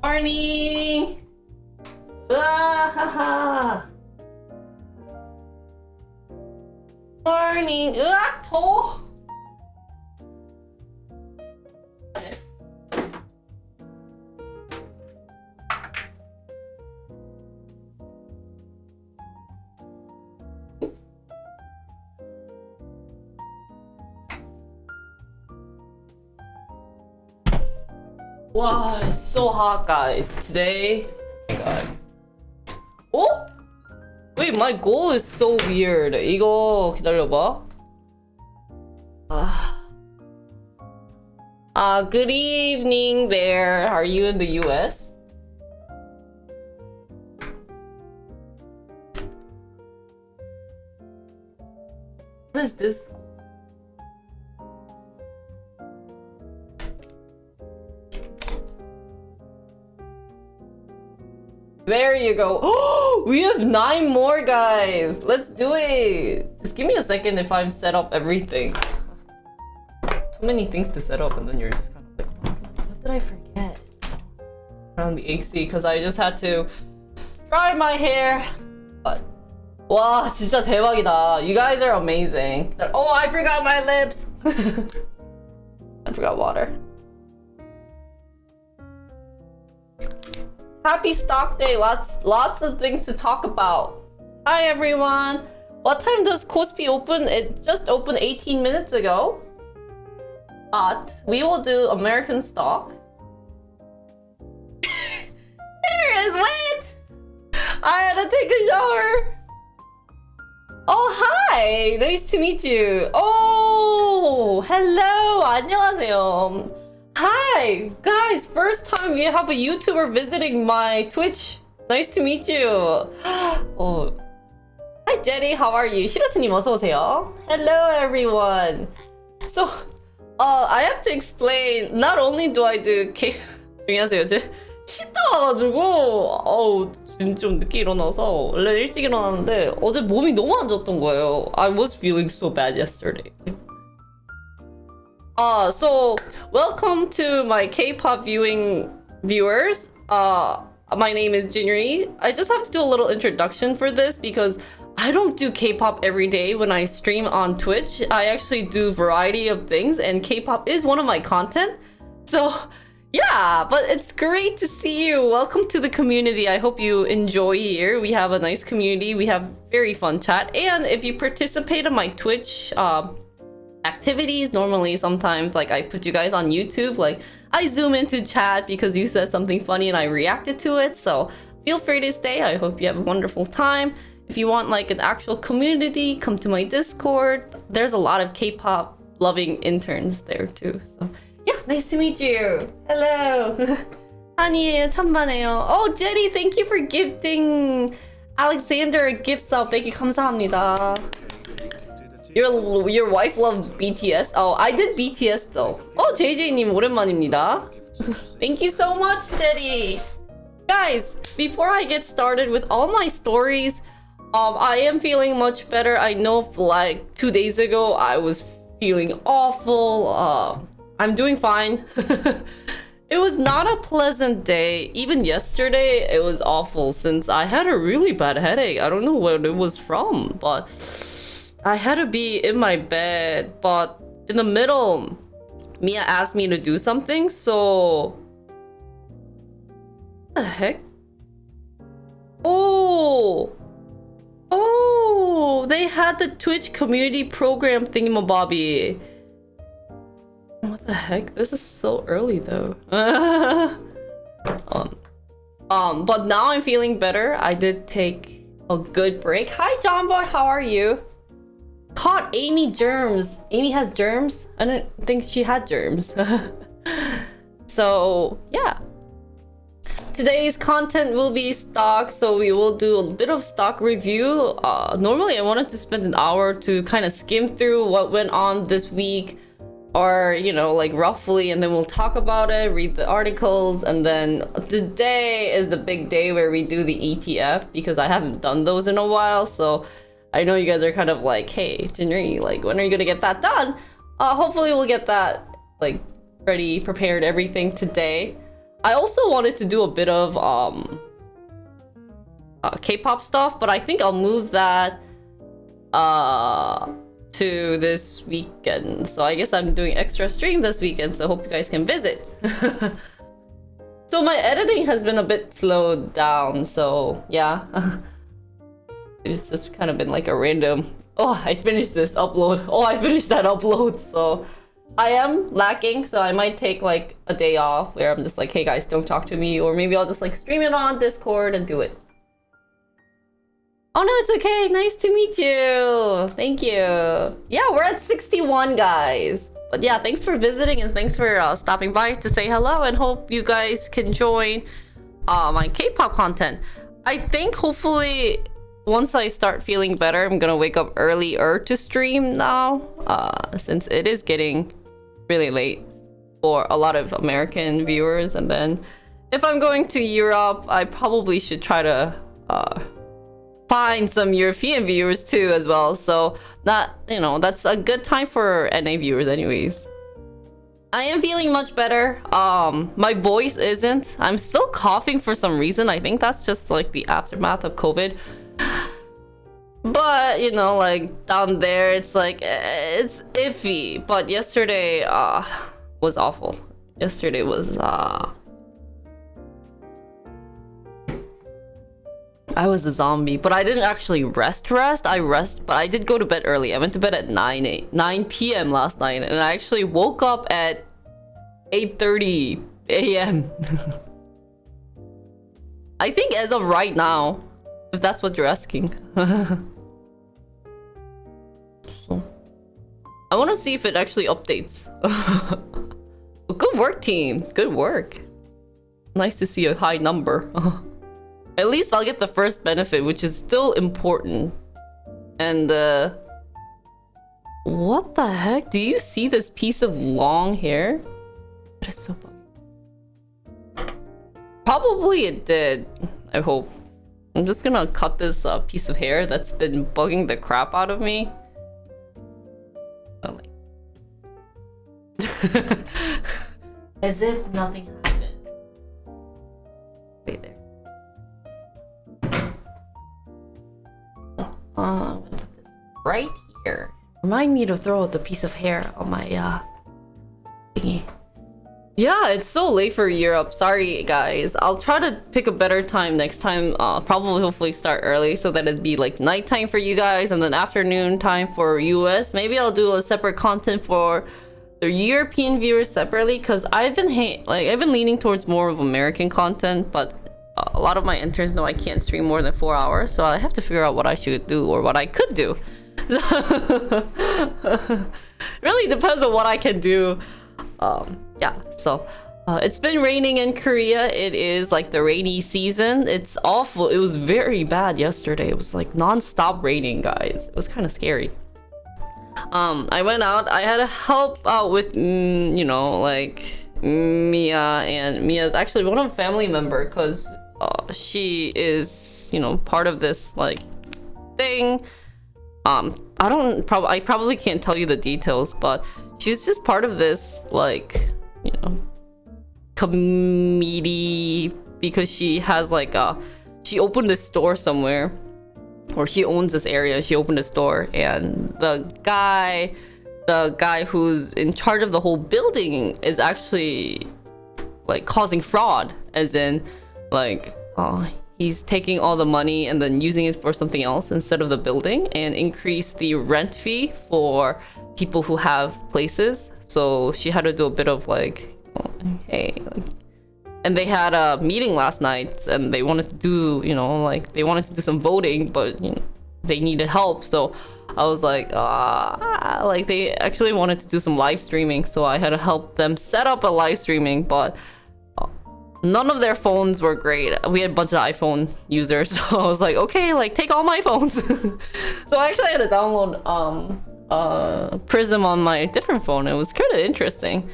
Morning. 하하. Morning. 더워. Wow, it's so hot, guys. Today, oh my god. Oh? Wait, my goal is so weird. 이거 기다려봐. Good evening there. Are you in the US? What is this? There you go. Oh, we have 9 more, guys. Let's do it. Just give me a second if I'm set up everything. Too many things to set up, and then you're just kind of like, what did I forget? Around the AC, because I just had to dry my hair. But 와, 진짜 대박이다. You guys are amazing. Oh, I forgot my lips. I forgot water. Happy stock day. Lots of things to talk about. Hi everyone. What time does Kospi open? It just opened 18 minutes ago. But we will do American stock. Hair is wet. I had to take a shower. Oh, hi. Nice to meet you. Oh, hello. 안녕하세요. Hi, guys. First time we have a YouTuber visiting my Twitch. Nice to meet you. Oh, hi, Jenny. How are you? 시로트님 어서 오세요. Hello, everyone. So, I have to explain. Not only do I do 조용히 하세요. 제 씻다 와가지고 좀 늦게 일어나서 원래 일찍 일어나는데 어제 몸이 너무 안 좋았던 거예요. I was feeling so bad yesterday. So welcome to my K-pop viewers. My name is Jinri. I just have to do a little introduction for this because I don't do K-pop every day when I stream on Twitch. I actually do variety of things, and K-pop is one of my content. So yeah, but it's great to see you. Welcome to the community. I hope you enjoy here. We have a nice community. We have very fun chat. And if you participate in my Twitch activities, normally sometimes like I put you guys on YouTube, like I zoom into chat because you said something funny and I reacted to it. So feel free to stay. I hope you have a wonderful time. If you want like an actual community, come to my Discord. There's a lot of K-pop loving interns there too. So yeah, nice to meet you. Hello. 아니에요, 천만에요. Oh, Jenny, thank you for gifting Alexander a gift sub. Thank you, 감사합니다. Your wife loves BTS? Oh, I did BTS though. Oh, JJ님 오랜만입니다. Thank you so much, Jenny. Guys, before I get started with all my stories, I am feeling much better. I know like 2 days ago I was feeling awful. I'm doing fine. It was not a pleasant day. Even yesterday, it was awful since I had a really bad headache. I don't know where it was from, but I had to be in my bed. But in the middle, Mia asked me to do something, so... What the heck? Oh! Oh! They had the Twitch community program thingamabobby. What the heck? This is so early though. But now I'm feeling better. I did take a good break. Hi, John Boy. How are you? Caught Amy germs. Amy has germs? I didn't think she had germs. So yeah. Today's content will be stock, so we will do a bit of stock review. Normally I wanted to spend an hour to kind of skim through what went on this week, or you know, like roughly, and then we'll talk about it, read the articles, and then today is the big day where we do the ETF because I haven't done those in a while. So I know you guys are kind of like, hey, Jinri, like when are you gonna get that done? Hopefully we'll get that like ready, prepared, everything today. I also wanted to do a bit of K-pop stuff, but I think I'll move that to this weekend. So I guess I'm doing extra stream this weekend, so hope you guys can visit. So my editing has been a bit slowed down, so yeah. It's just kind of been like a random, oh, I finished this upload, oh, I finished that upload. So I am lacking, so I might take like a day off where I'm just like, hey guys, don't talk to me, or maybe I'll just like stream it on Discord and do it. Oh no, it's okay. Nice to meet you. Thank you. Yeah, we're at 61, guys. But yeah, thanks for visiting and thanks for stopping by to say hello, and hope you guys can join my K-pop content. I think hopefully once I start feeling better, I'm gonna wake up earlier to stream now, since it is getting really late for a lot of American viewers. And then if I'm going to Europe, I probably should try to find some European viewers too as well. So that, you know, that's a good time for NA viewers anyways. I am feeling much better. My voice isn't. I'm still coughing for some reason. I think that's just like the aftermath of COVID. But, you know, like down there, it's like, it's iffy. But yesterday was awful. Yesterday was I was a zombie, but I didn't actually rest. But I did go to bed early. I went to bed at 9 p.m. last night, and I actually woke up at 8:30 a.m. I think as of right now, if that's what you're asking. So, I want to see if it actually updates. Good work, team. Good work. Nice to see a high number. At least I'll get the first benefit, which is still important. And what the heck? Do you see this piece of long hair? That is so funny. Probably it did. I hope. I'm just gonna cut this piece of hair that's been bugging the crap out of me. Oh my. As if nothing happened. Wait there. I'm gonna put this right here. Remind me to throw the piece of hair on my thingy. Yeah, it's so late for Europe. Sorry, guys. I'll try to pick a better time next time. Probably, hopefully, start early so that it'd be like nighttime for you guys and then afternoon time for US. Maybe I'll do a separate content for the European viewers separately, because I've been leaning towards more of American content, but a lot of my interns know I can't stream more than 4 hours, so I have to figure out what I should do or what I could do. Really depends on what I can do. Yeah, so it's been raining in Korea. It is like the rainy season. It's awful. It was very bad yesterday. It was like non-stop raining, guys. It was kind of scary. I went out. I had to help out with, you know, like Mia, and Mia's actually one of a family member, because she is, you know, part of this like thing. I probably can't tell you the details, but she's just part of this like, you know, committee, because she has like she opened a store somewhere, or she owns this area. She opened a store, and the guy who's in charge of the whole building is actually like causing fraud, as in like he's taking all the money and then using it for something else instead of the building, and increase the rent fee for people who have places. So she had to do a bit of like, hey, like, and they had a meeting last night, and they wanted to do, you know, like they wanted to do some voting, but you know, they needed help. So I was like, like they actually wanted to do some live streaming, so I had to help them set up a live streaming, but none of their phones were great. We had a bunch of iPhone users, so I was like, okay, like take all my phones. So I actually had to download Prism on my different phone. It was kind of interesting.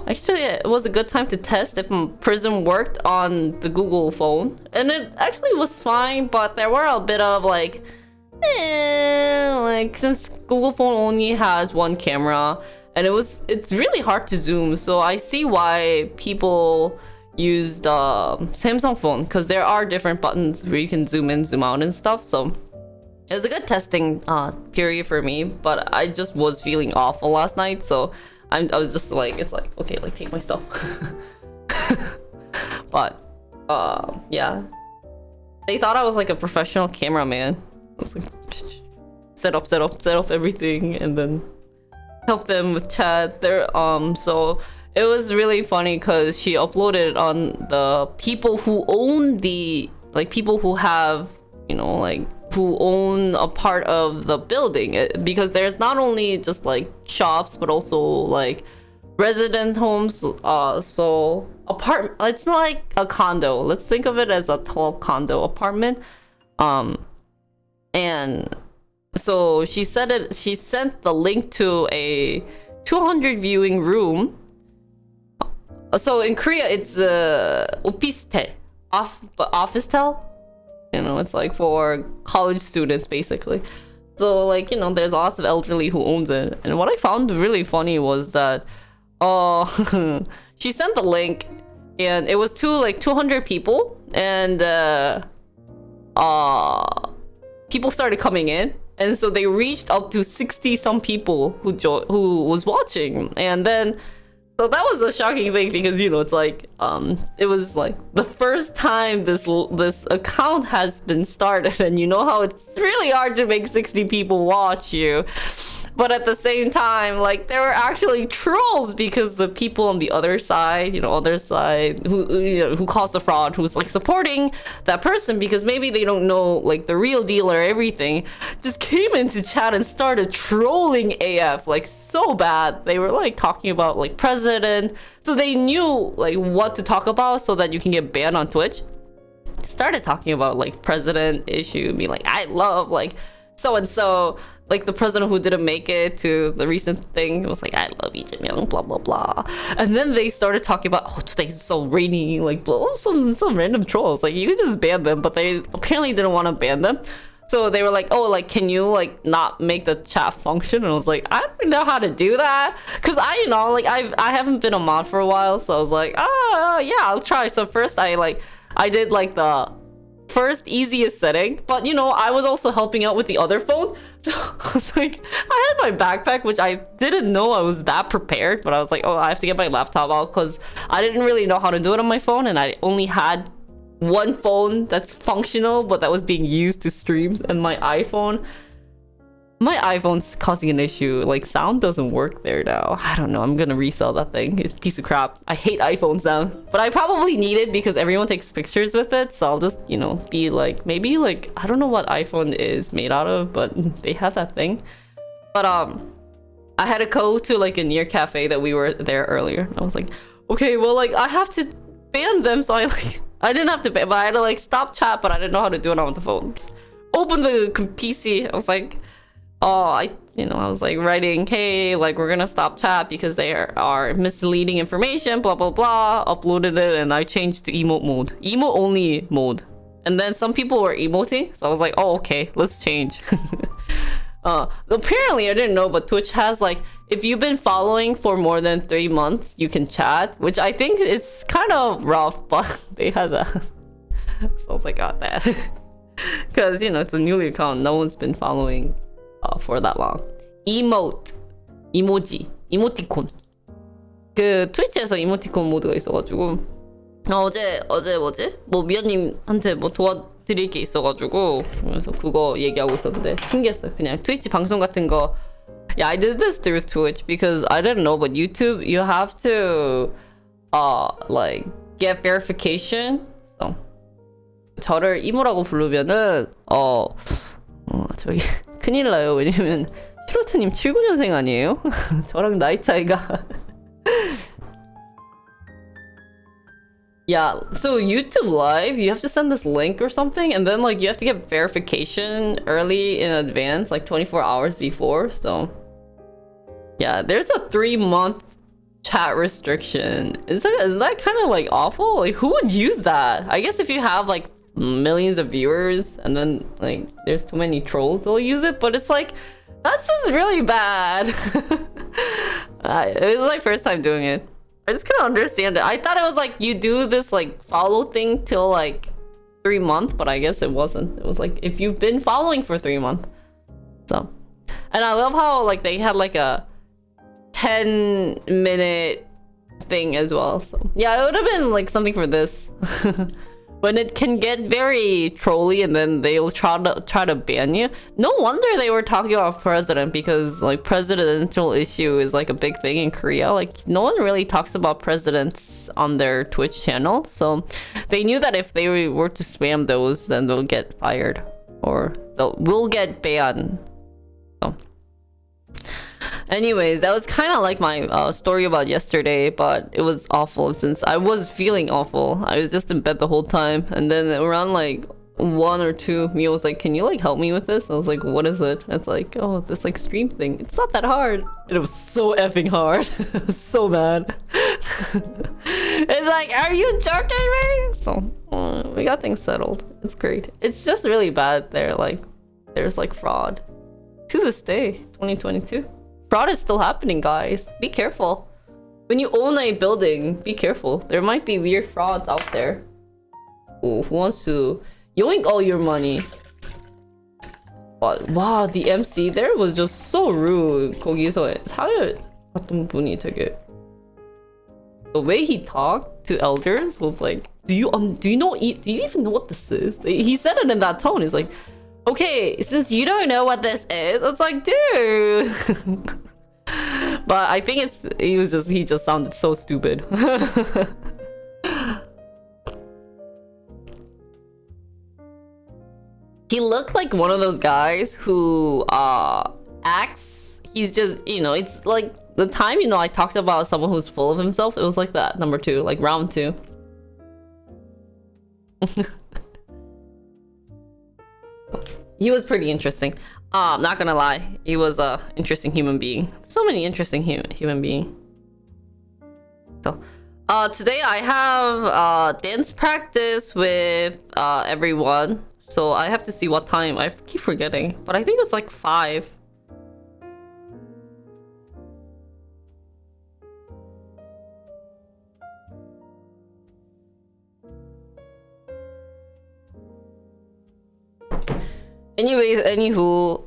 Actually, it was a good time to test if Prism worked on the Google phone, and it actually was fine, but there were a bit of like, like since Google phone only has one camera, and it's really hard to zoom, so I see why people used Samsung phone because there are different buttons where you can zoom in, zoom out, and stuff. So it was a good testing period for me, but I just was feeling awful last night, so I was just like, it's like, okay, like take my stuff. But yeah, they thought I was like a professional cameraman. I was like, set up everything, and then help them with chat. There, so it was really funny because she uploaded on the people who own the, like, people who have, you know, like, who own a part of the building, because there's not only just like shops but also like resident homes, so it's not like a condo, let's think of it as a tall condo apartment. And so she sent the link to a 200 viewing room. So in Korea it's opistel, officetel. You know, it's like for college students basically. So like, you know, there's lots of elderly who owns it. And what I found really funny was that she sent the link and it was to like 200 people, and people started coming in, and so they reached up to 60 some people who was watching. And then so that was a shocking thing because, you know, it's like it was like the first time this account has been started, and you know how it's really hard to make 60 people watch you. But at the same time, like, there were actually trolls because the people on the other side, you know, who caused the fraud, who's like supporting that person because maybe they don't know like the real deal or everything, just came into chat and started trolling AF like so bad. They were like talking about like president, so they knew like what to talk about so that you can get banned on Twitch. Started talking about like president issue, be like, I love like so and so, like the president who didn't make it to the recent thing. It was like, I love Lee Jae-myung, blah blah blah. And then they started talking about, oh, today's so rainy, like some random trolls. Like, you could just ban them, but they apparently didn't want to ban them. So they were like, oh, like, can you like not make the chat function? And I was like, I don't know how to do that, because I, you know, like I haven't been a mod for a while, so I was like, yeah, I'll try. So first I did like the first easiest setting, but you know, I was also helping out with the other phone. So I was like, I had my backpack, which I didn't know I was that prepared, but I was like, oh, I have to get my laptop out because I didn't really know how to do it on my phone, and I only had one phone that's functional but that was being used to streams, and my iPhone's causing an issue. Like, sound doesn't work there now. I don't know, I'm gonna resell that thing. It's a piece of crap. I hate iPhones now, but I probably need it because everyone takes pictures with it, so I'll just, you know, be like, maybe like, I don't know what iPhone is made out of, but they have that thing. But I had to go to like a near cafe that we were there earlier. I was like, okay, well, like, I have to ban them, so I didn't have to ban, but I had to like stop chat, but I didn't know how to do it on the phone. Open the PC. I was like, I was like writing, hey, like, we're gonna stop chat because they are misleading information, blah blah blah. Uploaded it, and I changed to emote mode, emote only mode. And then some people were emoting, so I was like, oh, okay, let's change. Apparently I didn't know, but Twitch has like, if you've been following for more than 3 months, you can chat, which I think is kind of rough, but they had that. So I was like, got that. Because, you know, it's a newly account, no one's been following for that long. emote, 이모지, 이모티콘. 그 트위치에서 이모티콘 모드가 있어가지고 어제 뭐지? 뭐 미연님한테 뭐 도와드릴 게 있어가지고 그래서 그거 얘기하고 있었는데 신기했어요. 그냥 트위치 방송 같은 거. Yeah, I did this through Twitch because I didn't know, but YouTube you have to like get verification. So 저를 이모라고 부르면은 저기 큰일 나요. 왜냐면 슈로트님 79년생 아니에요? 저랑 나이 차이가. Yeah, so YouTube Live, you have to send this link or something, and then like you have to get verification early in advance, like 24 hours before. So yeah, there's a 3-month chat restriction. Isn't that kind of like awful? Like, who would use that? I guess if you have like millions of viewers and then like there's too many trolls, they'll use it, but it's like, that's just really bad. It was my first time doing it. I just couldn't understand it. I thought it was like you do this like follow thing till like 3 months, but I guess it wasn't. It was like if you've been following for 3 months. So, and I love how like they had like a 10-minute thing as well. So yeah, it would have been like something for this. When it can get very trolly and then they'll try to ban you. No wonder they were talking about president, because like presidential issue is like a big thing in Korea. Like no one really talks about presidents on their Twitch channel, so they knew that if they were to spam those, then they'll get fired or will get banned. So anyways, that was kind of like my story about yesterday, but it was awful since I was feeling awful. I was just in bed the whole time, and then around like 1 or 2, Mia was like, can you like help me with this? I was like, what is it? It's like, oh, this like stream thing. It's not that hard. And it was so effing hard. I was so mad. It's like, are you joking me? So we got things settled. It's great. It's just really bad there. Like there's like fraud to this day, 2022. Fraud is still happening, guys. Be careful. When you own a building, be careful. There might be weird frauds out there. Ooh, who wants to yoink all your money? Wow, the MC there was just so rude. 거기서 사회 같은 분이 되게, the way he talked to elders was like, do you even know what this is? He said it in that tone. He's like, okay, since you don't know what this is, it's like, dude. But I think he just sounded so stupid. He looked like one of those guys who acts. He's just, it's like the time, I talked about someone who's full of himself. It was like that, number 2, like round 2. He was pretty interesting. I'm not gonna lie, he was a interesting human being. So many interesting human being. So, today I have dance practice with everyone. So I have to see what time. I keep forgetting, but I think it's like 5. Anyways, anywho,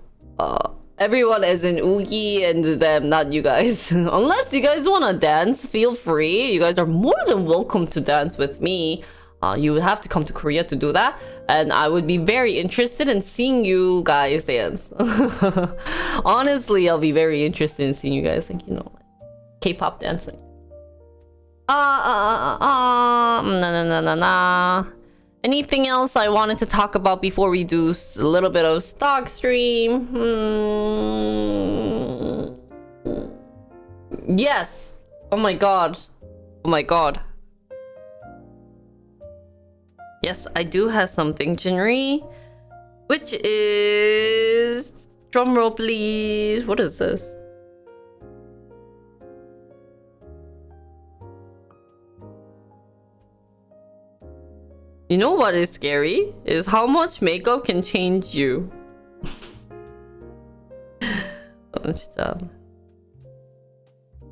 everyone is in Oogie and them, not you guys. Unless you guys wanna dance, feel free. You guys are more than welcome to dance with me. You would have to come to Korea to do that, and I would be very interested in seeing you guys dance. Honestly, I'll be very interested in seeing you guys, like, K-pop dancing. Nah. Anything else I wanted to talk about before we do a little bit of stock stream? Yes. Oh my god. Yes, I do have something, Jinri, which is, drumroll please. What is this? You know what is scary? Is how much makeup can change you. 진짜.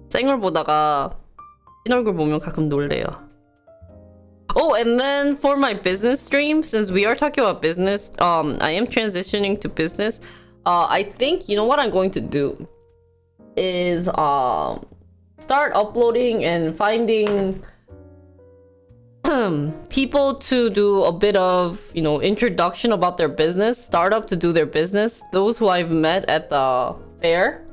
생얼 보다가 친얼굴 보면 가끔 놀래요. Oh, and then for my business stream, since we are talking about business, I am transitioning to business. I think, what I'm going to do is start uploading and finding people to do a bit of, introduction about their business, startup to do their business, those who I've met at the fair.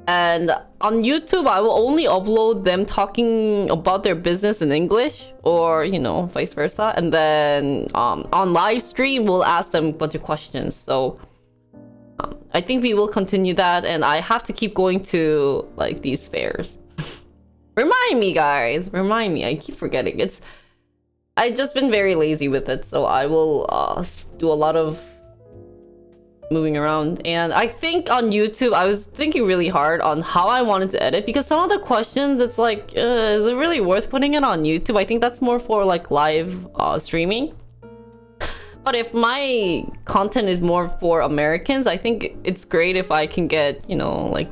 And on YouTube, I will only upload them talking about their business in English, or, vice versa. And then on live stream, we'll ask them a bunch of questions. So I think we will continue that. And I have to keep going to like these fairs. Remind me, guys. Remind me. I keep forgetting. I've just been very lazy with it. So I will do a lot of moving around. And I think on YouTube, I was thinking really hard on how I wanted to edit, because some of the questions, it's like, is it really worth putting it on YouTube? I think that's more for like live streaming. But if my content is more for Americans, I think it's great if I can get, like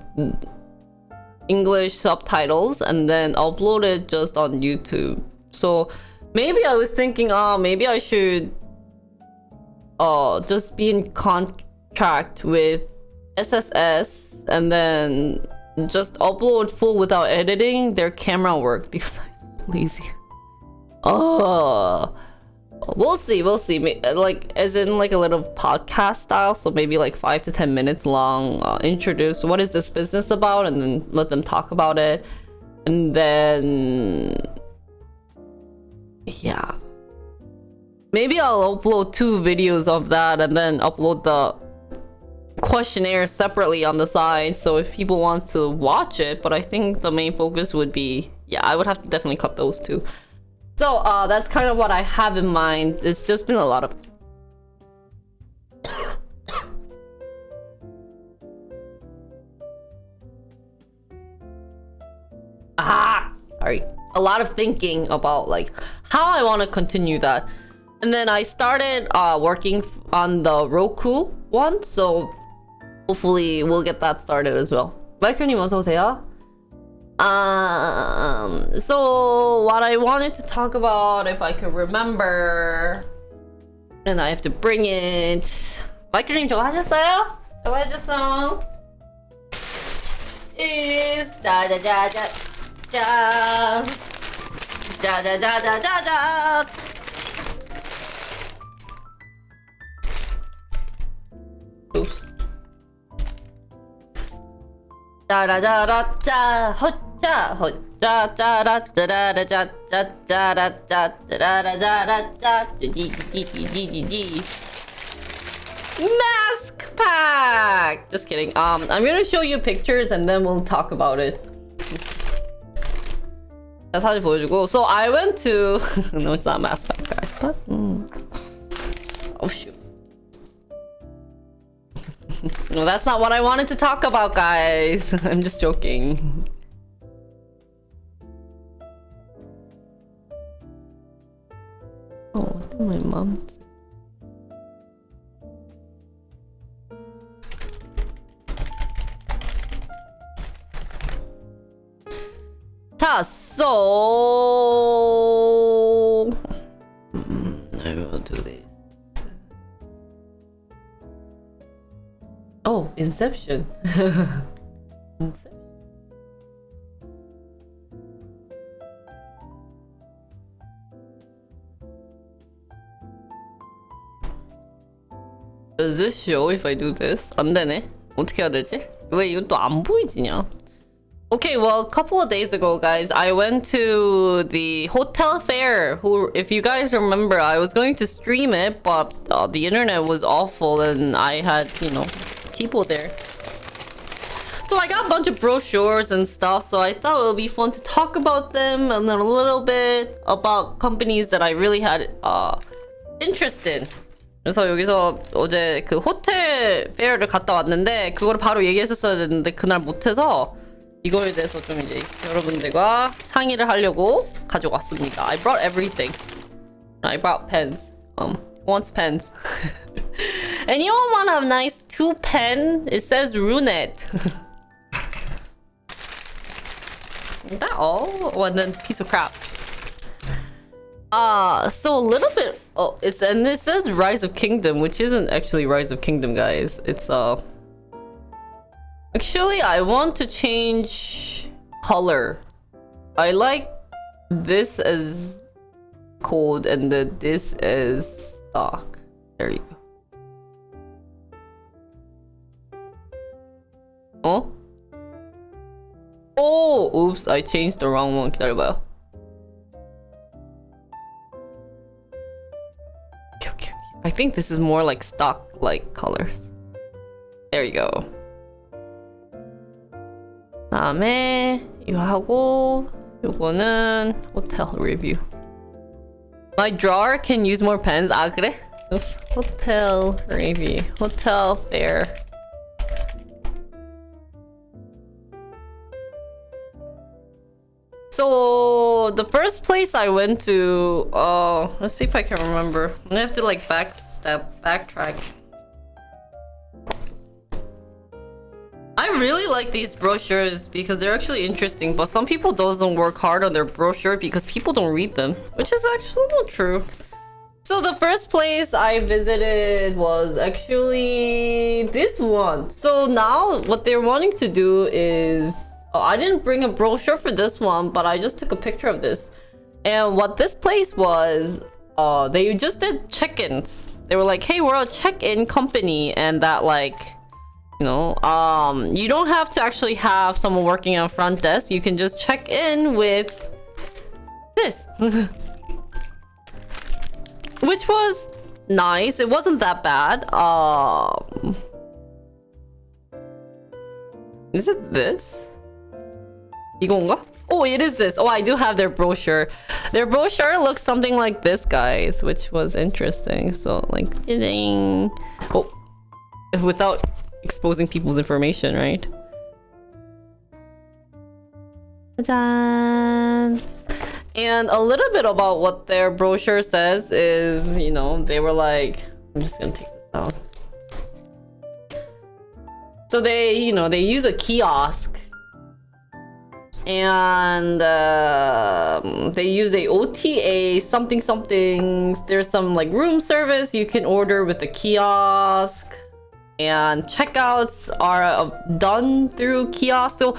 English subtitles and then upload it just on YouTube. So maybe I was thinking, maybe I should just be in contract with SSS and then just upload full without editing their camera work because I'm so lazy. We'll see. Like, as in like a little podcast style, so maybe like 5 to 10 minutes long. Introduce what is this business about, and then let them talk about it, and then yeah, maybe I'll upload 2 videos of that, and then upload the questionnaire separately on the side. So if people want to watch it, but I think the main focus would be, yeah, I would have to definitely cut those 2. So that's kind of what I have in mind. It's just been a lot of sorry, a lot of thinking about like how I want to continue that. And then I started working on the Roku one, so hopefully we'll get that started as well. 마이크님 어서 오세요. So what I wanted to talk about, if I could remember, and I have to bring it. 마이크님 저거 하셨어요? 저거 해줬어. Is 짜자자자 짠 짜자자자자자. Oops. 짜라자라짜 헛짜 헛짜 짜라짜라짜라짜짜라짜짜라짜라짜 지지지지지지. Mask pack. Just kidding. I'm gonna show you pictures and then we'll talk about it. 사진 보여주고. So I went to no, it's not mask pack, guys. But oh shoot. No, that's not what I wanted to talk about, guys. I'm just joking. Oh, what did my mom say? 자, so I will do this. Oh, Inception. Does this show if I do this? 안 되네. 어떻게 해야 되지? 왜 이거 또 안 보이지냐? Okay, well, a couple of days ago, guys, I went to the hotel fair. If you guys remember, I was going to stream it, but the internet was awful and I had, people there. So I got a bunch of brochures and stuff, so I thought it would be fun to talk about them and then a little bit about companies that I really had interest in. 그래서 여기서 어제 그 호텔 페어를 갔다 왔는데 그거를 바로 얘기했었어야 됐는데 그날 못해서 이거에 대해서 좀 이제 여러분들과 상의를 하려고 가져왔습니다. I brought everything. I brought pens. Wants pens. Anyone want a nice 2 pen? It says Runet. Is that all? Oh, and then piece of crap. So a little bit. Oh, it says Rise of Kingdom, which isn't actually Rise of Kingdom, guys. It's Actually, I want to change color. I like this as cold and then this as stock. There you go. Oh? Oh! Oops, I changed the wrong one. 기다려봐요. Okay. I think this is more like stock-like colors. There you go. 다음에 이거 하고 요거는 호텔 리뷰. My drawer can use more pens. 아 그래? Oops. 호텔 리뷰. 호텔 fair. So the first place I went to, let's see if I can remember. I have to backtrack. I really like these brochures because they're actually interesting, but some people doesn't work hard on their brochure because people don't read them, which is actually not true. So the first place I visited was actually this one. So now what they're wanting to do is, I didn't bring a brochure for this one, but I just took a picture of this. And what this place was, they just did check-ins. They were like, hey, we're a check-in company, and that like, you know, you don't have to actually have someone working on front desk. You can just check in with this. Which was nice. It wasn't that bad. Is it this? 이건가? Oh, it is this. Oh, I do have their brochure. Their brochure looks something like this, guys, which was interesting. So, like, oh, without exposing people's information, right? Ta-da! And a little bit about what their brochure says is, you know, they were like, I'm just gonna take this out. So they, you know, they use a kiosk, and they use a OTA something. There's some like room service you can order with the kiosk, and checkouts are done through kiosk. So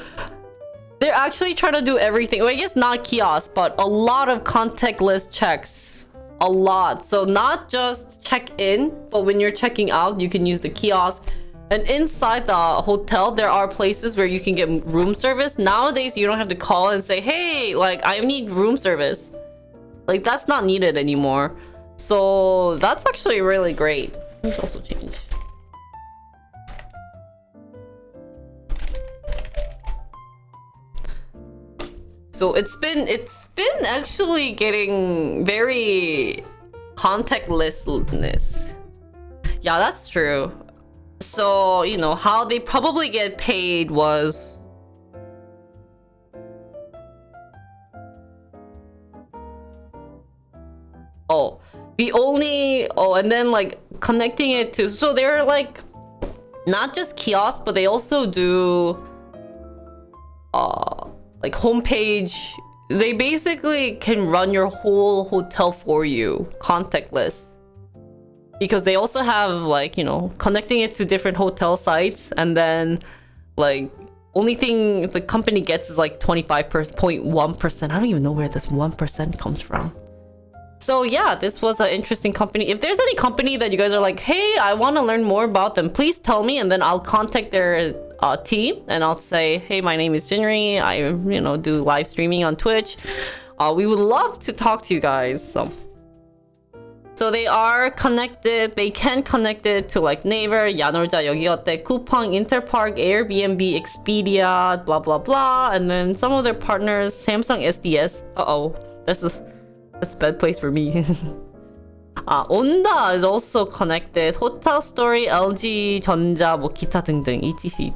they're actually trying to do everything. Well, I guess not kiosk, but a lot of contactless checks. A lot. So not just check in, but when you're checking out, you can use the kiosk. And inside the hotel, there are places where you can get room service. Nowadays, you don't have to call and say, hey, like, I need room service. Like, that's not needed anymore. So that's actually really great. Let's also change. So it's been actually getting very contactlessness. Yeah, that's true. So, you know, how they probably get paid was and then like connecting it to, so they're like not just kiosks, but they also do like homepage. They basically can run your whole hotel for you contactless, because they also have like, you know, connecting it to different hotel sites, and then like only thing the company gets is like 25.1%. I don't even know where this 1% comes from. So yeah, this was an interesting company. If there's any company that you guys are like, hey, I want to learn more about them, please tell me, and then I'll contact their team, and I'll say, hey, my name is Jinri. I, you know, do live streaming on Twitch. We would love to talk to you guys. So they are connected. They can connect it to like Naver, 야놀자, 여기 어때, Coupang, Interpark, Airbnb, Expedia, blah blah blah, and then some of their partners, Samsung SDS. That's a bad place for me. Onda is also connected. Hotel Story, LG 전자, 뭐 기타 등등, etc.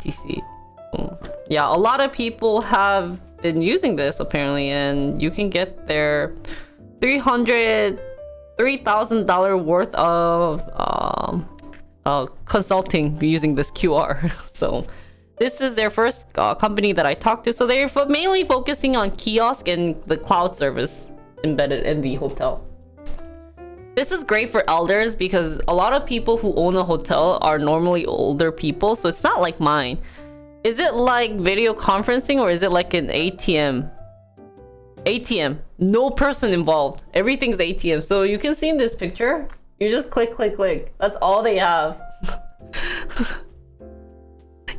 Yeah, a lot of people have been using this apparently, and you can get their $3,000 worth of consulting using this QR. So this is their first company that I talked to. So they're mainly focusing on kiosk and the cloud service embedded in the hotel. This is great for elders because a lot of people who own a hotel are normally older people, so it's not like mine. Is it like video conferencing, or is it like an ATM? ATM, no person involved. Everything's ATM. So you can see in this picture, you just click. That's all they have.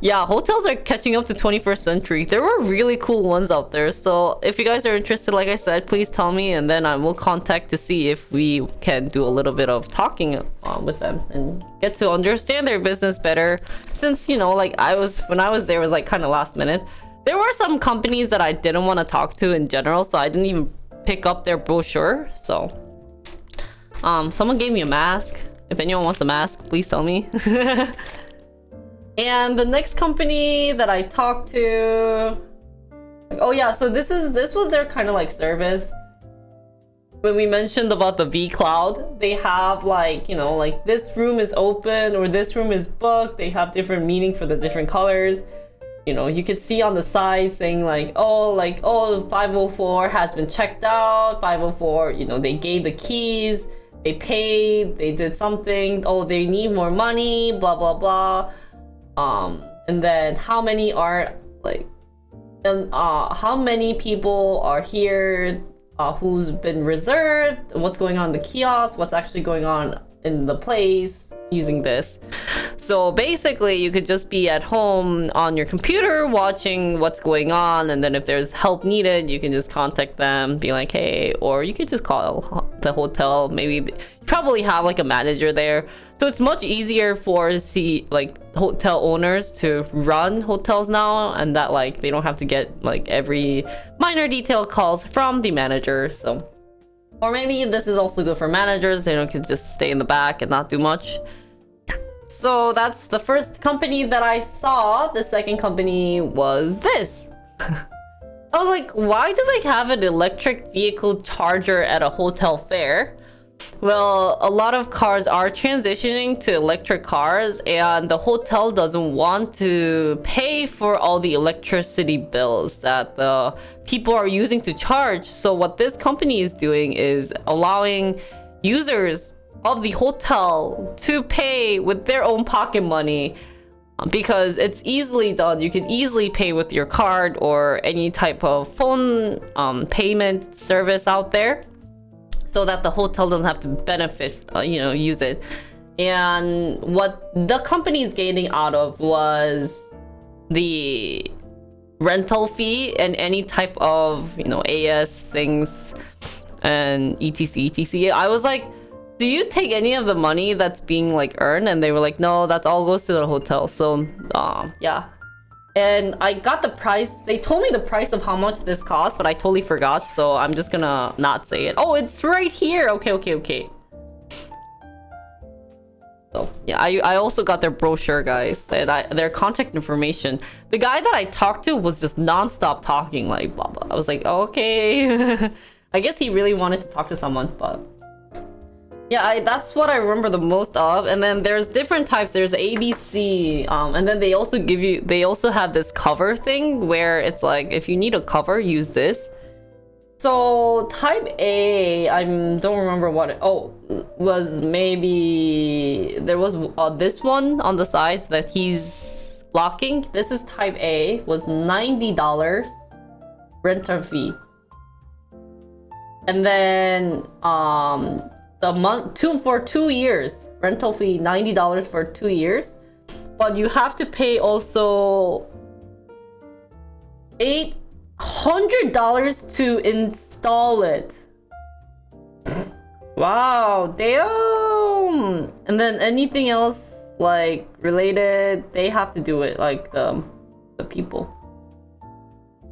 Yeah, hotels are catching up to 21st century. There were really cool ones out there. So if you guys are interested, like I said, please tell me, and then I will contact to see if we can do a little bit of talking with them and get to understand their business better. Since, you know, like when I was there, it was like kind of last minute. There were some companies that I didn't want to talk to in general, so I didn't even pick up their brochure. So someone gave me a mask. If anyone wants a mask, please tell me. And the next company that I talked to, oh yeah, so this was their kind of like service. When we mentioned about the V Cloud, they have like, you know, like this room is open or this room is booked. They have different meaning for the different colors. you know, you could see on the side saying like, oh, 504 has been checked out. 504, you know, they gave the keys, they paid, they did something. Oh, they need more money, blah blah blah. And then how many are like, and how many people are here? Who's been reserved? What's going on in the kiosk? What's actually going on in the place using this? So basically you could just be at home on your computer watching what's going on, and then if there's help needed you can just contact them, be like, hey, or you could just call the hotel. Maybe you probably have like a manager there, so it's much easier for hotel owners to run hotels now, and that like they don't have to get like every minor detail calls from the manager. So, or maybe this is also good for managers, they can just stay in the back and not do much. So that's the first company that I saw. The second company was this. I was like, why do they have an electric vehicle charger at a hotel fair? Well, a lot of cars are transitioning to electric cars, and the hotel doesn't want to pay for all the electricity bills that the people are using to charge. So what this company is doing is allowing users of the hotel to pay with their own pocket money, because it's easily done. You can easily pay with your card or any type of phone payment service out there, so that the hotel doesn't have to benefit, use it. And what the company is gaining out of was the rental fee and any type of, AS things and etc. I was like, do you take any of the money that's being like earned? And they were like, no, that's all goes to the hotel. So yeah. And I got the price. They told me the price of how much this cost, but I totally forgot, so I'm just gonna not say it. Oh, it's right here. Okay. So yeah, I also got their brochure, guys, and their contact information. The guy that I talked to was just non-stop talking, like blah blah. I was like, okay. I guess he really wanted to talk to someone, but yeah, that's what I remember the most of. And then there's different types. There's ABC, and then they also have this cover thing where it's like, if you need a cover, use this. So type A, I don't remember what it was. Maybe there was this one on the side that he's blocking. This is type A, was $90 rental fee. And then the month for 2 years rental fee, $90 for 2 years, but you have to pay also $800 to install it. Wow, damn. And then anything else like related, they have to do it, like the people.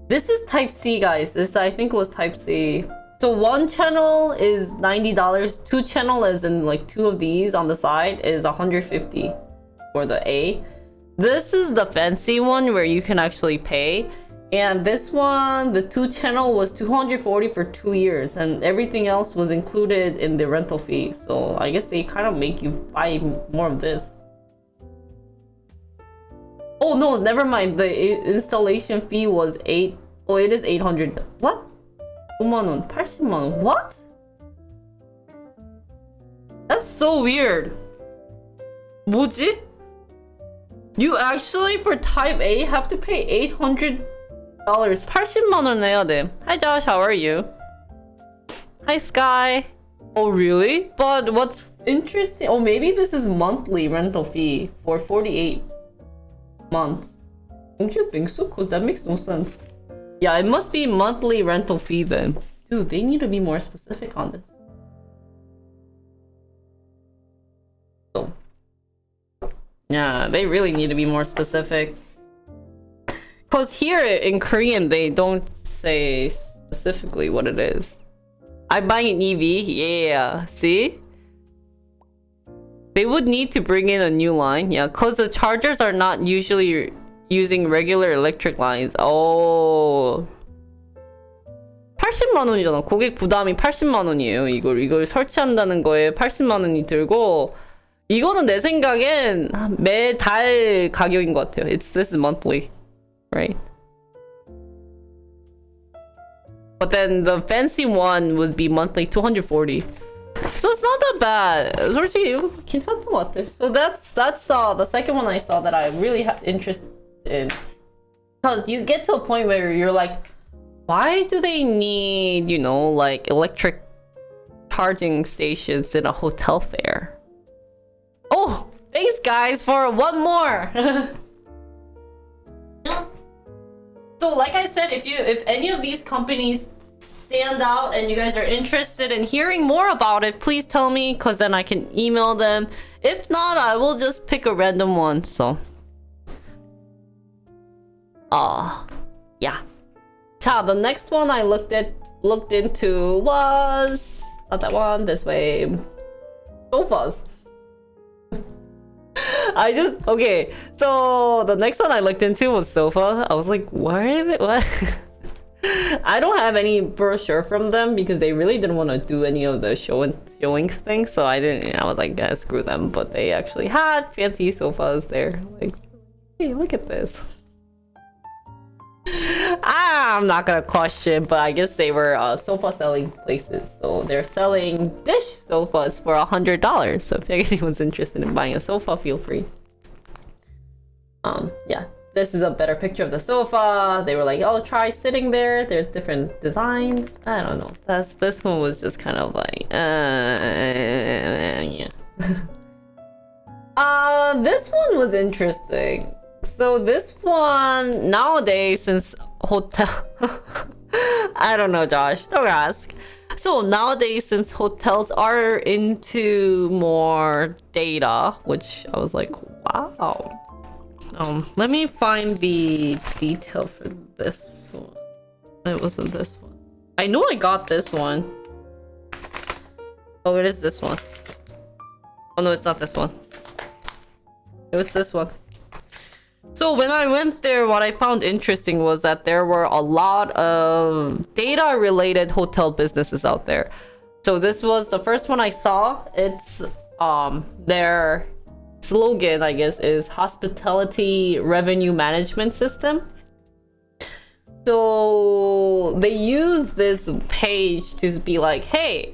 This is type C, guys. This I think was type C. So one channel is $90. Two channel, as in like two of these on the side, is $150 for the A. This is the fancy one where you can actually pay. And this one, the two channel, was $240 for 2 years, and everything else was included in the rental fee. So I guess they kind of make you buy more of this. Oh no, never mind. The installation fee was it is 800. What? 5만원, 80만원. What? That's so weird. 뭐지? You actually, for type A, have to pay $800. 80만원 내야 돼. Hi Josh, how are you? Hi Sky. Oh really? But what's interesting, maybe this is monthly rental fee for 48 months. Don't you think so? Because that makes no sense. Yeah, it must be monthly rental fee then. Dude, they need to be more specific on this. So, yeah, they really need to be more specific. Because here in Korean, they don't say specifically what it is. I'm buying an EV? Yeah, see? They would need to bring in a new line. Yeah, because the chargers are not usually using regular electric lines. Oh, 80만 원이잖아. 고객 부담이 80만 원이에요. 이걸 설치한다는 거에 80만 원이 들고, 이거는 내 생각엔 매달 가격인 것 같아요. This is monthly. right? But then the fancy one would be monthly 240. So it's not that bad. 솔직히 괜찮은 것 같아. So that's the second one I saw that I really had interest in. Because you get to a point where you're like, why do they need, you know, like electric charging stations in a hotel fare? Oh, thanks guys for one more. So like I said, if any of these companies stand out and you guys are interested in hearing more about it, please tell me, because then I can email them. If not, I will just pick a random one. So yeah. The next one I looked into was not that one, this way. Sofas. Okay, so the next one I looked into was sofa. I was like, what? I don't have any brochure from them because they really didn't want to do any of the showing things, so I was like, yeah, screw them. But they actually had fancy sofas there. Like, hey, look at this. I'm not gonna question, but I guess they were sofa selling places, so they're selling dish sofas for $100. So if anyone's interested in buying a sofa, feel free. Yeah, this is a better picture of the sofa. They were like, oh, try sitting there. There's different designs. I don't know. This one was just kind of like, yeah. This one was interesting. So this one, nowadays, since hotel... I don't know, Josh. Don't ask. So nowadays, since hotels are into more data, which I was like, wow. Let me find the detail for this one. It wasn't this one. I know I got this one. Oh, it is this one. Oh no, it's not this one. It was this one. So when I went there, what I found interesting was that there were a lot of data-related hotel businesses out there. So this was the first one I saw. It's their slogan, I guess, is Hospitality Revenue Management System. So they use this page to be like, hey,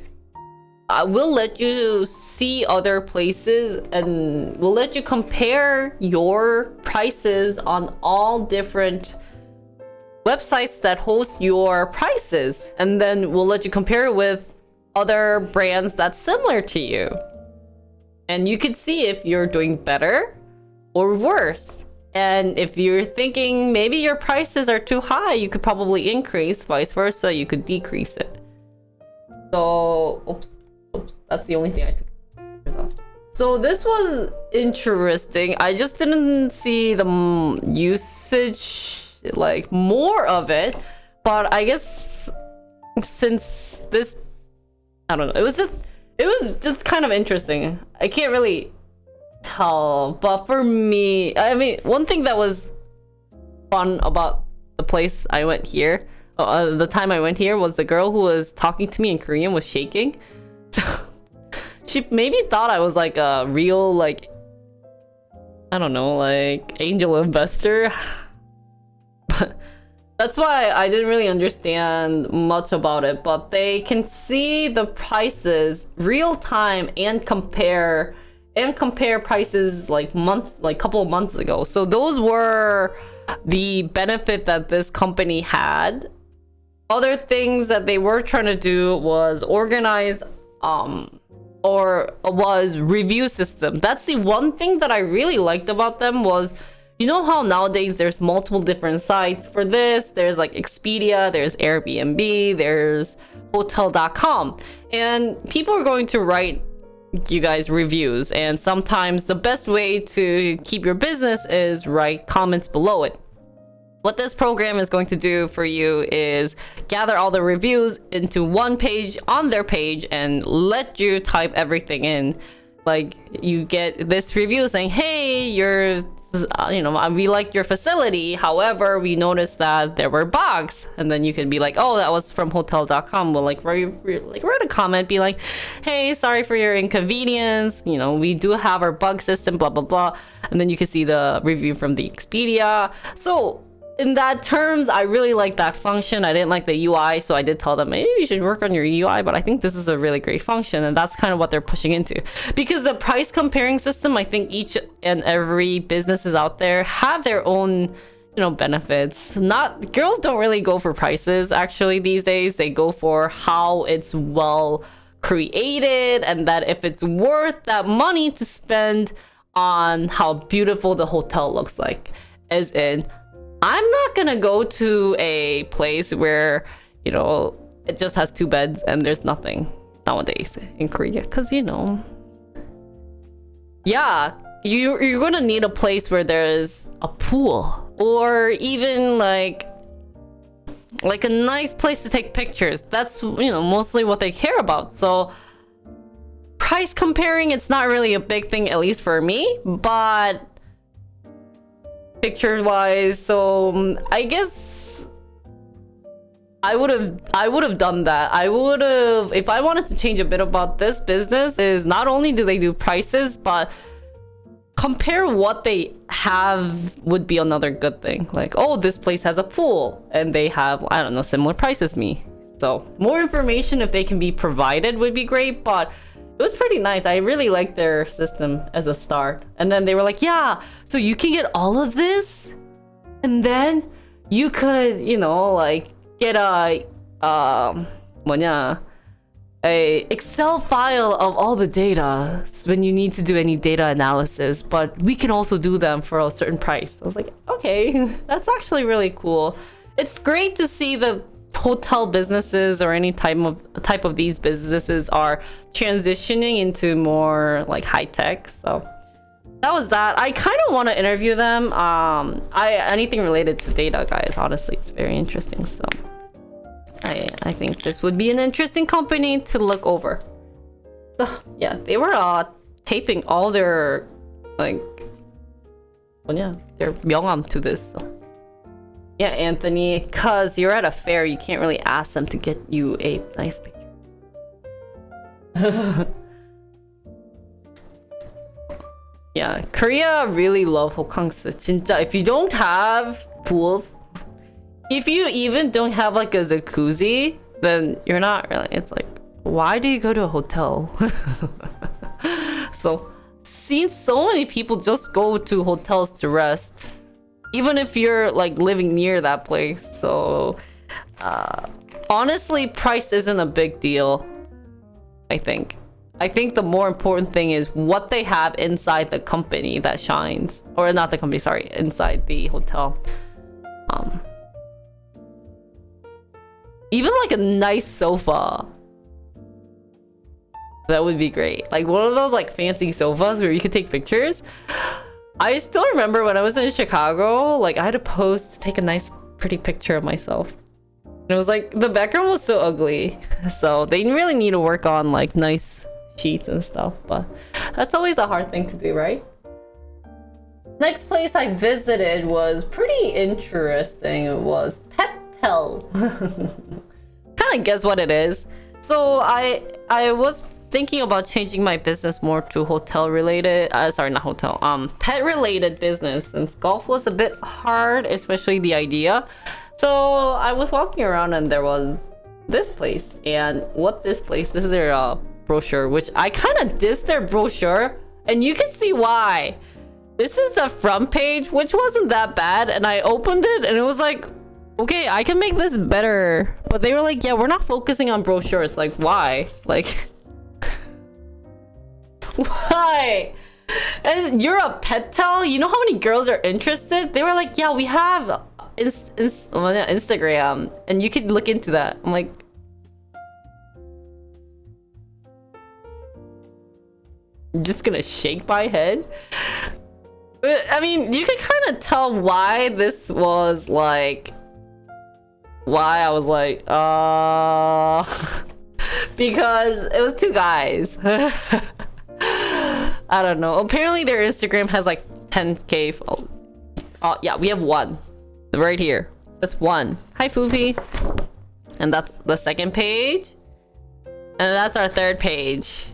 I will let you see other places and we'll let you compare your prices on all different websites that host your prices. And then we'll let you compare it with other brands that's similar to you. And you can see if you're doing better or worse. And if you're thinking maybe your prices are too high, you could probably increase, vice versa, you could decrease it. So, oops, that's the only thing I took off. So this was interesting. I just didn't see the usage, like more of it. But I guess since this, I don't know, it was just kind of interesting. I can't really tell, but for me, I mean, one thing that was fun about the place I went here, the time I went here, was the girl who was talking to me in Korean was shaking. So she maybe thought I was like a real, like, I don't know, like angel investor. But that's why I didn't really understand much about it. But they can see the prices real time and compare prices like couple of months ago. So those were the benefit that this company had. Other things that they were trying to do was organize was review system. That's the one thing that I really liked about them was, you know how nowadays there's multiple different sites for this. There's like Expedia, there's Airbnb, there's hotel.com, and people are going to write you guys reviews, and sometimes the best way to keep your business is write comments below it. What this program is going to do for you is gather all the reviews into one page on their page and let you type everything in. Like, you get this review saying, hey, we liked your facility. However, we noticed that there were bugs. And then you can be like, oh, that was from hotel.com. We'll write a comment, be like, hey, sorry for your inconvenience. We do have our bug system, blah, blah, blah. And then you can see the review from the Expedia. So in that terms, I really like that function. I didn't like the UI, so I did tell them maybe you should work on your UI, but I think this is a really great function, and that's kind of what they're pushing into. Because the price comparing system, I think each and every businesses out there have their own, benefits. Not girls don't really go for prices actually these days. They go for how it's well created, and that if it's worth that money to spend on how beautiful the hotel looks like. As in, I'm not gonna go to a place where, it just has 2 beds and there's nothing nowadays in Korea. Because, yeah, you're gonna need a place where there's a pool, or even like a nice place to take pictures. That's, mostly what they care about. So price comparing, it's not really a big thing, at least for me, but picture wise, so I guess I would have done that. I would have, if I wanted to change a bit about this business, is not only do they do prices, but compare what they have would be another good thing. Like, oh, this place has a pool and they have, I don't know, similar price as me. So more information, if they can be provided, would be great. But it was pretty nice. I really liked their system as a start. And then they were like, yeah, so you can get all of this, and then you could, get a Excel file of all the data when you need to do any data analysis, but we can also do them for a certain price. I was like, okay, that's actually really cool. It's great to see the hotel businesses or any type of these businesses are transitioning into more like high tech. So that was that. I kind of want to interview them. Anything related to data, guys, honestly, it's very interesting. So I think this would be an interesting company to look over. So yeah, they were taping all their their 명함 to this. So. Yeah, Anthony, because you're at a fair, you can't really ask them to get you a nice picture. Yeah, Korea really love hokkangsu. 진짜, if you don't have pools, if you even don't have like a jacuzzi, then you're not really, it's like, why do you go to a hotel? So, since so many people just go to hotels to rest, even if you're like living near that place. So honestly, price isn't a big deal. I think the more important thing is what they have inside the company that shines, or not the company, sorry, inside the hotel. Even like a nice sofa, that would be great. Like one of those like fancy sofas where you could take pictures. I still remember when I was in Chicago, like I had to take a nice pretty picture of myself. And it was like, the background was so ugly. So they really need to work on like nice sheets and stuff, but that's always a hard thing to do, right? Next place I visited was pretty interesting. It was Petel. Kind of guess what it is. So I was thinking about changing my business more to hotel related, pet related business, since golf was a bit hard, especially the idea. So I was walking around and there was this place, and this is their brochure, which I kind of dissed their brochure, and you can see why. This is the front page, which wasn't that bad, and I opened it and it was like, okay, I can make this better. But they were like, yeah, we're not focusing on brochure. It's like, why? Like, why? And you're a Petel? You know how many girls are interested? They were like, yeah, we have Instagram, and you could look into that. I'm like, I'm just gonna shake my head. But, I mean, you could kind of tell why this was like, why I was like, because it was 2 guys. I don't know. Apparently their Instagram has like 10k. Yeah, we have 1 right here. That's 1. Hi, Foofy. And that's the second page. And that's our third page.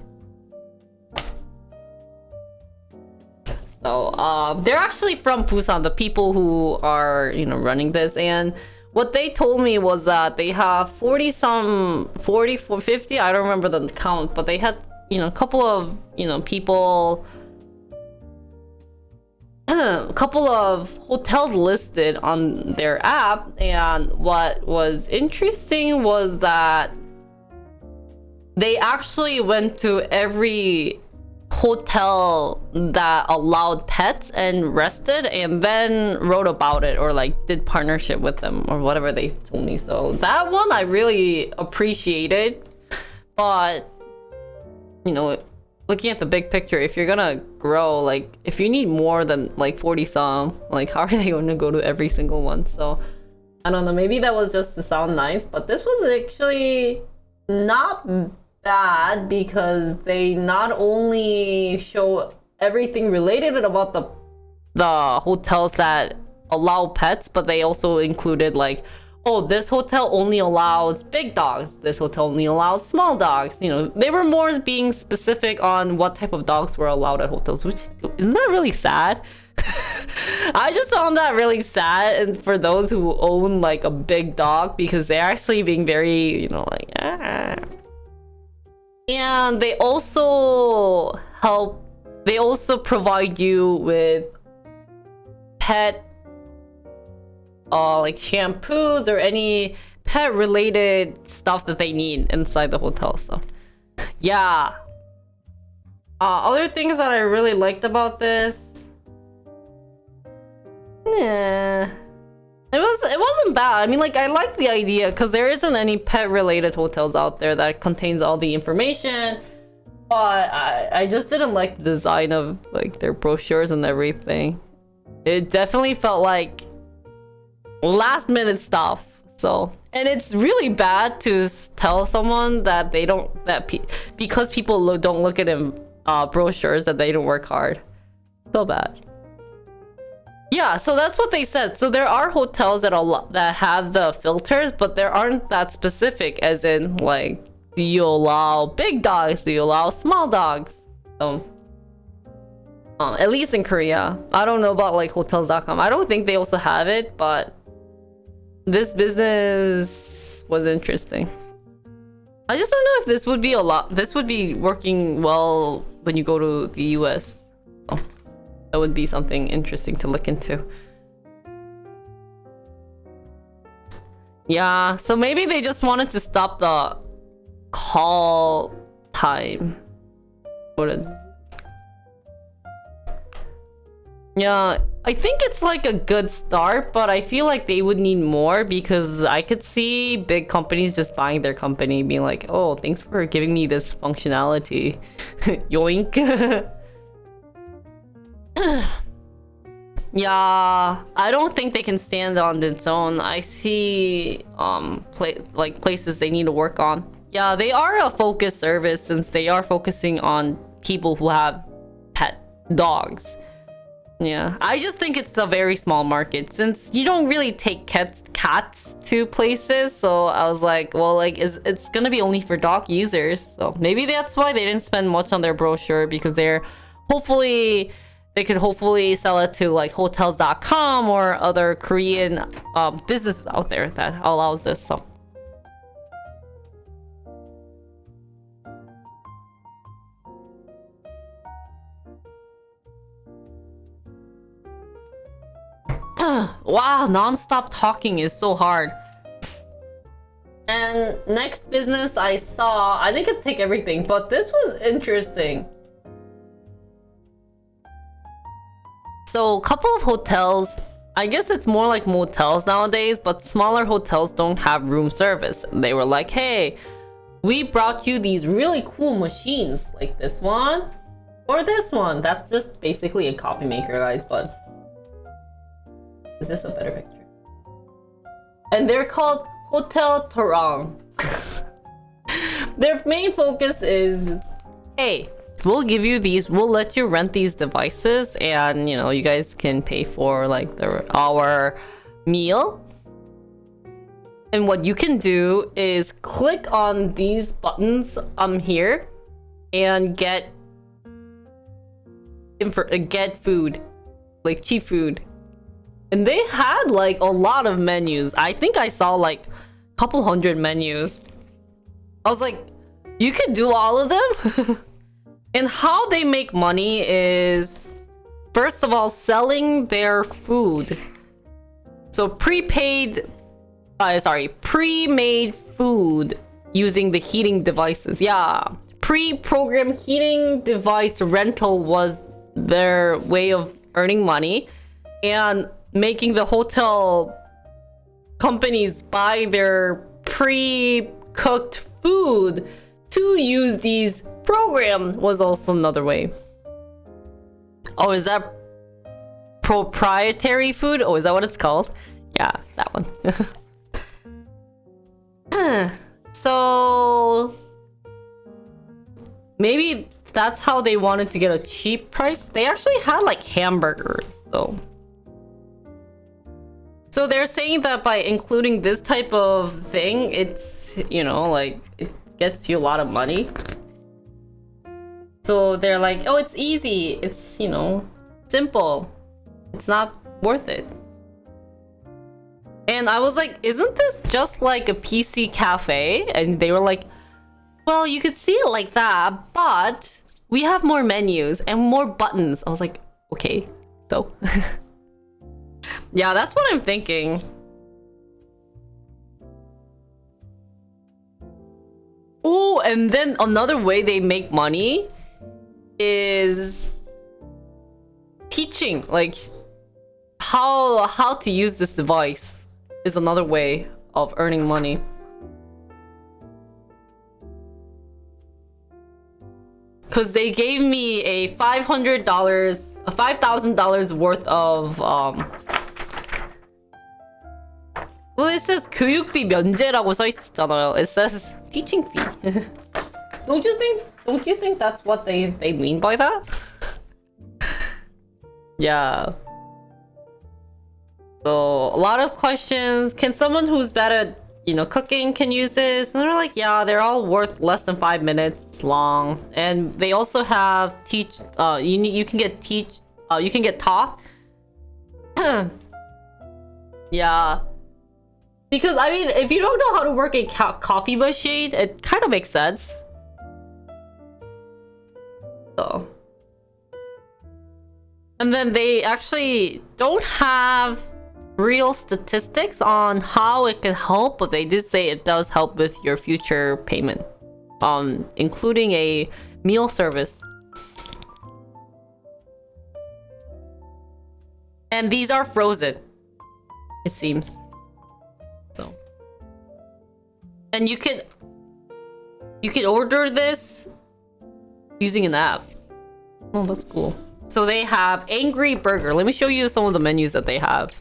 So they're actually from Busan, the people who are, you know, running this. And what they told me was that they have 40 some 44 50, I don't remember the count, but they had, you know, a couple of, you know, people, a couple of hotels listed on their app. And what was interesting was that they actually went to every hotel that allowed pets and rested, and then wrote about it, or like did partnership with them, or whatever they told me. So that one I really appreciated. But you know, looking at the big picture, if you're gonna grow, like if you need more than like 40 some, like how are they going to go to every single one? So I don't know, maybe that was just to sound nice, but this was actually not bad, because they not only show everything related about the hotels that allow pets, but they also included like, oh, this hotel only allows big dogs, this hotel only allows small dogs. You know, they were more being specific on what type of dogs were allowed at hotels, which isn't that really sad? I just found that really sad, and for those who own like a big dog, because they're actually being very, you know, like And they also provide you with pet like shampoos or any pet related stuff that they need inside the hotel. So yeah. Other things that I really liked about this, yeah, it wasn't bad. I mean, like, I like the idea, because there isn't any pet related hotels out there that contains all the information, but I just didn't like the design of like their brochures and everything. It definitely felt like last minute stuff. So, and it's really bad to tell someone that they don't, because people don't look at brochures, that they don't work hard. So bad. Yeah, so that's what they said. So there are hotels that have the filters, but there aren't that specific, as in like, do you allow big dogs? Do you allow small dogs? So at least in Korea. I don't know about like hotels.com. I don't think they also have it, but this business was interesting. I just don't know if this would be working well when you go to the US. So that would be something interesting to look into. Yeah, so maybe they just wanted to stop the call time. Yeah, I think it's like a good start, but I feel like they would need more, because I could see big companies just buying their company, being like, oh, thanks for giving me this functionality. Yoink. Yeah, I don't think they can stand on its own. I see places they need to work on. Yeah, they are a focused service, since they are focusing on people who have pet dogs. Yeah, I just think it's a very small market, since you don't really take cats to places. So I was like, well, like, it's gonna be only for dog users. So maybe that's why they didn't spend much on their brochure, because they could hopefully sell it to like hotels.com or other Korean businesses out there that allows this. So wow, non-stop talking is so hard. And next business I saw, I didn't take everything, but this was interesting. So a couple of hotels, I guess it's more like motels nowadays, but smaller hotels don't have room service. They were like, hey, we brought you these really cool machines, like this one or this one. That's just basically a coffee maker, guys, but is this a better picture? And they're called Hotel Torong. Their main focus is, hey, we'll give you these, we'll let you rent these devices, and you know, you guys can pay for like our meal. And what you can do is click on these buttons here and get get food, like cheap food. And they had like a lot of menus. I think I saw like a couple hundred menus. I was like, you could do all of them? And how they make money is, first of all, selling their food. So pre-made food using the heating devices. Yeah, pre-programmed heating device rental was their way of earning money, and making the hotel companies buy their pre-cooked food to use these program was also another way. Oh, is that proprietary food? Oh, is that what it's called? Yeah, that one. So maybe that's how they wanted to get a cheap price. They actually had like hamburgers though. So they're saying that by including this type of thing, it's, you know, like it gets you a lot of money. So they're like, oh, it's easy. It's, you know, simple. It's not worth it. And I was like, isn't this just like a PC cafe? And they were like, well, you could see it like that, but we have more menus and more buttons. I was like, okay, so. Yeah, that's what I'm thinking. Oh, and then another way they make money is teaching, like how to use this device is another way of earning money. Because they gave me a $5,000 worth of well, it says 교육비 면제라고 써 있잖아요. It says teaching fee. Don't you think that's what they mean by that? Yeah. So a lot of questions. Can someone who's bad at, you know, cooking can use this? And they're like, yeah, they're all worth less than 5 minutes long. And they also have you can get taught. Yeah. Because I mean, if you don't know how to work a coffee machine, it kind of makes sense. So. And then they actually don't have real statistics on how it can help, but they did say it does help with your future payment, including a meal service. And these are frozen, it seems. So, and you could order this using an app. Oh, that's cool. So they have Angry Burger. Let me show you some of the menus that they have.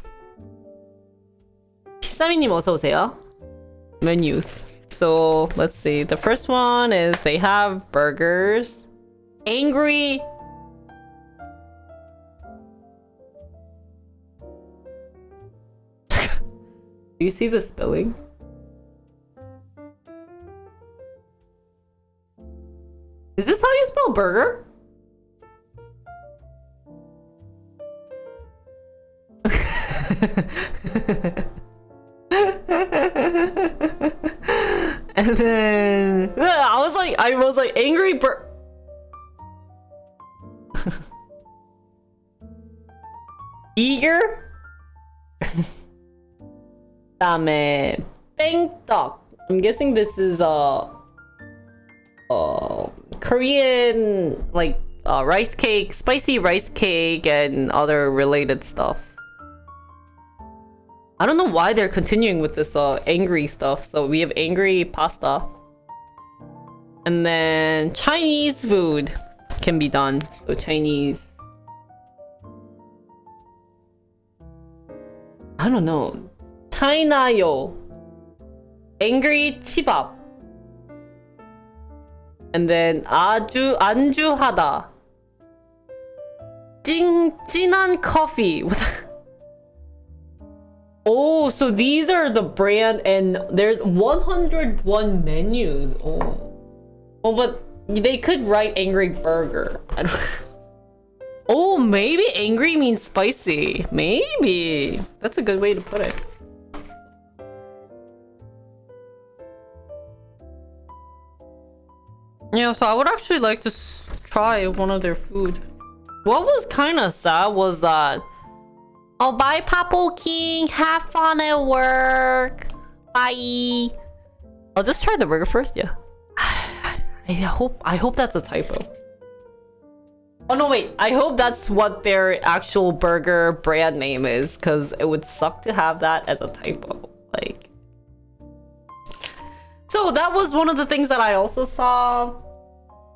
피사미님 어서 오세요. Menus. So let's see. The first one is they have burgers. Angry. Do you see the spelling? Is this how you spell burger? And then I was like angry eager. 다음에 땡떡. I'm guessing this is Korean like rice cake, spicy rice cake, and other related stuff. I don't know why they're continuing with this angry stuff. So we have angry pasta. And then Chinese food can be done. So Chinese. I don't know. Chinayo. Angry chi밥. And then 안주하다. 진한 coffee. Oh, so these are the brand, and there's 101 menus. Oh, but they could write Angry Burger. Oh, Oh, maybe angry means spicy. Maybe. That's a good way to put it. Yeah, so I would actually like to try one of their food. What was kind of sad was that... Oh, bye, Papo King. Have fun at work. Bye. I'll just try the burger first, yeah. I hope that's a typo. Oh no, wait. I hope that's what their actual burger brand name is, because it would suck to have that as a typo. Like... So that was one of the things that I also saw.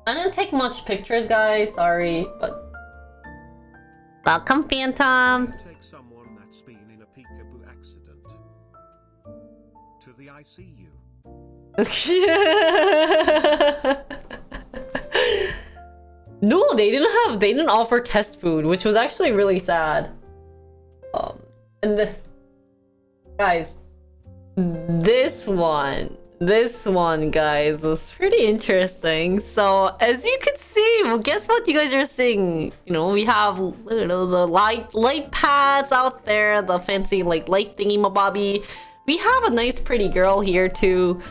I didn't take much pictures, guys. Sorry, but... Welcome, Phantom. Take someone that's been in a peekaboo accident to the ICU. No, they didn't offer test food, which was actually really sad. And the guys, this one, guys, was pretty interesting. So as you can see, well, guess what you guys are seeing? You know, we have the light pads out there, the fancy like light thingy mabobby. We have a nice pretty girl here too.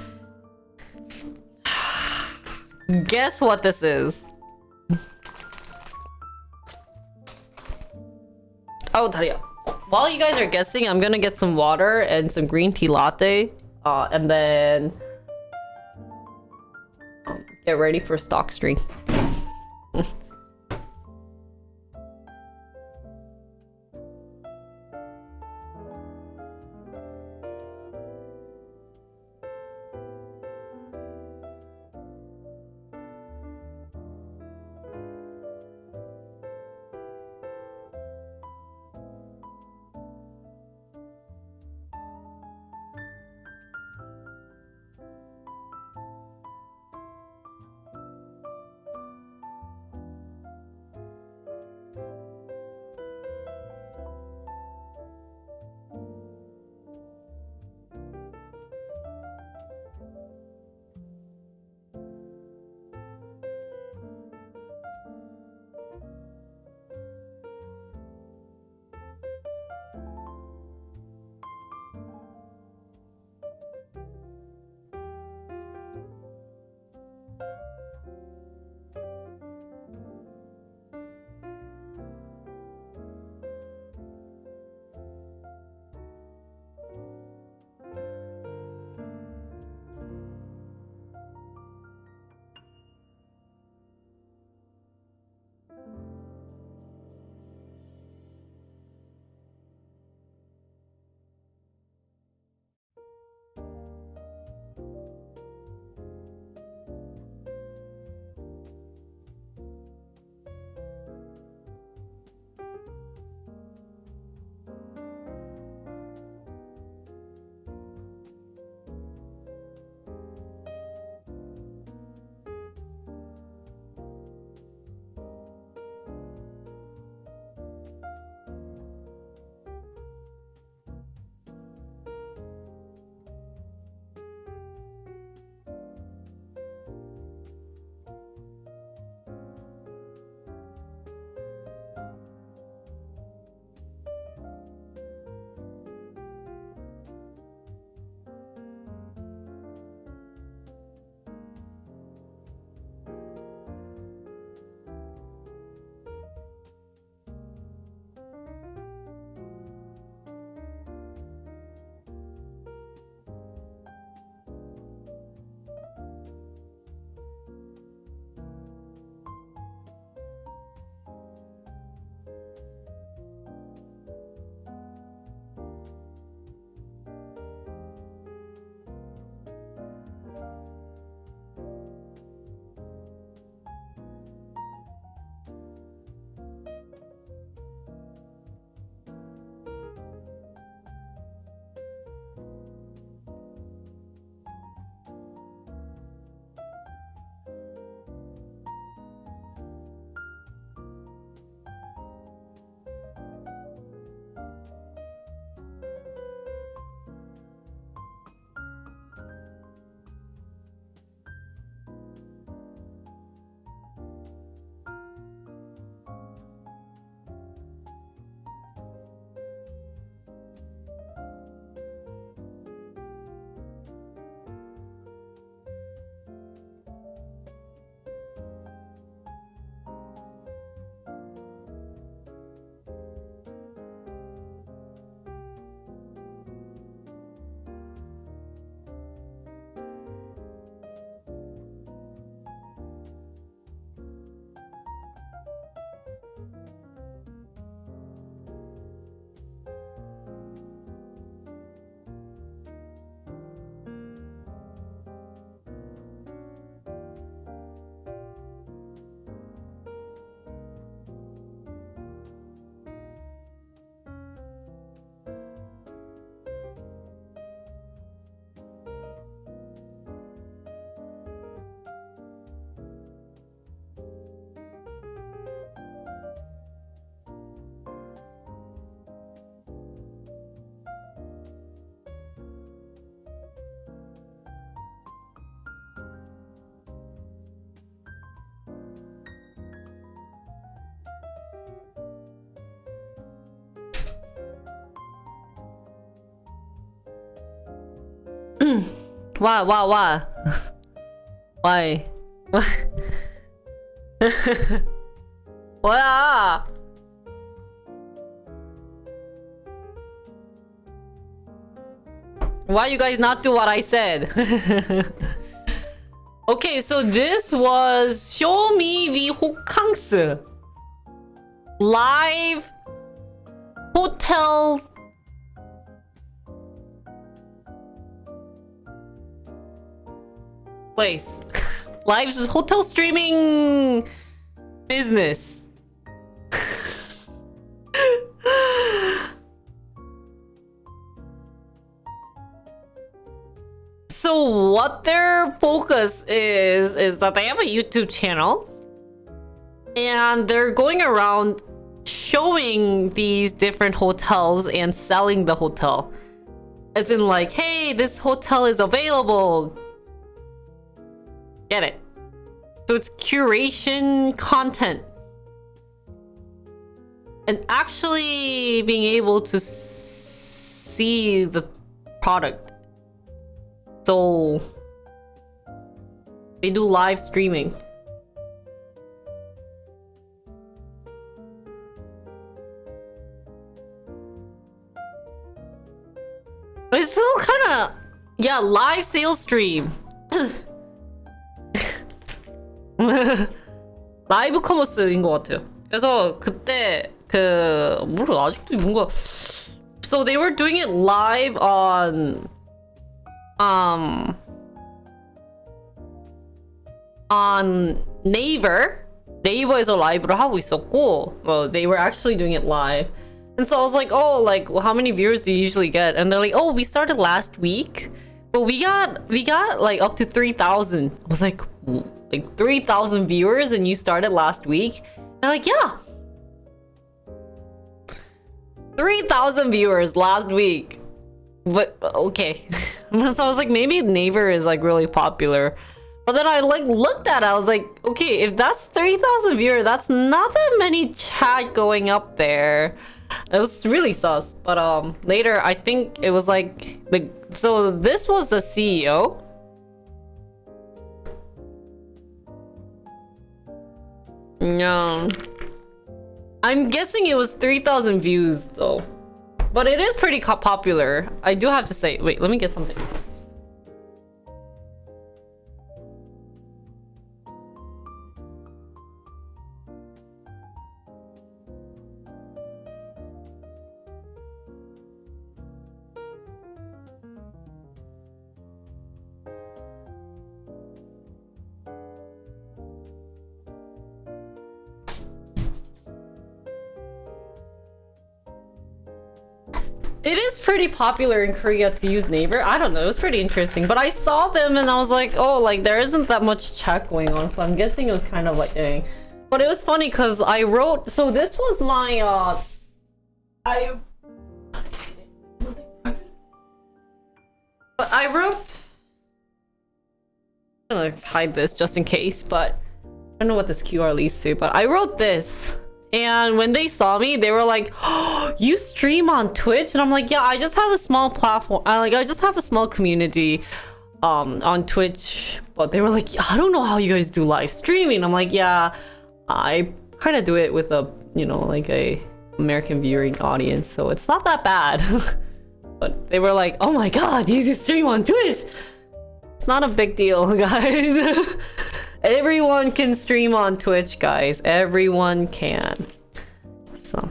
Guess what this is? Oh, Daria. While you guys are guessing, I'm gonna get some water and some green tea latte. And then... get ready for stock stream. Why? Why? 뭐야? Why you guys not do what I said? Okay, so this was Show Me the Hokkangsu live hotel place. Live hotel streaming business. So what their focus is that they have a YouTube channel and they're going around showing these different hotels and selling the hotel. As in like, hey, this hotel is available. Get it? So it's curation content. And actually being able to see the product. So they do live streaming. But it's still kind of, yeah, live sales stream. 라이브 커머스인 것 같아요. 그래서 그때 뭐라 아직도 뭔가. So they were doing it live on 네이버에서 라이브를 하고 있었고, they were actually doing it live. And so I was like, oh, like, well, how many viewers do you usually get? And they're like, oh, we started last week, but we got like up to 3,000. I was like 3,000 viewers and you started last week? And they're like, yeah. 3,000 viewers last week. But okay. So I was like, maybe Naver is like really popular. But then I like looked at it, I was like, okay, if that's 3,000 viewers, that's not that many chat going up there. It was really sus. But later I think it was like so this was the CEO. No. I'm guessing it was 3,000 views though. But it is pretty popular. I do have to say. Wait, let me get something. It is pretty popular in Korea to use Naver. I don't know, it was pretty interesting. But I saw them and I was like, oh, like there isn't that much chat going on. So I'm guessing it was kind of like, dang. But it was funny because I wrote, so this was my, I wrote, I'm gonna hide this just in case, but I don't know what this QR leads to, but I wrote this. And when they saw me, they were like, oh, you stream on Twitch? And I'm like, yeah, I just have a small platform. I just have a small community on Twitch. But they were like, I don't know how you guys do live streaming. I'm like, yeah, I kind of do it with a, you know, like a American viewing audience. So it's not that bad. But they were like, oh my God, you stream on Twitch. It's not a big deal, guys. Everyone can stream on Twitch, guys. Everyone can. So.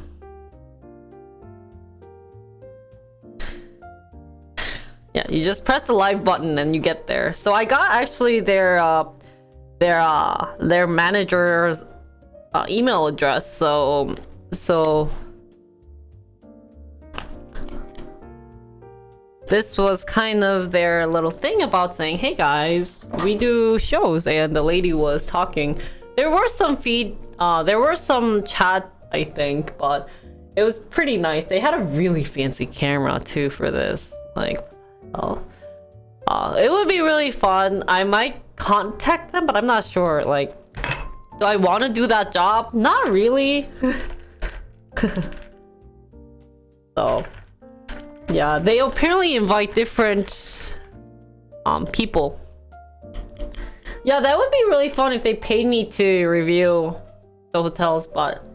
Yeah, you just press the live button and you get there. So I got actually their manager's email address. So this was kind of their little thing about saying, hey guys, we do shows. And the lady was talking. There were some there were some chat, I think, but it was pretty nice. They had a really fancy camera too for this. Like, oh, it would be really fun. I might contact them, but I'm not sure. Like, do I want to do that job? Not really. So. Yeah, they apparently invite different people. Yeah, that would be really fun if they paid me to review the hotels, but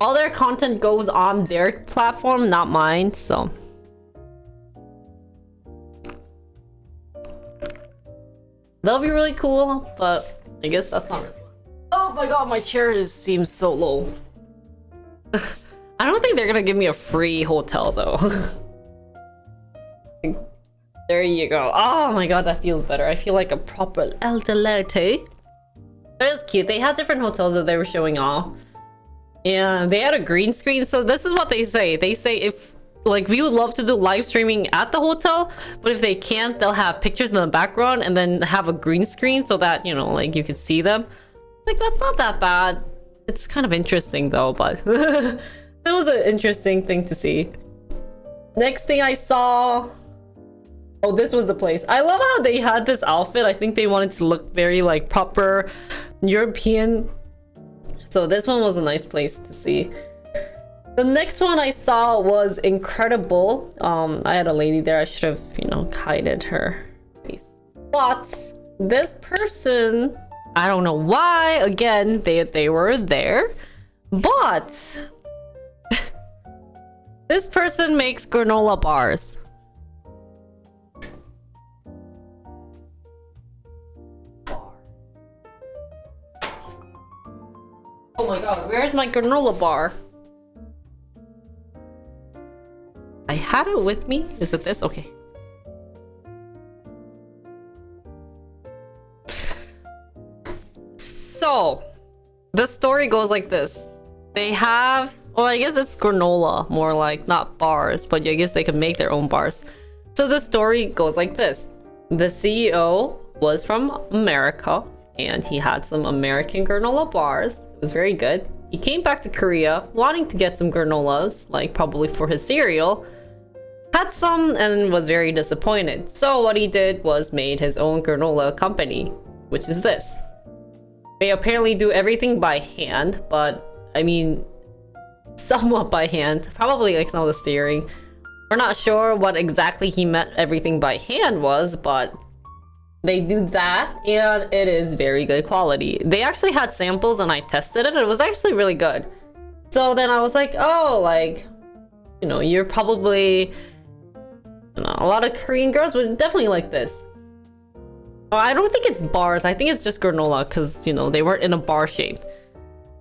all their content goes on their platform, not mine, so. That'll be really cool, but I guess that's not really. Oh my god, my chair seems so low. I don't think they're gonna give me a free hotel though. There you go. Oh my god, that feels better. I feel like a proper elder lady. It was cute. They had different hotels that they were showing off. And they had a green screen. So this is what they say. They say if, like, we would love to do live streaming at the hotel, but if they can't, they'll have pictures in the background and then have a green screen so that, you know, like, you can see them. Like, that's not that bad. It's kind of interesting though, but that was an interesting thing to see. Next thing I saw... Oh, this was the place. I love how they had this outfit. I think they wanted to look very like proper European. So this one was a nice place to see. The next one I saw was incredible. I had a lady there. I should have, you know, hided her face. But this person, I don't know why. Again, they were there. But this person makes granola bars. Oh my god, where's my granola bar? I had it with me. Is it this? Okay. So, the story goes like this. They have... Well, I guess it's granola. More like, not bars. But I guess they could make their own bars. So the story goes like this. The CEO was from America. And he had some American granola bars. It was very good. He came back to Korea wanting to get some granolas, like probably for his cereal. Had some and was very disappointed. So what he did was made his own granola company, which is this. They apparently do everything by hand, but I mean, somewhat by hand. Probably like some of the steering. We're not sure what exactly he meant everything by hand was, but they do that, and it is very good quality. They actually had samples, and I tested it. It was actually really good. So then I was like, oh, like, you know, you're probably, you know, a lot of Korean girls would definitely like this. I don't think it's bars. I think it's just granola, because, you know, they weren't in a bar shape.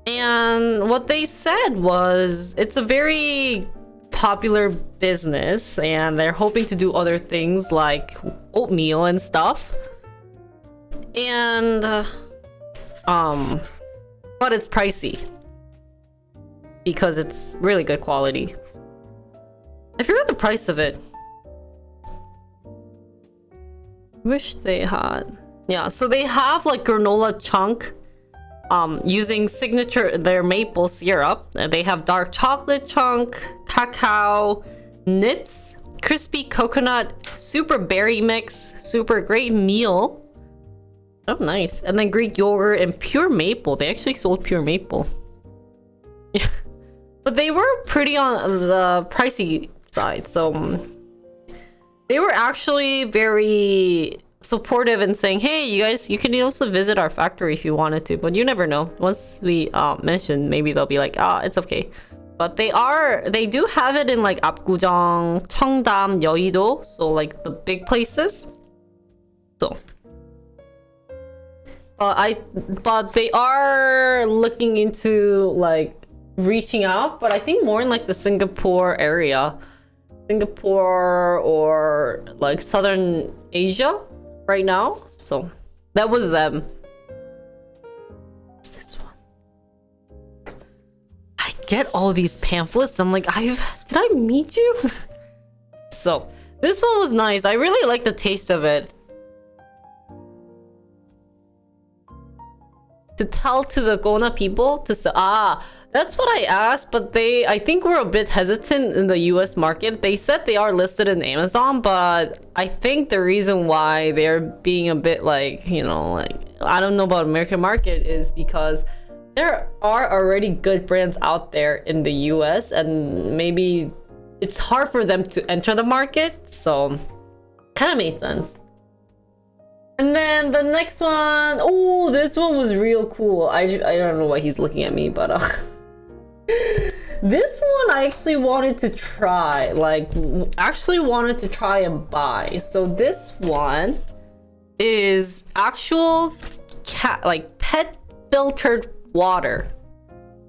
And what they said was, it's a very popular business, and they're hoping to do other things like oatmeal and stuff. And but it's pricey because it's really good quality. I forgot the price of it. Wish they had. Yeah, so they have like granola chunk using signature their maple syrup. They have dark chocolate chunk, cacao nips, crispy coconut, super berry mix, super great meal. Oh, nice. And then Greek yogurt and pure maple. They actually sold pure maple. Yeah. But they were pretty on the pricey side. So they were actually very supportive and saying, hey, you guys, you can also visit our factory if you wanted to. But you never know. Once we mention, maybe they'll be like, it's okay. But they do have it in like Apgujeong, Cheongdam, Yeouido. So like the big places. So... but they are looking into like reaching out, but I think more in like the Singapore area, Singapore or like Southern Asia right now. So that was them. What's this one? I get all these pamphlets. I'm like, did I meet you? So this one was nice. I really like the taste of it. To tell to the Gona people to say, that's what I asked, but I think we're a bit hesitant in the US market. They said they are listed in Amazon, but I think the reason why they're being a bit like, you know, like, I don't know about American market is because there are already good brands out there in the US and maybe it's hard for them to enter the market. So kind of made sense. And then the next one, oh, this one was real cool. I don't know why he's looking at me, but this one I actually wanted to try, like actually wanted to try and buy. So this one is actual cat, like pet filtered water.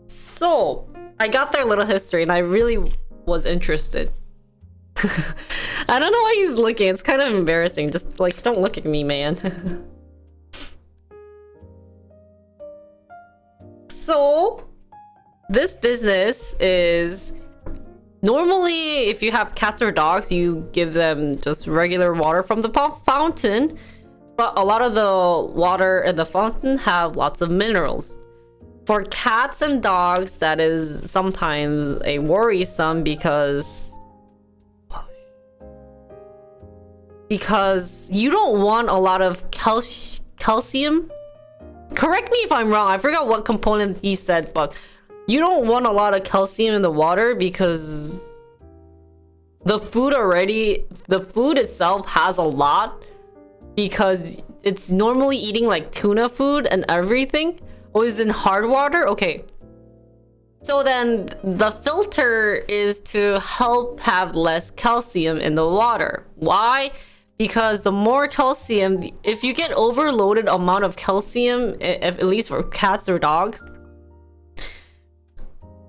So I got their little history and I really was interested. I don't know why he's looking. It's kind of embarrassing. Just like, don't look at me, man. So this business is normally, if you have cats or dogs, you give them just regular water from the fountain, but a lot of the water in the fountain have lots of minerals. For cats and dogs, that is sometimes a worrisome because you don't want a lot of calcium. Correct me if I'm wrong, I forgot what component he said, but you don't want a lot of calcium in the water because the food itself has a lot, because it's normally eating like tuna food and everything. Oh, is in hard water? Okay. So then the filter is to help have less calcium in the water. Why? Because the more calcium, if you get overloaded amount of calcium, at least for cats or dogs,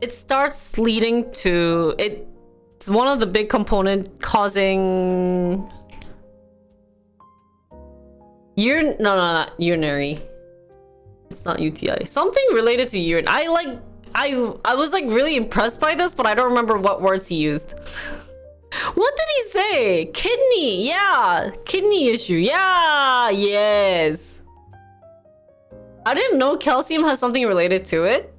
it starts leading to, it's one of the big component causing not urinary. It's not UTI. Something related to urine. I was like really impressed by this, but I don't remember what words he used. What did he say? Kidney. Yeah. Kidney issue. Yeah. Yes. I didn't know calcium has something related to it.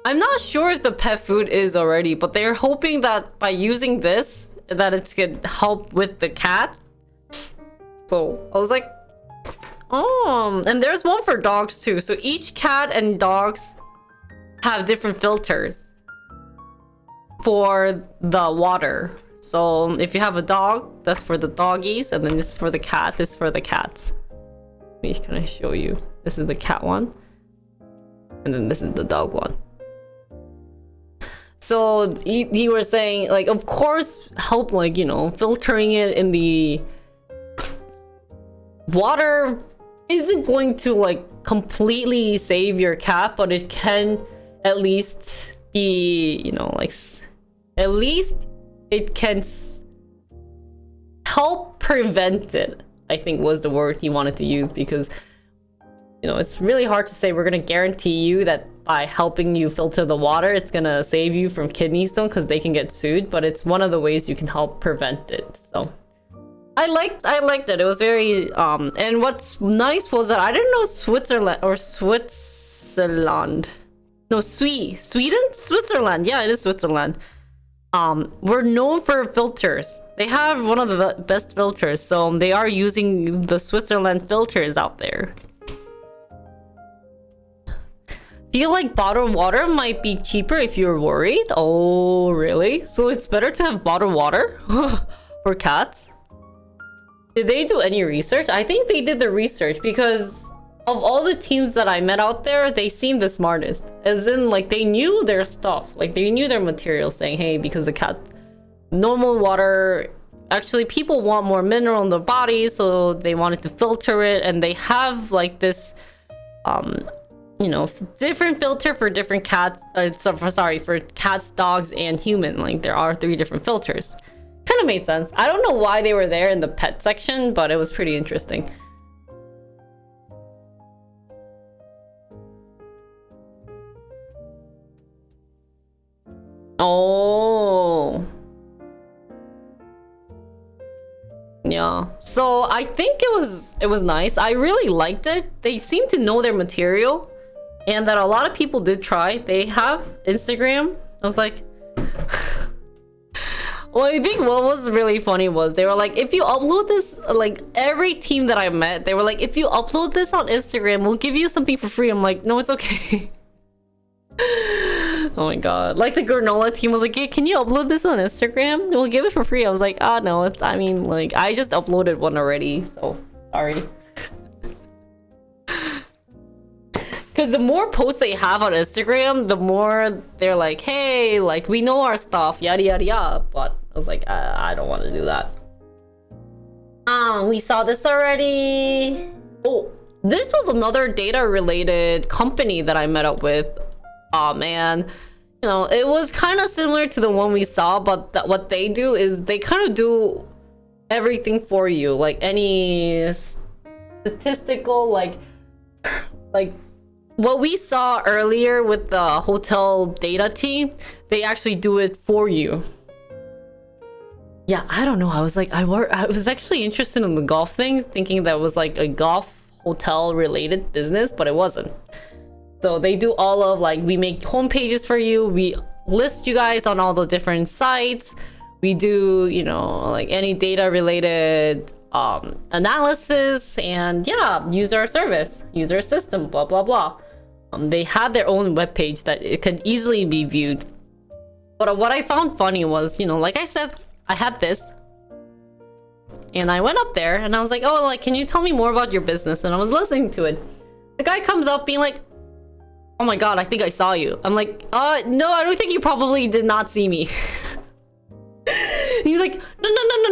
I'm not sure if the pet food is already, but they're hoping that by using this, that it's gonna help with the cat. So I was like, oh, and there's one for dogs too. So each cat and dogs have different filters for the water. So if you have a dog, that's for the doggies, and then this is for the cat, this is for the cats. Let me kind of show you. This is the cat one, and then this is the dog one. So he was saying, like, of course, help, like, you know, filtering it in the water isn't going to like completely save your cat, but it can at least be, you know, like at least it can help prevent it, I think was the word he wanted to use, because, you know, it's really hard to say we're gonna guarantee you that by helping you filter the water it's gonna save you from kidney stone, because they can get sued, but it's one of the ways you can help prevent it. So I liked it. It was very and what's nice was that I didn't know Switzerland, no, Switzerland, yeah, it is Switzerland, we're known for filters. They have one of the best filters, so they are using the Switzerland filters out there. Feel like bottled water might be cheaper if you're worried. Oh, really? So it's better to have bottled water for cats? Did they do any research? I think they did the research, because of all the teams that I met out there, they seemed the smartest. As in, like, they knew their stuff. Like, they knew their material, saying, hey, because the cat... normal water... Actually, people want more mineral in their body, so they wanted to filter it. And they have, like, this... you know, different filter for different cats. For cats, dogs, and human. Like, there are 3 different filters. Kind of made sense. I don't know why they were there in the pet section, but it was pretty interesting. Oh. Yeah. So I think it was nice. I really liked it. They seem to know their material, and that a lot of people did try. They have Instagram. I was like, well, I think what was really funny was they were like, if you upload this, like every team that I met, they were like, if you upload this on Instagram, we'll give you something for free. I'm like, no, it's okay. Oh my god. Like the granola team was like, hey, can you upload this on Instagram? We'll give it for free. I was like, oh no, I mean, like, I just uploaded one already, so sorry. Because the more posts they have on Instagram, the more they're like, hey, like, we know our stuff, yada yada yada. But I was like, I don't want to do that. We saw this already. Oh, this was another data related company that I met up with. Oh man, you know, it was kind of similar to the one we saw, but what they do is they kind of do everything for you, like any statistical, like what we saw earlier with the hotel data team, they actually do it for you. Yeah, I don't know. I was like, I was actually interested in the golf thing, thinking that was like a golf hotel related business, but it wasn't. So they do all of, like, we make home pages for you, we list you guys on all the different sites, we do, you know, like any data related analysis, and yeah, user service, user system, blah blah blah. They had their own webpage that it could easily be viewed. But what I found funny was, you know, like I said, I had this, and I went up there and I was like, oh, like, can you tell me more about your business? And I was listening to it. The guy comes up being like, oh my god, I think I saw you. I'm like, no, I don't think you probably did not see me. He's like,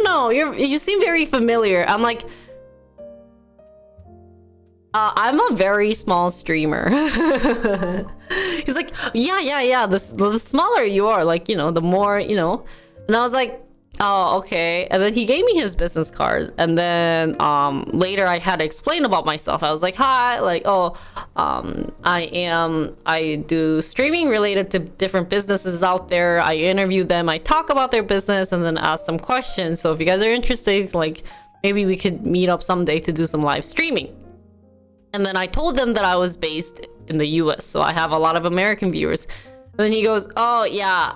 no, you seem very familiar. I'm like, I'm a very small streamer. He's like, yeah, the smaller you are, like, you know, the more, you know. And I was like, oh, okay. And then he gave me his business card, and then later I had to explain about myself. I was like, hi, like, oh, I do streaming related to different businesses out there. I interview them, I talk about their business, and then ask some questions. So if you guys are interested, like, maybe we could meet up someday to do some live streaming. And then I told them that I was based in the US, so I have a lot of American viewers. And then he goes, oh yeah,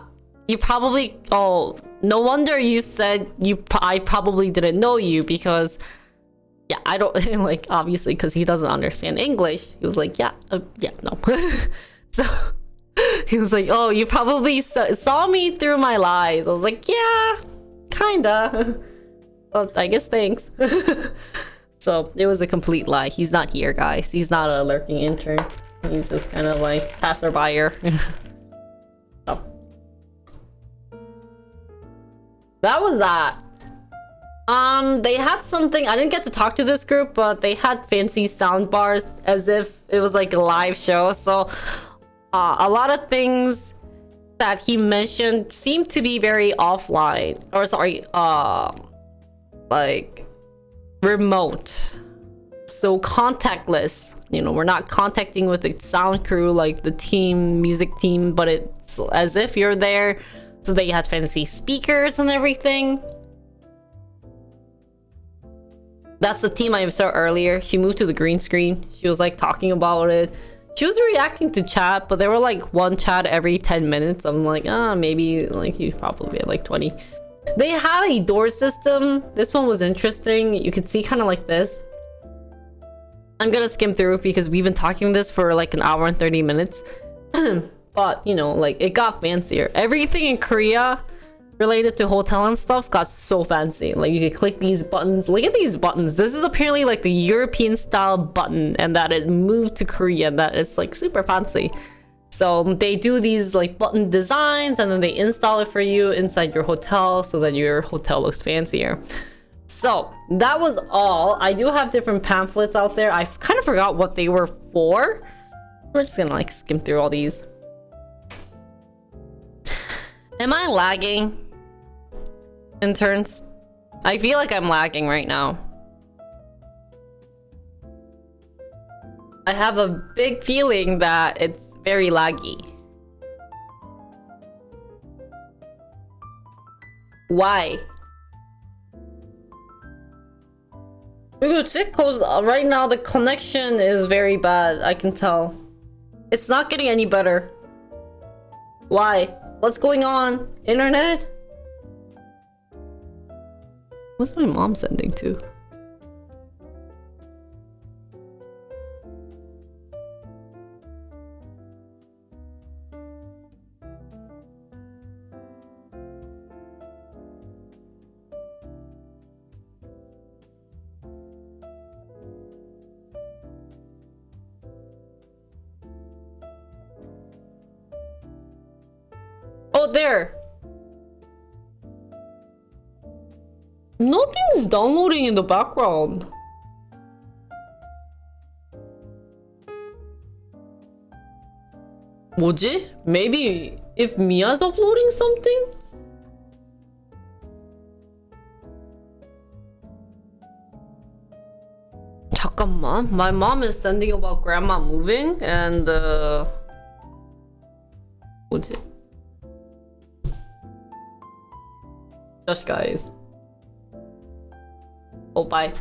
you probably, oh, no wonder you said I probably didn't know you, because yeah, I don't like, obviously, because he doesn't understand English. He was like, yeah, no. So he was like, oh, you probably saw me through my lies. I was like, yeah, kinda. Well, I guess thanks. So it was a complete lie. He's not here, guys. He's not a lurking intern. He's just kind of like passerby. So that was that. They had something, I didn't get to talk to this group, but they had fancy sound bars as if it was like a live show. So a lot of things that he mentioned seemed to be very offline, or sorry, like remote, so contactless. You know, we're not contacting with the sound crew like the team, music team, but it's as if you're there. So they had fancy speakers and everything. That's the team I saw earlier. She moved to the green screen. She was like talking about it. She was reacting to chat, but there were like one chat every 10 minutes. I'm like, maybe like you probably had like 20. They have a door system. This one was interesting. You could see kind of like this. I'm gonna skim through because we've been talking this for like an hour and 30 minutes. But, you know, like, it got fancier. Everything in Korea related to hotel and stuff got so fancy. Like, you could click these buttons. Look at these buttons. This is apparently like the European style button, and that it moved to Korea, and that it's like super fancy. So they do these like button designs, and then they install it for you inside your hotel so that your hotel looks fancier. So that was all. I do have different pamphlets out there. I kind of forgot what they were for. We're just gonna like skim through all these. Am I lagging, interns? I feel like I'm lagging right now. I have a big feeling that it's very laggy. Why? Because right now the connection is very bad, I can tell. It's not getting any better. Why? What's going on? Internet? What's my mom sending to? Oh, there. Nothing's downloading in the background. 뭐지? Maybe if Mia's uploading something? 잠깐만. My mom is sending about grandma moving and 뭐지? Just guys. Oh, bye.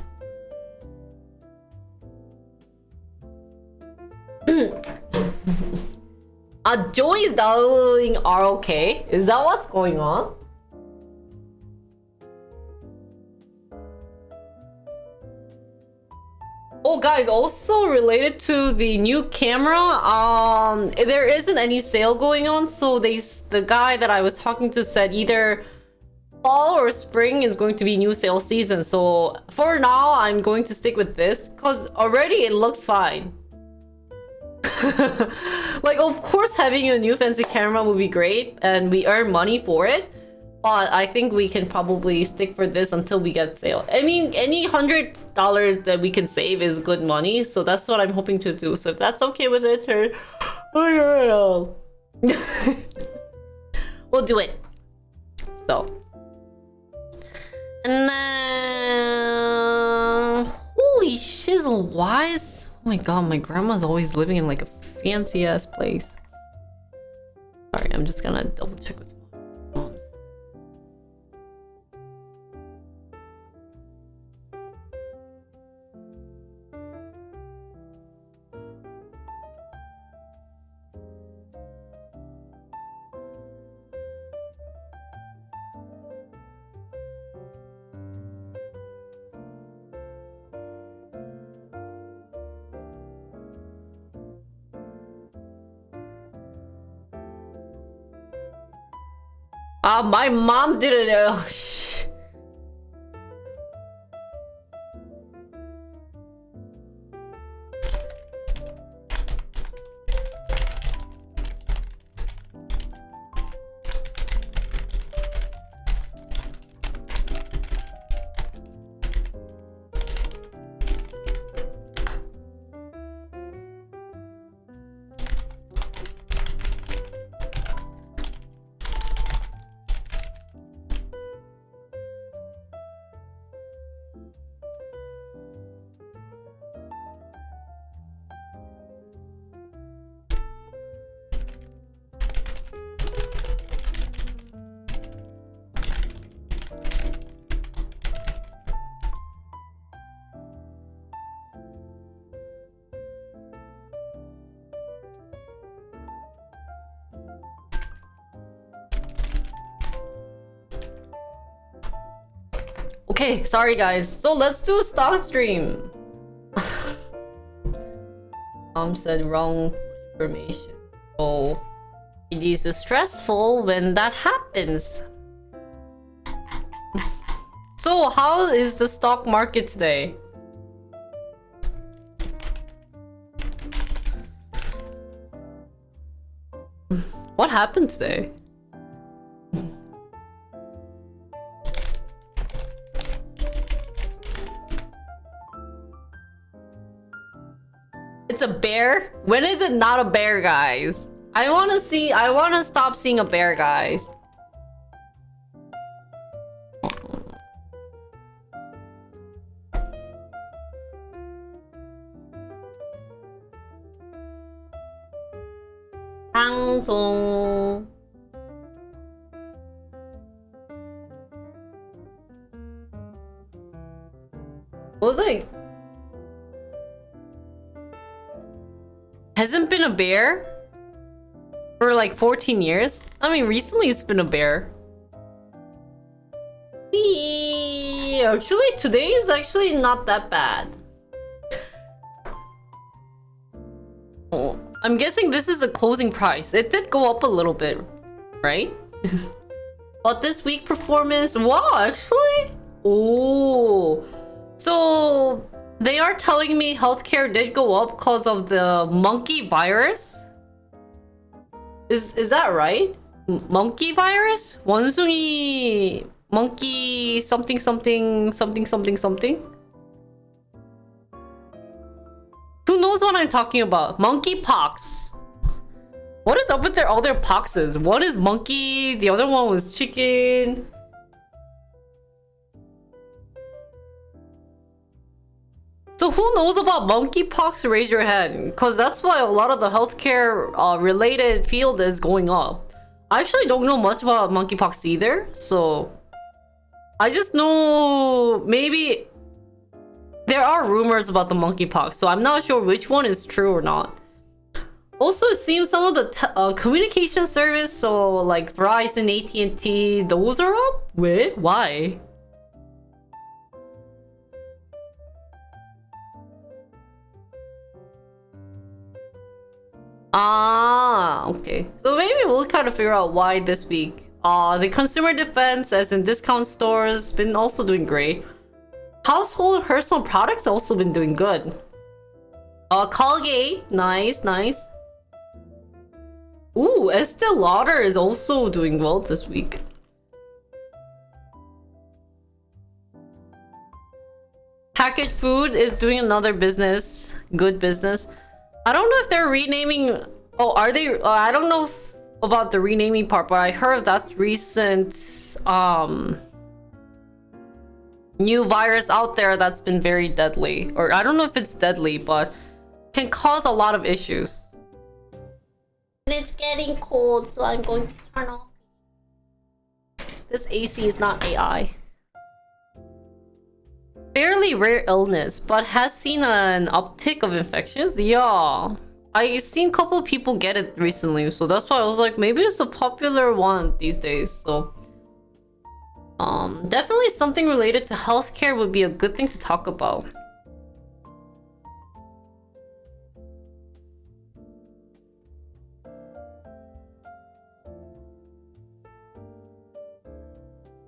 Joey's downloading ROK? Is that what's going on? Oh, guys, also related to the new camera, there isn't any sale going on, so the guy that I was talking to said either fall or spring is going to be new sale season. So for now, I'm going to stick with this because already it looks fine. Like, of course, having a new fancy camera would be great and we earn money for it. But I think we can probably stick for this until we get sale. I mean, any $100 that we can save is good money. So that's what I'm hoping to do. So if that's okay with it, we'll do it. So. And then... Holy shizzle, why is... Oh my god, my grandma's always living in like a fancy ass place. Sorry, I'm just gonna double check with my mom's. My mom did it. Okay, sorry guys. So let's do a stock stream. Mom said wrong information. So it is stressful when that happens. So how is the stock market today? What happened today? It's a bear? When is it not a bear, guys? I want to stop seeing a bear, guys. 방송. Was it? Hasn't been a bear for like 14 years. I mean, recently it's been a bear. Actually, today is actually not that bad. Oh, I'm guessing this is a closing price. It did go up a little bit, right? But this week performance, wow, actually? Oh, so they are telling me healthcare did go up because of the monkey virus. Is that right? monkey virus? 원숭이 monkey something something something something something? Who knows what I'm talking about? Monkey pox. What is up with their other poxes? One is monkey, the other one was chicken. So who knows about monkeypox? Raise your hand, because that's why a lot of the healthcare related field is going up. I actually don't know much about monkeypox either, so I just know maybe there are rumors about the monkeypox, so I'm not sure which one is true or not. Also, it seems some of the communication service, so like Verizon, AT&T, those are up? Wait, why? Ah, okay. So maybe we'll kind of figure out why this week. The consumer defense, as in discount stores, been also doing great. Household and personal products also been doing good. Colgate, nice, nice. Ooh, Estee Lauder is also doing well this week. Packaged food is doing another business, good business. I don't know if they're renaming. Oh, are they? I don't know about the renaming part, but I heard that's recent. New virus out there that's been very deadly, or I don't know if it's deadly, but can cause a lot of issues. And it's getting cold, so I'm going to turn off. This AC is not AI. Fairly rare illness, but has seen an uptick of infections. Yeah, I've seen a couple of people get it recently, so that's why I was like, maybe it's a popular one these days. So, definitely something related to healthcare would be a good thing to talk about.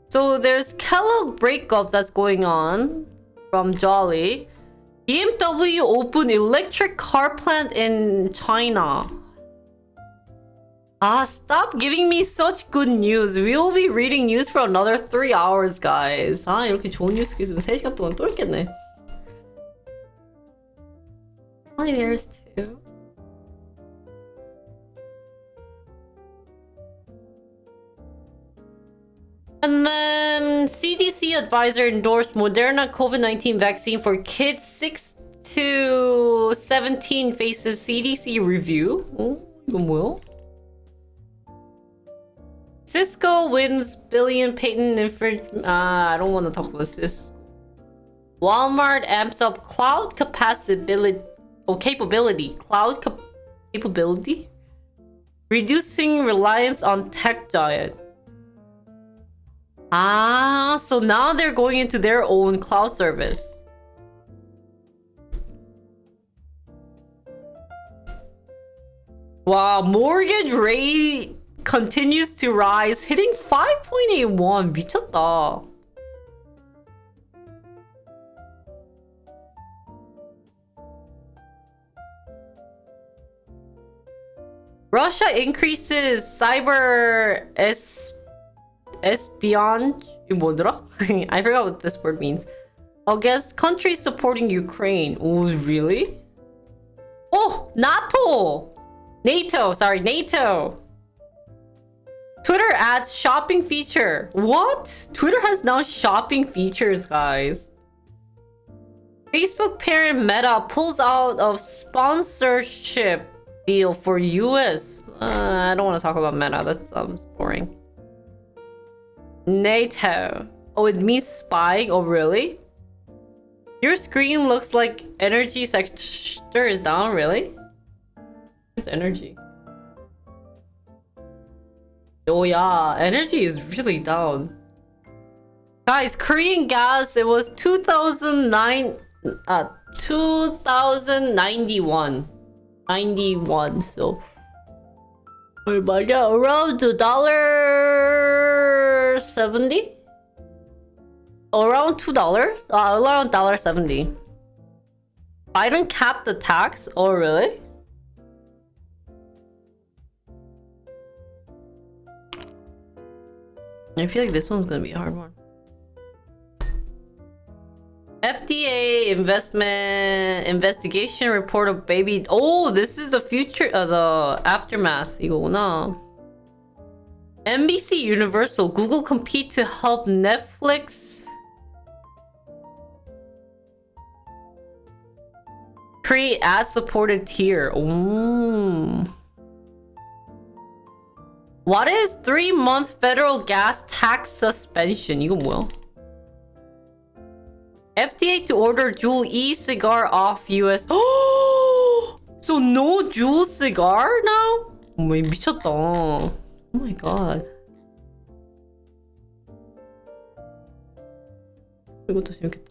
So there's Kellogg breakup that's going on from Jolly. BMW opened electric car plant in China. Ah, stop giving me such good news. We will be reading news for another 3 hours, guys. 아, 이렇게 좋은 뉴스 있으면 3시간 동안 또 읽겠네. Hi, there's two. And then CDC advisor endorsed Moderna COVID-19 vaccine for kids 6 to 17 faces CDC review. 이거 뭐야? Cisco wins billion patent infringement. I don't want to talk about this. Walmart amps up cloud capability. Capability? Reducing reliance on tech giant. Ah, so now they're going into their own cloud service. Wow, mortgage rate continues to rise, hitting 5.81. 미쳤다. Russia increases cyber espionage. 뭐더라? I forgot what this word means. Against countries supporting Ukraine. Oh, really? Oh, NATO! NATO. Twitter adds shopping feature. What? Twitter has now shopping features, guys. Facebook parent Meta pulls out of sponsorship deal for US. I don't want to talk about Meta. That sounds boring. NATO. Oh, it means spying? Oh, really? Your screen looks like energy sector is down, really? Where's energy? Oh yeah, energy is really down. Guys, Korean gas, it was 2091. 91, so 얼마냐? Around $1.70? Around $2? Around $1.70. Biden capped the tax? Oh, really? I feel like this one's gonna be a hard one. FDA investigation report of baby. Oh, this is the future, the aftermath. 이거구나. NBC Universal, Google compete to help Netflix create ad-supported tier. What is 3-month federal gas tax suspension? 이거 뭐야? FDA to order Juul e-cigar off US. So no Juul cigar now? 미쳤다. Oh my god. 이것도 재밌겠다.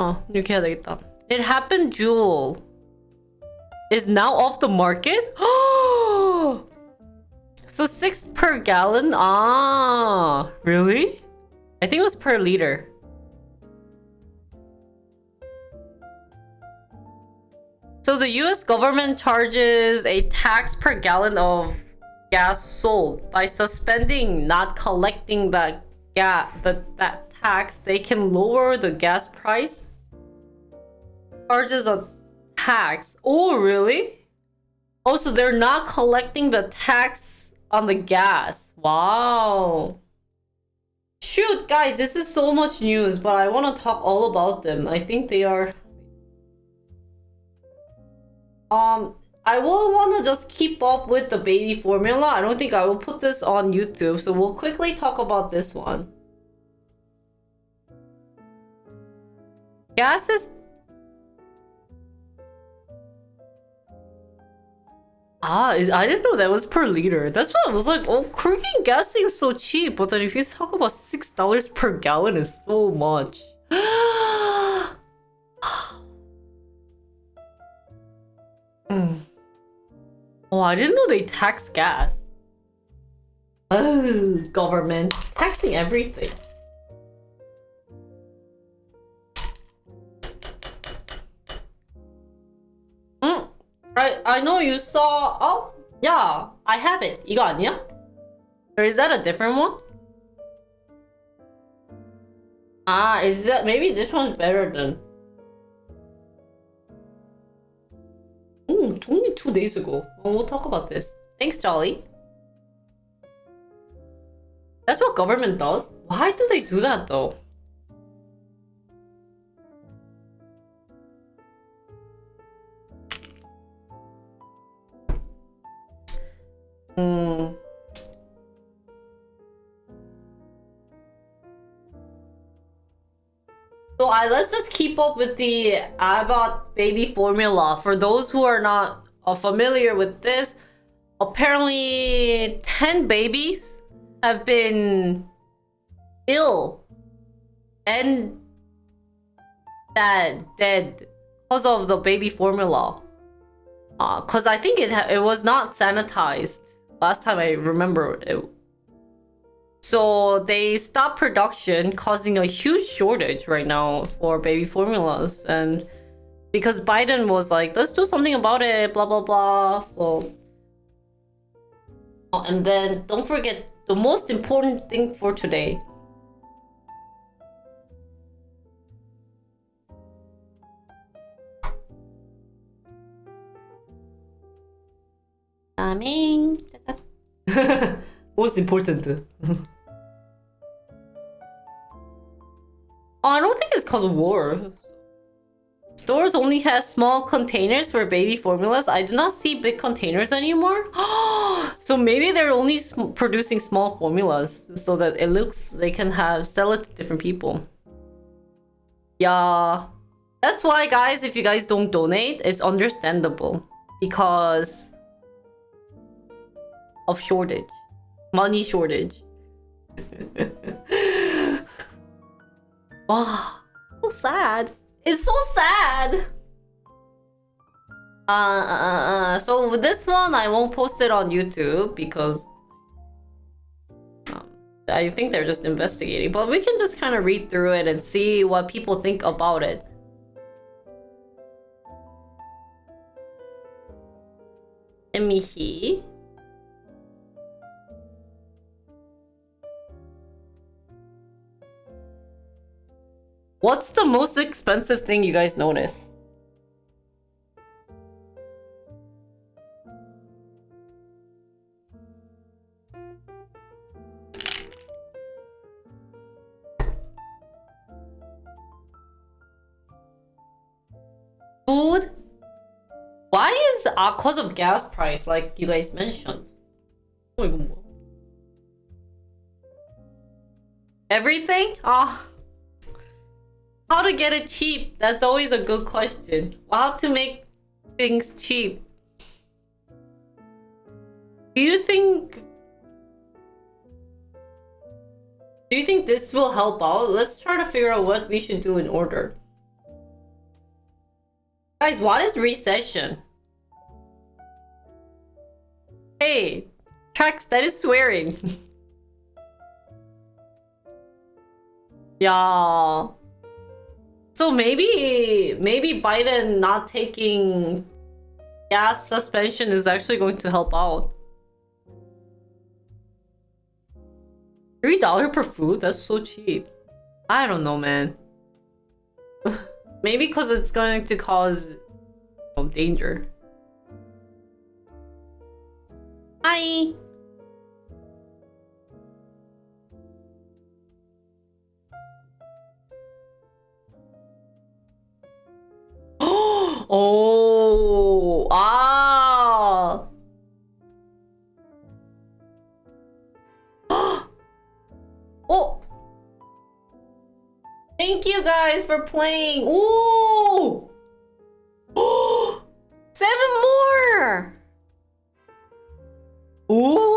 wow. 이렇게 해야 되겠다. It happened Juul is now off the market? So 6 per gallon? Really? I think it was per liter. So the US government charges a tax per gallon of gas sold. By suspending not collecting that tax, they can lower the gas price. Charges a tax. Oh, really? Oh, so they're not collecting the tax on the gas. Wow. Shoot, guys, this is so much news, but I want to talk all about them. I think they are... I will want to just keep up with the baby formula. I don't think I will put this on YouTube, so we'll quickly talk about this one. Gas is... I didn't know that was per liter. That's why I was like, oh, Korean gas seems so cheap. But then if you talk about $6 per gallon, is so much. Oh, I didn't know they tax gas. Oh, government. Taxing everything. I know you saw... Oh, yeah. I have it. 이거 아니야? Or is that a different one? Is that... Maybe this one's better than... only 2 days ago. Oh, we'll talk about this. Thanks, Jolly. That's what government does? Why do they do that, though? So let's just keep up with the Abbott baby formula. For those who are not familiar with this, apparently 10 babies have been ill and dead because of the baby formula. Because I think it was not sanitized last time I remember it. So they stopped production, causing a huge shortage right now for baby formulas. And because Biden was like, let's do something about it, blah, blah, blah. So, and then don't forget the most important thing for today. Most important. I don't think it's because of war. Stores only has small containers for baby formulas. I do not see big containers anymore. So maybe they're only producing small formulas so that it looks they can sell it to different people. Yeah, that's why, guys, if you guys don't donate, it's understandable because of shortage. Money shortage. Wow, so sad. It's so sad. So with this one, I won't post it on YouTube because I think they're just investigating. But we can just kind of read through it and see what people think about it. Let me see. What's the most expensive thing you guys notice? Food? Why is cause of gas price like you guys mentioned? Oh, 이건 뭐야? Everything? How to get it cheap? That's always a good question. How to make things cheap? Do you think this will help out? Let's try to figure out what we should do in order. Guys, what is recession? Hey, Trax, that is swearing. Yeah. So maybe Biden not taking gas suspension is actually going to help out. $3 per food? That's so cheap. I don't know, man. Maybe because it's going to cause danger. Hi. Oh, oh. Thank you guys for playing. Ooh. 7 more. Ooh.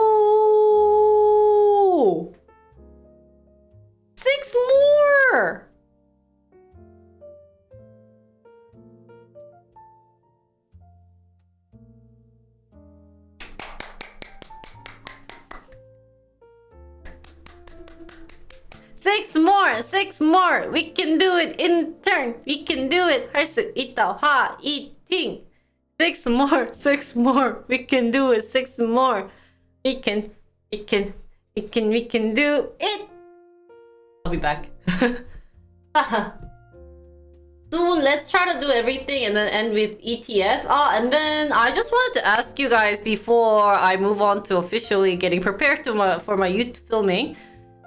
6 more.6 more. We can do it in turn. We can do it. 할 수 있다. 화이팅. 6 more. We can do it. 6 more. We can do it. I'll be back. So let's try to do everything and then end with ETF. And then I just wanted to ask you guys before I move on to officially getting prepared for my YouTube filming.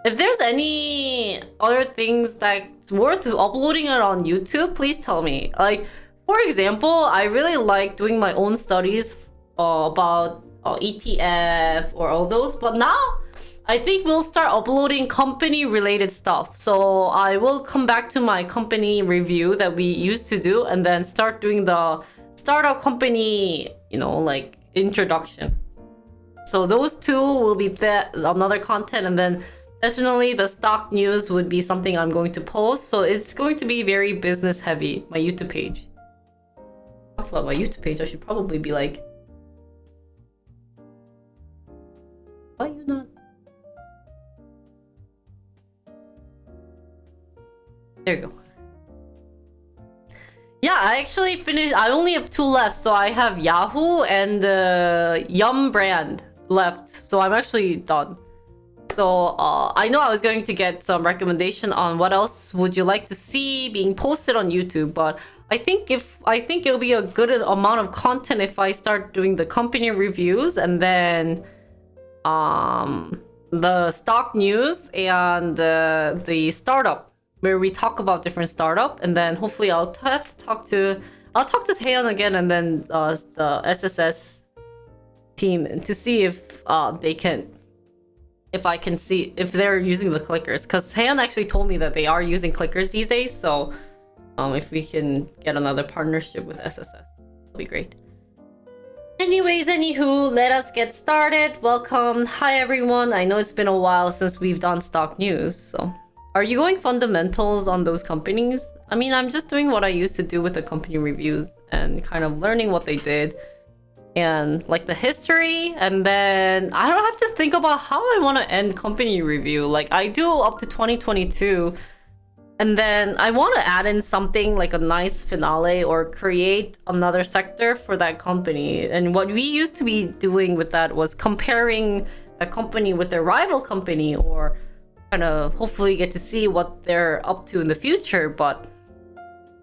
If there's any other things that's worth uploading it on YouTube, please tell me. Like, for example, I really like doing my own studies about ETF or all those. But now, I think we'll start uploading company-related stuff. So I will come back to my company review that we used to do and then start doing the startup company, like introduction. So those two will be another content, and then definitely the stock news would be something I'm going to post. So it's going to be very business heavy, my YouTube page. Talk about my YouTube page, I should probably be like, why you not? There you go. Yeah, I actually finished. I only have 2 left. So I have Yahoo and Yum brand left. So I'm actually done. So I know I was going to get some recommendation on what else would you like to see being posted on YouTube, but I think it'll be a good amount of content if I start doing the company reviews and then the stock news and the startup where we talk about different startup, and then hopefully I'll talk to Haeyeon again and then the SSS team to see if I can see if they're using the clickers, because Haeyeon actually told me that they are using clickers these days. So if we can get another partnership with SSS, that'll be great. Anyways, anywho, let us get started. Welcome. Hi, everyone. I know it's been a while since we've done stock news, so... Are you going fundamentals on those companies? I mean, I'm just doing what I used to do with the company reviews and kind of learning what they did and like the history, and then I don't have to think about how I want to end company review. Like I do up to 2022, and then I want to add in something like a nice finale or create another sector for that company. And what we used to be doing with that was comparing that company with their rival company, or kind of hopefully get to see what they're up to in the future, but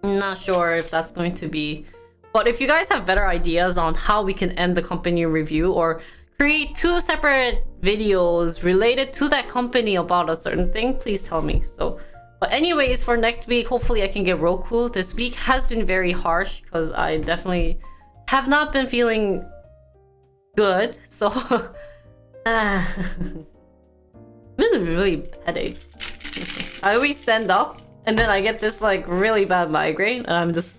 I'm not sure if that's going to be. But if you guys have better ideas on how we can end the company review or create 2 separate videos related to that company about a certain thing, please tell me. So, but anyways, for next week, hopefully I can get Roku. This week has been very harsh because I definitely have not been feeling good. So, been a really headache. I always stand up and then I get this like really bad migraine and I'm just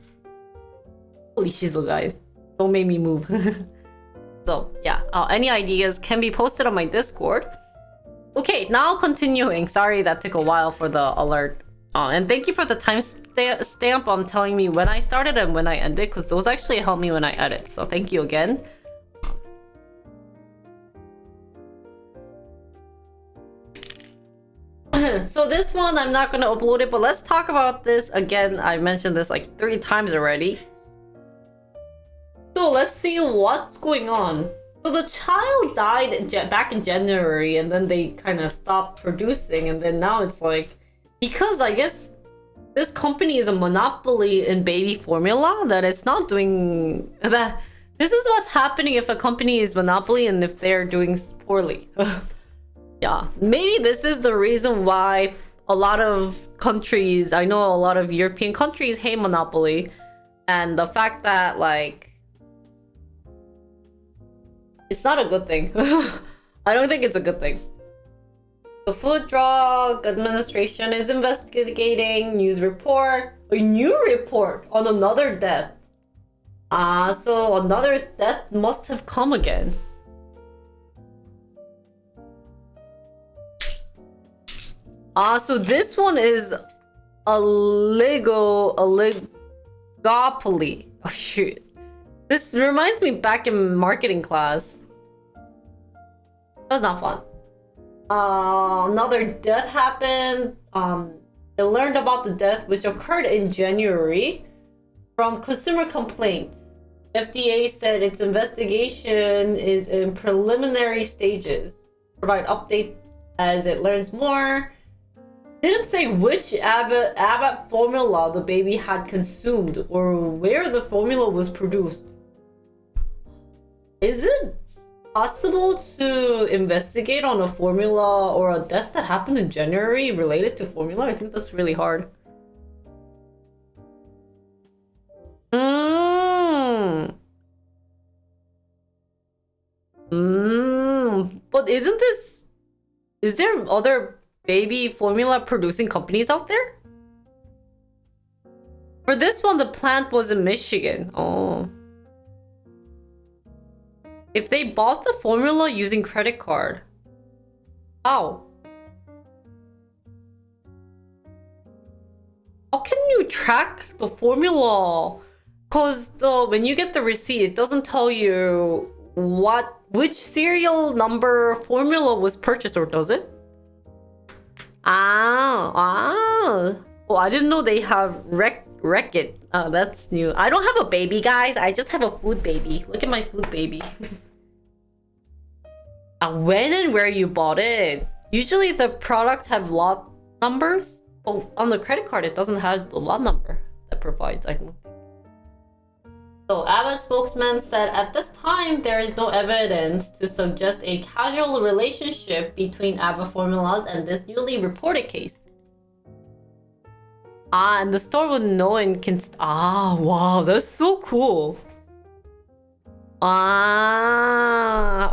holy shizzle, guys, don't make me move. So yeah, any ideas can be posted on my Discord. Okay, now continuing. Sorry that took a while for the alert, and thank you for the time stamp on telling me when I started and when I ended, because those actually help me when I edit, so thank you again. So this one, I'm not gonna upload it, but let's talk about this again. I mentioned this like 3 times already. So let's see what's going on. So the child died back in January, and then they kind of stopped producing, and then now it's like, because I guess this company is a monopoly in baby formula, that it's not doing that. This is what's happening if a company is monopoly and if they're doing poorly. Yeah, maybe this is the reason why a lot of countries, I know a lot of European countries hate monopoly, and the fact that like it's not a good thing. I don't think it's a good thing. The Food Drug Administration is investigating news report, a new report on another death. So another death must have come again. So this one is oligopoly. Oh shoot. This reminds me back in marketing class. That was not fun. Another death happened. They learned about the death, which occurred in January, from consumer complaints. FDA said its investigation is in preliminary stages. Provide update as it learns more. Didn't say which Abbott formula the baby had consumed or where the formula was produced. Is it possible to investigate on a formula or a death that happened in January related to formula? I think that's really hard. But is there other baby formula producing companies out there? For this one, the plant was in Michigan. Oh. If they bought the formula using credit card, how? How can you track the formula? Cause when you get the receipt, it doesn't tell you which serial number formula was purchased, or does it? Oh, I didn't know they have Reckitt. Oh, that's new. I don't have a baby, guys. I just have a food baby. Look at my food baby. When and where you bought it. Usually the products have lot numbers, but on the credit card it doesn't have the lot number that provides, I think. So Abbott spokesman said at this time there is no evidence to suggest a causal relationship between Abbott formulas and this newly reported case. And the store would know and can wow, that's so cool.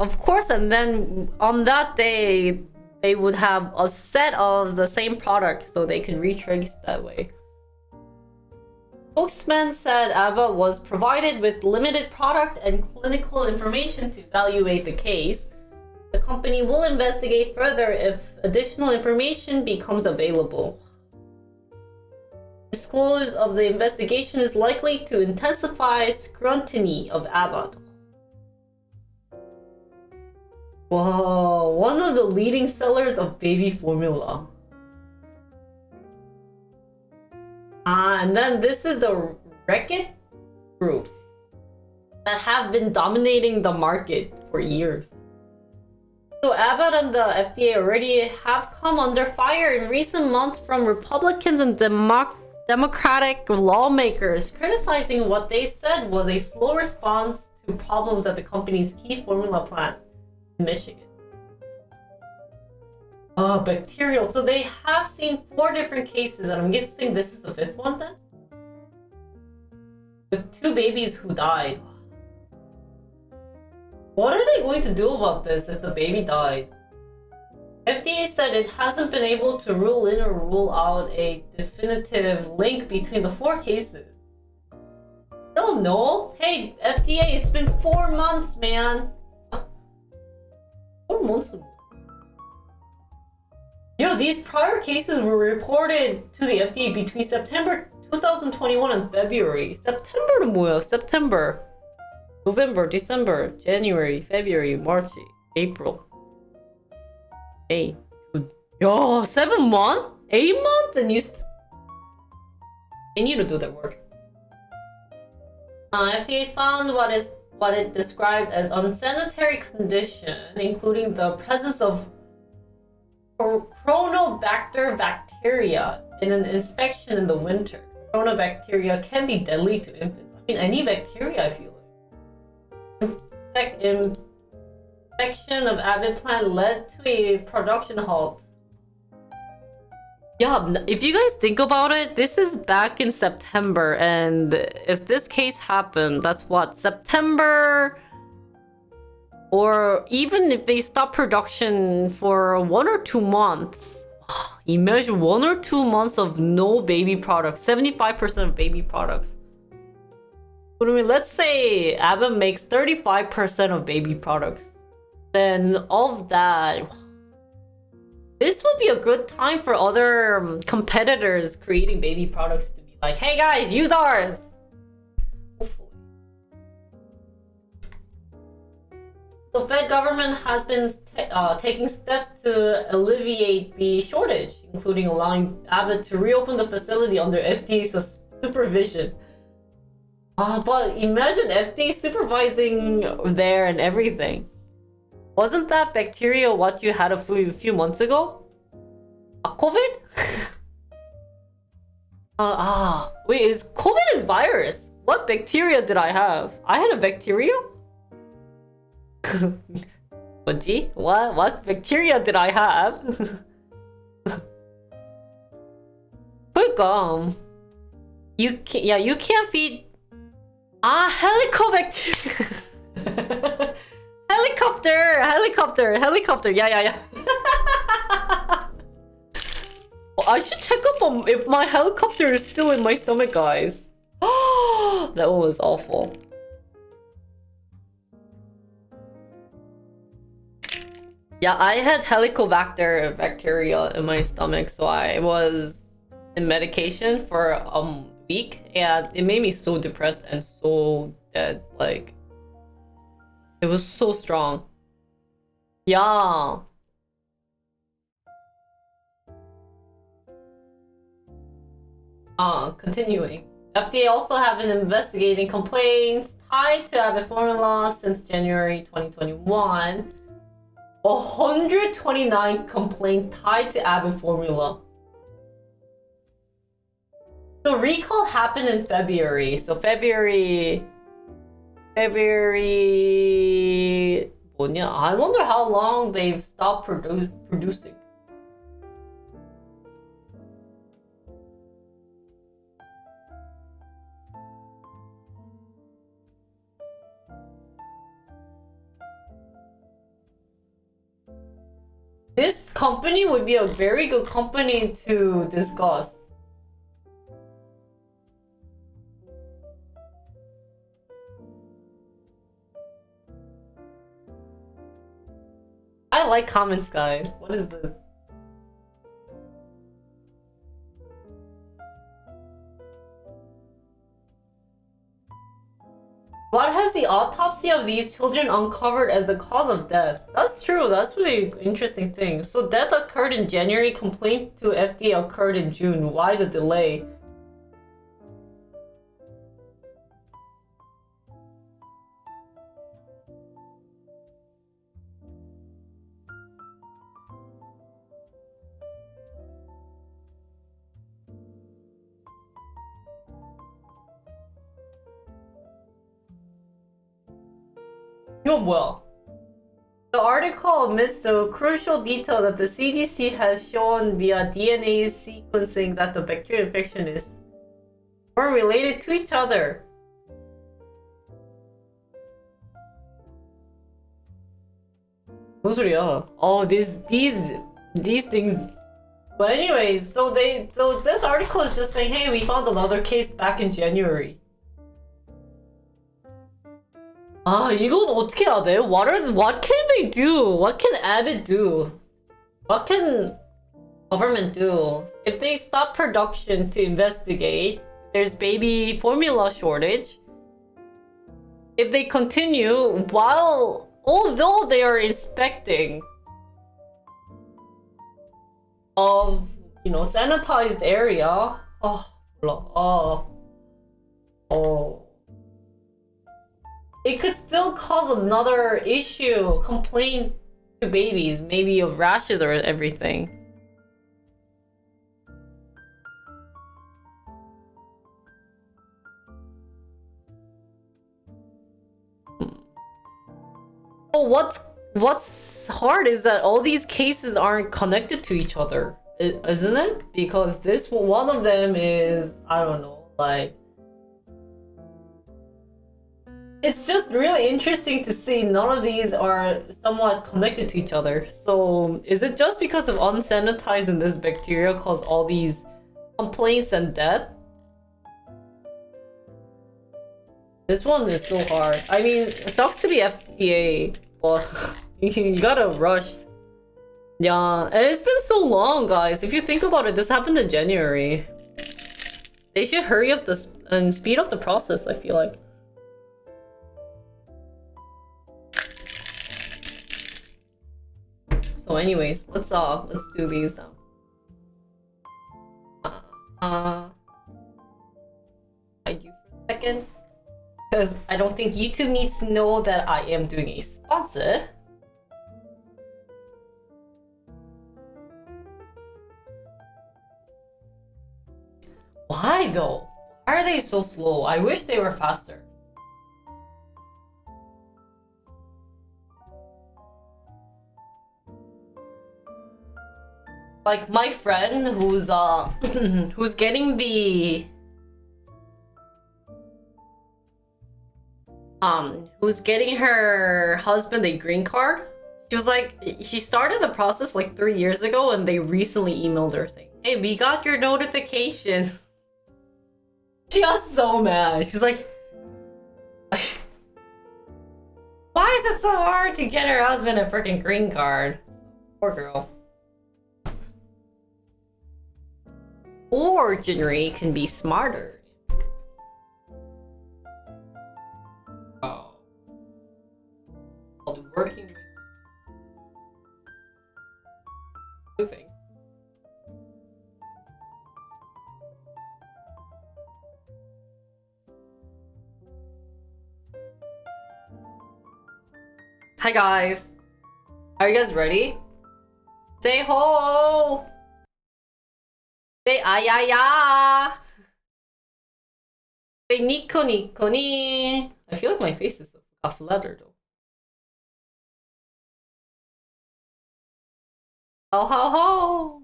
Of course, and then on that day they would have a set of the same product so they can retrace that way. Spokesman said Abbott was provided with limited product and clinical information to evaluate the case. The company will investigate further if additional information becomes available. Disclosure of the investigation is likely to intensify scrutiny of Abbott. Whoa, one of the leading sellers of baby formula. And then this is the Reckitt Group that have been dominating the market for years. So Abbott and the FDA already have come under fire in recent months from Republicans and Democratic lawmakers criticizing what they said was a slow response to problems at the company's key formula plant in Michigan. Bacterial. So they have seen 4 different cases, and I'm guessing this is the 5th one then? With 2 babies who died. What are they going to do about this if the baby died? FDA said it hasn't been able to rule in or rule out a definitive link between the 4 cases. Don't know. Hey, FDA, it's been 4 months, man. 4 months ago. These prior cases were reported to the FDA between September 2021 and February. September는 뭐야? September, November, December, January, February, March, April, May, June. Yo, 7 months? 8 months? And they need to do their work. FDA found what it described as unsanitary condition, including the presence of Chronobacter bacteria in an inspection in the winter. Chronobacteria can be deadly to infants. I mean, any bacteria, I feel like. Inspection of Abbott plant led to a production halt. Yeah, if you guys think about it, this is back in September, and if this case happened, that's what, September? Or even if they stop production for 1 or 2 months, imagine 1 or 2 months of no baby products, 75% of baby products. But I mean, let's say Abbott makes 35% of baby products. Then all of that, this would be a good time for other competitors creating baby products to be like, hey guys, use ours! The Fed government has been taking steps to alleviate the shortage, including allowing Abbott to reopen the facility under FDA supervision. But imagine FDA supervising there and everything. Wasn't that bacteria what you had a few months ago? COVID? Wait, COVID is virus? What bacteria did I have? I had a bacteria? 뭐지? What bacteria did I have? 그러니까 you can't feed helicobacter. helicopter. Yeah. I should check up on if my helicopter is still in my stomach, guys. That one was awful. Yeah, I had Helicobacter bacteria in my stomach, so I was in medication for a week, and it made me so depressed and so dead. Like, it was so strong. Yeah. Continuing. FDA also have been investigating complaints tied to Abbott formula since January 2021. 129 complaints tied to Abbott formula. So recall happened in February. So February 뭐냐? I wonder how long they've stopped producing. This company would be a very good company to discuss. I like comments, guys. What is this? What has the autopsy of these children uncovered as the cause of death? That's true. That's really interesting thing. So death occurred in January. Complaint to FDA occurred in June. Why the delay? 이건 뭐야? The article omits the crucial detail that the CDC has shown via DNA sequencing that the bacterial infection is more related to each other. 무슨 소리야? Oh, these things. But anyways, so this article is just saying, hey, we found another case back in January. 아, 이건 어떻게 해야 돼? What can they do? What can Abbott do? What can government do? If they stop production to investigate, there's baby formula shortage. If they continue although they are inspecting of, sanitized area. It could still cause another issue, complaint to babies, maybe of rashes or everything. Well, what's hard is that all these cases aren't connected to each other, isn't it? Because this one of them is, I don't know, like, it's just really interesting to see none of these are somewhat connected to each other. So is it just because of unsanitized and this bacteria cause all these complaints and death? This one is so hard. I mean, it sucks to be FDA, but you gotta rush. Yeah, and it's been so long, guys. If you think about it, this happened in January. They should hurry up this and speed up the process, I feel like. So anyways, let's do these now. I do for a second. Because I don't think YouTube needs to know that I am doing a sponsor. Why though? Why are they so slow? I wish they were faster. Like my friend who's who's getting the who's getting her husband a green card. She was like, she started the process like 3 years ago and they recently emailed her saying, hey, we got your notification. She got so mad. She's like, why is it so hard to get her husband a freaking green card? Poor girl. Or Jinri can be smarter. Oh. I'll do working with moving. Hi guys. Are you guys ready? Say ho! Say ayaya! Say nico nico ni! I feel like my face is got flutter though. Ho ho ho!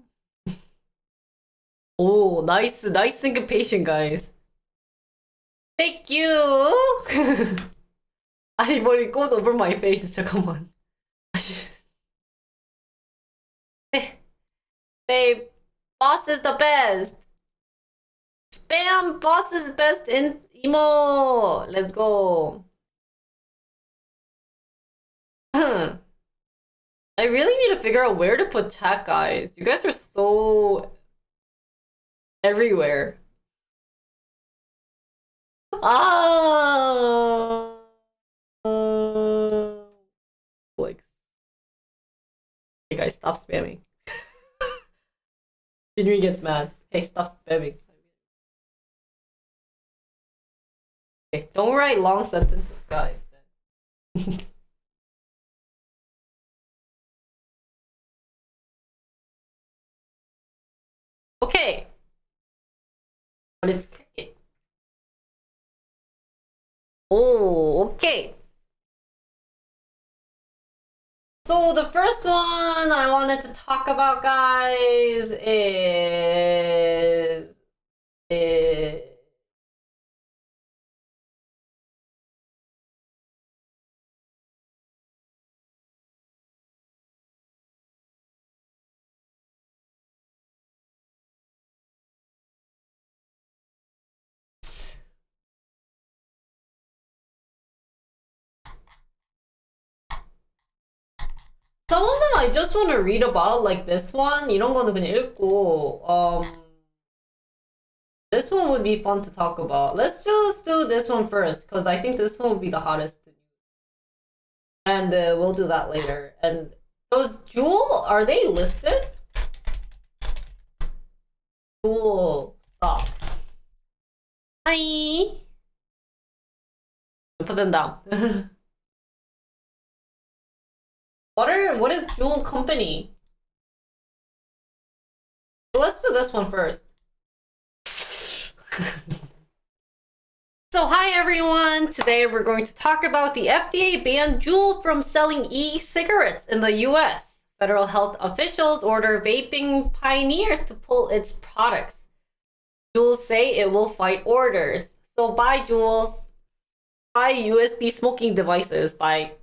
Oh, nice syncopation, guys. Thank you! 아니, but it goes over my face. 잠깐만. Say, boss is the best. Spam boss is best in emo. Let's go. I really need to figure out where to put chat, guys. You guys are so everywhere. Ah, like, hey guys, stop spamming. Jinri gets mad. Hey, stop spamming. Okay, don't write long sentences, guys. Okay. What is cricket? Oh, okay. So the first one I wanted to talk about, guys, is some of them I just want to read about, like this one. 이런 거는 그냥 읽고, this one would be fun to talk about. Let's just do this one first, because I think this one would be the hottest. And we'll do that later. And those Jewel, are they listed? Jewel, stop. Hi. Put them down. What is Jewel Company? Let's do this one first. So hi everyone! Today we're going to talk about the FDA banned Juul from selling e-cigarettes in the US. Federal health officials order vaping pioneers to pull its products. Juul say it will fight orders. So buy Juuls, buy USB smoking devices, buy.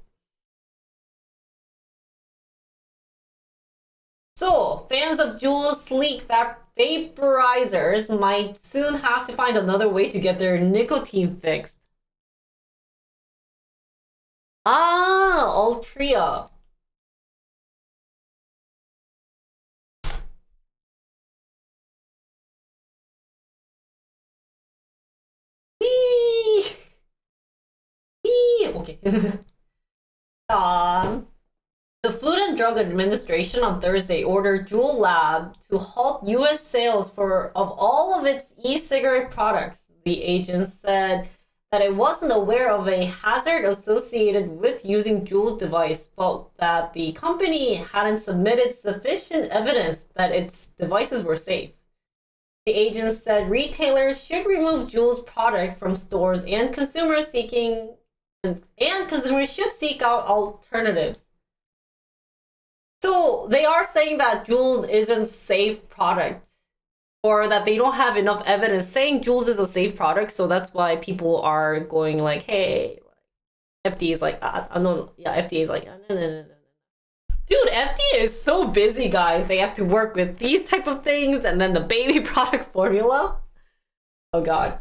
So fans of Juul's sleek vaporizers might soon have to find another way to get their nicotine fixed. Ah, Altria. Whee! Whee! Okay. The Food and Drug Administration on Thursday ordered Juul Lab to halt U.S. sales of all of its e-cigarette products. The agent said that it wasn't aware of a hazard associated with using Juul's device, but that the company hadn't submitted sufficient evidence that its devices were safe. The agent said retailers should remove Juul's product from stores and consumers should seek out alternatives. So they are saying that Juul's isn't safe product, or that they don't have enough evidence saying Juul's is a safe product. So that's why people are going like, hey, FDA is like, FDA is like, no. Dude, FDA is so busy, guys. They have to work with these type of things and then the baby product formula. Oh God.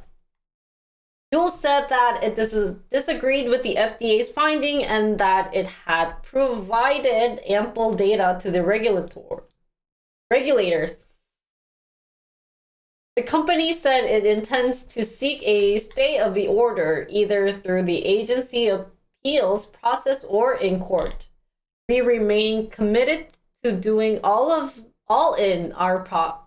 Juul said that it disagreed with the FDA's finding and that it had provided ample data to the regulators. The company said it intends to seek a stay of the order either through the agency appeals process or in court. We remain committed to doing all in our power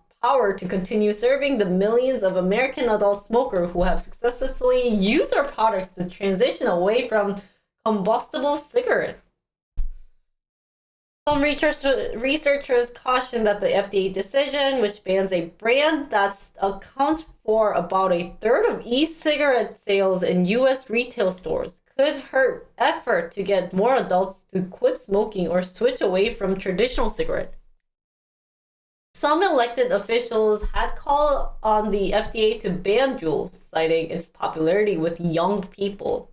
to continue serving the millions of American adult smokers who have successfully used our products to transition away from combustible cigarettes. Some researchers caution that the FDA decision, which bans a brand that accounts for about a third of e-cigarette sales in U.S. retail stores, could hurt effort to get more adults to quit smoking or switch away from traditional cigarettes. Some elected officials had called on the FDA to ban Juul, citing its popularity with young people.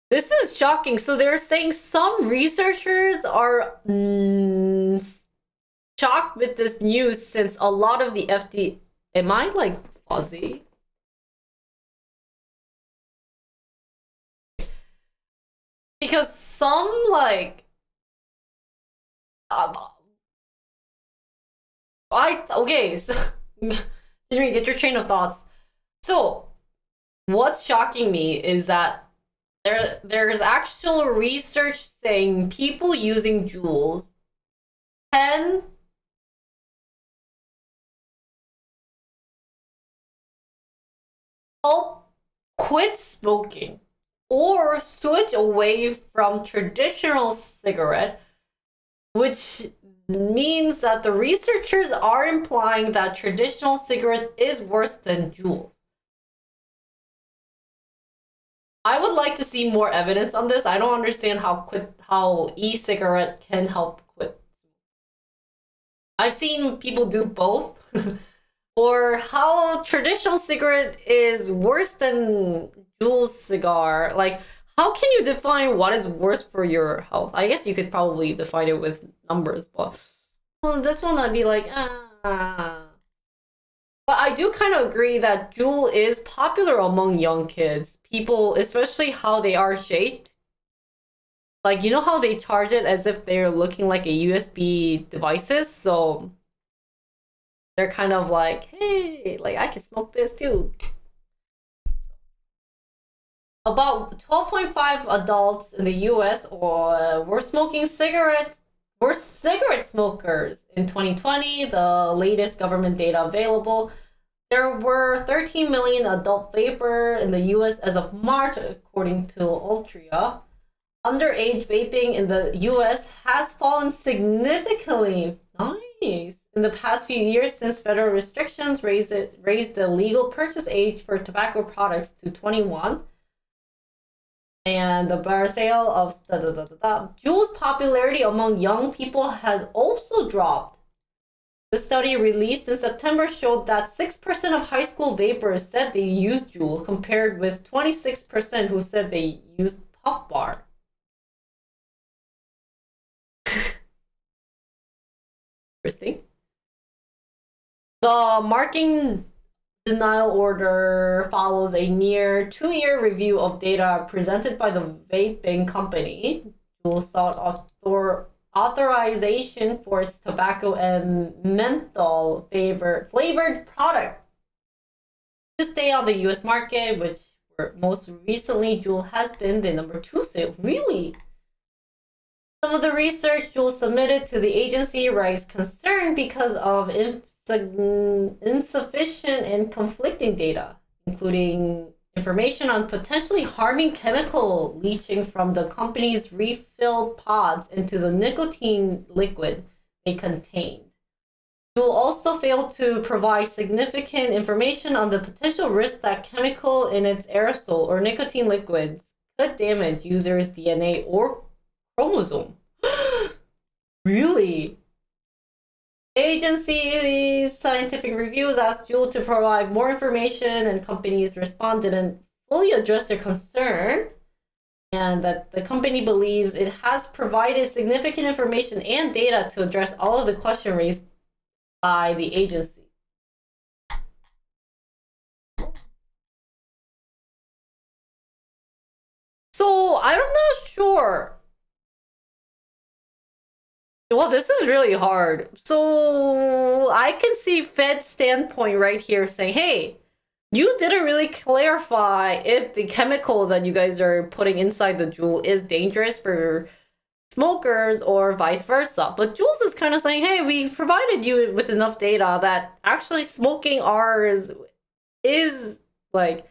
This is shocking. So they're saying some researchers are shocked with this news since a lot of the FDA... Am I like fuzzy? because some like uh, okay, so get your train of thoughts. So what's shocking me is that there's actual research saying people using Juuls can help quit smoking or switch away from traditional cigarette, which means that the researchers are implying that traditional cigarette is worse than Juuls. I would like to see more evidence on this. I don't understand how e-cigarette can help quit. I've seen people do both. Or how traditional cigarette is worse than Juul cigar. Like, how can you define what is worse for your health? I guess you could probably define it with numbers, but well, this one I'd be like, ah. But I do kind of agree that Juul is popular among young kids. People, especially how they are shaped. Like, you know how they charge it as if they're looking like a USB devices? So they're kind of like, hey, like I can smoke this too. About 12.5 adults in the US were cigarette smokers in 2020, the latest government data available. There were 13 million adult vapor in the US as of March, according to Altria. Underage vaping in the US has fallen significantly. Nice. In the past few years, since federal restrictions raised the legal purchase age for tobacco products to 21, and the bar sale of Juul's popularity among young people has also dropped. The study released in September showed that 6% of high school vapers said they used Juul, compared with 26% who said they used Puff Bar. Interesting. The marking denial order follows a near 2-year review of data presented by the vaping company. Juul sought authorization for its tobacco and menthol flavored product to stay on the US market, which most recently Juul has been the number 2 sale. Really? Some of the research Juul submitted to the agency raised concern because of insufficient and conflicting data, including information on potentially harming chemical leaching from the company's refill pods into the nicotine liquid they contained. Juul also failed to provide significant information on the potential risk that chemical in its aerosol or nicotine liquids could damage users' DNA or chromosome. Really? Agency's scientific reviews asked Juul to provide more information, and companies responded and fully addressed their concern, and that the company believes it has provided significant information and data to address all of the questions raised by the agency. So I'm not sure. Well, this is really hard. So I can see Fed's standpoint right here saying, hey, you didn't really clarify if the chemical that you guys are putting inside the Juul is dangerous for smokers or vice versa. But Juuls is kind of saying, hey, we provided you with enough data that actually smoking ours is like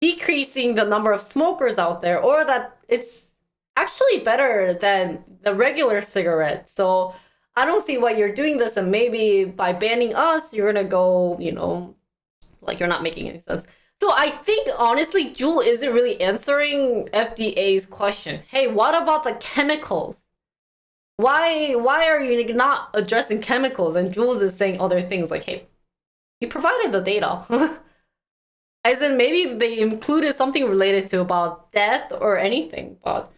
decreasing the number of smokers out there, or that it's actually better than the regular cigarette. So I don't see why you're doing this, and maybe by banning us, you're gonna go, like you're not making any sense. So I think honestly, Juul isn't really answering FDA's question. Hey, what about the chemicals? Why are you not addressing chemicals? And Juul is saying other things like, hey, you provided the data. As in maybe they included something related to about death or anything, but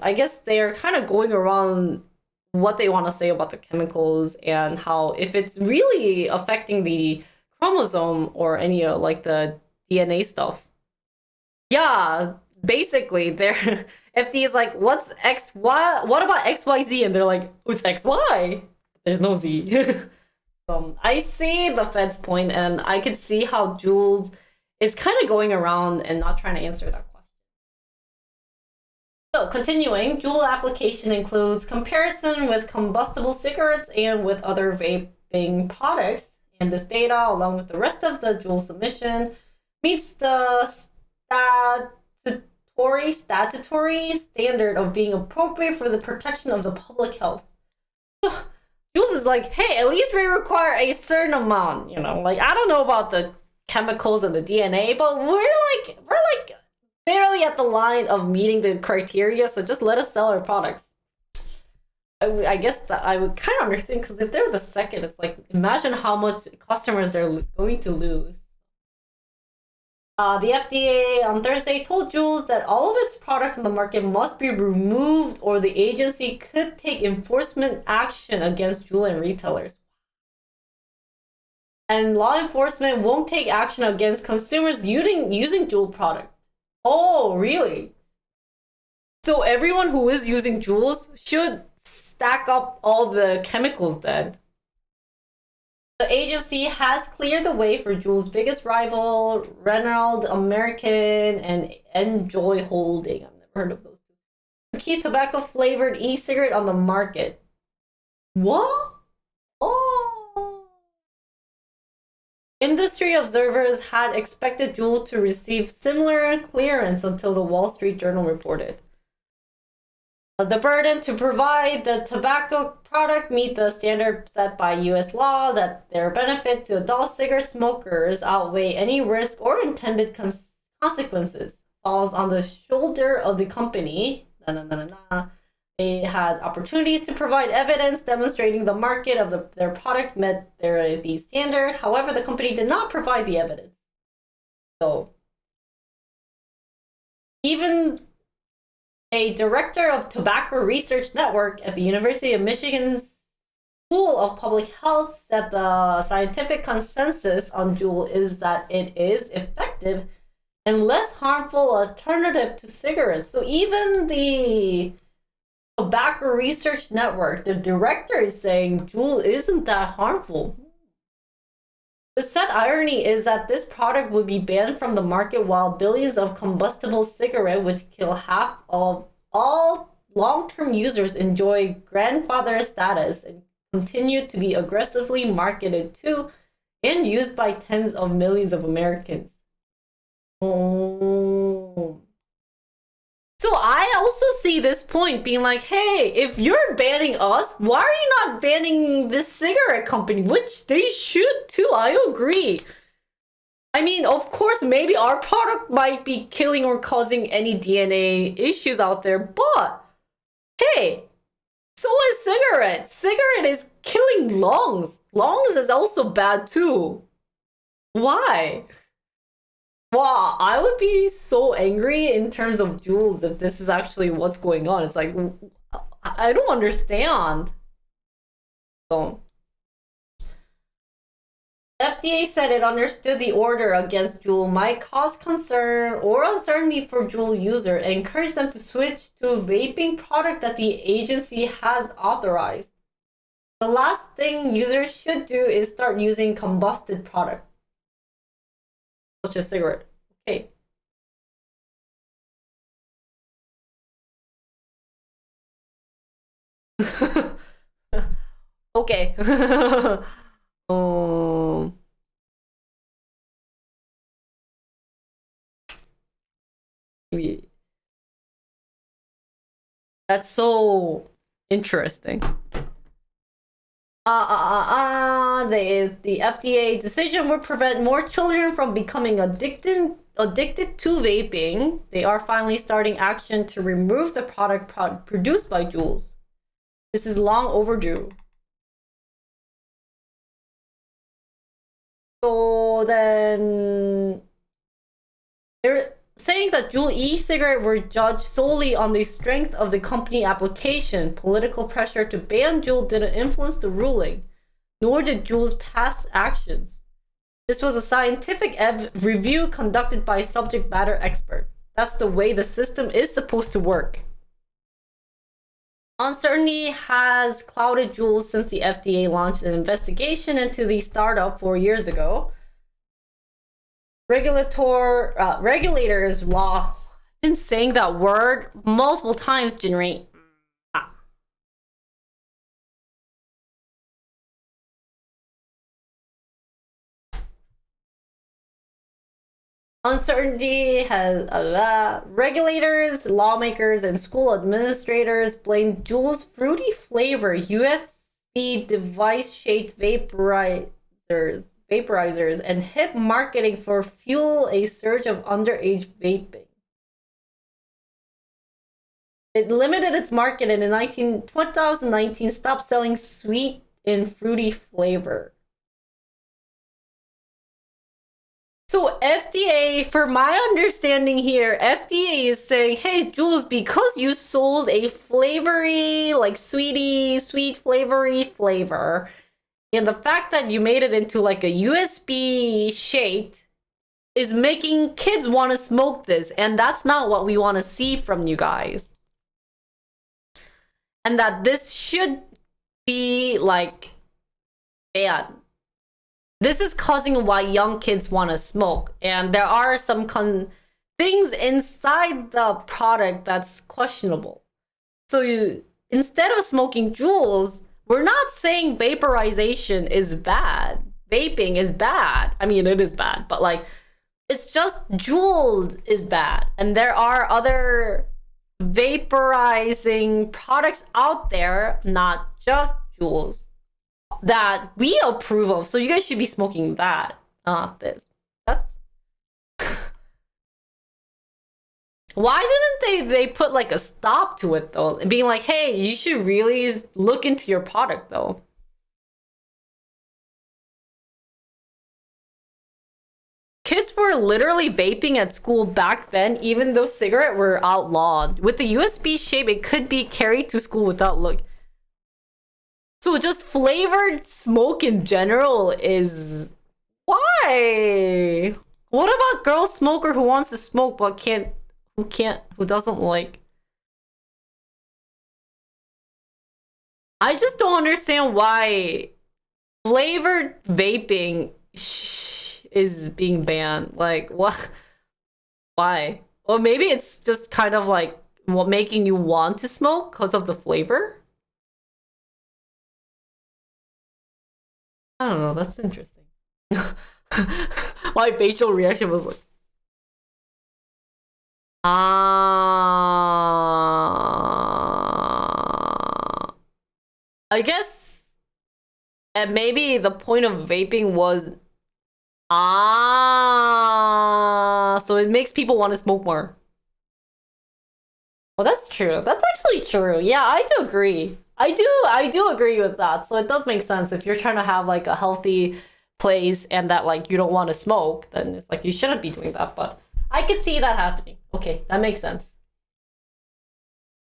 I guess they're kind of going around what they want to say about the chemicals and how if it's really affecting the chromosome or any like the DNA stuff. Yeah, basically their FD is like, what's X, what about XYZ? And they're like, who's XY? There's no Z. I see the Fed's point, and I could see how Juul is kind of going around and not trying to answer that question. So continuing, Juul application includes comparison with combustible cigarettes and with other vaping products. And this data, along with the rest of the Juul submission, meets the statutory standard of being appropriate for the protection of the public health. So Jules is like, hey, at least we require a certain amount, you know, like I don't know about the chemicals and the DNA, but we're like barely at the line of meeting the criteria, so just let us sell our products. I guess that I would kind of understand, because if they're the second, it's like, imagine how much customers they're going to lose. The FDA on Thursday told Juul that all of its products in the market must be removed, or the agency could take enforcement action against Juul and retailers. And law enforcement won't take action against consumers using Juul product. Oh, really? So everyone who is using Juuls should stack up all the chemicals then. The agency has cleared the way for Juul's biggest rival, Reynolds American and Enjoy Holding. I've never heard of those two. To keep tobacco-flavored e-cigarette on the market. What? Oh. Industry observers had expected Juul to receive similar clearance until the Wall Street Journal reported. The burden to provide the tobacco product meet the standard set by US law that their benefit to adult cigarette smokers outweigh any risk or intended consequences falls on the shoulder of the company. They had opportunities to provide evidence demonstrating the market of their product met the standard. However, the company did not provide the evidence. So even a director of Tobacco Research Network at the University of Michigan's School of Public Health said the scientific consensus on Juul is that it is effective and less harmful alternative to cigarettes. So even the Tobacco Research Network, the director is saying Juul isn't that harmful. The sad irony is that this product would be banned from the market while billions of combustible cigarettes, which kill half of all long-term users, enjoy grandfather status and continue to be aggressively marketed to and used by tens of millions of Americans. Oh. So I also see this point being like, hey, if you're banning us, why are you not banning this cigarette company? Which they should too, I agree. I mean, of course, maybe our product might be killing or causing any DNA issues out there, but hey, so is cigarette. Cigarette is killing lungs. Lungs is also bad too. Why? Wow, I would be so angry in terms of Juuls if this is actually what's going on. It's like, I don't understand. So, FDA said it understood the order against Juul might cause concern or uncertainty for Juul user and encouraged them to switch to a vaping product that the agency has authorized. The last thing users should do is start using combusted product, such as cigarette. Okay. Okay. That's so interesting. The FDA decision would prevent more children from becoming addicted to vaping. They are finally starting action to remove the product produced by Juul. This is long overdue. So then they're saying that Juul e-cigarette were judged solely on the strength of the company application. Political pressure to ban Juul didn't influence the ruling, nor did Juul's past actions. This was a scientific review conducted by a subject matter expert. That's the way the system is supposed to work. Uncertainty has clouded Juul since the FDA launched an investigation into the startup 4 years ago. Regulators law. I've been saying that word multiple times, Jinri. Uncertainty has regulators, lawmakers, and school administrators blame Juul's fruity flavor USB device-shaped vaporizers and hip marketing for fuel a surge of underage vaping. It limited its market and in 2019 stopped selling sweet and fruity flavor. So FDA, for my understanding here, FDA is saying, hey, Jules, because you sold a flavory, like sweet flavory flavor, and the fact that you made it into like a USB shaped is making kids want to smoke this, and that's not what we want to see from you guys. And that this should be like banned. This is causing why young kids want to smoke, and there are some things inside the product that's questionable. So instead of smoking Juuls, we're not saying vaporization is bad. Vaping is bad. I mean, it is bad, but like, it's just Juul is bad, and there are other vaporizing products out there, not just Juuls, that we approve of. So you guys should be smoking that, not this. That's why didn't they put like a stop to it though, and being like, hey, you should really look into your product though. Kids were literally vaping at school back then, even though cigarettes were outlawed. With the USB shape, it could be carried to school without look. So just flavored smoke in general is why? What about girl smoker who wants to smoke but who doesn't like? I just don't understand why flavored vaping is being banned. Like, what? Why? Or maybe it's just kind of like what making you want to smoke because of the flavor. I don't know, that's interesting. My facial reaction was like, I guess, and maybe the point of vaping was, so it makes people want to smoke more. Well, that's true. That's actually true. Yeah, I do agree. I do agree with that. So it does make sense if you're trying to have like a healthy place and that like you don't want to smoke, then it's like you shouldn't be doing that. But I could see that happening. Okay, that makes sense.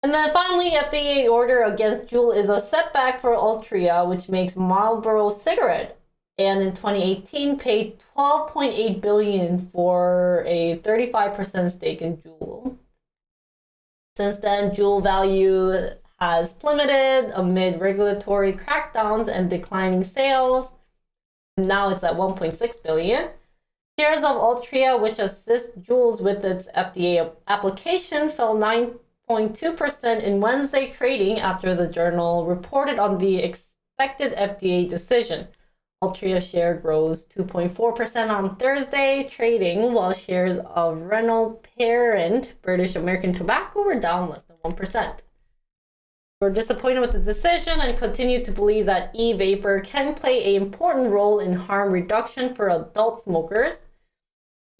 And then finally, FDA order against Juul is a setback for Altria, which makes Marlboro cigarette, and in 2018 paid $12.8 billion for a 35% stake in Juul. Since then, Juul value has plummeted amid regulatory crackdowns and declining sales. Now it's at $1.6 billion. Shares of Altria, which assists Juul with its FDA application, fell 9.2% in Wednesday trading after the journal reported on the expected FDA decision. Altria share rose 2.4% on Thursday trading, while shares of Reynolds parent British American Tobacco were down less than 1%. We're disappointed with the decision and continue to believe that e-vapor can play an important role in harm reduction for adult smokers.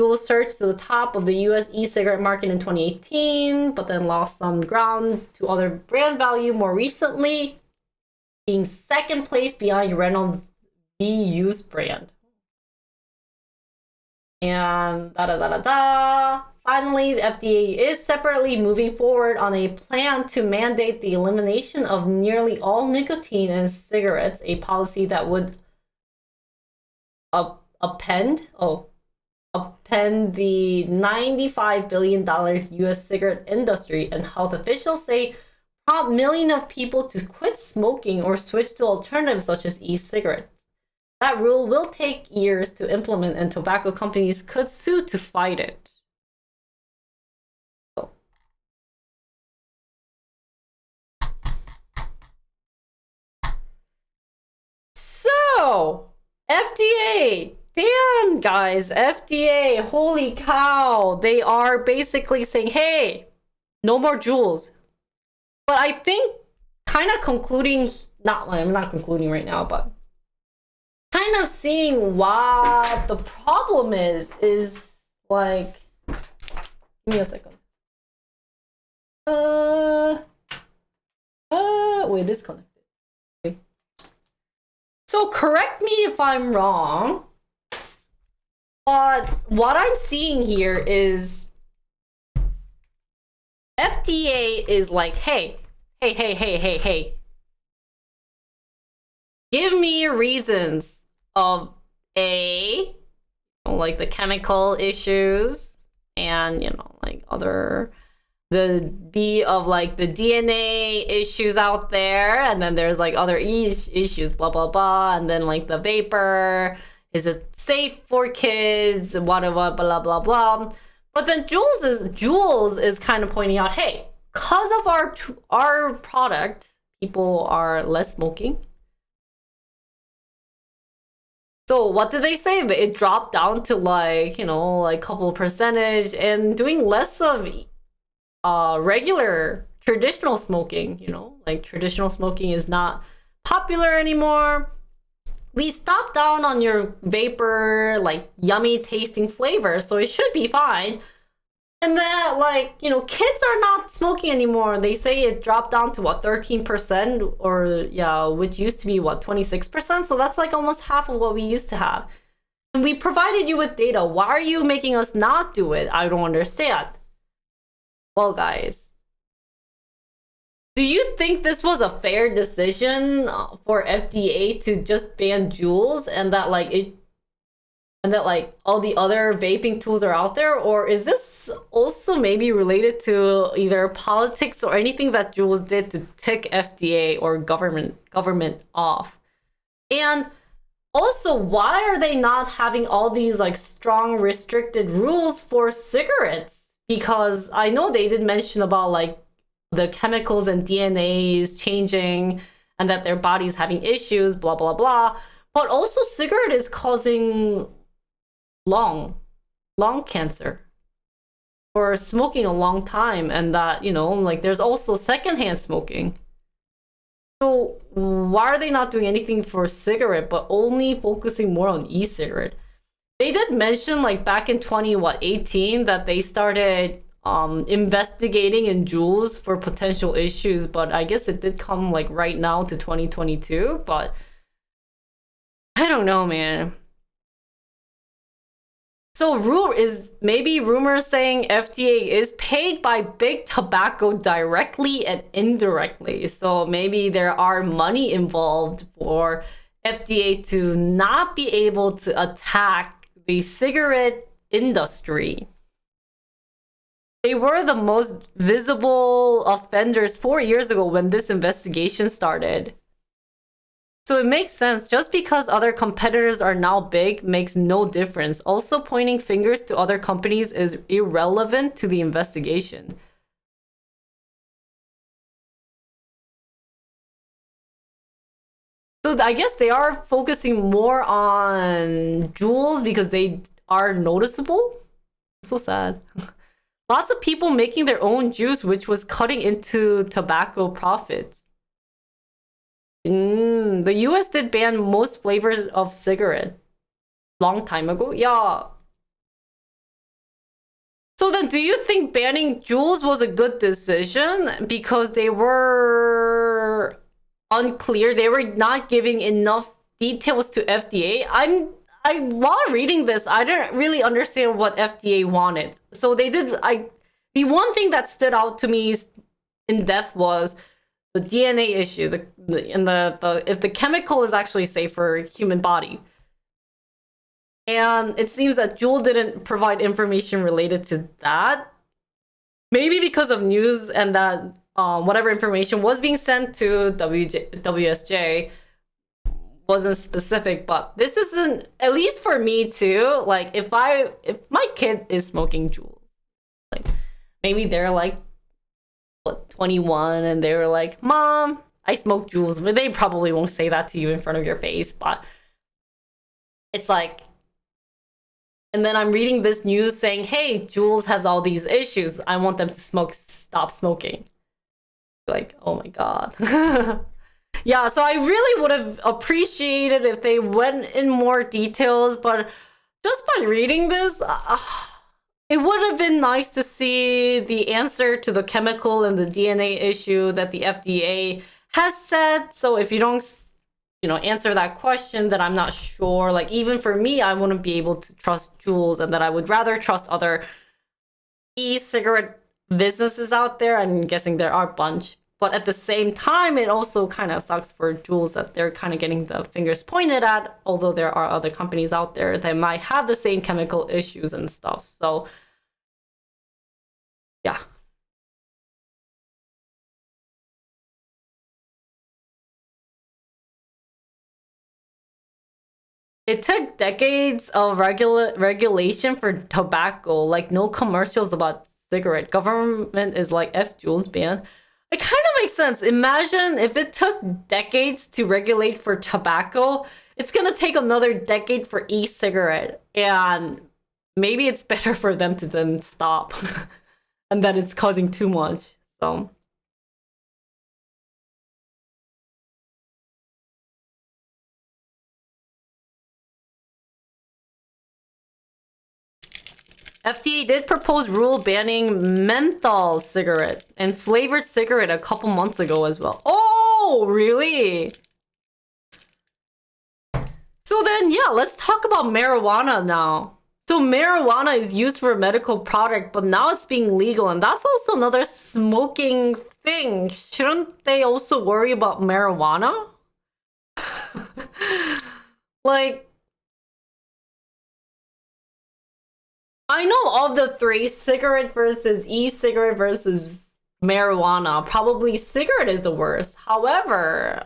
Juul surged to the top of the US e-cigarette market in 2018, but then lost some ground to other brand value more recently, being second place behind Reynolds V-Use brand. And finally, the FDA is separately moving forward on a plan to mandate the elimination of nearly all nicotine in cigarettes, a policy that would upend the $95 billion US cigarette industry, and health officials say prompt millions of people to quit smoking or switch to alternatives such as e-cigarettes. That rule will take years to implement, and tobacco companies could sue to fight it. So, FDA, damn guys, FDA, holy cow, they are basically saying, hey, no more Juuls. But I think kind of concluding, I'm not concluding right now, but kind of seeing what the problem is like, give me a second. Wait, disconnected. Okay. So correct me if I'm wrong, but what I'm seeing here is FDA is like, hey, give me reasons of A, like the chemical issues, and like other, the B of like the DNA issues out there, and then there's like other issues, blah blah blah, and then like the vapor, is it safe for kids, whatever, blah blah blah. But then Juuls is kind of pointing out, hey, because of our product, people are less smoking. So what did they say? It dropped down to like, like couple percentage, and doing less of regular traditional smoking, like traditional smoking is not popular anymore. We stopped down on your vapor, like yummy tasting flavor, so it should be fine. And then, like, kids are not smoking anymore. They say it dropped down to what, 13%, or yeah, which used to be what, 26%. So that's like almost half of what we used to have. And we provided you with data. Why are you making us not do it? I don't understand. Well, guys, do you think this was a fair decision for FDA to just ban Juuls, and that like all the other vaping tools are out there? Or is this also maybe related to either politics or anything that Juuls did to tick FDA or government off? And also, why are they not having all these like strong restricted rules for cigarettes? Because I know they did mention about like the chemicals and DNAs changing, and that their body's having issues, blah blah blah. But also, cigarette is causing lung cancer for smoking a long time, and that like there's also secondhand smoking. So why are they not doing anything for cigarette, but only focusing more on e-cigarette? They did mention like back in 2018 that they started investigating in Juuls for potential issues, but I guess it did come like right now to 2022. But I don't know, man. So rumors saying FDA is paid by big tobacco directly and indirectly. So maybe there are money involved for FDA to not be able to attack the cigarette industry. They were the most visible offenders 4 years ago when this investigation started. So it makes sense. Just because other competitors are now big makes no difference. Also, pointing fingers to other companies is irrelevant to the investigation. So I guess they are focusing more on Juuls because they are noticeable. So sad. Lots of people making their own juice, which was cutting into tobacco profits. The US did ban most flavors of cigarette long time ago. Yeah. So then, do you think banning Juuls was a good decision? Because they were unclear. They were not giving enough details to FDA. While reading this, I didn't really understand what FDA wanted. So they did. The one thing that stood out to me in depth was the DNA issue. The if the chemical is actually safe for human body. And it seems that Juul didn't provide information related to that. Maybe because of news and that whatever information was being sent to WSJ wasn't specific, but this isn't, at least for me too, like if my kid is smoking Juul, like maybe they're like what 21 and they were like, Mom, I smoke Juuls, but they probably won't say that to you in front of your face, but it's like, and then I'm reading this news saying, hey, Juuls has all these issues, I want them to stop smoking. Like, oh my god. Yeah, so I really would have appreciated if they went in more details, but just by reading this, it would have been nice to see the answer to the chemical and the DNA issue that the FDA has said. So if you don't, answer that question, then I'm not sure. Like, even for me, I wouldn't be able to trust Juuls, and that I would rather trust other e-cigarette businesses out there. I'm guessing there are a bunch. But at the same time, it also kind of sucks for Juuls that they're kind of getting the fingers pointed at, although there are other companies out there that might have the same chemical issues and stuff. So, yeah. It took decades of regulation for tobacco, like no commercials about cigarette. Government is like, F Juuls ban. It kind of makes sense. Imagine if it took decades to regulate for tobacco, it's gonna take another decade for e-cigarette. And maybe it's better for them to then stop and that it's causing too much. So FDA did propose rule banning menthol cigarette and flavored cigarette a couple months ago as well. Oh, really? So then, yeah, let's talk about marijuana now. So marijuana is used for a medical product, but now it's being legal, and that's also another smoking thing. Shouldn't they also worry about marijuana? Like, I know of the three, cigarette versus e-cigarette versus marijuana, probably cigarette is the worst. However,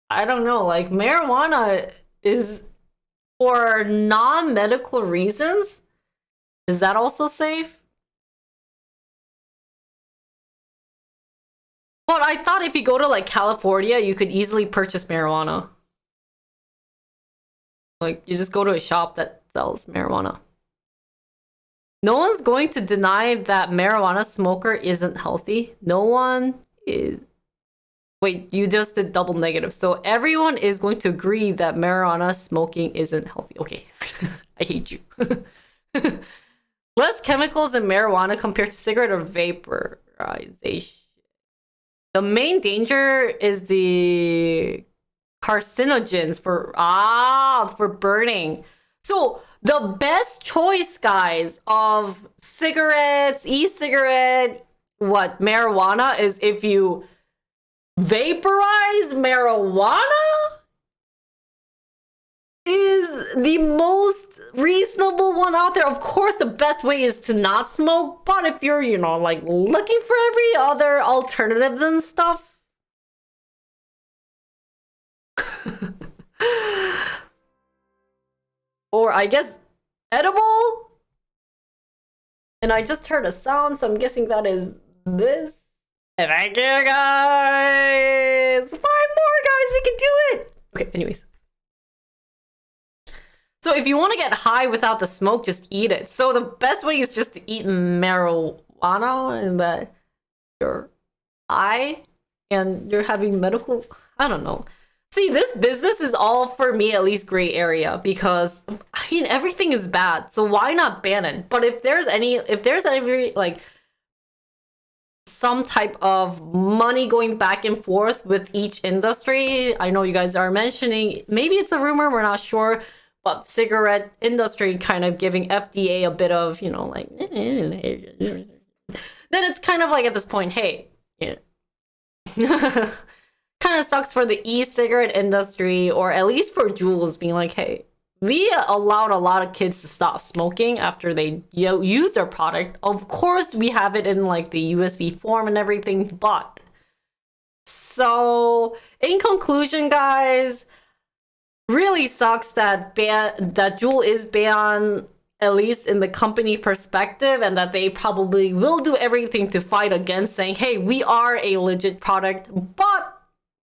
I don't know, like marijuana is for non-medical reasons. Is that also safe? But I thought if you go to like California, you could easily purchase marijuana. Like you just go to a shop that sells marijuana. No one's going to deny that marijuana smoker isn't healthy. No one is. Wait, you just did double negative. So everyone is going to agree that marijuana smoking isn't healthy. Okay. I hate you. Less chemicals in marijuana compared to cigarette or vaporization. The main danger is the carcinogens for burning. So the best choice, guys, of cigarettes, e-cigarette, marijuana is if you vaporize marijuana is the most reasonable one out there. Of course, the best way is to not smoke, but if you're, like looking for every other alternatives and stuff. Or I guess edible? And I just heard a sound, so I'm guessing that is this. Thank you, guys! 5 more, guys! We can do it! Okay, anyways. So if you want to get high without the smoke, just eat it. So the best way is just to eat marijuana and that you're high and you're having medical... I don't know. See, this business is all, for me, at least gray area, because, everything is bad, so why not ban it? But if there's like, some type of money going back and forth with each industry, I know you guys are mentioning, maybe it's a rumor, we're not sure, but cigarette industry kind of giving FDA a bit of, like, then it's kind of like at this point, hey, kind of sucks for the e-cigarette industry, or at least for Juuls being like, hey, we allowed a lot of kids to stop smoking after they use our product. Of course, we have it in like the USB form and everything, but so in conclusion, guys, really sucks that that Juul is banned, at least in the company perspective, and that they probably will do everything to fight against, saying, hey, we are a legit product. But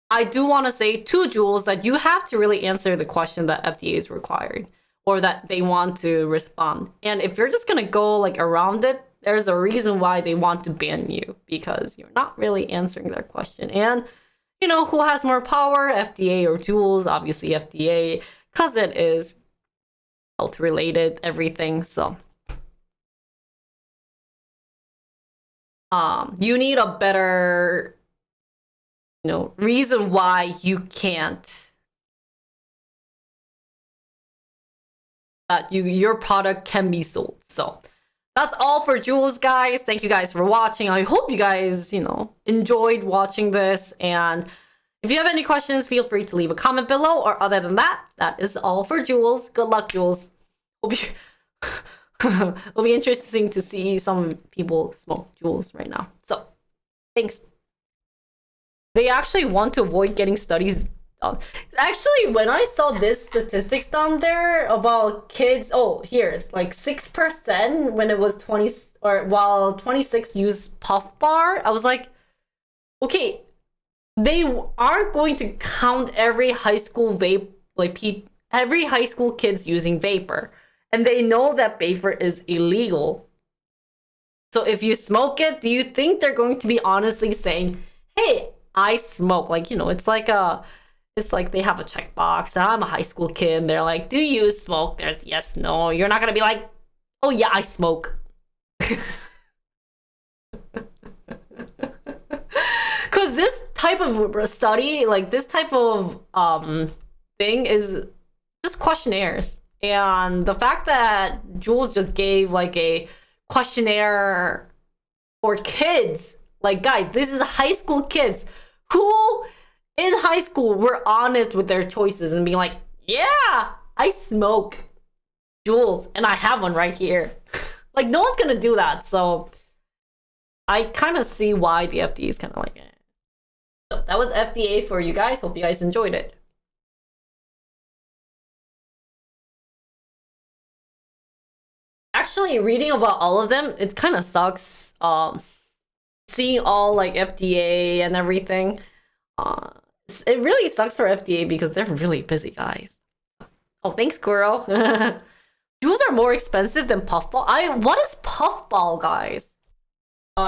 I do want to say to Jules that you have to really answer the question that FDA is required, or that they want to respond. And if you're just gonna go like around it, there's a reason why they want to ban you, because you're not really answering their question. And you know, who has more power, FDA or Jules? Obviously FDA, because it is health related, everything. So you need a better, you know, reason why you can't, that your product can be sold. So that's all for Jules, guys. Thank you guys for watching. I hope you guys, you know, enjoyed watching this. And if you have any questions, feel free to leave a comment below. Or other than that, that is all for Jules. Good luck, Jules. Hope you it'll be interesting to see some people smoke Juuls right now. So thanks. They actually want to avoid getting studies done. Actually, when I saw this statistics down there about kids, oh, here's like 6% when it was 20, or while 26 use puff bar, I was like, okay, they aren't going to count every high school vape, like every high school kids using vapor, and they know that vapor is illegal. So if you smoke it, do you think they're going to be honestly saying, hey, I smoke? Like, you know, it's like they have a checkbox. I'm a high school kid, and they're like, do you smoke? There's yes, no. You're not gonna be like, oh yeah, I smoke. Because this type of study, like this type of thing, is just questionnaires. And the fact that Jules just gave like a questionnaire for kids, like, guys, this is high school kids who in high school were honest with their choices and being like, yeah, I smoke Jules and I have one right here. Like, no one's gonna do that. So I kind of see why the FDA is kind of like, eh. So that was FDA for you guys. Hope you guys enjoyed it. Actually, reading about all of them, it kind of sucks. Seeing all like FDA and everything, it really sucks for FDA because they're really busy, guys. Oh, thanks, girl. Juice are more expensive than puffball. What is puffball, guys?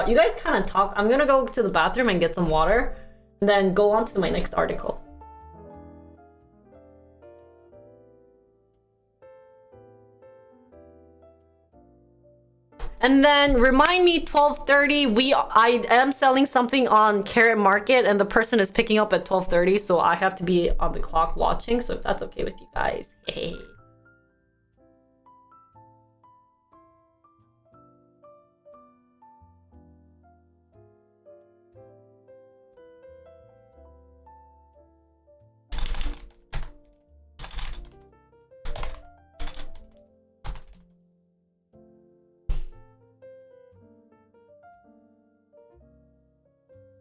You guys kind of talk. I'm gonna go to the bathroom and get some water, and then go on to my next article. And then remind me 12:30. I am selling something on Carrot Market, and the person is picking up at 12:30, so I have to be on the clock watching. So if that's okay with you guys, hey.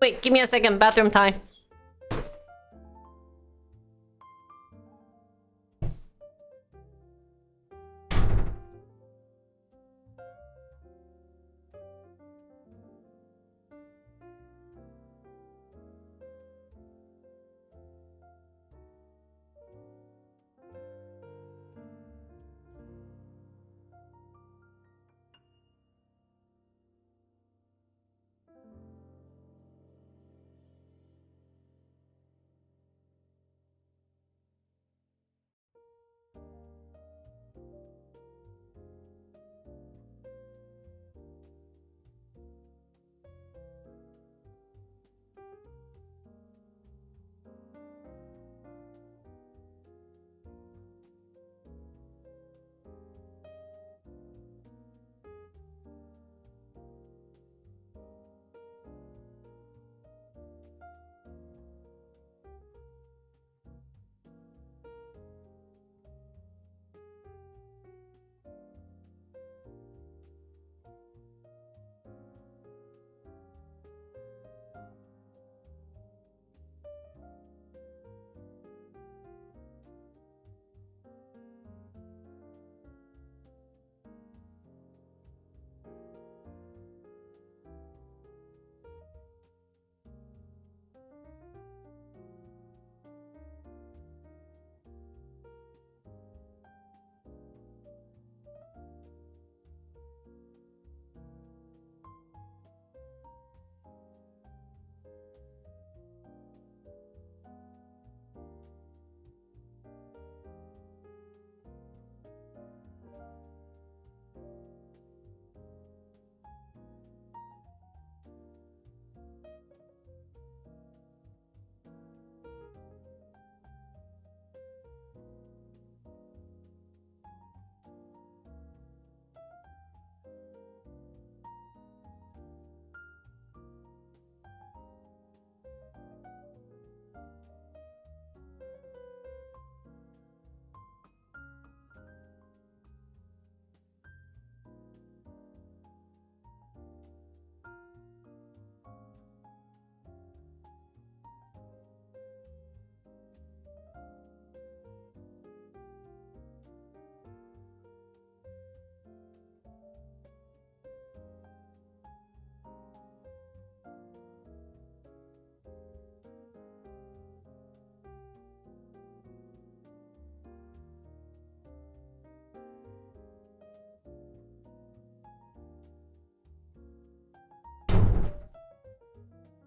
Wait, give me a second. Bathroom time.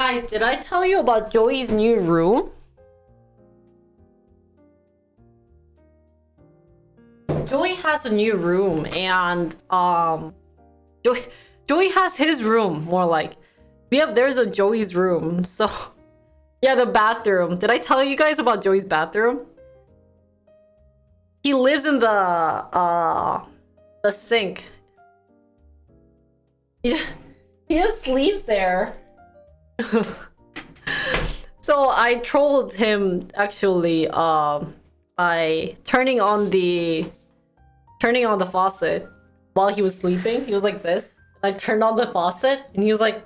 Guys, did I tell you about Joey's new room? Joey has a new room, and Joey has his room, more like. There's a Joey's room, so yeah, the bathroom. Did I tell you guys about Joey's bathroom? He lives in the sink. He just sleeps there. So I trolled him actually by turning on the faucet while he was sleeping. He was like this. I turned on the faucet and he was like,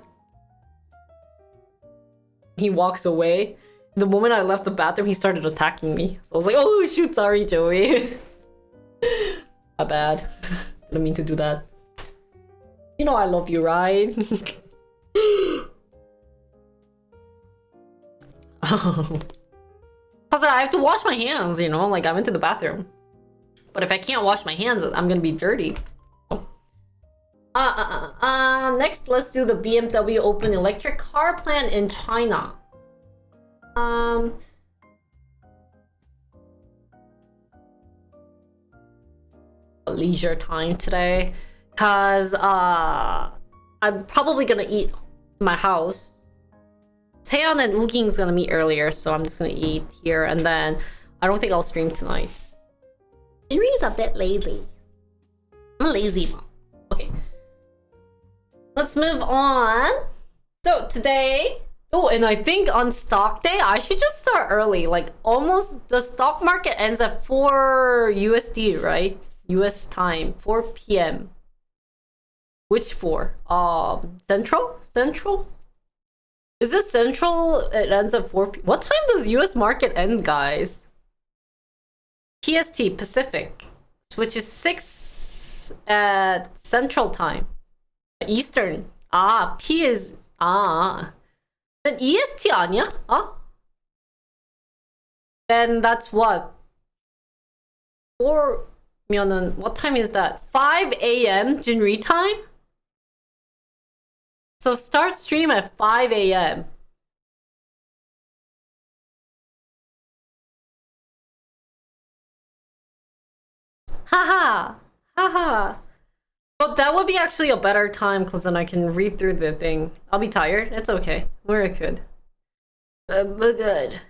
he walks away. The moment I left the bathroom, he started attacking me. So I was like, oh shoot, sorry Joey. My bad. Didn't mean to do that. You know I love you, right? Cause I have to wash my hands, you know, like I went to the bathroom. But if I can't wash my hands, I'm gonna be dirty. Next, let's do the BMW Open electric car plant in China. Leisure time today, cause I'm probably gonna eat in my house. Taeyeon and Wooking's gonna meet earlier, so I'm just gonna eat here, and then I don't think I'll stream tonight. Yuri's a bit lazy. I'm a lazy mom. Okay. Let's move on. So today, oh, and I think on stock day, I should just start early. Like almost, the stock market ends at 4 USD, right? US time, 4 p.m. Which 4? Central? Central? Is this Central? It ends at 4 p.m. What time does US market end, guys? PST, Pacific, which is 6 at Central time. Eastern. P is then EST 아니야? Then that's what? 4면은 what time is that? 5 a.m. Junri time? So start stream at 5 a.m. Haha. Haha. But that would be actually a better time because then I can read through the thing. I'll be tired. It's okay. We're good. We're good.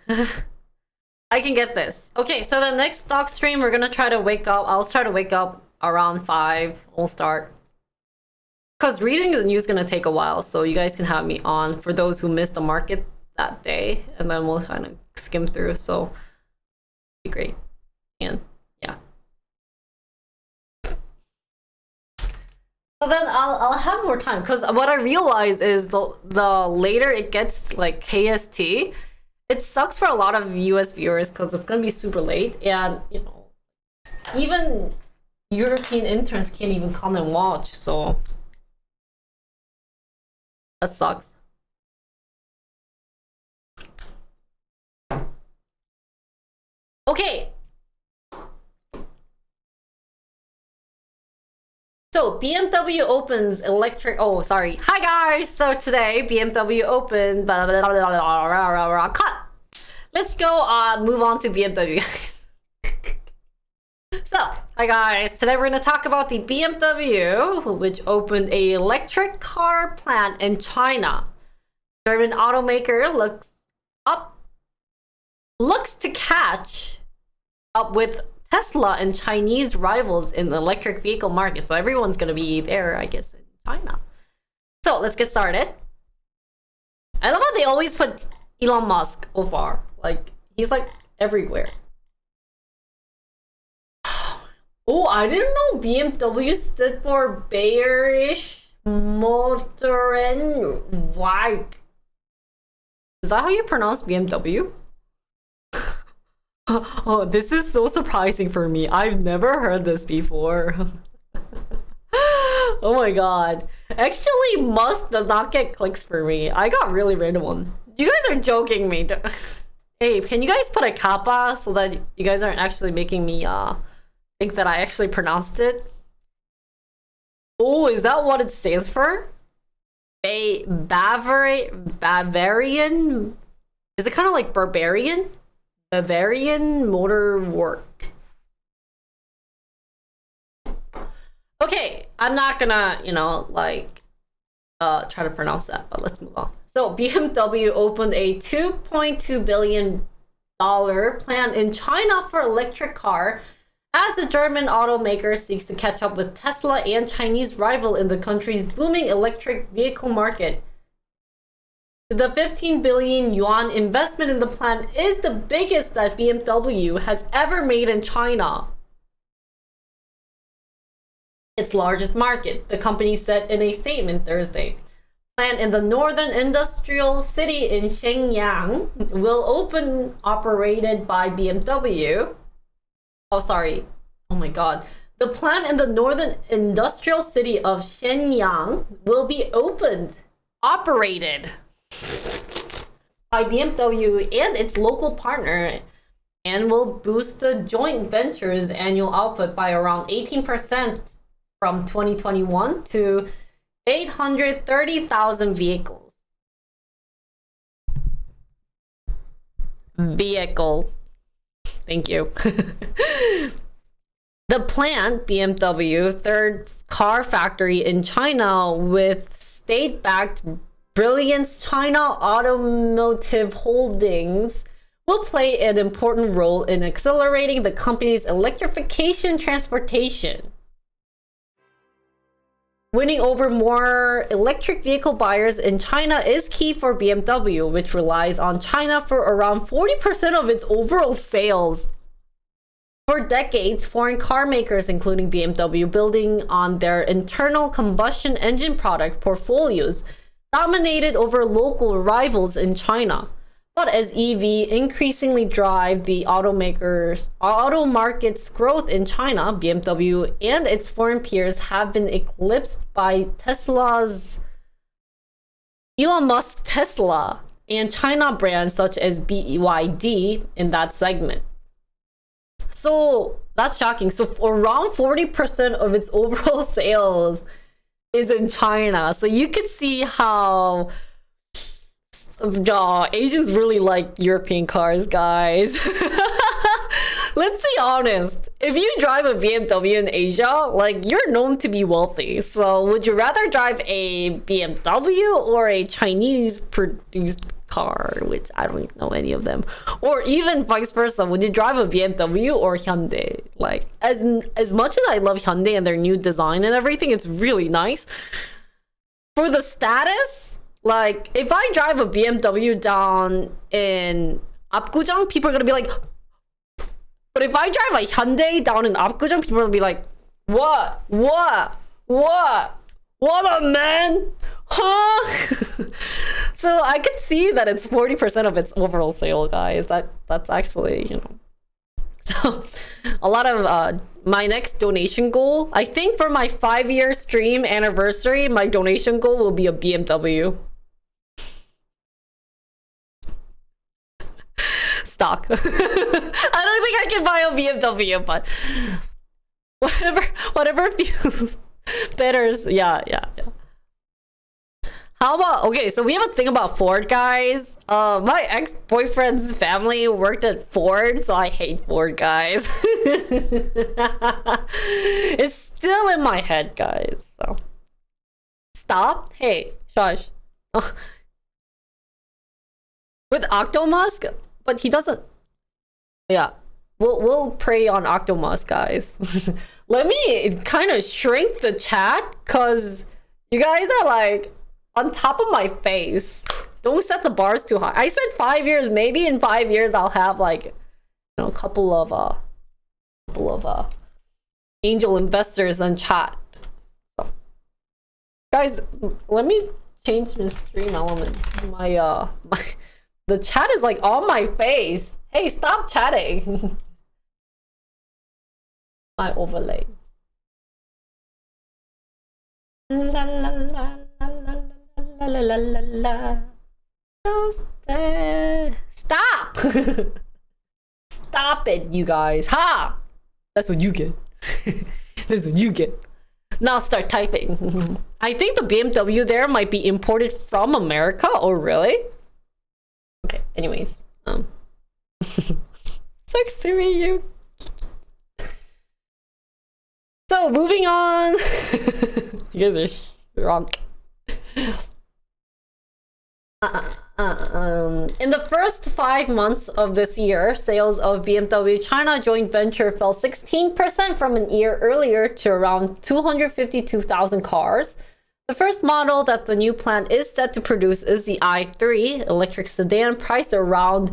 I can get this. Okay, so the next stock stream, we're gonna try to wake up. I'll try to wake up around 5. We'll start. Because reading the news is gonna take a while, so you guys can have me on for those who missed the market that day, and then we'll kind of skim through. So, be great. And yeah. So then I'll have more time, because what I realize is the later it gets, like KST, it sucks for a lot of US viewers because it's gonna be super late, and you know, even European interns can't even come and watch, so that sucks. Okay. So BMW opens electric. Oh, sorry. Hi guys. So today BMW opened. Cut. Let's go. Move on to BMW, guys. So, hi guys. Today we're gonna talk about the BMW, which opened a electric car plant in China. German automaker looks to catch up with Tesla and Chinese rivals in the electric vehicle market. So everyone's gonna be there, I guess, in China. So let's get started. I love how they always put Elon Musk so far. Like, he's like everywhere. Oh, I didn't know BMW stood for Bayerisch Motorenwerk. Is that how you pronounce BMW? Oh, this is so surprising for me. I've never heard this before. Oh my god. Actually, Musk does not get clicks for me. I got really random one. You guys are joking me. Hey, can you guys put a kappa so that you guys aren't actually making me think that I actually pronounced it? Oh, is that what it stands for? Bavarian. Is it kind of like Barbarian? Bavarian Motor Work. Okay, I'm not gonna, try to pronounce that, but let's move on. So BMW opened a $2.2 billion plant in China for electric car as the German automaker seeks to catch up with Tesla and Chinese rival in the country's booming electric vehicle market. The 15 billion yuan investment in the plant is the biggest that BMW has ever made in China, its largest market, the company said in a statement Thursday. Plant in the northern industrial city in Shenyang will open operated by BMW. Oh my god. The plant in the northern industrial city of Shenyang will be operated by BMW and its local partner, and will boost the joint venture's annual output by around 18% from 2021 to 830,000 vehicles. Thank you. The plant, BMW, third car factory in China with state-backed Brilliance China Automotive Holdings, will play an important role in accelerating the company's electrification transportation. Winning over more electric vehicle buyers in China is key for BMW, which relies on China for around 40% of its overall sales. For decades, foreign car makers, including BMW, building on their internal combustion engine product portfolios, dominated over local rivals in China. But as EV increasingly drive the auto market's growth in China, BMW and its foreign peers have been eclipsed by Elon Musk's Tesla and China brands such as BYD in that segment. So that's shocking. So around 40% of its overall sales is in China. So you could see how Asians really like European cars, guys. Let's be honest. If you drive a BMW in Asia, you're known to be wealthy. So would you rather drive a BMW or a Chinese produced car, which I don't know any of them, or even vice versa? Would you drive a BMW or Hyundai? As much as I love Hyundai and their new design and everything, it's really nice. For the status, if I drive a BMW down in Apgujeong, people are gonna be like, but if I drive a Hyundai down in Apgujeong, people are gonna be like, what a man, huh? So I can see that it's 40% of its overall sale, guys. That's actually, So a lot of my next donation goal, I think for my 5-year stream anniversary, my donation goal will be a BMW stock. I don't think I can buy a BMW, but whatever feels better. Yeah. How about, okay, so we have a thing about Ford, guys. My ex-boyfriend's family worked at Ford, so I hate Ford, guys. It's still in my head, guys. So stop. Hey, shush. With Octomusk, but he doesn't. Yeah, we'll prey on Octomusk, guys. Let me kind of shrink the chat, cause you guys are on top of my face. Don't set the bars too high. I said 5 years. Maybe in 5 years I'll have a couple of angel investors in chat. So, guys, let me change the stream element. The chat is on my face. Hey, stop chatting. My overlay. La la la la la la la la la. Just stop. Stop it, you guys. Ha! That's what you get. That's what you get. Now start typing. I think the BMW there might be imported from America. Oh, really? Okay, anyways. Sucks to meet you. So, moving on. You guys are drunk. In the first 5 months of this year, sales of BMW China joint venture fell 16% from a year earlier to around 252,000 cars. The first model that the new plant is set to produce is the i3 electric sedan, priced around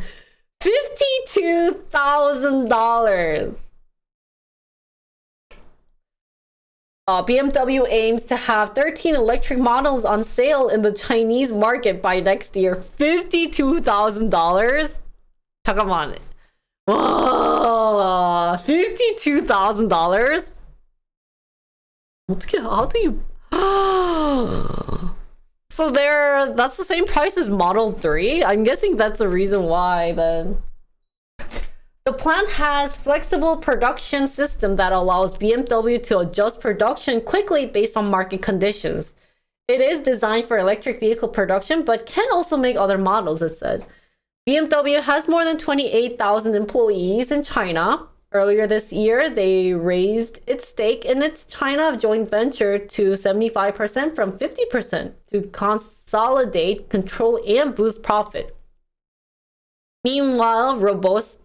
$52,000. BMW aims to have 13 electric models on sale in the Chinese market by next year. $52,000? 잠깐만. Whoa, $52,000? 어떻게, how do you... So that's the same price as Model 3? I'm guessing that's the reason why then. The plant has flexible production system that allows BMW to adjust production quickly based on market conditions. It is designed for electric vehicle production, but can also make other models, it said. BMW has more than 28,000 employees in China. Earlier this year, they raised its stake in its China joint venture to 75% from 50% to consolidate, control, and boost profit. Meanwhile, robust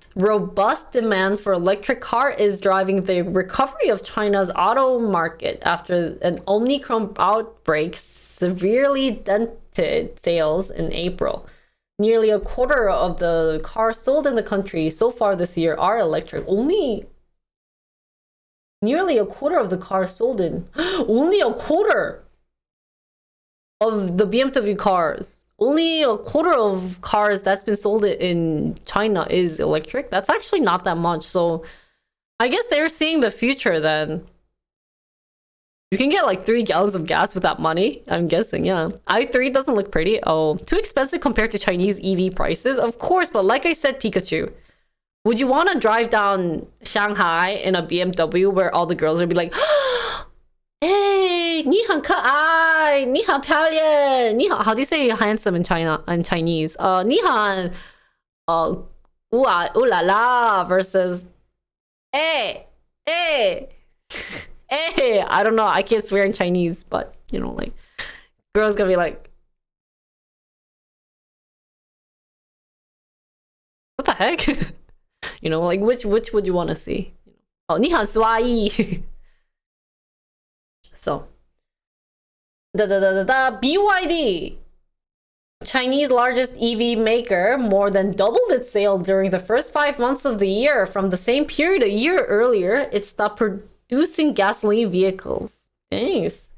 demand for electric car is driving the recovery of China's auto market after an Omicron outbreak severely dented sales in April. Nearly a quarter of the cars sold in the country so far this year are electric. Nearly a quarter of the cars sold only a quarter of the BMW cars. Only a quarter of cars that's been sold in China is electric. That's actually not that much. So I guess they're seeing the future then. You can get like 3 gallons of gas with that money, I'm guessing, yeah. i3 doesn't look pretty. Oh, too expensive compared to Chinese EV prices? Of course, but like I said, Pikachu, would you want to drive down Shanghai in a BMW where all the girls would be like, hey, 你很可爱, 你好漂亮, 你好, how do you say handsome in Chinese? 你很, ooh la la versus, hey, hey, hey. I don't know, I can't swear in Chinese, but you know, like, girls gonna be like, what the heck? You know, like, which would you want to see? Oh, 你很帅. So, BYD, Chinese largest EV maker, more than doubled its sales during the first 5 months of the year. From the same period a year earlier, it stopped producing gasoline vehicles. Thanks.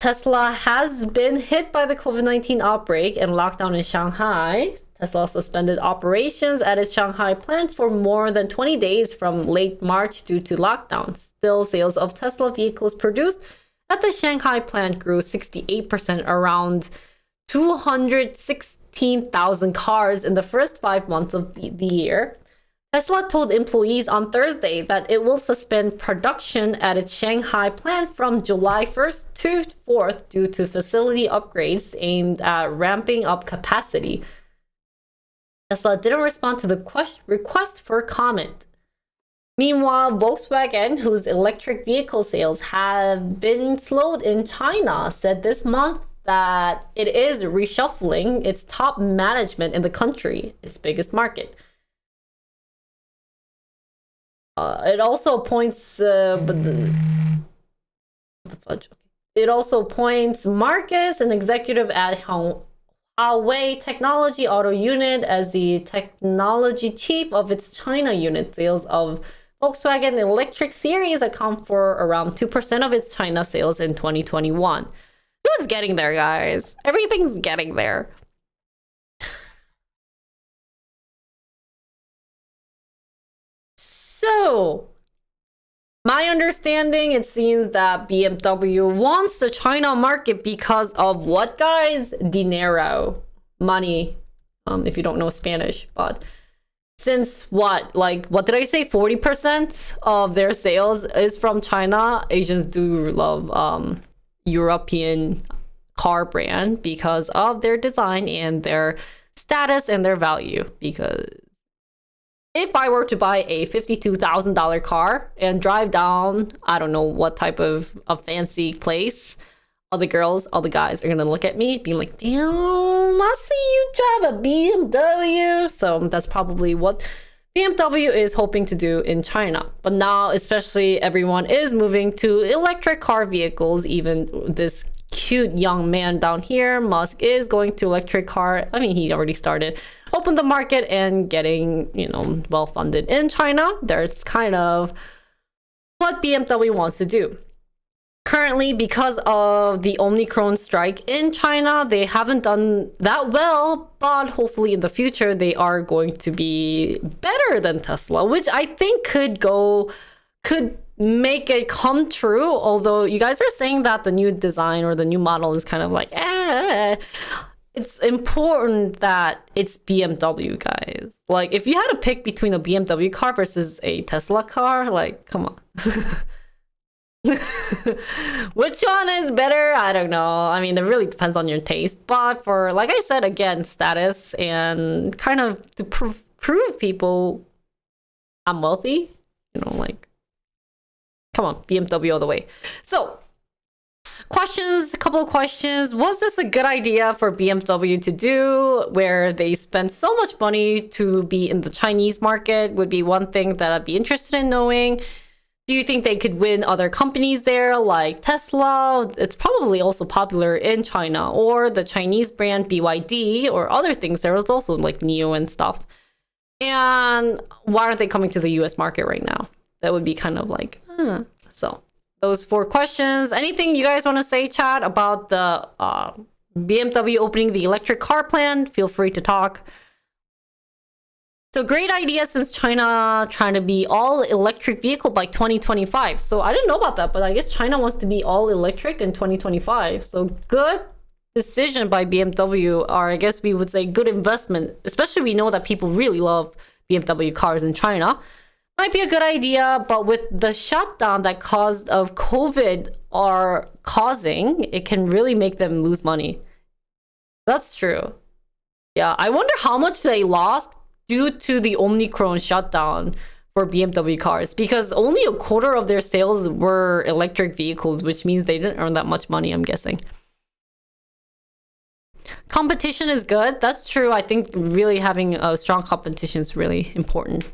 Tesla has been hit by the COVID-19 outbreak and lockdown in Shanghai. Tesla suspended operations at its Shanghai plant for more than 20 days from late March due to lockdown. Still, sales of Tesla vehicles produced at the Shanghai plant grew 68%, around 216,000 cars in the first 5 months of the year. Tesla told employees on Thursday that it will suspend production at its Shanghai plant from July 1st to 4th due to facility upgrades aimed at ramping up capacity. Tesla didn't respond to the request for comment. Meanwhile, Volkswagen, whose electric vehicle sales have been slowed in China, said this month that it is reshuffling its top management in the country, its biggest market. It also appoints Marcus, an executive at Huawei Technology Auto Unit, as the technology chief of its China unit. Sales of Volkswagen electric series account for around 2% of its China sales in 2021. It's getting there, guys. Everything's getting there. So, my understanding, it seems that BMW wants the China market because of what, guys? Dinero. Money. If you don't know Spanish, but since what did I say? 40% of their sales is from China. Asians do love European car brand because of their design and their status and their value. Because if I were to buy a $52,000 car and drive down, I don't know what type of a fancy place, all the girls, all the guys are gonna look at me, be like, damn, I see you drive a BMW. So that's probably what BMW is hoping to do in China. But now, especially, everyone is moving to electric car vehicles. Even this cute young man down here, Musk, is going to electric car. I mean, he already started open the market and getting, well funded in China. That's kind of what BMW wants to do. Currently, because of the Omicron strike in China, they haven't done that well, but hopefully in the future they are going to be better than Tesla, which I think could make it come true. Although you guys are saying that the new design or the new model is kind of like, it's important that it's BMW, guys. Like, if you had to pick between a BMW car versus a Tesla car, like, come on. Which one is better? I don't know. I mean, it really depends on your taste. But for, like I said, again, status and kind of to prove people I'm wealthy, like, come on, BMW all the way. So, a couple of questions. Was this a good idea for BMW to do, where they spend so much money to be in the Chinese market? Would be one thing that I'd be interested in knowing. Do you think they could win other companies there, like Tesla? It's probably also popular in China, or the Chinese brand BYD, or other things. There was also like NIO and stuff. And why aren't they coming to the US market right now? That would be kind of like, So those 4 questions. Anything you guys want to say, chat, about the BMW opening the electric car plant? Feel free to talk. So great idea, since China trying to be all electric vehicle by 2025. So I didn't know about that, but I guess China wants to be all electric in 2025. So good decision by BMW, or I guess we would say good investment. Especially we know that people really love BMW cars in China. Might be a good idea, but with the shutdown that caused of COVID are causing, it can really make them lose money. That's true. Yeah, I wonder how much they lost due to the Omicron shutdown for BMW cars, because only a quarter of their sales were electric vehicles, which means they didn't earn that much money, I'm guessing. Competition is good. That's true. I think really having a strong competition is really important.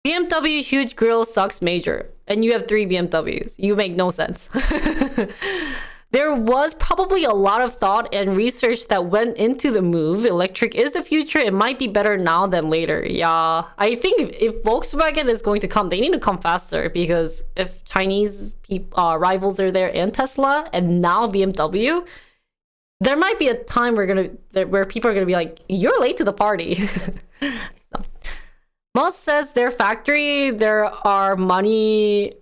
BMW huge grill sucks major, and you have 3 BMWs. You make no sense. There was probably a lot of thought and research that went into the move. Electric is the future. It might be better now than later. Yeah, I think if Volkswagen is going to come, they need to come faster, because if Chinese rivals are there and Tesla and now BMW, there might be a time where people are gonna be like, you're late to the party. So. Musk says their factory, there are money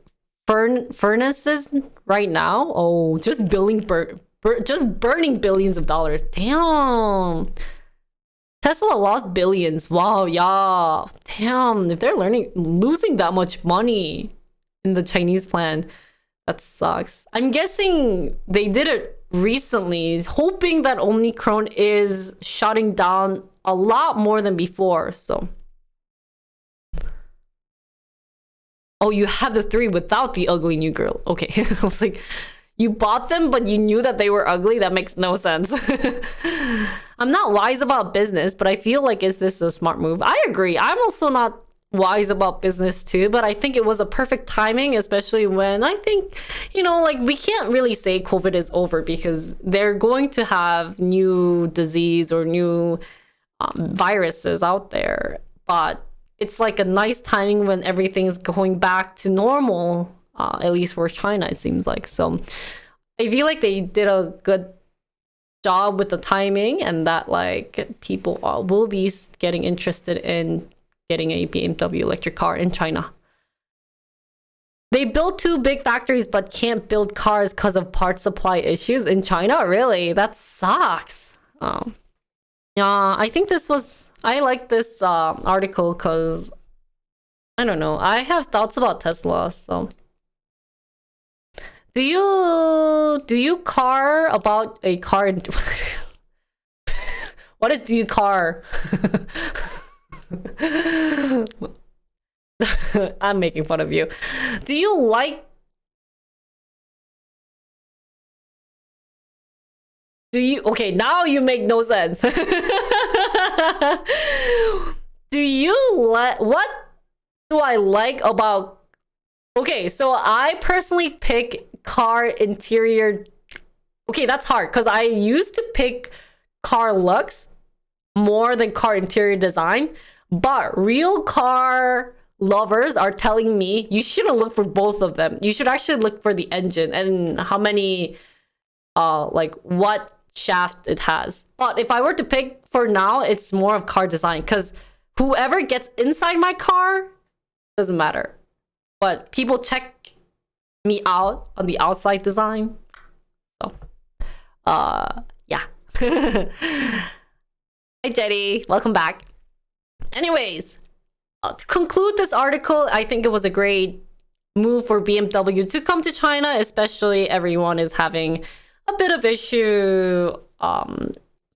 furnaces right now. Oh, just burning billions of dollars. Damn. Tesla lost billions. Wow, yeah. Damn, if they're losing that much money in the Chinese plant, that sucks. I'm guessing they did it recently, hoping that Omicron is shutting down a lot more than before. So, oh, you have the 3 without the ugly new girl. Okay. I was like, you bought them, but you knew that they were ugly? That makes no sense. I'm not wise about business, but I feel like, is this a smart move? I agree. I'm also not wise about business too, but I think it was a perfect timing, especially when I think, like, we can't really say COVID is over, because they're going to have new disease or new viruses out there. But it's like a nice timing when everything's going back to normal, at least for China, it seems like. So I feel like they did a good job with the timing, and that like people will be getting interested in getting a BMW electric car in China. They built 2 big factories but can't build cars because of parts supply issues in China? Really? That sucks. Yeah, I think this was... I like this article because I don't know. I have thoughts about Tesla. So, do you car about a car? What is do you car? I'm making fun of you. Do you like? Do you okay? Now you make no sense. Do you like what do I like about? Okay, so I personally pick car interior. Okay, that's hard because I used to pick car looks more than car interior design, but real car lovers are telling me you shouldn't look for both of them. You should actually look for the engine and how many like what shaft it has. But if I were to pick for now, it's more of car design because whoever gets inside my car doesn't matter. But people check me out on the outside design. So yeah. Hi Jenny, welcome back. Anyways, to conclude this article, I think it was a great move for BMW to come to China, especially everyone is having a bit of issue.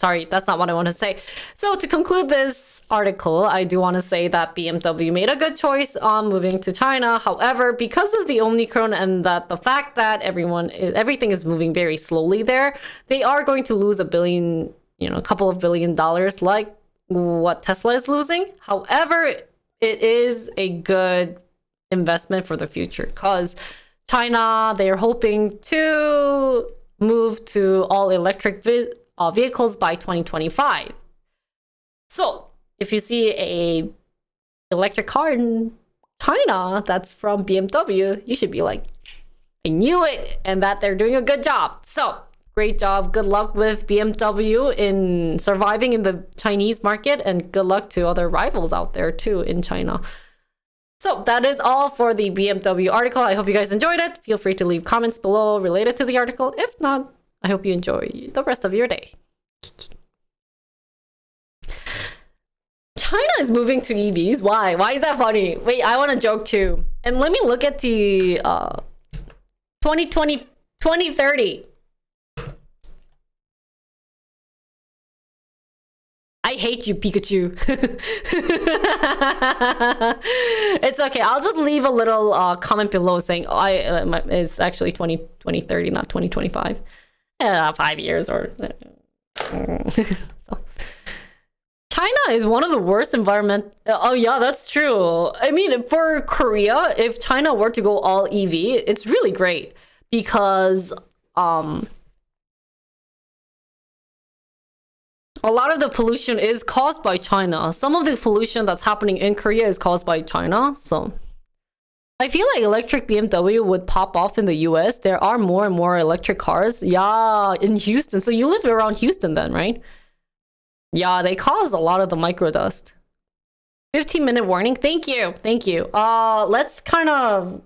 Sorry, that's not what I want to say. So to conclude this article, I do want to say that BMW made a good choice on moving to China. However, because of the Omicron and that the fact that everything is moving very slowly there, they are going to lose a couple of $1 billion like what Tesla is losing. However, it is a good investment for the future because China, they're hoping to move to all electric vehicles by 2025. So if you see a electric car in China that's from BMW, you should be like, I knew it, and that they're doing a good job. So great job. Good luck with BMW in surviving in the Chinese market, and good luck to other rivals out there too in China. So that is all for the BMW article. I hope you guys enjoyed it. Feel free to leave comments below related to the article. If not, I hope you enjoy the rest of your day. China is moving to EVs. Why? Why is that funny? Wait, I want to joke too. And let me look at the 2030. I hate you, Pikachu. It's okay. I'll just leave a little comment below saying it's actually 2030, not 2025. 5 years or so. China is one of the worst environment. Oh yeah, that's true. I mean, for Korea, if China were to go all EV, it's really great because a lot of the pollution is caused by China. Some of the pollution that's happening in Korea is caused by China. So I feel like electric BMW would pop off in the US. There are more and more electric cars. Yeah, in Houston. So you live around Houston then, right? Yeah, they cause a lot of the microdust. 15-minute warning. Thank you. Thank you. Let's kind of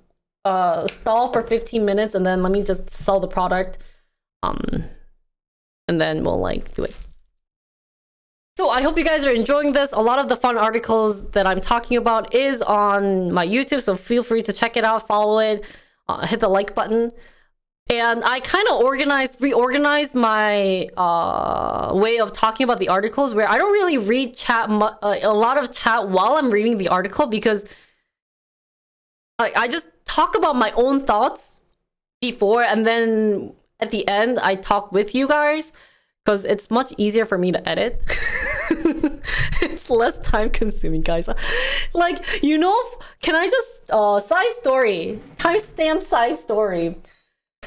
stall for 15 minutes and then let me just sell the product. And then we'll do it. So I hope you guys are enjoying this. A lot of the fun articles that I'm talking about is on my YouTube, so feel free to check it out, follow it, hit the like button. And I kind of reorganized my way of talking about the articles where I don't really read chat, a lot of chat while I'm reading the article because I just talk about my own thoughts before and then at the end I talk with you guys. Because it's much easier for me to edit. It's less time consuming, guys. Can I just side story, timestamp side story.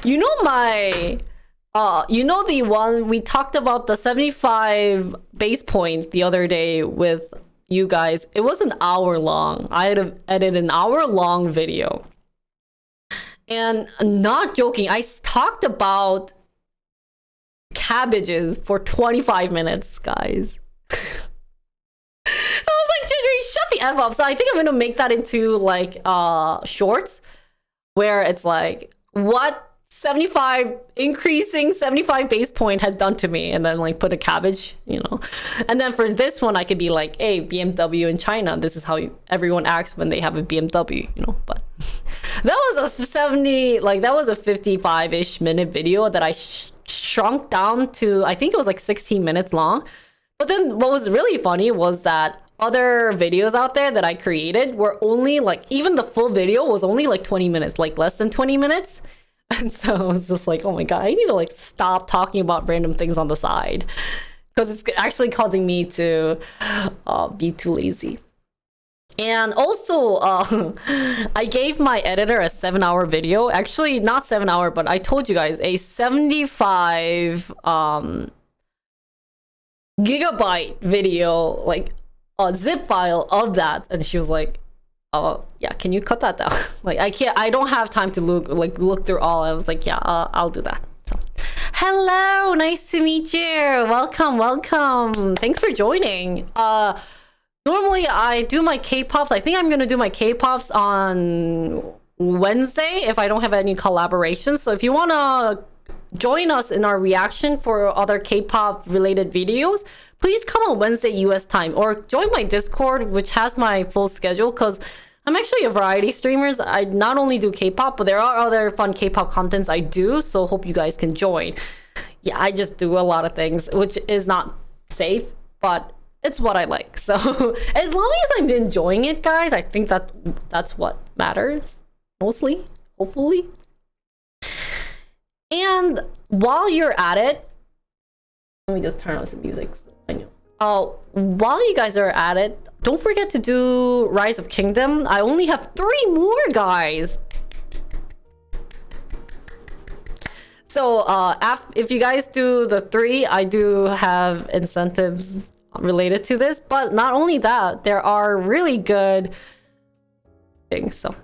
The one we talked about the 75 base point the other day with you guys. It was an hour long. I had to edit an hour-long video. And not joking, I talked about cabbages for 25 minutes, guys. I was like, Ginger, shut the F up. So I think I'm gonna make that into shorts where it's like, what 75 increasing 75 base point has done to me, and then like put a cabbage, you know. And then for this one I could be like, hey, BMW in China, this is how everyone acts when they have a BMW, you know. But that was a 70, like that was a 55-ish minute video that I shrunk down to, I think it was like 16 minutes long. But then what was really funny was that other videos out there that I created were only like, even the full video was only like 20 minutes, like less than 20 minutes. And so it's just like, oh my god, I need to like stop talking about random things on the side, because it's actually causing me to be too lazy. And also, I gave my editor a 7-hour video. Actually, not 7-hour, but I told you guys a 75 gigabyte video, like a zip file of that. And she was like, yeah, can you cut that down? Like, I don't have time to look through all. I was like, yeah, I'll do that. So hello, nice to meet you. Welcome, thanks for joining. Normally I do my K-pops, I think I'm gonna do my K-pops on Wednesday if I don't have any collaborations. So if you want to join us in our reaction for other K-pop related videos, please come on Wednesday US time, or join my Discord, which has my full schedule, because I'm actually a variety streamer. I not only do K-pop, but there are other fun K-pop contents I do, so hope you guys can join. Yeah, I just do a lot of things, which is not safe, but it's what I like. So as long as I'm enjoying it, guys, I think that's what matters mostly, hopefully. And while you're at it, let me just turn on some music so I know. While you guys are at it, don't forget to do Rise of Kingdom. I only have 3 more, guys. So if you guys do the 3, I do have incentives related to this. But not only that, there are really good things. So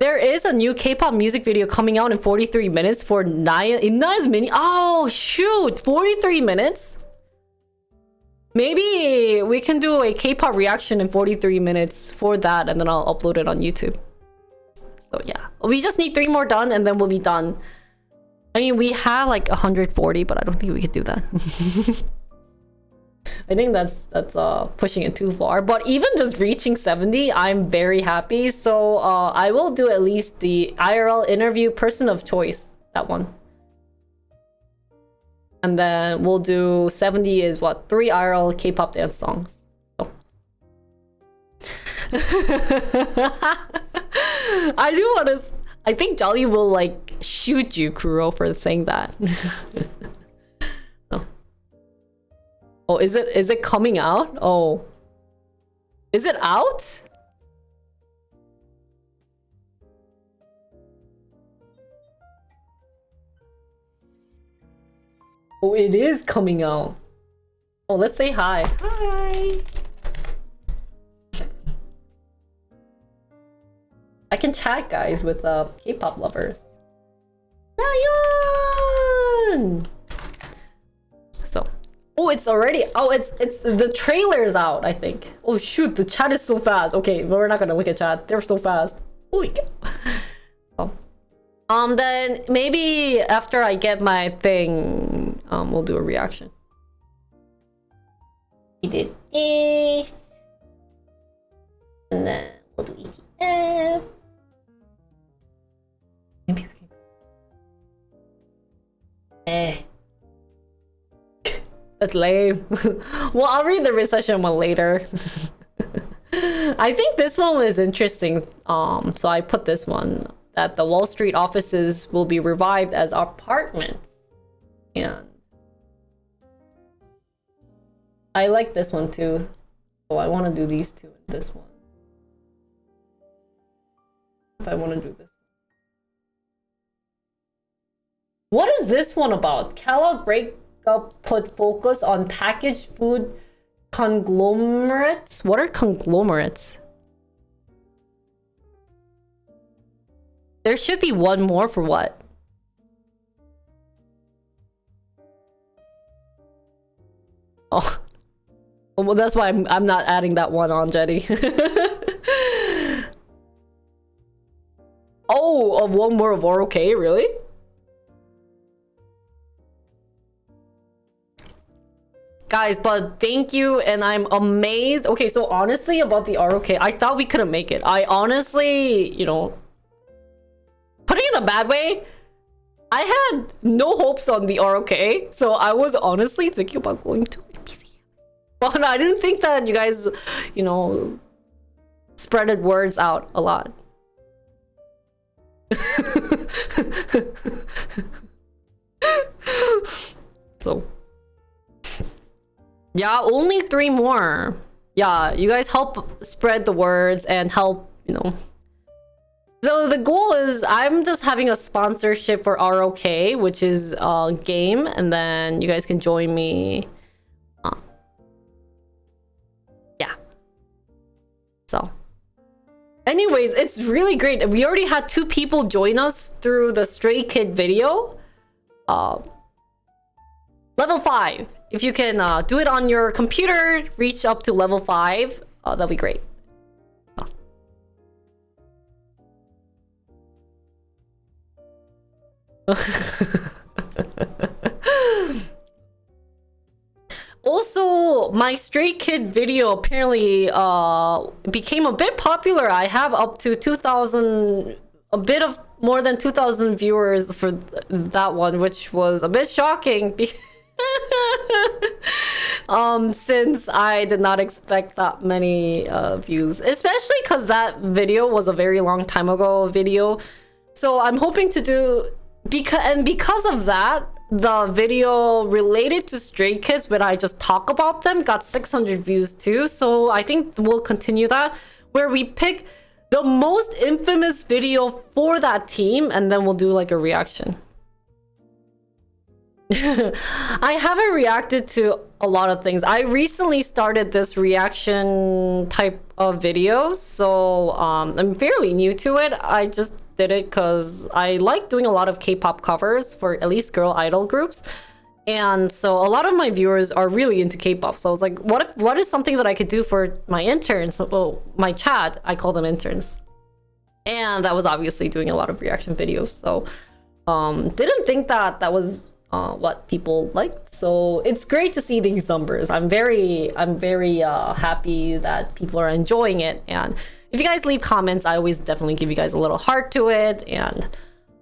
there is a new K-pop music video coming out in 43 minutes for Ina's Mini. Oh shoot, 43 minutes? Maybe we can do a K-pop reaction in 43 minutes for that, and then I'll upload it on YouTube. So yeah, we just need 3 more done and then we'll be done. I mean, we have like 140, but I don't think we could do that. I think that's pushing it too far. But even just reaching 70, I'm very happy. So I will do at least the IRL interview person of choice, that one. And then we'll do 70 is what? 3 IRL K-pop dance songs. So. I do want to. I think Jolly will like shoot you, Kuro, for saying that. Oh, is it coming out? Oh, is it out? Oh, it is coming out. Oh, let's say hi. Hi. I can chat, guys, with K-pop lovers. Nayeon! So, oh, it's already. Oh, it's the trailer's out, I think. Oh shoot, the chat is so fast. Okay, but we're not gonna look at chat. They're so fast. Holy cow. Oh. Then maybe after I get my thing, we'll do a reaction. We did this, and then we'll do ETF. Maybe we can. That's lame. Well, I'll read the recession one later. I think this one was interesting. So I put this one, that the Wall Street offices will be revived as apartments. And I like this one too. So I want to do these two and this one. If I want to do this. What is this one about? Kellogg breakup put focus on packaged food conglomerates? What are conglomerates? There should be one more for what? Oh, well, that's why I'm not adding that one on, Jetty. Oh, of one more of ROK, really? Guys, but thank you, and I'm amazed. Okay, so honestly about the ROK, I thought we couldn't make it. I honestly, you know, putting it in a bad way, I had no hopes on the ROK, so I was honestly thinking about going to PC. But I didn't think that you guys, you know, spreaded words out a lot. So yeah, only 3 more. Yeah, you guys help spread the words and help, you know. So the goal is I'm just having a sponsorship for ROK, which is a game, and then you guys can join me. Yeah. So anyways, it's really great. We already had 2 people join us through the Stray Kid video. Level 5. If you can do it on your computer, reach up to level 5, that'd be great. Also, my Stray Kid video apparently became a bit popular. I have up to 2,000, a bit of more than 2,000 viewers for that one, which was a bit shocking. Since I did not expect that many views, especially because that video was a very long time ago video. So I'm hoping to do because of that, the video related to Stray Kids when I just talk about them got 600 views too. So I think we'll continue that, where we pick the most infamous video for that team and then we'll do like a reaction. I haven't reacted to a lot of things. I recently started this reaction type of videos, so I'm fairly new to it. I just did it because I like doing a lot of K-pop covers for at least girl idol groups, and so a lot of my viewers are really into K-pop. So I was like, what is something that I could do for my interns? Well, my chat, I call them interns, and that was obviously doing a lot of reaction videos. So didn't think that was what people liked, so it's great to see these numbers. I'm very happy that people are enjoying it, and if you guys leave comments, I always definitely give you guys a little heart to it. And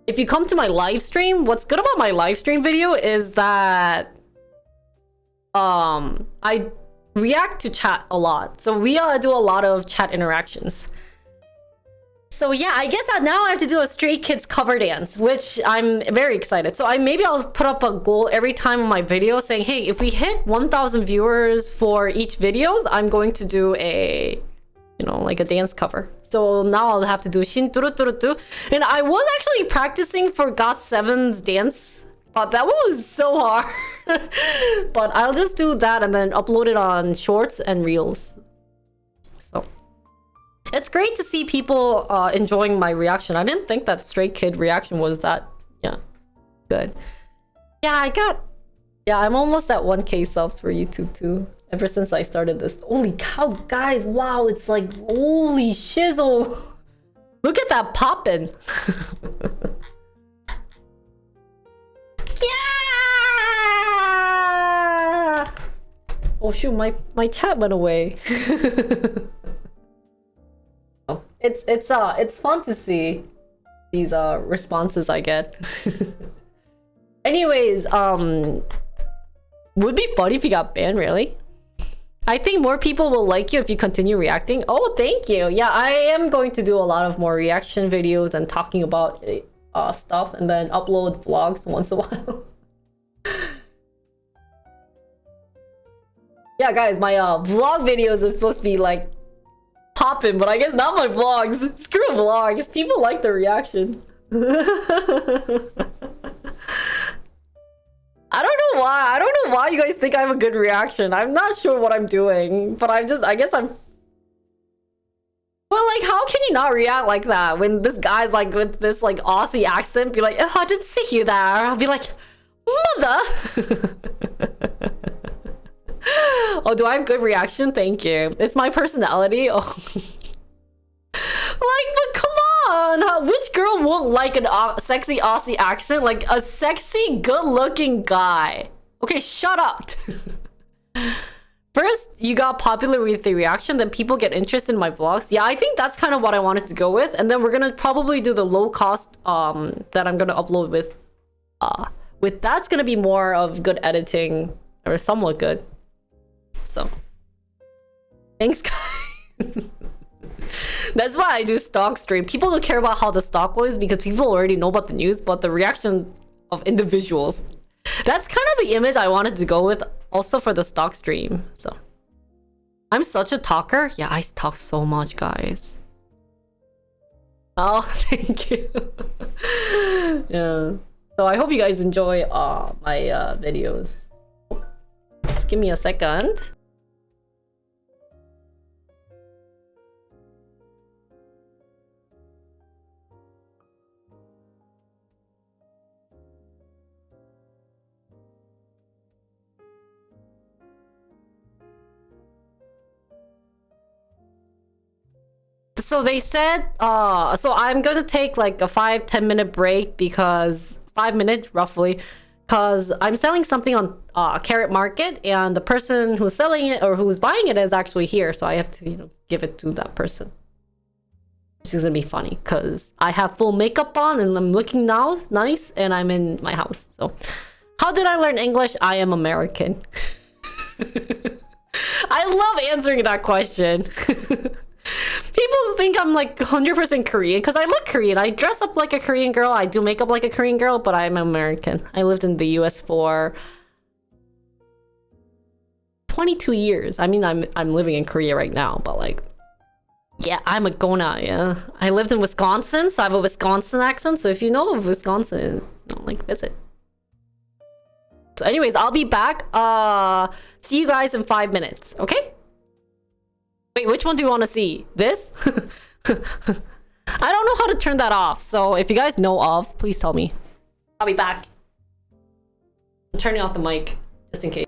if you come to my live stream, what's good about my live stream video is that I react to chat a lot, so we do a lot of chat interactions. So yeah, I guess now I have to do a Stray Kids cover dance, which I'm very excited. So maybe I'll put up a goal every time on my video saying, hey, if we hit 1,000 viewers for each videos, I'm going to do a, you know, like a dance cover. So now I'll have to do Shin Turu Turu Tu. And I was actually practicing for GOT7's dance, but that was so hard. But I'll just do that and then upload it on shorts and reels. It's great to see people enjoying my reaction. I didn't think that Stray Kid reaction was that, yeah, good. Yeah, I'm almost at 1K subs for YouTube too, ever since I started this. Holy cow, guys, wow, it's like, holy shizzle. Look at that poppin'. Yeah! Oh shoot, my chat went away. It's fun to see these responses I get. Anyways, would be funny if you got banned, really. I think more people will like you if you continue reacting. Oh, thank you. Yeah, I am going to do a lot of more reaction videos and talking about stuff, and then upload vlogs once in a while. Yeah, guys, my vlog videos are supposed to be like poppin', but I guess not my vlogs. Screw vlogs. People like the reaction. I don't know why. I don't know why you guys think I have a good reaction. I'm not sure what I'm doing, but I guess I'm... Well, like, how can you not react like that when this guy's like with this like Aussie accent, be like, oh, I didn't see you there. I'll be like, mother. Oh, do I have good reaction? Thank you. It's my personality. Oh. Like, but come on. Which girl won't like a sexy Aussie accent? Like a sexy, good-looking guy. Okay, shut up. First, you got popular with the reaction, then people get interested in my vlogs. Yeah, I think that's kind of what I wanted to go with. And then we're gonna probably do the low cost that I'm gonna upload with that's gonna be more of good editing or somewhat good. So thanks guys. That's why I do stock stream. People don't care about how the stock goes because people already know about the news, but the reaction of individuals. That's kind of the image I wanted to go with also for the stock stream. So I'm such a talker. Yeah, I talk so much, guys. Oh, thank you. Yeah. So I hope you guys enjoy my videos. Just give me a second. So they said, so I'm gonna take like a 5-10 minute break because 5 minutes roughly, because I'm selling something on Carrot Market, and the person who's selling it or who's buying it is actually here, so I have to give it to that person. Which is gonna be funny because I have full makeup on and I'm looking now nice, and I'm in my house. So, how did I learn English? I am American. I love answering that question. People think I'm like 100% Korean because I look Korean. I dress up like a Korean girl. I do makeup like a Korean girl, but I'm American. I lived in the US for 22 years. I mean, I'm living in Korea right now, but like, yeah, I'm a Gona. Yeah, I lived in Wisconsin, so I have a Wisconsin accent. So if you know of Wisconsin, like visit. So, anyways, I'll be back. See you guys in 5 minutes. Okay. Wait, which one do you want to see? This? I don't know how to turn that off, so if you guys know of, please tell me. I'll be back. I'm turning off the mic, just in case.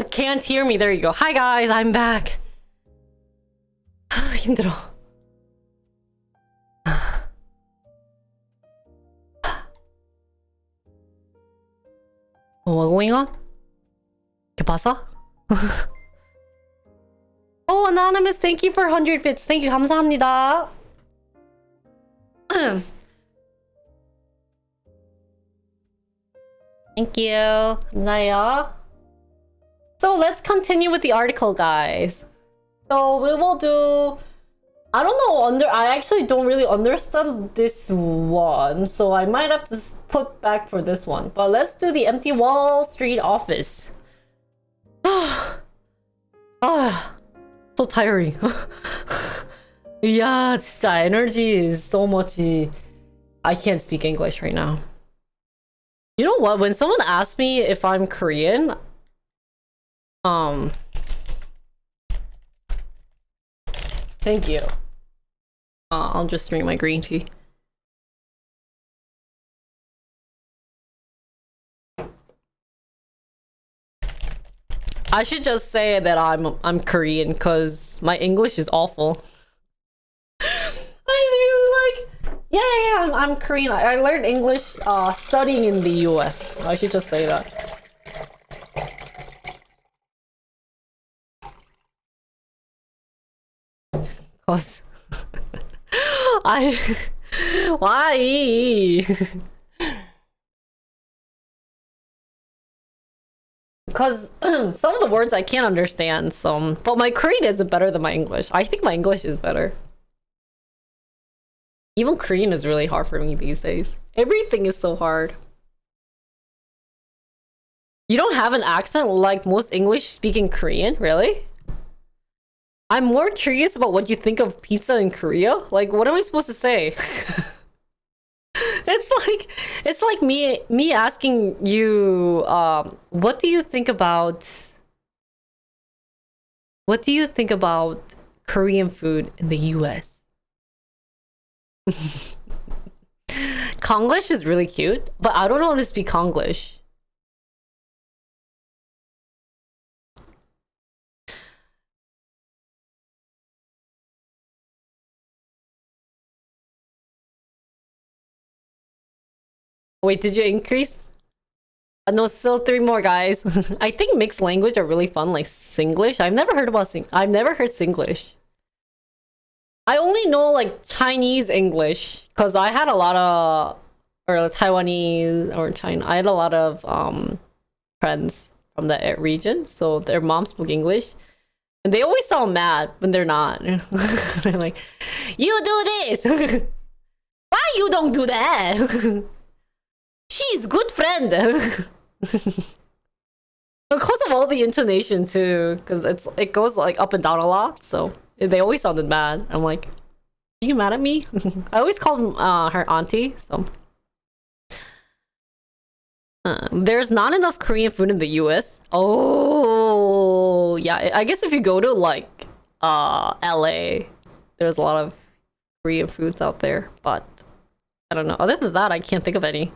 Can't hear me. There you go. Hi guys, I'm back. 힘들어. What's going on? ¿Qué pasa? Oh, Anonymous, thank you for 100 bits. Thank you. 감사합니다. Thank you. 감사해요. So let's continue with the article, guys. So we will do. I don't know. I actually don't really understand this one, so I might have to put back for this one. But let's do the empty Wall Street office. So tiring. Yeah, 진짜 energy is so much. I can't speak English right now. You know what? When someone asks me if I'm Korean, thank you. I'll just drink my green tea. I should just say that I'm Korean because my English is awful. I should be like, yeah, I'm Korean. I learned English studying in the US. I should just say that. Cause why? Because some of the words I can't understand, but my Korean isn't better than my English. I think my English is better. Even Korean is really hard for me these days. Everything is so hard. You don't have an accent like most English speaking Korean, really? I'm more curious about what you think of pizza in Korea. Like, what am I supposed to say? It's like me asking you, what do you think about Korean food in the US? Konglish is really cute, but I don't know how to speak Konglish. Wait, did you increase? No, still 3 more, guys. I think mixed language are really fun, like Singlish. I've never heard Singlish. I only know like Chinese English because I had a lot of, or Taiwanese or China. I had a lot of friends from that region, so their mom spoke English, and they always sound mad when they're not. They're like, "You do this. Why you don't do that?" She's good friend. Because of all the intonation too, because it goes like up and down a lot, so they always sounded mad. I'm like, are you mad at me? I always called her auntie. So there's not enough Korean food in the US. Oh yeah, I guess if you go to like LA, there's a lot of Korean foods out there, but I don't know. Other than that, I can't think of any.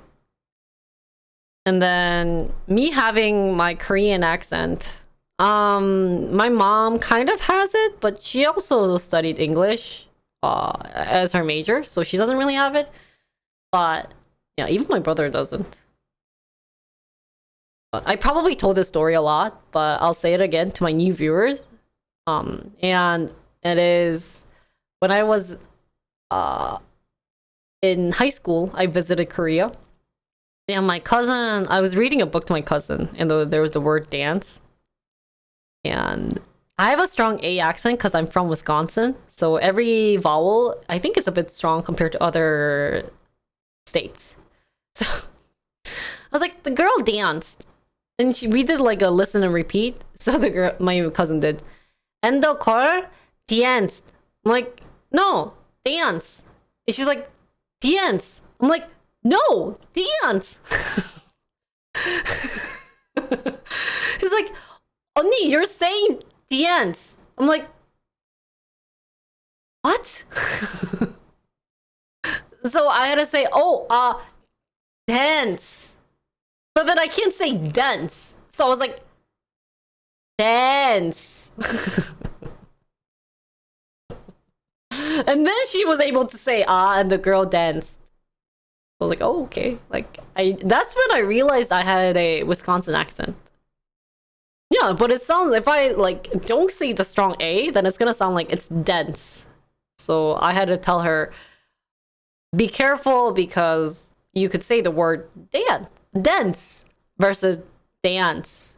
And then me having my Korean accent, my mom kind of has it, but she also studied English as her major, so she doesn't really have it. But yeah, even my brother doesn't. I probably told this story a lot, but I'll say it again to my new viewers. And it is when I was in high school, I visited Korea. And my cousin, I was reading a book to my cousin, and there was the word dance. And I have a strong A accent because I'm from Wisconsin. So every vowel, I think it's a bit strong compared to other states. So I was like, the girl danced. And we did like a listen and repeat. So my cousin did. And the girl danced. I'm like, no, dance. And she's like, dance. I'm like, no, dance. He's like, 언니, you're saying dance. I'm like, what? So I had to say, dance. But then I can't say dance. So I was like, Dance. And then she was able to say ah, and the girl danced. I was like, oh, okay. Like that's when I realized I had a Wisconsin accent. Yeah, but it sounds, if I like don't say the strong A, then it's gonna sound like it's dense. So I had to tell her, be careful, because you could say the word dense versus dance.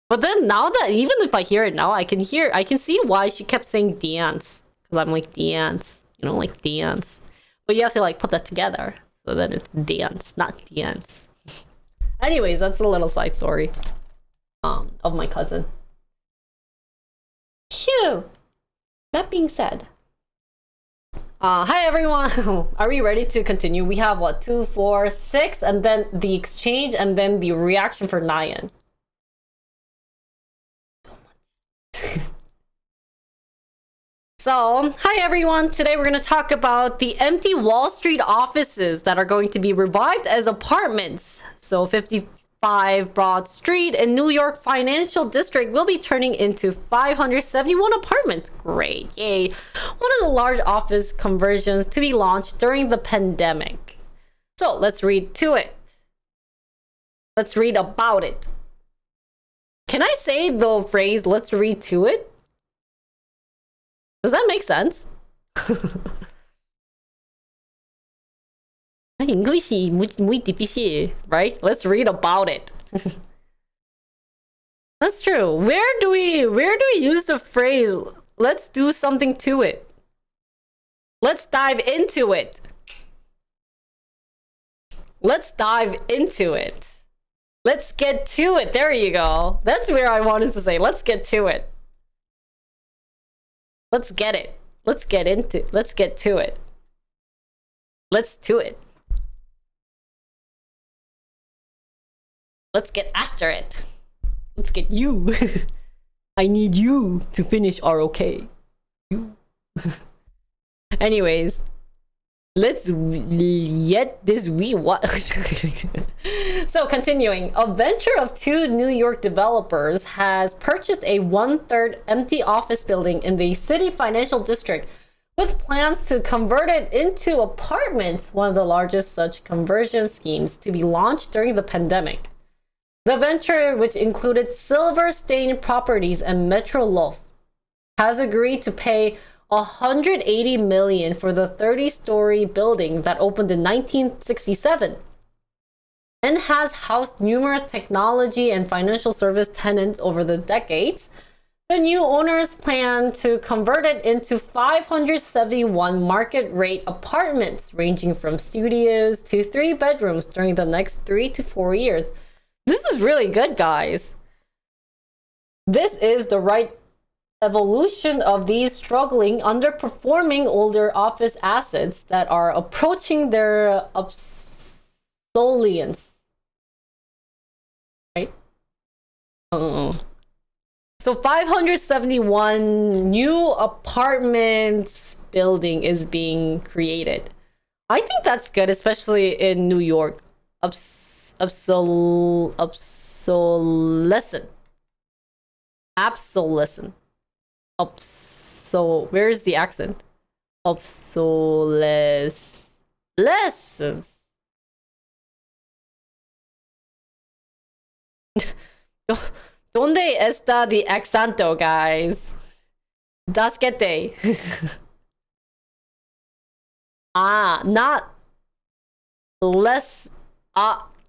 But then now that, even if I hear it now, I can see why she kept saying dance. Because I'm like, dance, like dance. But you have to like put that together. So then it's dance, not dance. Anyways, that's a little side story of my cousin. Phew. That being said, hi everyone. Are we ready to continue? We have what, 2, 4, 6, and then the exchange, and then the reaction for Nyan. So, hi everyone. Today we're going to talk about the empty Wall Street offices that are going to be revived as apartments. So, 55 Broad Street in New York Financial District will be turning into 571 apartments. Great, yay. One of the large office conversions to be launched during the pandemic. So, let's read to it. Let's read about it. Can I say the phrase, let's read to it? Does that make sense? English is muy difícil, right? Let's read about it. That's true. Where do we use the phrase, let's do something to it? Let's dive into it. Let's dive into it. Let's get to it. There you go. That's where I wanted to say, let's get to it. Let's get it. Let's get into it. Let's get to it. Let's do it. Let's get after it. Let's get you. I need you to finish ROK. You. Anyways, let's get this what. So continuing, a venture of 2 New York developers has purchased a 1/3 empty office building in the city financial district with plans to convert it into apartments, one of the largest such conversion schemes to be launched during the pandemic. The venture, which included Silver Stain Properties and Metro Loaf, has agreed to pay $180 million for the 30-story building that opened in 1967 and has housed numerous technology and financial service tenants over the decades. The new owners plan to convert it into 571 market rate apartments ranging from studios to 3 bedrooms during the next 3 to 4 years. This is really good, guys. This is the right evolution of these struggling, underperforming older office assets that are approaching their obsolescence. Right? So 571 new apartments building is being created. I think that's good, especially in New York. Obsolescent. Where's the accent? Obsolescence. ¿Dónde está the accento, guys? Das gete. Not less.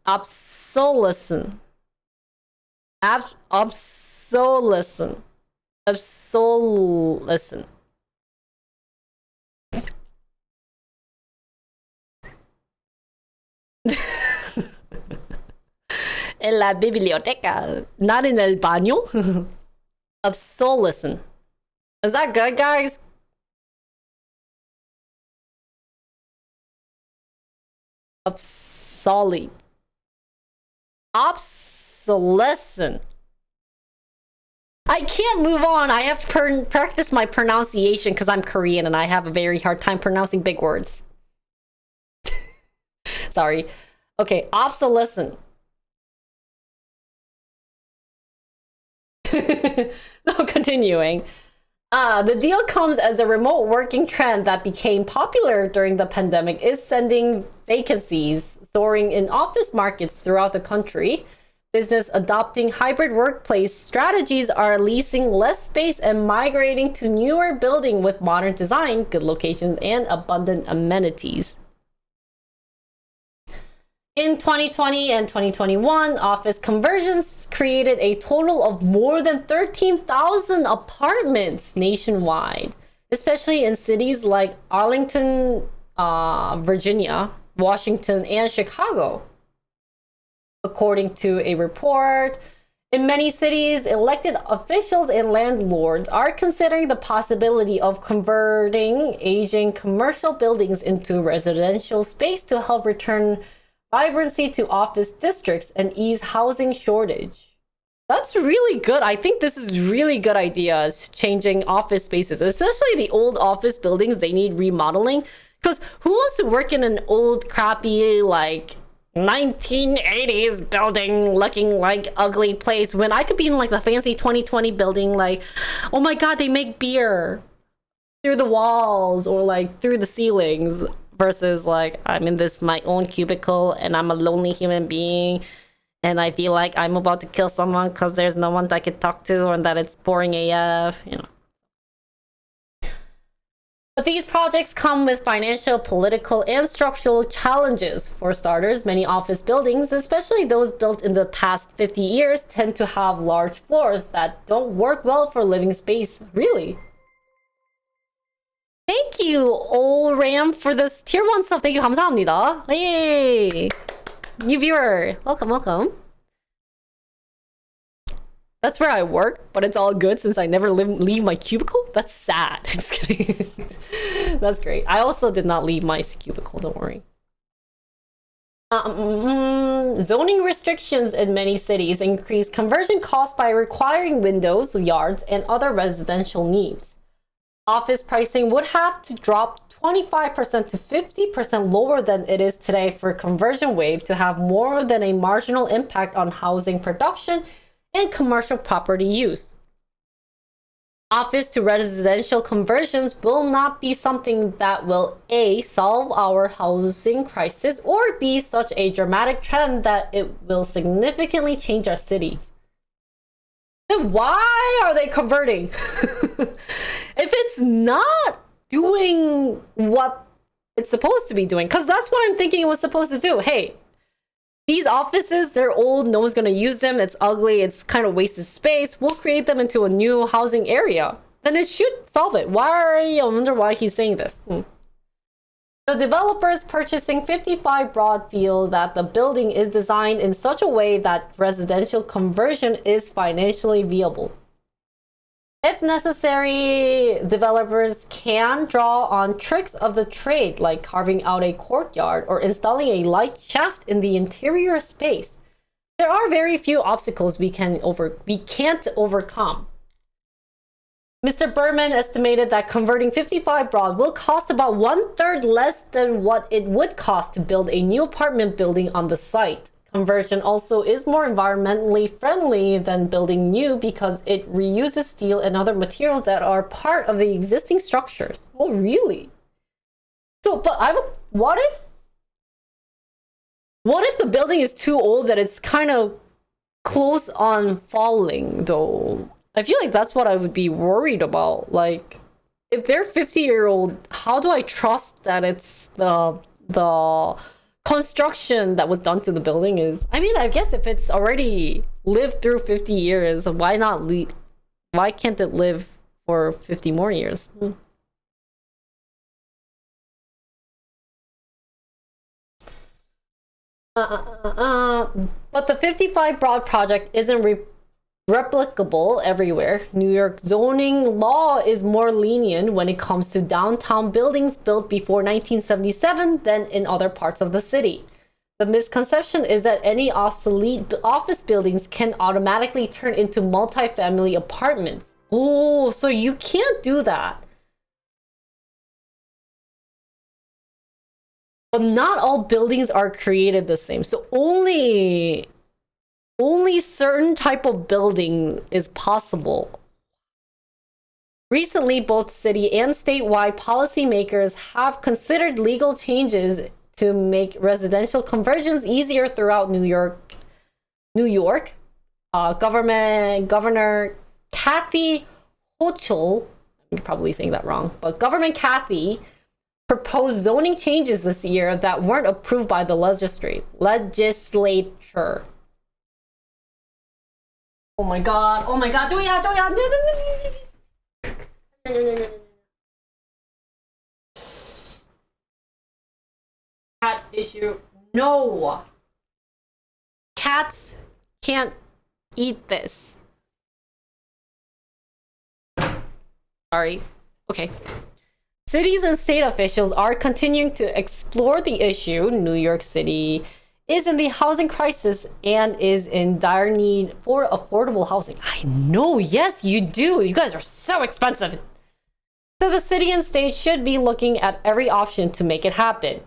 Obsolescent. Obsolescent. Obsolescent. En la biblioteca, not in el baño. Obsolescent. Is that good, guys? Obsolete. Obsolescent. I can't move on. I have to practice my pronunciation because I'm Korean and I have a very hard time pronouncing big words. Sorry. Okay, obsolescent. So continuing. The deal comes as a remote working trend that became popular during the pandemic is sending vacancies soaring in office markets throughout the country. Business adopting hybrid workplace strategies are leasing less space and migrating to newer building with modern design, good locations, and abundant amenities. In 2020 and 2021, office conversions created a total of more than 13,000 apartments nationwide, especially in cities like Arlington, Virginia, Washington, and Chicago. According to a report, in many cities, elected officials and landlords are considering the possibility of converting aging commercial buildings into residential space to help return vibrancy to office districts and ease housing shortage. That's really good. I think this is really good ideas, changing office spaces, especially the old office buildings. They need remodeling because who wants to work in an old crappy like 1980s building looking like ugly place when I could be in like the fancy 2020 building like, oh my god, they make beer through the walls or like through the ceilings, versus like I'm in this my own cubicle and I'm a lonely human being and I feel like I'm about to kill someone because there's no one that I could talk to and that it's boring AF, you know. But these projects come with financial, political, and structural challenges. For starters, many office buildings, especially those built in the past 50 years, tend to have large floors that don't work well for living space. Really? Thank you, ORAM, for this tier 1 sub. Thank you, 감사합니다. Yay! New viewer. Welcome, welcome. That's where I work, but it's all good since I never leave my cubicle. That's sad. Just kidding. That's great. I also did not leave my cubicle, don't worry. Zoning restrictions in many cities increase conversion costs by requiring windows, yards, and other residential needs. Office pricing would have to drop 25% to 50% lower than it is today for conversion wave to have more than a marginal impact on housing production and commercial property use. Office to residential conversions will not be something that will A, solve our housing crisis, or B, such a dramatic trend that it will significantly change our cities. Then why are they converting? If it's not doing what it's supposed to be doing, because that's what I'm thinking it was supposed to do. Hey, these offices, they're old, no one's going to use them, it's ugly, it's kind of wasted space. We'll create them into a new housing area. Then it should solve it. I wonder why he's saying this. The developers purchasing 55 Broad feel that the building is designed in such a way that residential conversion is financially viable. If necessary, developers can draw on tricks of the trade, like carving out a courtyard or installing a light shaft in the interior space. There are very few obstacles we can't overcome. Mr. Berman estimated that converting 55 Broad will cost about 1/3 less than what it would cost to build a new apartment building on the site. Conversion also is more environmentally friendly than building new because it reuses steel and other materials that are part of the existing structures. Oh, really? So, but what if the building is too old that it's kind of close on falling, though? I feel like that's what I would be worried about. Like, if they're 50-year-old, how do I trust that it's the construction that was done to the building is, I mean, I guess if it's already lived through 50 years, why can't it live for 50 more years? But the 55 Broad project isn't replicable everywhere. New York zoning law is more lenient when it comes to downtown buildings built before 1977 than in other parts of the city. The misconception is that any obsolete office buildings can automatically turn into multifamily apartments. Oh, so you can't do that. But not all buildings are created the same. So only only certain type of building is possible. Recently, both city and statewide policymakers have considered legal changes to make residential conversions easier throughout New York. Governor Kathy Hochul, I'm probably saying that wrong, but Governor Kathy proposed zoning changes this year that weren't approved by the legislature. Oh my god, Joya. Cat issue. No. Cats can't eat this. Sorry. Okay. Cities and state officials are continuing to explore the issue. New York City is in the housing crisis and is in dire need for affordable housing. I know, yes, you do. You guys are so expensive. So the city and state should be looking at every option to make it happen.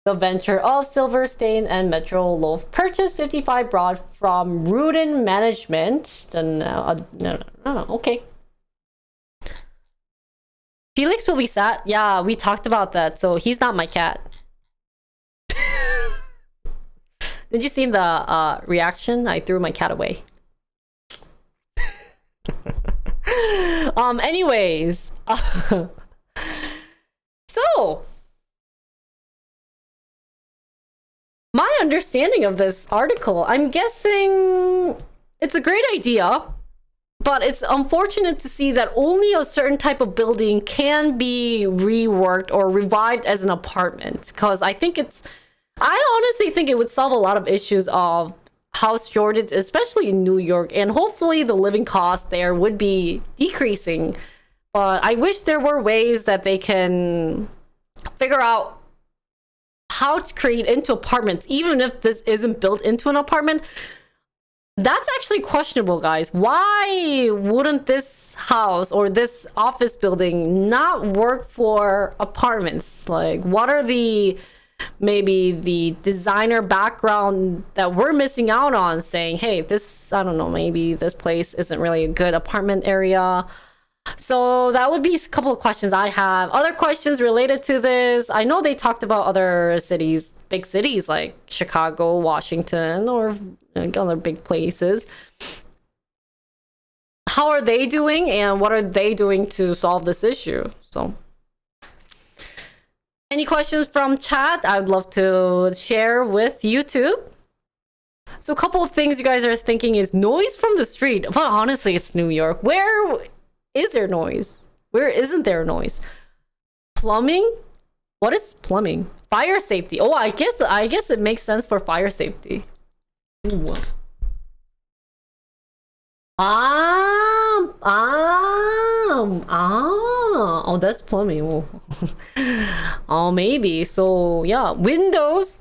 The venture of Silverstein and Metro Loaf purchased 55 Broad from Rudin Management. No, okay. Felix will be sad. Yeah, we talked about that. So he's not my cat. Did you see the reaction? I threw my cat away. Anyways. So, my understanding of this article, I'm guessing it's a great idea, but it's unfortunate to see that only a certain type of building can be reworked or revived as an apartment. Because I honestly think it would solve a lot of issues of house shortage, especially in New York, and hopefully the living cost there would be decreasing. But I wish there were ways that they can figure out how to create into apartments, even if this isn't built into an apartment. That's actually questionable, guys. Why wouldn't this house or this office building not work for apartments? Like, what are maybe the designer background that we're missing out on, saying, hey, this, I don't know, maybe this place isn't really a good apartment area. So that would be a couple of questions I have. Other questions related to this, I know they talked about other cities, big cities like Chicago, Washington, or other big places. How are they doing, and what are they doing to solve this issue? So any questions from chat? I would love to share with YouTube. So a couple of things you guys are thinking is noise from the street. But honestly, it's New York. Where is there noise? Where isn't there noise? Plumbing? What is plumbing? Fire safety. Oh, I guess it makes sense for fire safety. Ooh. Oh, that's plumbing. Oh, maybe. So yeah, windows.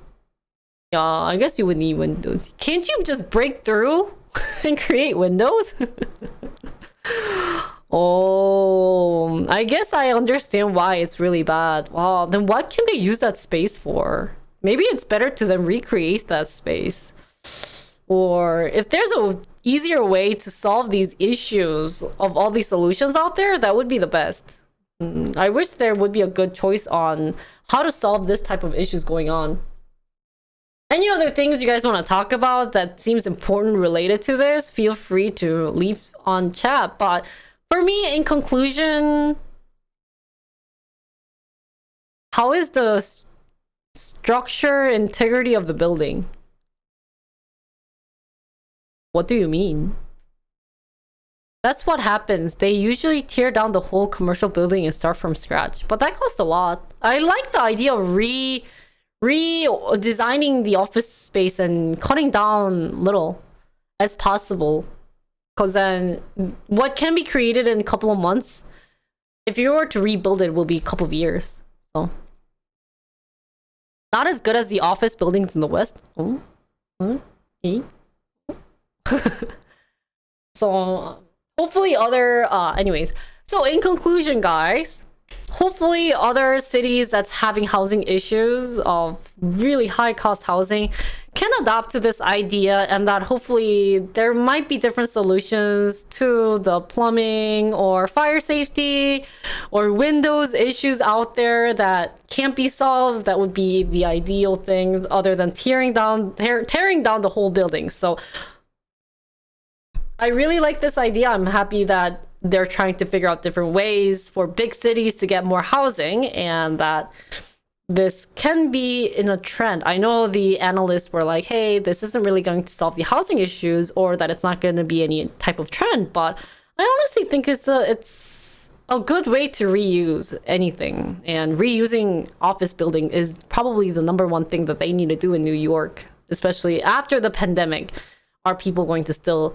Yeah, I guess you would need windows. Can't you just break through and create windows? Oh, I guess I understand why it's really bad. Wow, then what can they use that space for? Maybe it's better to then recreate that space. Or if there's a easier way to solve these issues of all these solutions out there, that would be the best. I wish there would be a good choice on how to solve this type of issues going on. Any other things you guys want to talk about that seems important related to this, feel free to leave on chat. But for me, in conclusion, how is the structure integrity of the building? What do you mean? That's what happens. They usually tear down the whole commercial building and start from scratch. But that costs a lot. I like the idea of redesigning the office space and cutting down little as possible. Because then what can be created in a couple of months, if you were to rebuild it, will be a couple of years. So not as good as the office buildings in the West. So hopefully anyways, so in conclusion, guys, hopefully other cities that's having housing issues of really high cost housing can adopt to this idea, and that hopefully there might be different solutions to the plumbing or fire safety or windows issues out there that can't be solved. That would be the ideal thing, other than tearing down the whole building. So I really like this idea. I'm happy that they're trying to figure out different ways for big cities to get more housing, and that this can be in a trend. I know the analysts were like, hey, this isn't really going to solve the housing issues, or that it's not going to be any type of trend, but I honestly think it's a good way to reuse anything, and reusing office building is probably the number one thing that they need to do in New York, especially after the pandemic. Are people going to still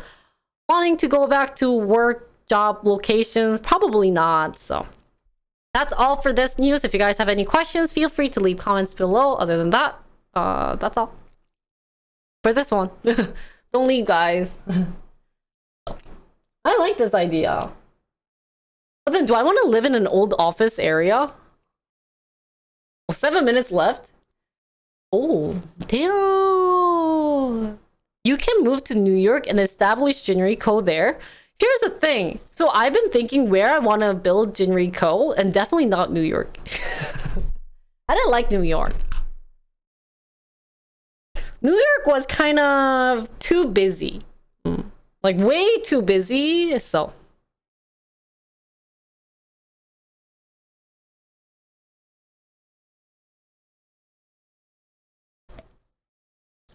wanting to go back to work job locations? Probably not. So that's all for this news. If you guys have any questions, feel free to leave comments below. Other than that, that's all for this one. Don't leave, guys. I like this idea. But then, do I want to live in an old office area? Oh, 7 minutes left. Oh, damn. You can move to New York and establish Jinri Co. there. Here's the thing. So I've been thinking where I want to build Jinri Co. and definitely not New York. I didn't like New York. New York was kind of too busy. Like way too busy. So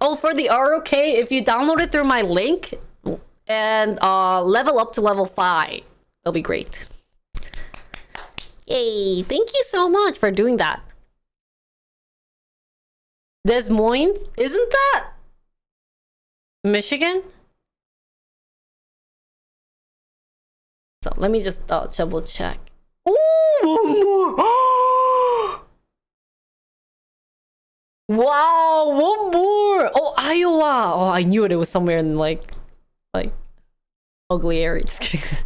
oh, for the ROK, if you download it through my link and level up to level 5, it'll be great. Yay, thank you so much for doing that. Des Moines, isn't that Michigan? So let me just double check. Ooh, one more. Wow, one more. Oh, Iowa. Oh, I knew it. It was somewhere in like ugly area. Just kidding.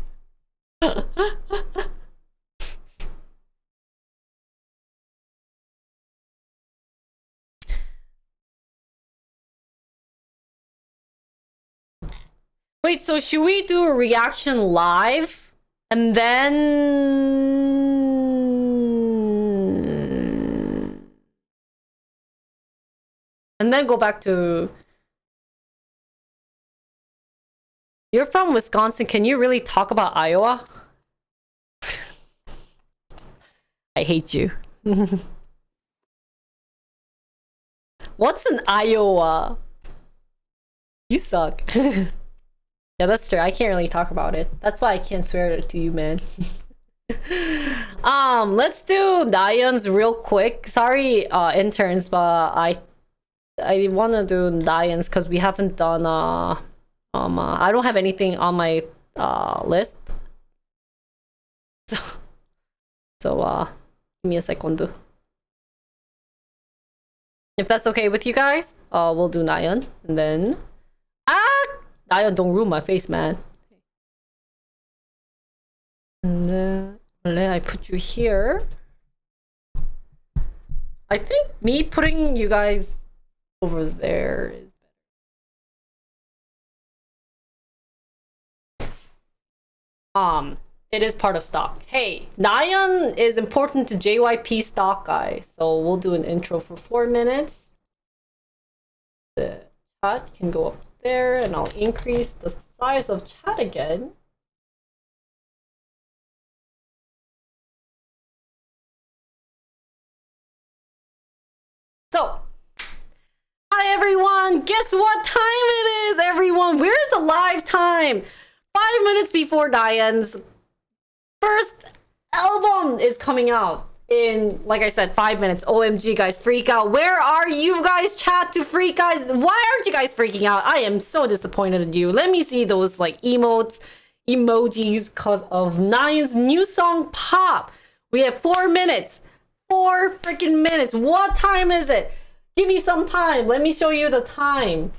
Wait, so should we do a reaction live and then go back to... You're from Wisconsin. Can you really talk about Iowa? I hate you. What's an Iowa? You suck. Yeah, that's true. I can't really talk about it. That's why I can't swear to you, man. Let's do Diane's real quick. Sorry, interns, but I want to do Diane's because we haven't done I don't have anything on my list. So give me a second. If that's okay with you guys, we'll do Diane, and then Diane, don't ruin my face, man. And then I put you here. I think me putting you guys over there is better. It is part of stock. Hey, Nyan is important to JYP stock, guys. So we'll do an intro for 4 minutes. The chat can go up there, and I'll increase the size of chat again. So, hi everyone! Guess what time it is, everyone? Where's the live time? 5 minutes before Diane's first album is coming out in, like I said, 5 minutes. OMG, guys, freak out. Where are you guys, chat, to freak guys? Why aren't you guys freaking out? I am so disappointed in you. Let me see those like emojis because of Nyan's new song Pop. We have 4 minutes. 4 freaking minutes. What time is it? Give me some time. Let me show you the time.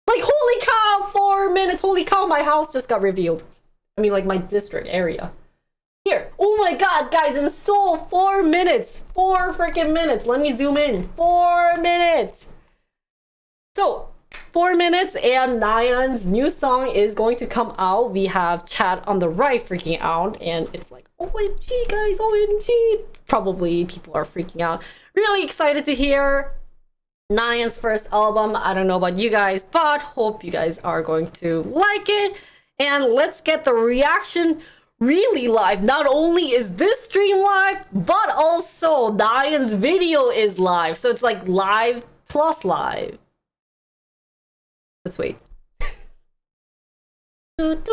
Like, holy cow, 4 minutes. Holy cow, my house just got revealed. I mean, like, my district area. Here. Oh my god, guys, in Seoul, 4 minutes. 4 freaking minutes. Let me zoom in. 4 minutes. So, 4 minutes and Nayeon's new song is going to come out. We have chat on the right freaking out, and it's like, OMG, guys, OMG. Probably people are freaking out. Really excited to hear Nayeon's first album. I don't know about you guys, but hope you guys are going to like it. And let's get the reaction really live. Not only is this stream live, but also Nayeon's video is live. So it's like live plus live. Let's wait. I'm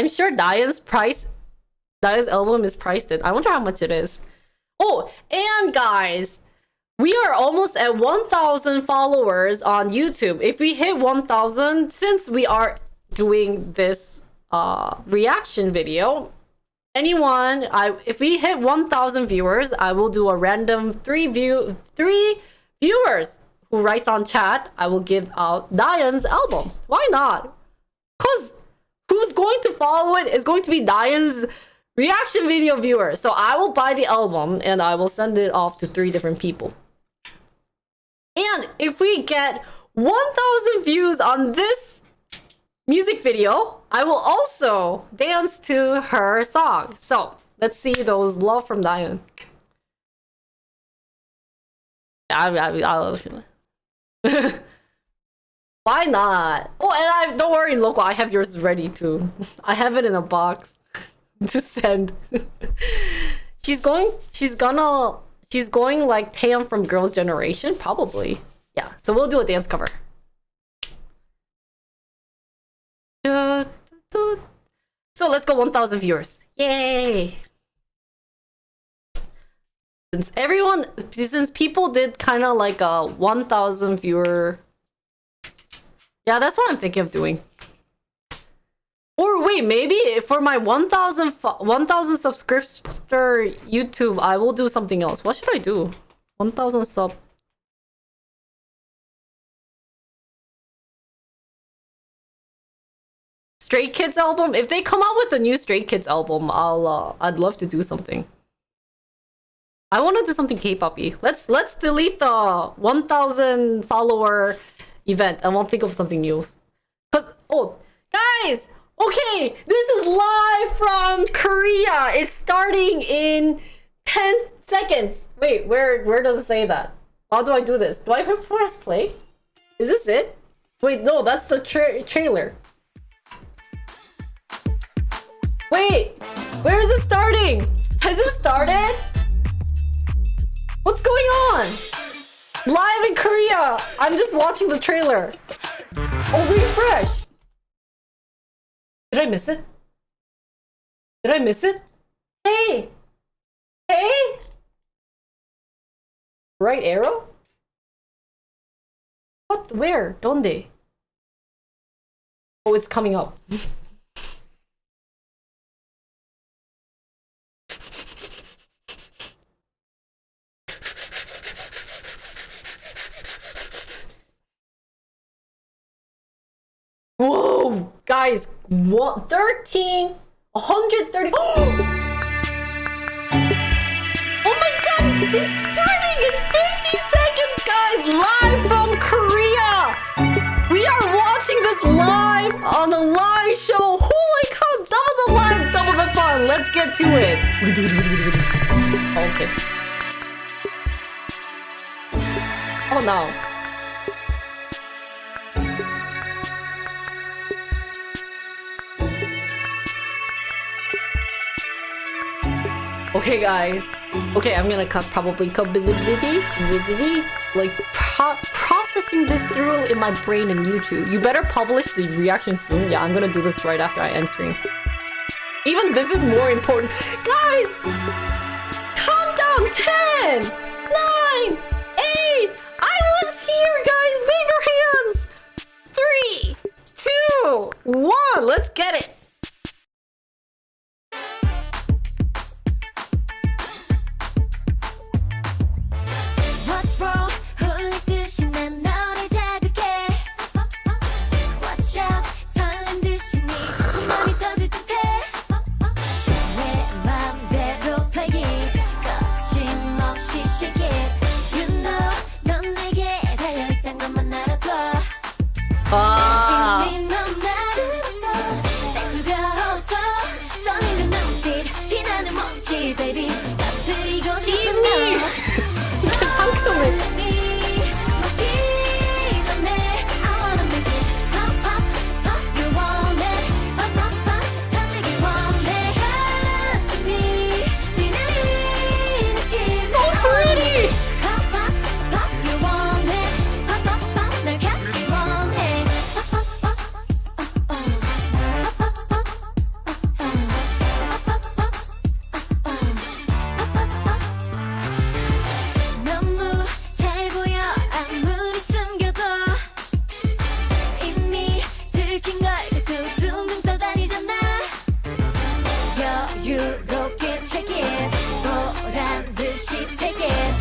sure Nayeon's album is priced in. I wonder how much it is. Oh, and guys, we are almost at 1,000 followers on YouTube. If we hit 1,000, since we are doing this reaction video, if we hit 1,000 viewers, I will do a random three viewers who writes on chat. I will give out Nayeon's album. Why not? Cause who's going to follow it is going to be Nayeon's reaction video viewer. So I will buy the album and I will send it off to 3 different people. And if we get 1,000 views on this music video, I will also dance to her song. So let's see those love from Nayeon. Why not? Oh, and don't worry, Loco, I have yours ready too. I have it in a box to send. She's going like Taeyong from Girls' Generation, probably. Yeah, so we'll do a dance cover. So let's go 1,000 viewers. Yay! Since people did kind of like a 1,000 viewer. Yeah, that's what I'm thinking of doing. Or wait, maybe for my 1,000 subscriber YouTube, I will do something else. What should I do? 1,000 sub. Stray Kids album. If they come out with a new Stray Kids album, I'd love to do something. I want to do something K-pop-y. Let's delete the 1,000 follower event. I won't think of something new. Guys, okay, this is live from Korea. It's starting in 10 seconds. Wait, where does it say that? How do I do this? Do I press play? Is this it? Wait, no, that's the trailer. Wait, where is it starting? Has it started? What's going on? Live in Korea. I'm just watching the trailer. Oh, refresh. Did I miss it? Did I miss it? Hey! Hey! Right arrow? What? Where? Donde? Oh, it's coming up. Whoa! Guys, 130. Oh my god! It's starting in 50 seconds, guys! Live from Korea! We are watching this live on a live show! Holy cow! Double the live, double the fun! Let's get to it! Okay. Oh no. Okay, guys. Okay, I'm gonna cut probably like processing this through in my brain in YouTube. You better publish the reaction soon. Yeah, I'm gonna do this right after I end stream. Even this is more important. Guys! Countdown 10, 9, 8. I was here, guys. Wave your hands. 3, 2, 1. Let's get it. What's wrong? 여유롭게 check it 보란 듯이 take it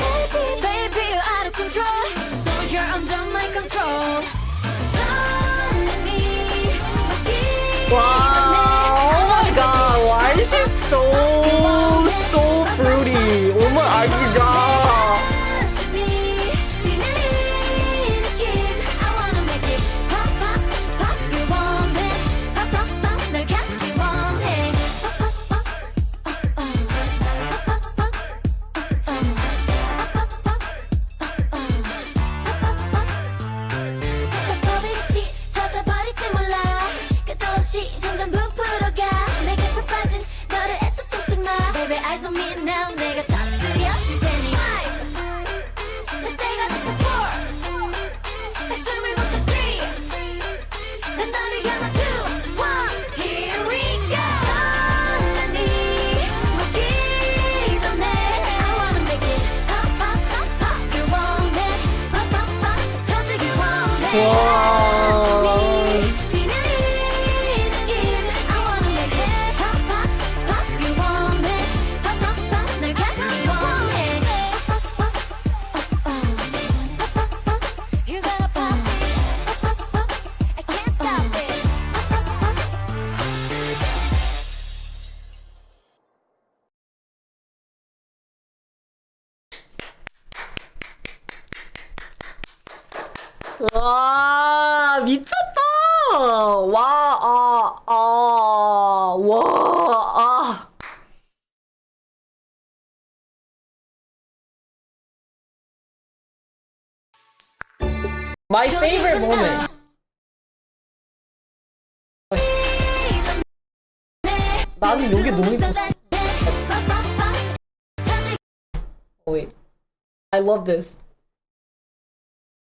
Baby you're out of control So you're under my control 설렘이 Wow, oh my god, why is she so fruity? Oh my god. 가슴이 뛰는 이 느낌 I wanna make it pop pop pop you want it pop pop pop 널 갖기 원해 pop pop pop 뽀뽀빛이 터져버릴지 몰라 끝도 없이 점점 부풀어가 내게 푹 빠진 너를 애써 참지 마 Baby eyes on me now 내가 터뜨려줄 테니 새 때가 됐어 4 백숨을 멈춰 3 난 너를 향한 2 1 Here we go 설렘이 먹기 전에 I wanna make it pop pop pop pop you want it pop pop pop 터지길 원해 가슴이 뛰는 이 느낌 I wanna make it pop pop pop you want it pop pop pop 널 갖기 원해 pop pop pop You gotta pop it pop pop pop I can't stop it pop pop pop 와, 미쳤다. 와, 와. My favorite moment. 나는 여기 너무 이뻤어. Oh, wait. I love this.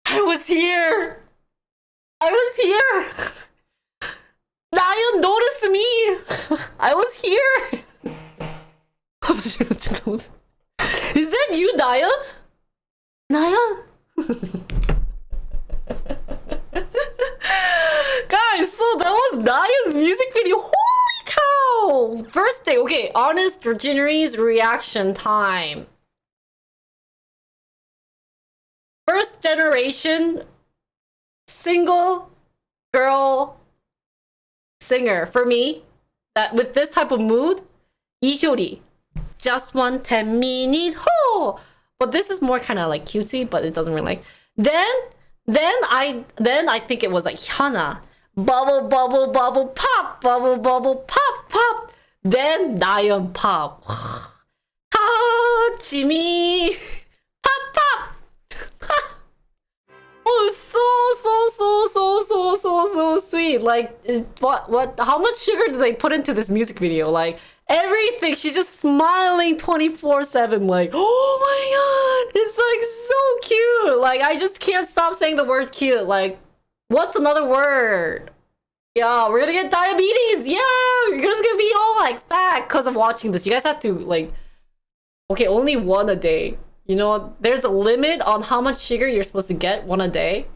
I was here. I was here. Nayeon noticed me. I was here. Is that you, Nayeon? Nayeon? Guys, so that was Nayeon's music video. Holy cow! First day, okay, honest Jinri's reaction time. First generation single girl singer for me that with this type of mood, Lee Hyori. Just one 10-minute ho. But this is more kind of like cutesy, but it doesn't really like. Then I think it was like Hyuna. Bubble bubble bubble pop, bubble bubble pop pop. Then Nayeon pop. Touch me. Pop pop. Oh, so sweet. Like, what? How much sugar did they put into this music video? Like, everything. She's just smiling 24/7. Like, oh my god, it's like so cute. Like, I just can't stop saying the word cute. Like, what's another word? Yeah, we're gonna get diabetes. Yeah, you're just gonna be all like fat because of watching this. You guys have to like, okay, only one a day. You know, there's a limit on how much sugar you're supposed to get one a day.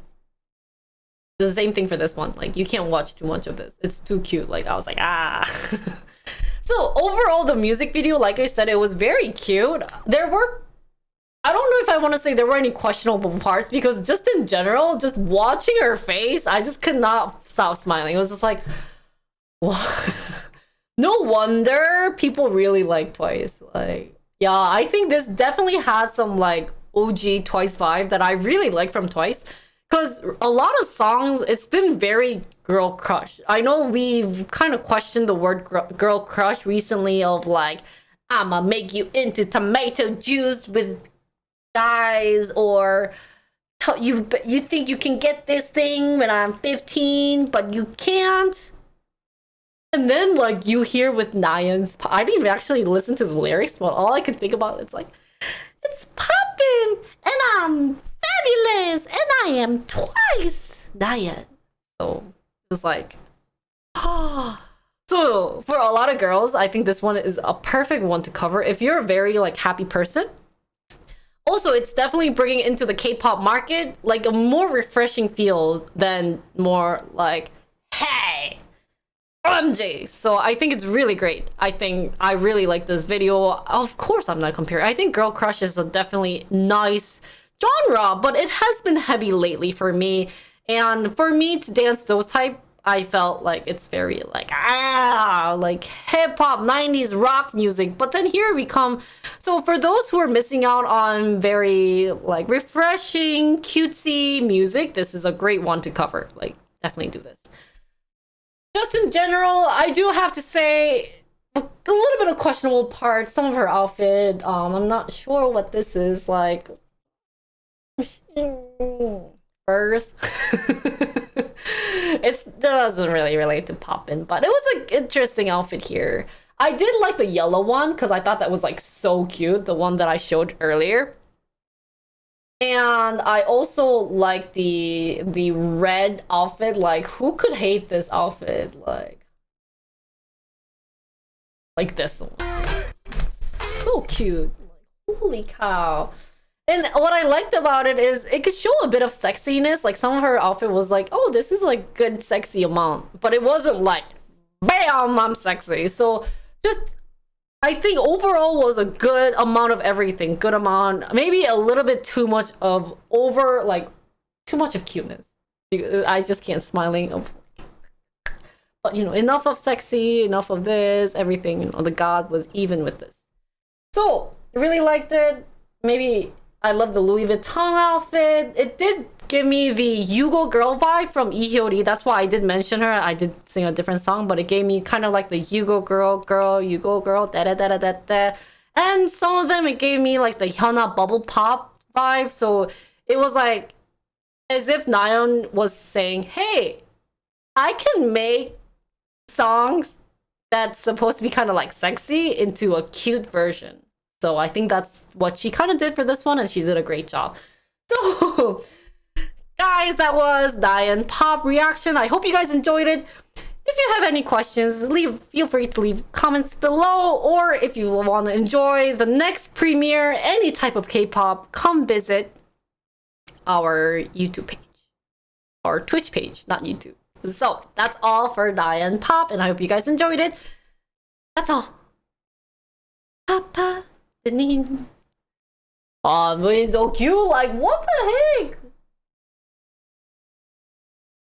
The same thing for this one. Like, you can't watch too much of this. It's too cute. Like, I was like, ah. So overall, the music video, like I said, it was very cute. There were, I don't know if I want to say there were any questionable parts, because just in general, just watching her face, I just could not stop smiling. It was just like, what? No wonder people really like Twice. Like, yeah, I think this definitely has some like OG Twice vibe that I really like from Twice. Because a lot of songs, it's been very girl crush. I know we've kind of questioned the word girl crush recently of like, I'ma make you into tomato juice with guys, or you think you can get this thing when I'm 15, but you can't. And then like you hear with Nayeon's, I didn't even actually listen to the lyrics, but all I could think about it's like, it's poppin' and I'm fabulous and I am Twice Nayeon. So it was like, ah. So for a lot of girls, I think this one is a perfect one to cover if you're a very like happy person. Also, it's definitely bringing into the K-pop market like a more refreshing feel than more like, hey, OMG. So I think it's really great. I think I really like this video. Of course I'm not comparing. I think Girl Crush is a definitely nice genre, but it has been heavy lately for me. And for me to dance those type, I felt like it's very like hip hop 90s rock music. But then here we come. So for those who are missing out on very like refreshing, cutesy music, this is a great one to cover. Like definitely do this. Just in general, I do have to say a little bit of questionable parts. Some of her outfit, I'm not sure what this is like. Furs. It doesn't really relate to Poppin', but it was an interesting outfit here. I did like the yellow one because I thought that was like so cute, the one that I showed earlier. And I also like the red outfit. Like, who could hate this outfit? Like this one. So cute. Like, holy cow. And what I liked about it is it could show a bit of sexiness. Like some of her outfit was like, oh, this is like good sexy amount. But it wasn't like, bam, I'm sexy. So just, I think overall was a good amount of everything. Good amount, maybe a little bit too much of too much of cuteness. I just can't smiling. But you know, enough of sexy, enough of this, everything. You know, the god was even with this. So I really liked it. Maybe I love the Louis Vuitton outfit. It did give me the Yugo girl vibe from Lee Hyori. That's why I did mention her. I did sing a different song, but it gave me kind of like the Yugo girl, Yugo girl, da da da da da da. And some of them, it gave me like the Hyuna bubble pop vibe. So it was like as if Nayeon was saying, hey, I can make songs that's supposed to be kind of like sexy into a cute version. So I think that's what she kind of did for this one, and she did a great job. So, guys, that was Nayeon Pop reaction. I hope you guys enjoyed it. If you have any questions, feel free to leave comments below, or if you want to enjoy the next premiere, any type of K-pop, come visit our YouTube page, our Twitch page, not YouTube. So that's all for Nayeon Pop, and I hope you guys enjoyed it. That's all. Papa. Oh, but he's so cute. Like, what the heck?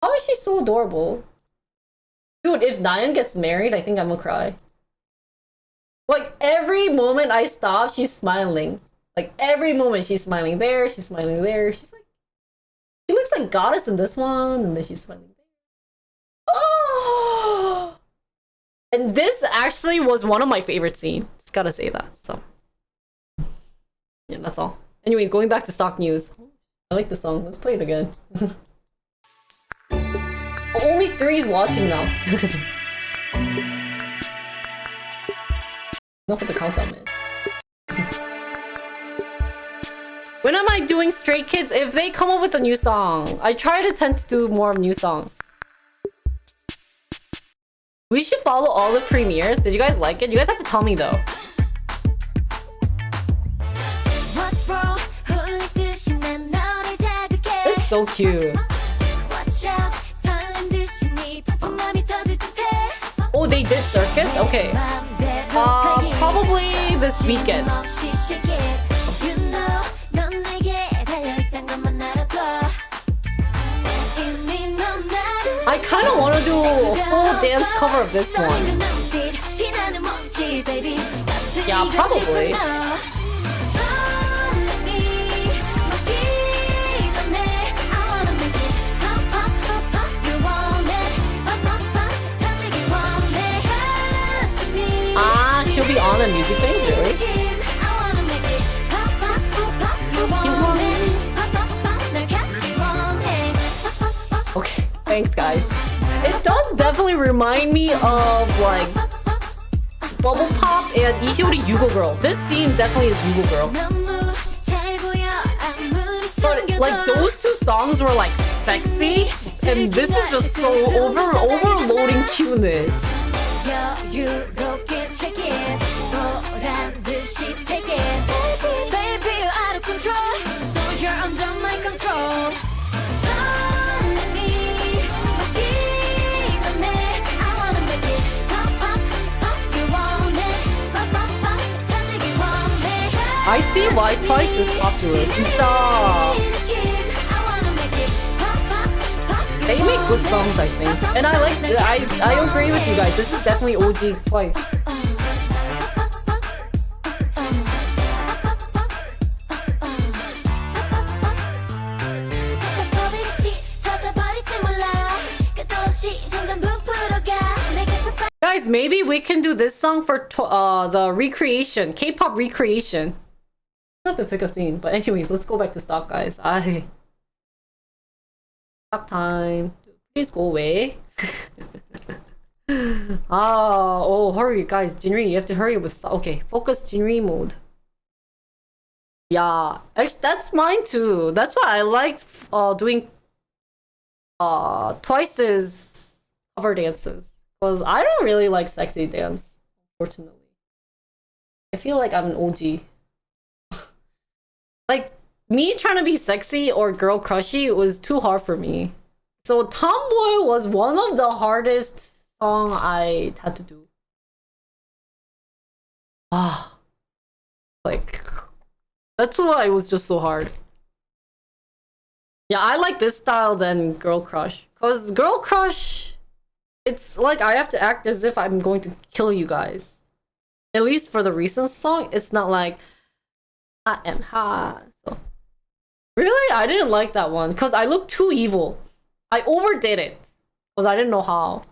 How is she so adorable? Dude, if Nayeon gets married, I think I'm gonna cry. Like, every moment I stop, she's smiling. Like, every moment she's smiling there, she's smiling there. She's like, she looks like Goddess in this one, and then she's smiling there. Oh! And this actually was one of my favorite scenes. Just gotta say that, so. Yeah, that's all. Anyways, going back to stock news. I like the song. Let's play it again. Only 3's watching now. Enough of the countdown, man. When am I doing Stray Kids? If they come up with a new song. I try to tend to do more new songs. We should follow all the premieres. Did you guys like it? You guys have to tell me though. This is so cute. Oh, they did circus? Okay. Probably this weekend. I kind of want to do a full dance cover of this one. Yeah, probably. She'll be on a music thing, really? Okay, thanks guys. It does definitely remind me of like Bubble Pop and Lee Hyori Yugo Girl. This scene definitely is Yugo Girl. But like those two songs were like sexy, and this is just so overloading cuteness. Baby, you're out of control, so you're under my control. So let me I see why Twice is popular. 진짜. They make good songs, I think. And I like I agree with you guys. This is definitely OG Twice. Guys, maybe we can do this song for the recreation, K-pop recreation. I have to pick a scene, but anyways, let's go back to stock, guys. Stock time. Please go away. Oh, hurry, guys. Jinri, you have to hurry with stock. Okay, focus Jinri mode. Yeah, actually, that's mine too. That's why I liked doing Twice's cover dances. Because I don't really like sexy dance, unfortunately. I feel like I'm an OG. Like, me trying to be sexy or girl crushy was too hard for me. So Tomboy was one of the hardest song I had to do. Like, that's why it was just so hard. Yeah, I like this style than Girl Crush. Because Girl Crush, it's like I have to act as if I'm going to kill you guys. At least for the recent song, it's not like I am hot. So really, I didn't like that one because I looked too evil. I overdid it because I didn't know how.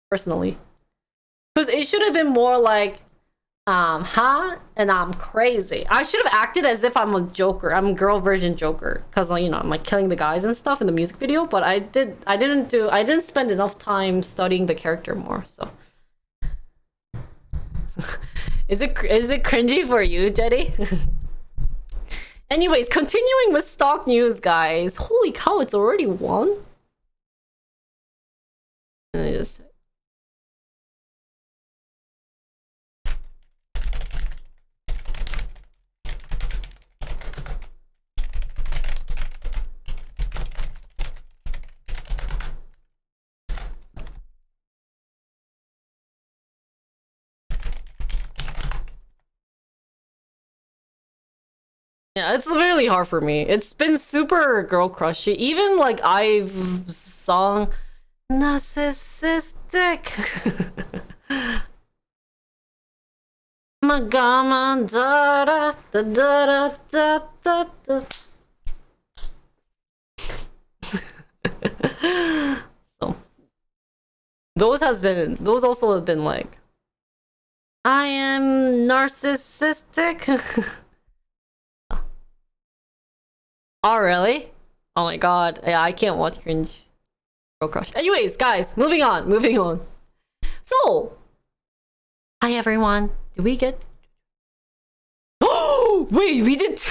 Personally, because it should have been more like I'm hot and I'm crazy. I should have acted as if I'm a Joker. I'm a girl version Joker because, like, you know, I'm like killing the guys and stuff in the music video. But I didn't spend enough time studying the character more. So is it cringy for you, Jetty? Anyways, continuing with stock news, guys. Holy cow, it's already 1. Let me just. Yeah, it's really hard for me. It's been super girl crushy. Even like I've sung narcissistic. Magama da da da da da da da. So those also have been like I am narcissistic. Oh, really? Oh my god. Yeah, I can't watch cringe. Girl crush. Anyways, guys, moving on. So, hi everyone. Did we get... Oh, wait, we did...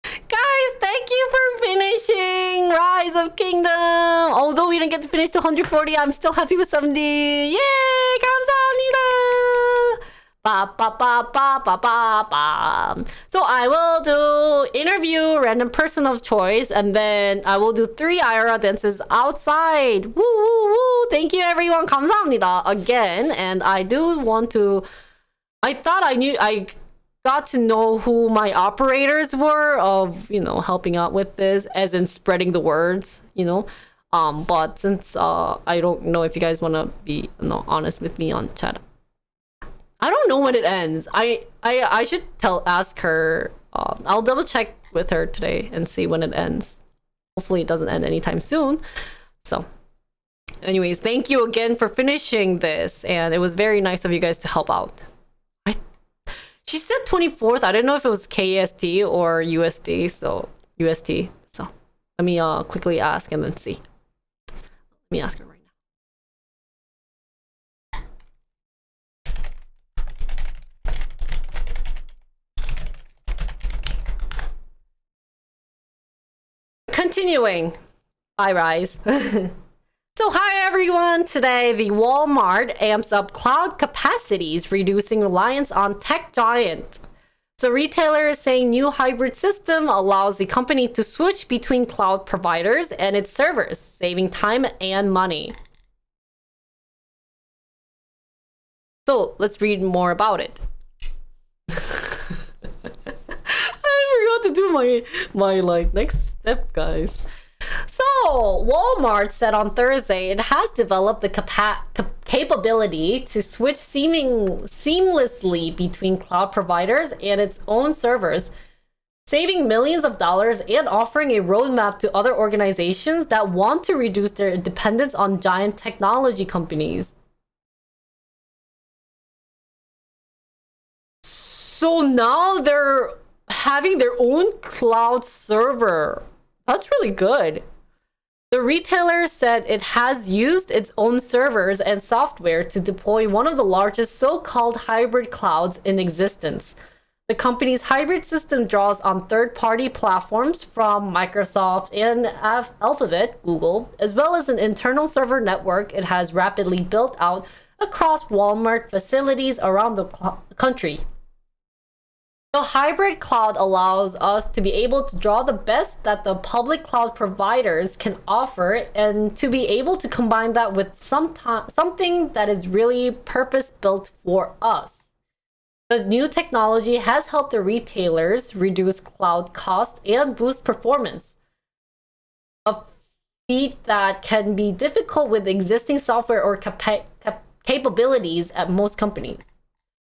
Guys, thank you for finishing Rise of Kingdom. Although we didn't get to finish the 140, I'm still happy with 70. Yay! 감사합니다. Ba, ba, ba, ba, ba, ba, ba. So I will do interview random person of choice, and then I will do 3 IRA dances outside. Woo woo woo! Thank you everyone. 감사합니다 again. And I do want to. I thought I got to know who my operators were of, you know, helping out with this, as in spreading the words, you know. But since I don't know if you guys want to be, you know, honest with me on chat. I don't know when it ends. I should ask her. I'll double check with her today and see when it ends. Hopefully it doesn't end anytime soon. So anyways, thank you again for finishing this, and it was very nice of you guys to help out. She said 24th. I didn't know if it was KST or USD. So UST. So let me quickly ask and then see. Let me ask her right now. Continuing. Bye, Rise. So hi everyone. Today the Walmart amps up cloud capacities, reducing reliance on tech giant. So retailer is saying new hybrid system allows the company to switch between cloud providers and its servers, saving time and money. So let's read more about it. my like next step, guys. So, Walmart said on Thursday it has developed the capability to switch seamlessly between cloud providers and its own servers, saving millions of dollars and offering a roadmap to other organizations that want to reduce their dependence on giant technology companies. So now they're having their own cloud server. That's really good. The retailer said it has used its own servers and software to deploy one of the largest so-called hybrid clouds in existence. The company's hybrid system draws on third-party platforms from Microsoft and Alphabet, Google, as well as an internal server network it has rapidly built out across Walmart facilities around the country. The hybrid cloud allows us to be able to draw the best that the public cloud providers can offer and to be able to combine that with something that is really purpose-built for us. The new technology has helped the retailers reduce cloud costs and boost performance, a feat that can be difficult with existing software or capabilities at most companies.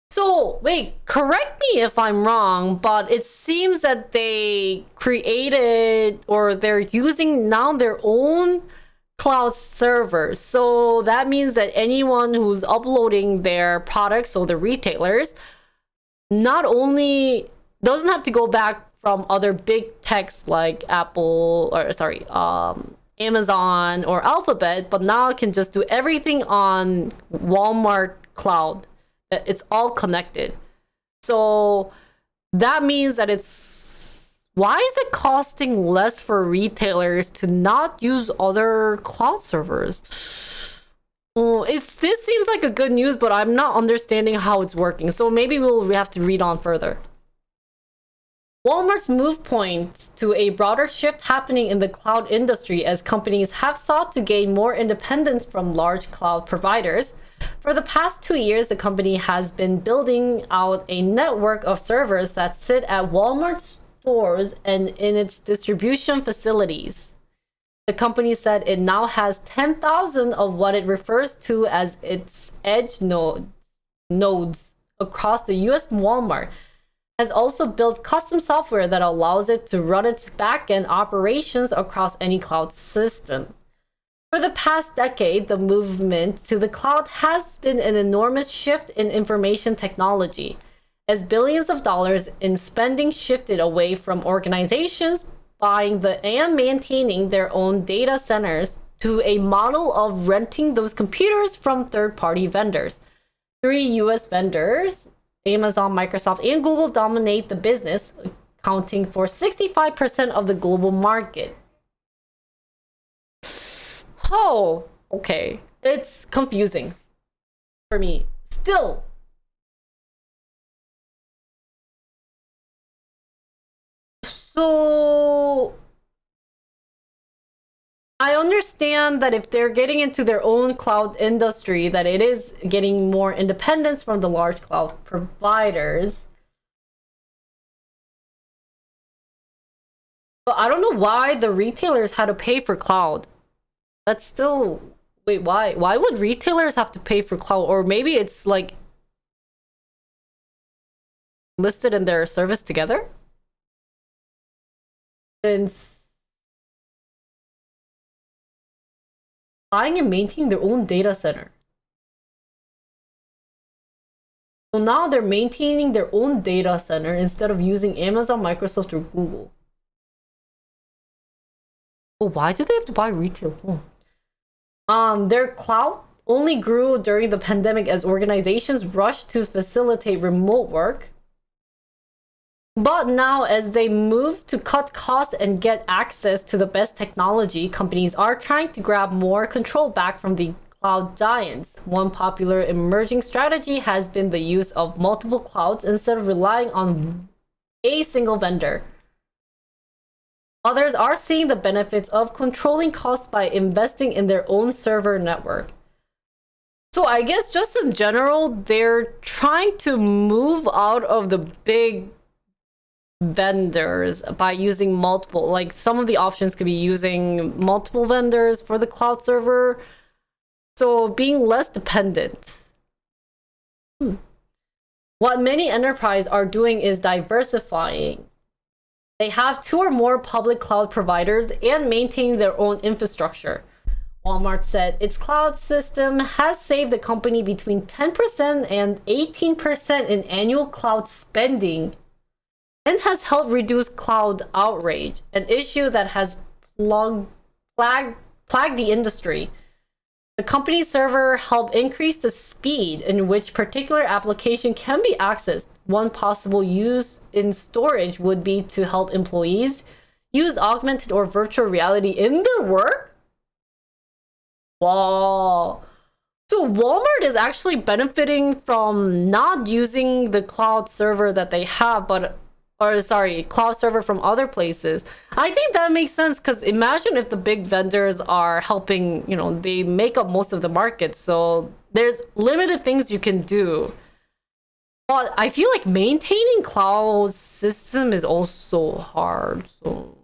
So, wait, correct me if I'm wrong, but it seems that they created or they're using now their own cloud servers. So that means that anyone who's uploading their products, so the retailers, not only doesn't have to go back from other big techs like Amazon or Alphabet, but now can just do everything on Walmart cloud. It's all connected. So that means that why is it costing less for retailers to not use other cloud servers? This seems like a good news, but I'm not understanding how it's working. So maybe we have to read on further. Walmart's move points to a broader shift happening in the cloud industry as companies have sought to gain more independence from large cloud providers. For the past 2 years, the company has been building out a network of servers that sit at Walmart stores and in its distribution facilities. The company said it now has 10,000 of what it refers to as its edge nodes across the US. Walmart has also built custom software that allows it to run its back-end operations across any cloud system. For the past decade, the movement to the cloud has been an enormous shift in information technology, as billions of dollars in spending shifted away from organizations buying and maintaining their own data centers to a model of renting those computers from third-party vendors. 3 US vendors, Amazon, Microsoft, and Google, dominate the business, accounting for 65% of the global market. Oh, okay. It's confusing for me. Still. So I understand that if they're getting into their own cloud industry, that it is getting more independence from the large cloud providers. But I don't know why the retailers had to pay for cloud. That's still... Wait, why? Why would retailers have to pay for cloud? Or maybe it's like listed in their service together? Since buying and maintaining their own data center. So now they're maintaining their own data center instead of using Amazon, Microsoft, or Google. But why do they have to buy retail? Their cloud only grew during the pandemic as organizations rushed to facilitate remote work. But now, as they move to cut costs and get access to the best technology, companies are trying to grab more control back from the cloud giants. One popular emerging strategy has been the use of multiple clouds instead of relying on a single vendor. Others are seeing the benefits of controlling costs by investing in their own server network. So I guess just in general, they're trying to move out of the big vendors by using multiple, like some of the options could be using multiple vendors for the cloud server, so being less dependent. What many enterprises are doing is diversifying. They have 2 or more public cloud providers and maintain their own infrastructure. Walmart said its cloud system has saved the company between 10% and 18% in annual cloud spending and has helped reduce cloud outrage, an issue that has plagued the industry. The company's server helped increase the speed in which particular application can be accessed. One possible use in storage would be to help employees use augmented or virtual reality in their work. Wow. So Walmart is actually benefiting from not using the cloud server that they have, cloud server from other places. I think that makes sense, because imagine if the big vendors are helping, they make up most of the market, so there's limited things you can do. But I feel like maintaining cloud system is also hard, so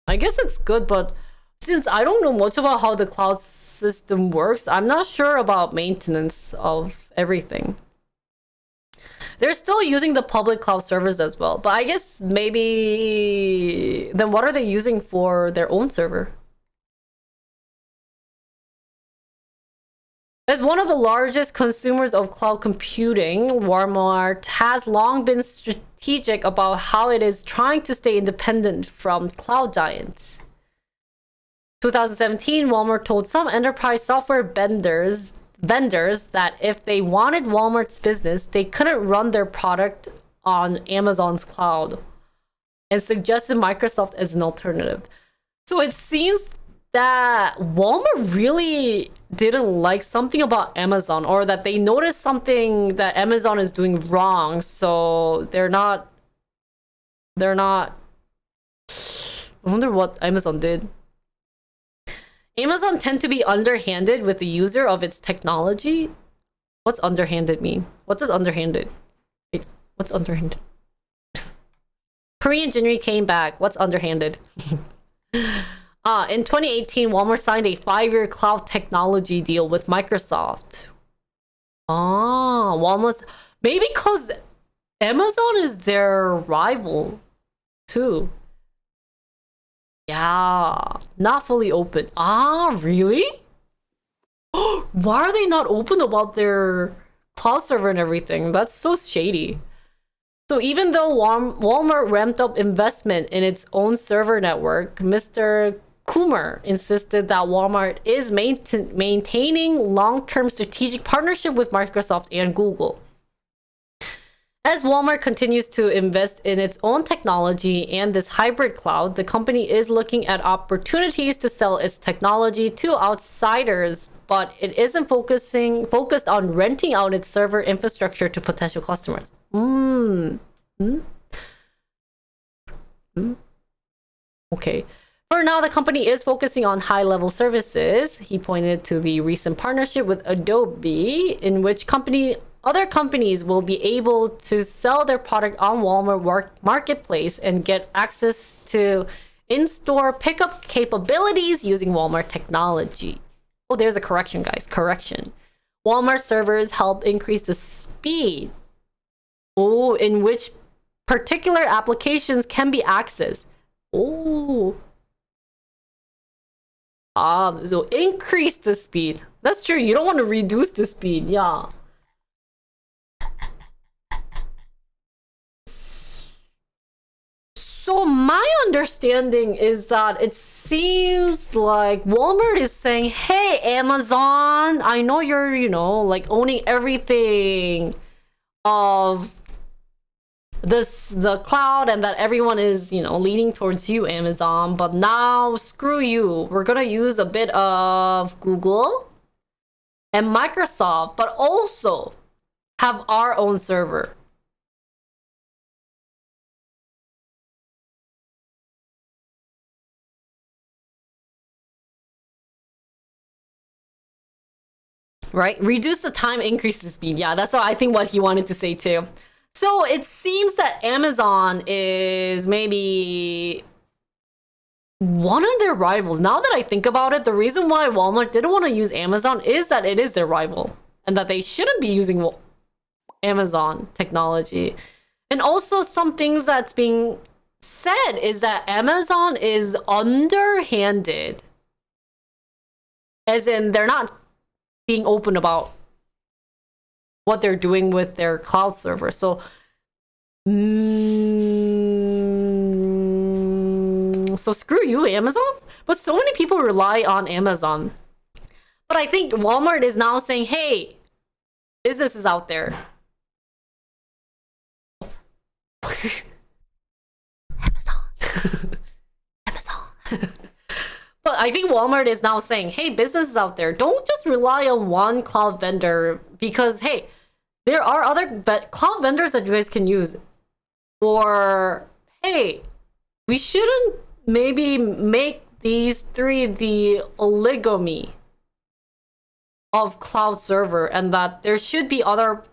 I guess it's good, but since I don't know much about how the cloud system works, I'm not sure about maintenance of everything. They're still using the public cloud servers as well, but I guess maybe then what are they using for their own server? As one of the largest consumers of cloud computing, Walmart has long been strategic about how it is trying to stay independent from cloud giants. 2017, Walmart told some enterprise software vendors that if they wanted Walmart's business, they couldn't run their product on Amazon's cloud, and suggested Microsoft as an alternative. So it seems that Walmart really didn't like something about Amazon, or that they noticed something that Amazon is doing wrong, so they're not I wonder what Amazon did. Amazon tend to be underhanded with the user of its technology. What's underhanded mean? What does underhanded? Wait, what's underhanded? Korean Jinri came back. What's underhanded? In 2018, Walmart signed a 5-year cloud technology deal with Microsoft. Walmart, maybe because Amazon is their rival too. Yeah, not fully open. Really? Why are they not open about their cloud server and everything? That's so shady. So even though Walmart ramped up investment in its own server network, Mr. Kumar insisted that Walmart is maintaining long-term strategic partnership with Microsoft and Google. As Walmart continues to invest in its own technology and this hybrid cloud, the company is looking at opportunities to sell its technology to outsiders, but it isn't focused on renting out its server infrastructure to potential customers. Okay. For now, the company is focusing on high-level services. He pointed to the recent partnership with Adobe, in which other companies will be able to sell their product on Walmart Marketplace and get access to in-store pickup capabilities using Walmart technology. Oh, there's a correction, guys. Correction. Walmart servers help increase the speed in which particular applications can be accessed. So increase the speed. That's true. You don't want to reduce the speed. Yeah. So my understanding is that it seems like Walmart is saying, hey, Amazon, I know you're, like owning everything of the cloud, and that everyone is, leaning towards you, Amazon, but now screw you. We're going to use a bit of Google and Microsoft, but also have our own server. Right? Reduce the time, increase the speed. Yeah, that's what I think what he wanted to say too. So it seems that Amazon is maybe one of their rivals. Now that I think about it, the reason why Walmart didn't want to use Amazon is that it is their rival and that they shouldn't be using Amazon technology. And also some things that's being said is that Amazon is underhanded. As in, they're not being open about what they're doing with their cloud server. So, so screw you, Amazon. But so many people rely on Amazon. But I think Walmart is now saying, hey, businesses out there. Amazon. Amazon. But I think Walmart is now saying, hey, businesses out there, don't just rely on one cloud vendor because, hey, there are other cloud vendors that you guys can use. Or, hey, we shouldn't maybe make these three the oligami of cloud server, and that there should be other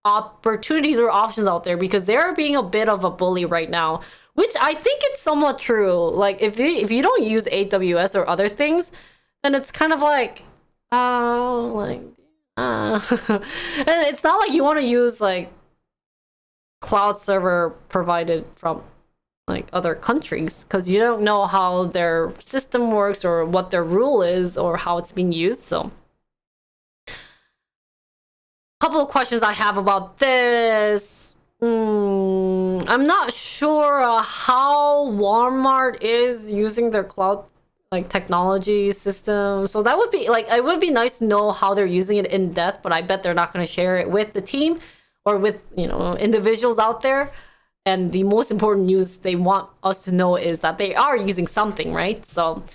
opportunities or options out there because they're being a bit of a bully right now, which I think it's somewhat true. Like if you don't use AWS or other things, then it's kind of like and it's not like you want to use like cloud server provided from like other countries because you don't know how their system works or what their rule is or how it's being used. So couple of questions I have about this. I'm not sure how Walmart is using their cloud like technology system. So that would be like, it would be nice to know how they're using it in depth, but I bet they're not going to share it with the team or with, you know, individuals out there. And the most important news they want us to know is that they are using something, right? So,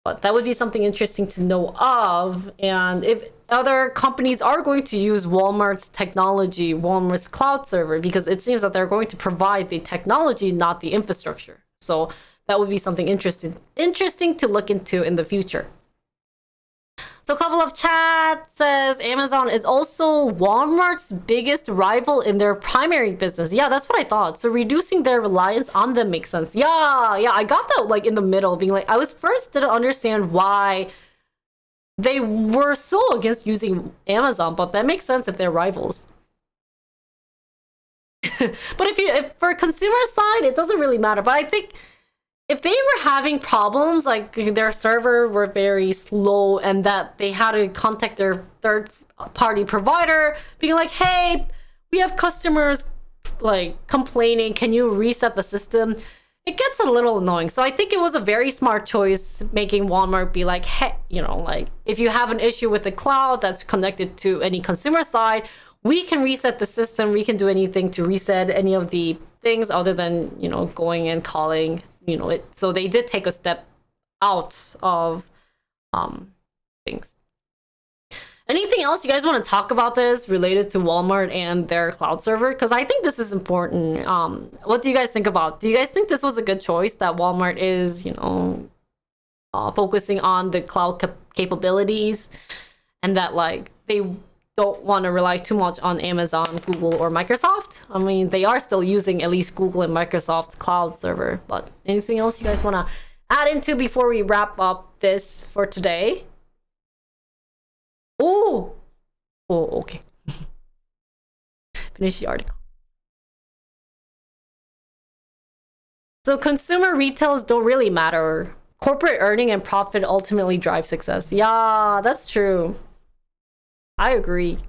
but that would be something interesting to know of. And if other companies are going to use Walmart's technology, Walmart's cloud server, because it seems that they're going to provide the technology, not the infrastructure. So that would be something interesting to look into in the future. So a couple of chat says Amazon is also Walmart's biggest rival in their primary business. Yeah, that's what I thought. So reducing their reliance on them makes sense. Yeah, I got that like in the middle, being like, I was first didn't understand why they were so against using Amazon, but that makes sense if they're rivals. But if for consumer side, it doesn't really matter. But I think if they were having problems, like their server were very slow and that they had to contact their third party provider, being like, hey, we have customers like complaining, can you reset the system? It gets a little annoying. So I think it was a very smart choice making Walmart be like, hey, you know, like if you have an issue with the cloud that's connected to any consumer side, we can reset the system. We can do anything to reset any of the things other than, you know, going and calling, you know, it. So they did take a step out of things. Anything else you guys want to talk about this related to Walmart and their cloud server? Because I think this is important. What do you guys think about? Do you guys think this was a good choice that Walmart is, you know, focusing on the cloud capabilities and that like they don't want to rely too much on Amazon, Google, or Microsoft? I mean, they are still using at least Google and Microsoft's cloud server. But anything else you guys want to add into before we wrap up this for today? Oh, okay. Finish the article. So consumer retails don't really matter. Corporate earning and profit ultimately drive success. Yeah, that's true. I agree.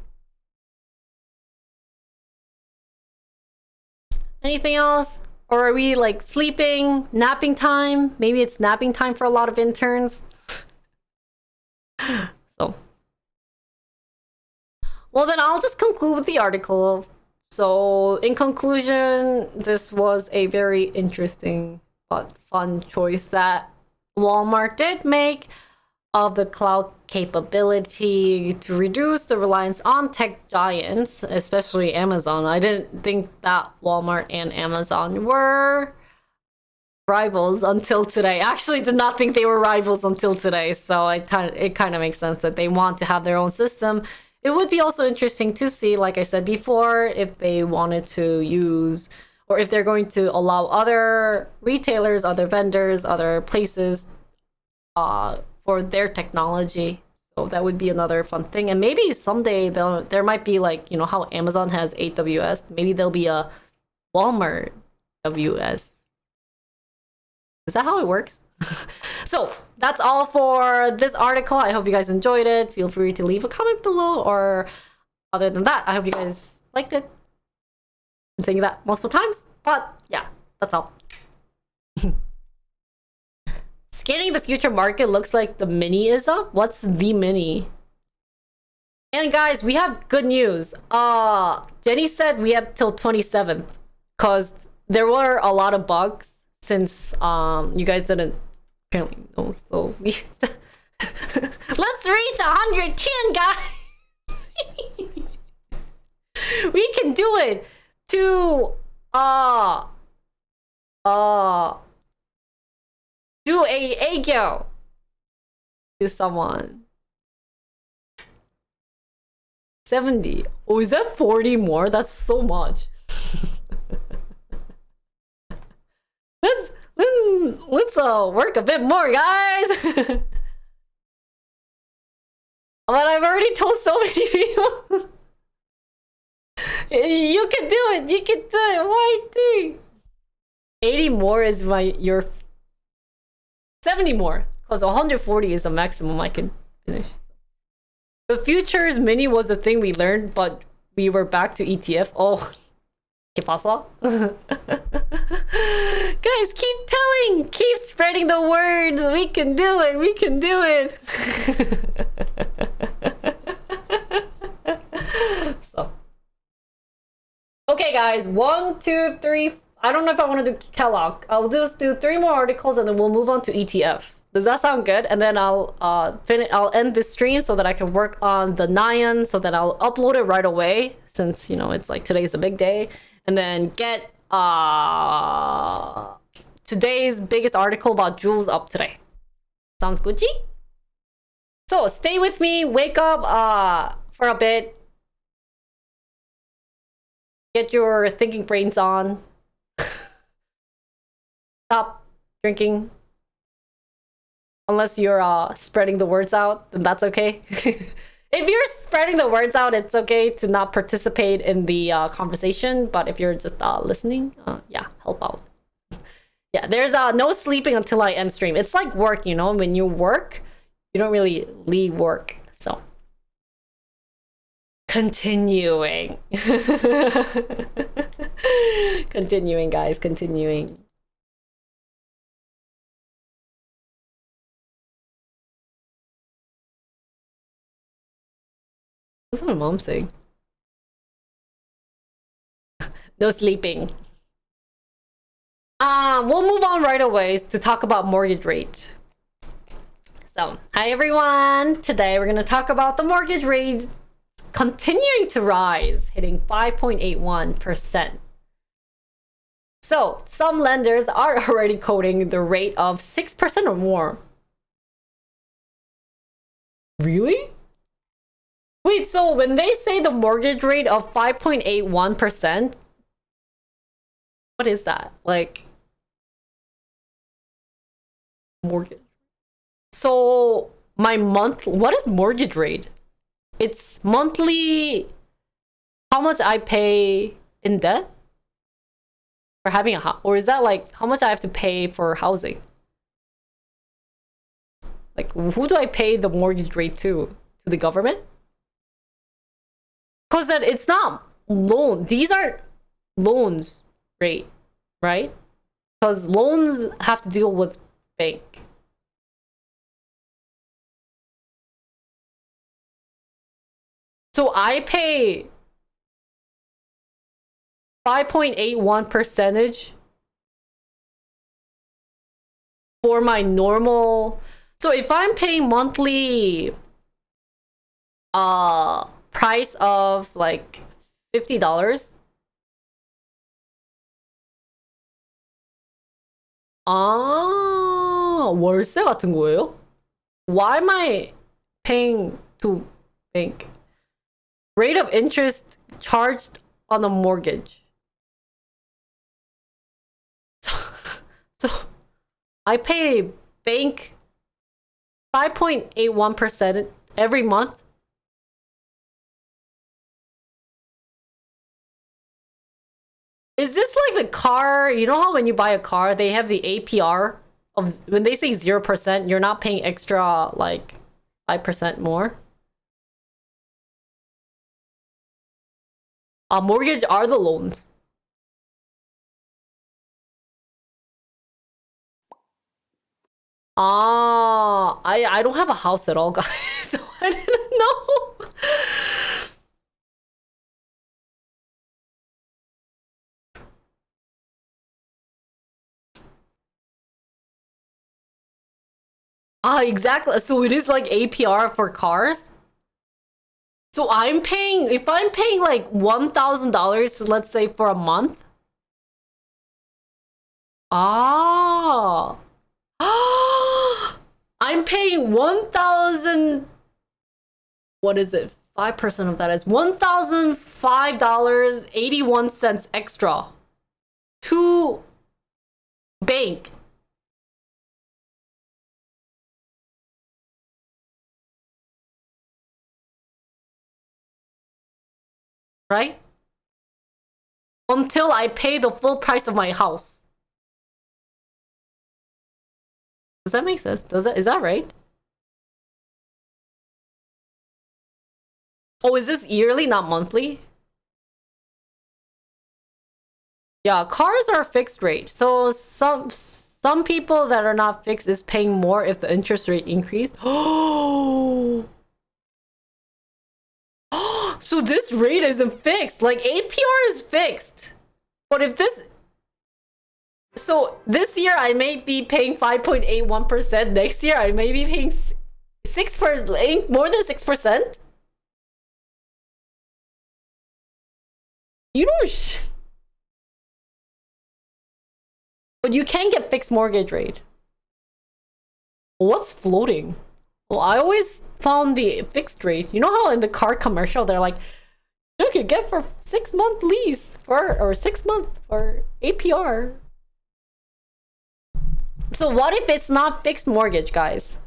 Anything else? Or are we like sleeping, napping time? Maybe it's napping time for a lot of interns. So. Well, then I'll just conclude with the article. So, in conclusion, this was a very interesting but fun choice that Walmart did make of the cloud capability to reduce the reliance on tech giants, especially Amazon. I didn't think that Walmart and Amazon were rivals until today. Actually, did not think they were rivals until today. So it kind of makes sense that they want to have their own system it would be also interesting to see, like I said before, if they wanted to use, or if they're going to allow other retailers, other vendors, other places for their technology. So that would be another fun thing. And maybe someday there might be, like, you know how Amazon has AWS, maybe there'll be a Walmart WS. Is that how it works? So that's all for this article. I hope you guys enjoyed it. Feel free to leave a comment below, or other than that, I hope you guys liked it. I'm saying that multiple times, but yeah, that's all. Scanning the future market looks like the mini is up. What's the mini? And guys, we have good news. Jenny said we have till 27th because there were a lot of bugs since you guys didn't apparently know. So we let's reach 110, guys. We can do it. To do a aegyo to someone. 70. Oh, is that 40 more? That's so much. let's work a bit more, guys. But I've already told so many people. You can do it. You can do it. Why thing? 80 more is your 70 more, because 140 is the maximum I can finish. The futures mini was a thing we learned, but we were back to ETF. Oh, ¿qué pasa? Guys, keep telling, keep spreading the word. We can do it. We can do it. So, okay, guys, 1, 2, 3. I don't know if I want to do Kellogg. I'll just do 3 more articles and then we'll move on to ETF. Does that sound good? And then I'll I'll end this stream so that I can work on the Nyan, so that I'll upload it right away, since, you know, it's like today's a big day, and then get today's biggest article about Jules up today. Sounds good, G? So stay with me, wake up for a bit, get your thinking brains on. Stop drinking. Unless you're spreading the words out, then that's okay. If you're spreading the words out, it's okay to not participate in the conversation. But if you're just listening, yeah, help out. Yeah, there's no sleeping until I end stream. It's like work, you know? When you work, you don't really leave work. So, continuing. Continuing, guys, continuing. What's my mom saying? No sleeping. We'll move on right away to talk about mortgage rate. So, hi everyone. Today we're gonna talk about the mortgage rates continuing to rise, hitting 5.81%. So, some lenders are already quoting the rate of 6% or more. Really? Wait, so when they say the mortgage rate of 5.81%, what is that? Like, mortgage. So my what is mortgage rate? It's monthly, how much I pay in debt for having a house, or is that like how much I have to pay for housing? Like, who do I pay the mortgage rate to? To the government? Because that it's not loan. These aren't loans rate, right? Because loans have to deal with bank. So I pay 5.81% for my normal. So if I'm paying monthly price of like $50, 월세 같은 거예요? Why am I paying to bank? Rate of interest charged on a mortgage. So I pay bank 5.81% every month. Is this like the car? You know how when you buy a car, they have the APR of when they say 0%, you're not paying extra like 5% more. Mortgage are the loans. I don't have a house at all, guys. So I didn't know. Exactly. So it is like APR for cars. So I'm paying, if I'm paying like $1,000, let's say for a month. I'm paying 1,000. What is it? 5% of that is $1,005.81 extra to bank. Right? Until I pay the full price of my house. Does that make sense? Is that right? Oh, is this yearly, not monthly? Yeah, cars are fixed rate. So some people that are not fixed is paying more if the interest rate increased. Oh. So this rate isn't fixed. Like APR is fixed. But if this... So this year I may be paying 5.81%. Next year I may be paying 6%, more than 6%. You don't... But you can get fixed mortgage rate. What's floating? Well, I always found the fixed rate. You know how in the car commercial they're like, you can get for 6-month lease or 6 month for APR. So what if it's not fixed mortgage, guys?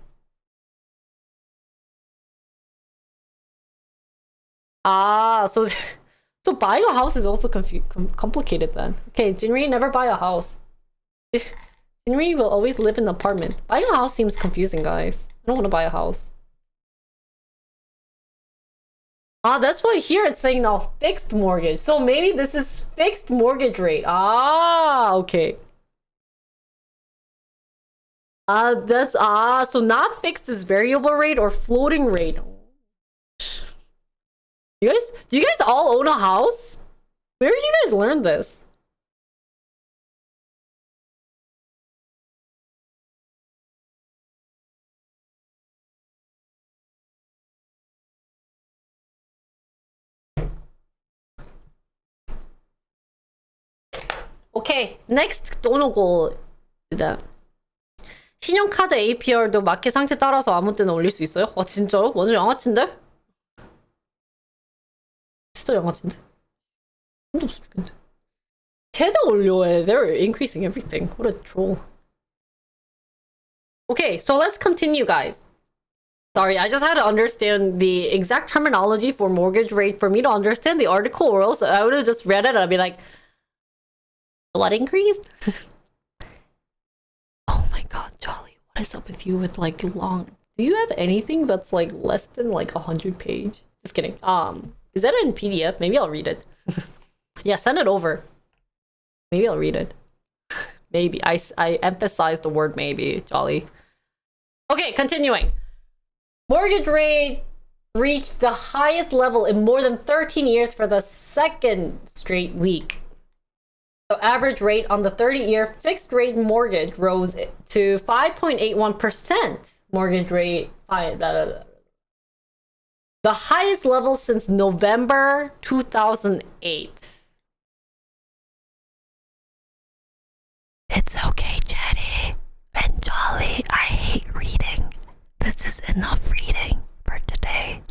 So so buying a house is also complicated then. Okay, Jinri, never buy a house. Jinri will always live in an apartment. Buying a house seems confusing, guys. I don't want to buy a house. That's why here it's saying now fixed mortgage. So maybe this is fixed mortgage rate. Okay. So not fixed is variable rate or floating rate. Do you guys all own a house? Where did you guys learn this? 오케이, next 도노고입니다. 신용카드 APR도 마켓 상태 따라서 아무 때나 올릴 수 있어요? 와 진짜요? 완전 양아치인데? 진짜 양아치인데? 힘도 없어 죽겠는데. 죄다 올려. They're increasing everything. What a troll. Okay, so let's continue, guys. Sorry, I just had to understand the exact terminology for mortgage rate for me to understand the article, or else I would have just read it and I'd be like, what increased? Oh my god, Jolly, what is up with you with like long... Do you have anything that's like less than like 100 page? Just kidding. Is that in PDF? Maybe I'll read it. Yeah, send it over. Maybe I'll read it. Maybe. I emphasized the word maybe, Jolly. Okay, continuing. Mortgage rate reached the highest level in more than 13 years for the second straight week. The average rate on the 30-year fixed rate mortgage rose to 5.81%. Mortgage rate, blah, blah, blah. The highest level since November 2008. It's okay, Jetty and Jolly. I hate reading. This is enough reading for today.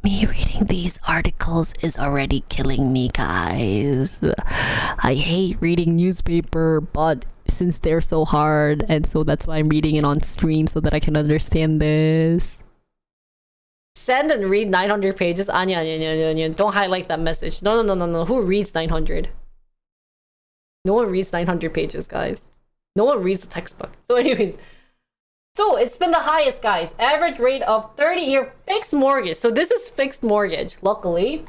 Me reading these articles is already killing me, guys. I hate reading newspaper, but since they're so hard, and so that's why I'm reading it on stream so that I can understand this. Send and read 900 pages. 아니야. Don't highlight that message. No. Who reads 900? No one reads 900 pages, guys. No one reads the textbook. So anyways, so it's been the highest, guys. Average rate of 30-year fixed mortgage. So this is fixed mortgage, luckily.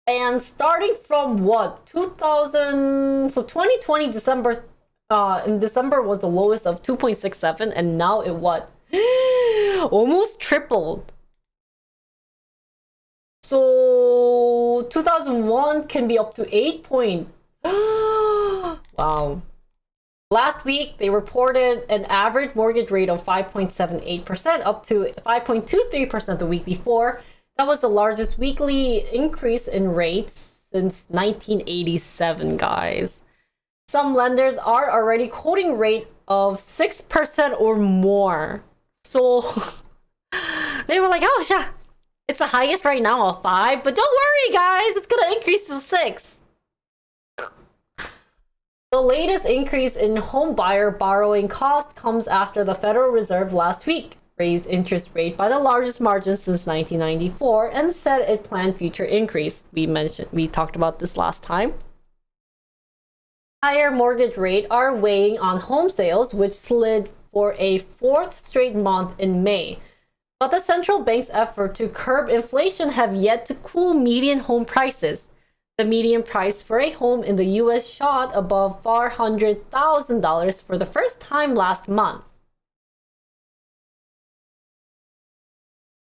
And starting from what? 2020 December, in December was the lowest of 2.67, and now it what? Almost tripled. So 2001 can be up to 8 point. Wow. Last week, they reported an average mortgage rate of 5.78%, up to 5.23% the week before. That was the largest weekly increase in rates since 1987, guys. Some lenders are already quoting rate of 6% or more. So they were like, oh, yeah, it's the highest right now of 5, but don't worry, guys, it's gonna increase to 6. The latest increase in home buyer borrowing cost comes after the Federal Reserve last week raised interest rate by the largest margin since 1994 and said it planned future increase. We talked about this last time. Higher mortgage rate are weighing on home sales, which slid for a 4th straight month in May. But the central bank's effort to curb inflation have yet to cool median home prices. The median price for a home in the US shot above $400,000 for the first time last month.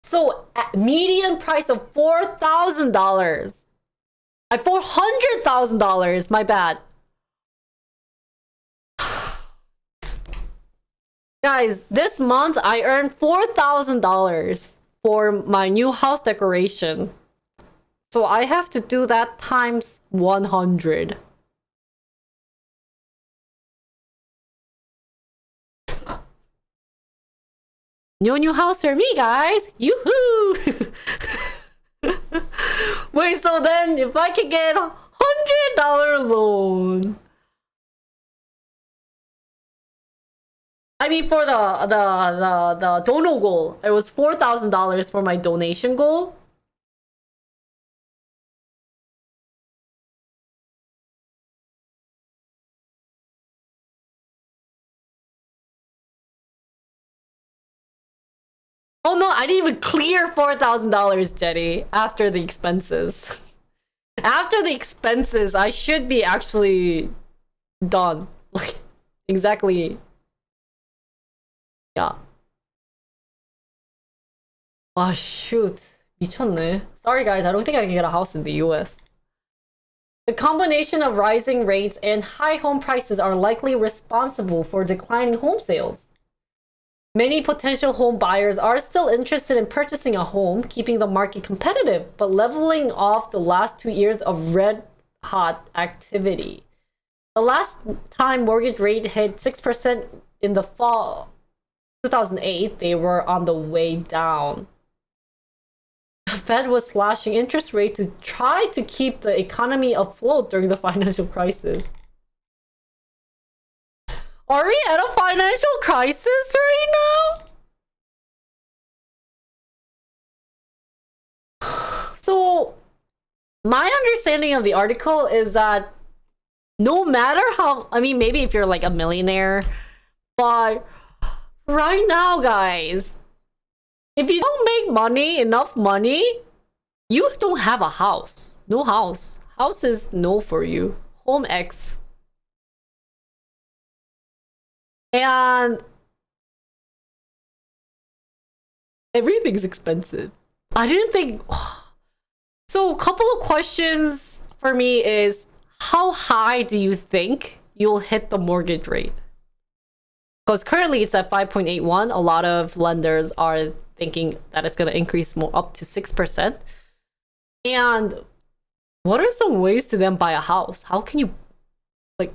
So, median price of $4,000. $400,000, my bad. Guys, this month I earned $4,000 for my new house decoration. So I have to do that times 100. New house for me, guys! Yoo-hoo! Wait, so then if I could get $100 loan. I mean, for the dono goal, it was $4,000 for my donation goal. Oh no, I didn't even clear $4,000, Jenny, after the expenses. After the expenses, I should be actually done. Like, exactly. Yeah. Ah, shoot. 미쳤네. Sorry guys, I don't think I can get a house in the US. The combination of rising rates and high home prices are likely responsible for declining home sales. Many potential home buyers are still interested in purchasing a home, keeping the market competitive, but leveling off the last 2 years of red-hot activity. The last time mortgage rate hit 6% in the fall 2008, they were on the way down. The Fed was slashing interest rates to try to keep the economy afloat during the financial crisis. Are we at a financial crisis right now? So, my understanding of the article is that no matter how, I mean, maybe if you're like a millionaire, but right now, guys, if you don't make money, enough money, you don't have a house. No house. House is no for you. Home X. And everything's expensive. I didn't think. So, a couple of questions for me is, how high do you think you'll hit the mortgage rate? Because currently it's at 5.81. A lot of lenders are thinking that it's going to increase more up to 6%. And what are some ways to then buy a house? How can you, like,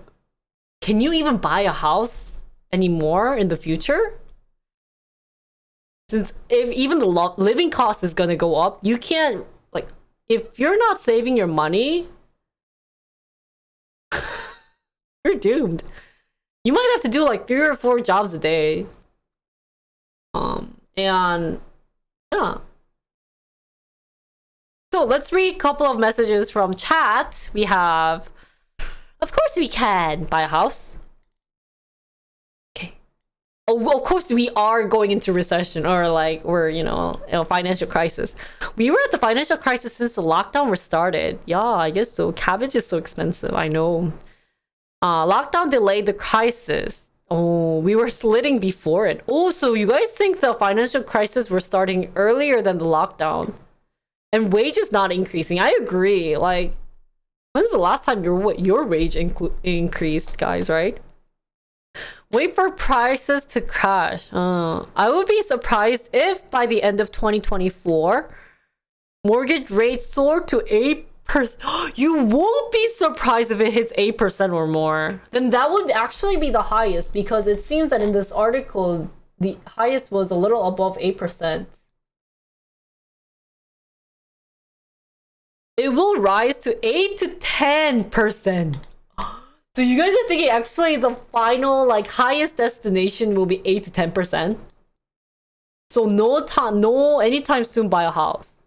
can you even buy a house anymore in the future? Since if even the living cost is gonna go up, you can't, like, if you're not saving your money, you're doomed. You might have to do like 3 or 4 jobs a day. And yeah. So let's read a couple of messages from chat. We have, of course we can buy a house. Okay. Oh, well, of course we are going into recession, or like we're, you know, financial crisis. We were at the financial crisis since the lockdown was started. Yeah, I guess so. Cabbage is so expensive. I know. Lockdown delayed the crisis. Oh, we were slitting before it. Oh, so you guys think the financial crisis was starting earlier than the lockdown? And wages not increasing. I agree. Like, when's the last time your wage increased, guys, right? Wait for prices to crash. I would be surprised if by the end of 2024, mortgage rates soar to 8%. You won't be surprised if it hits 8% or more. Then that would actually be the highest, because it seems that in this article, the highest was a little above 8%. It will rise to 8 to 10%. So you guys are thinking actually the final, like, highest destination will be 8 to 10%? So no anytime soon buy a house.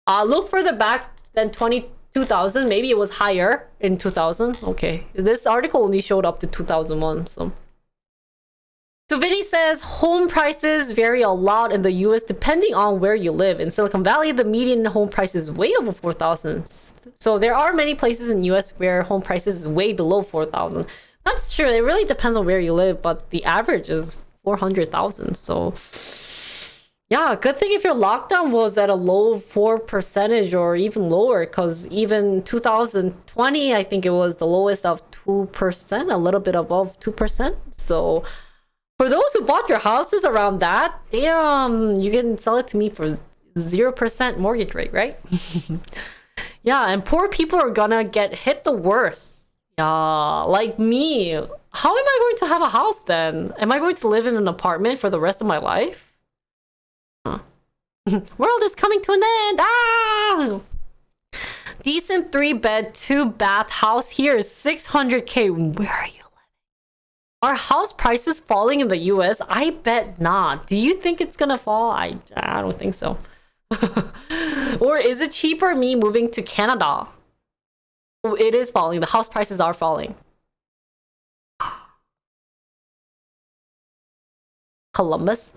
Look further back than 2000. Maybe it was higher in 2000. Okay, this article only showed up to 2001. So Vinny says home prices vary a lot in the US depending on where you live. In Silicon Valley, the median home price is way over 4,000. So there are many places in US where home prices is way below 4,000. That's true. It really depends on where you live, but the average is 400,000. So yeah, good thing if your lockdown was at a low 4% or even lower, because even 2020, I think it was the lowest of 2%, a little bit above 2%. So for those who bought your houses around that, damn, you can sell it to me for 0% mortgage rate, right? Yeah, and poor people are gonna get hit the worst. Yeah, like me. How am I going to have a house then? Am I going to live in an apartment for the rest of my life? World is coming to an end. Ah! Decent 3-bed, 2-bath house here is $600K. Where are you living? Are house prices falling in the US? I bet not. Do you think it's gonna fall? I don't think so. Or is it cheaper me moving to Canada? Oh, it is falling. The house prices are falling. Columbus?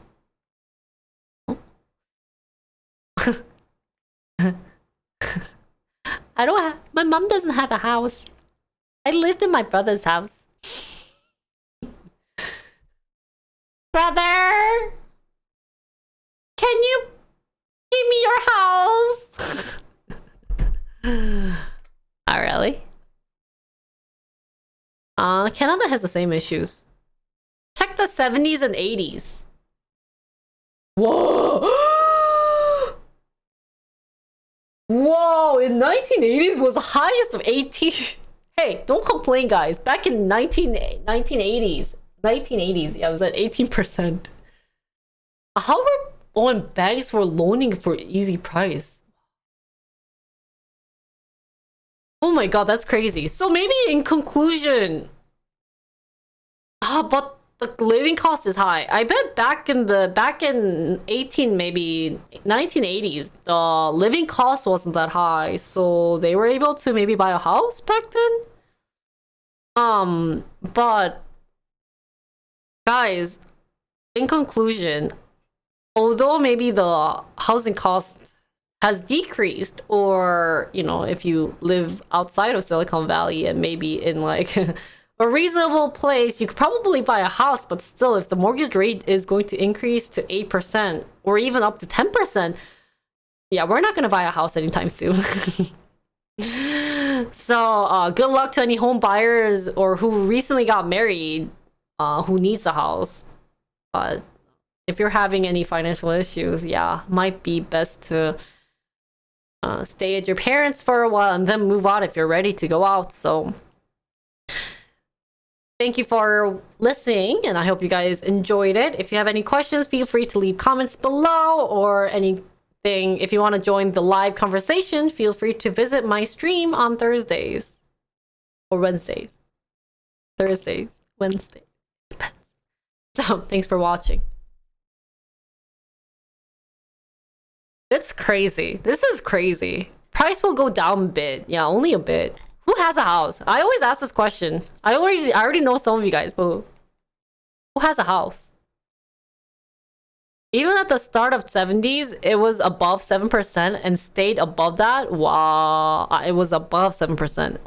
I don't have, my mom doesn't have a house. I lived in my brother's house. Brother, can you give me your house? Oh, really? Canada has the same issues. Check the 70s and 80s. Whoa! Whoa, in 1980s was the highest of 18. Hey, don't complain, guys. Back in 1980s, yeah, it was at 18%. How were when banks were loaning for easy price? Oh my god, that's crazy. So maybe in conclusion, but the living cost is high. I bet back in 1980s, the living cost wasn't that high, so they were able to maybe buy a house back then. But guys, in conclusion, although maybe the housing cost has decreased, or, you know, if you live outside of Silicon Valley and maybe in like a reasonable place, you could probably buy a house, but still, if the mortgage rate is going to increase to 8% or even up to 10%, yeah, we're not going to buy a house anytime soon. So good luck to any home buyers or who recently got married, who needs a house. But if you're having any financial issues, yeah, might be best to stay at your parents for a while and then move out if you're ready to go out. So Thank you for listening, and I hope you guys enjoyed it. If you have any questions, feel free to leave comments below or anything. If you want to join the live conversation, feel free to visit my stream on Thursdays or Wednesdays. Thursdays, Wednesdays, depends. So, thanks for watching. It's crazy. This is crazy. Price will go down a bit. Yeah, only a bit. Who has a house? I always ask this question. I already know some of you guys, but who has a house? Even at the start of 70s, it was above 7% and stayed above that. Wow, it was above 7%.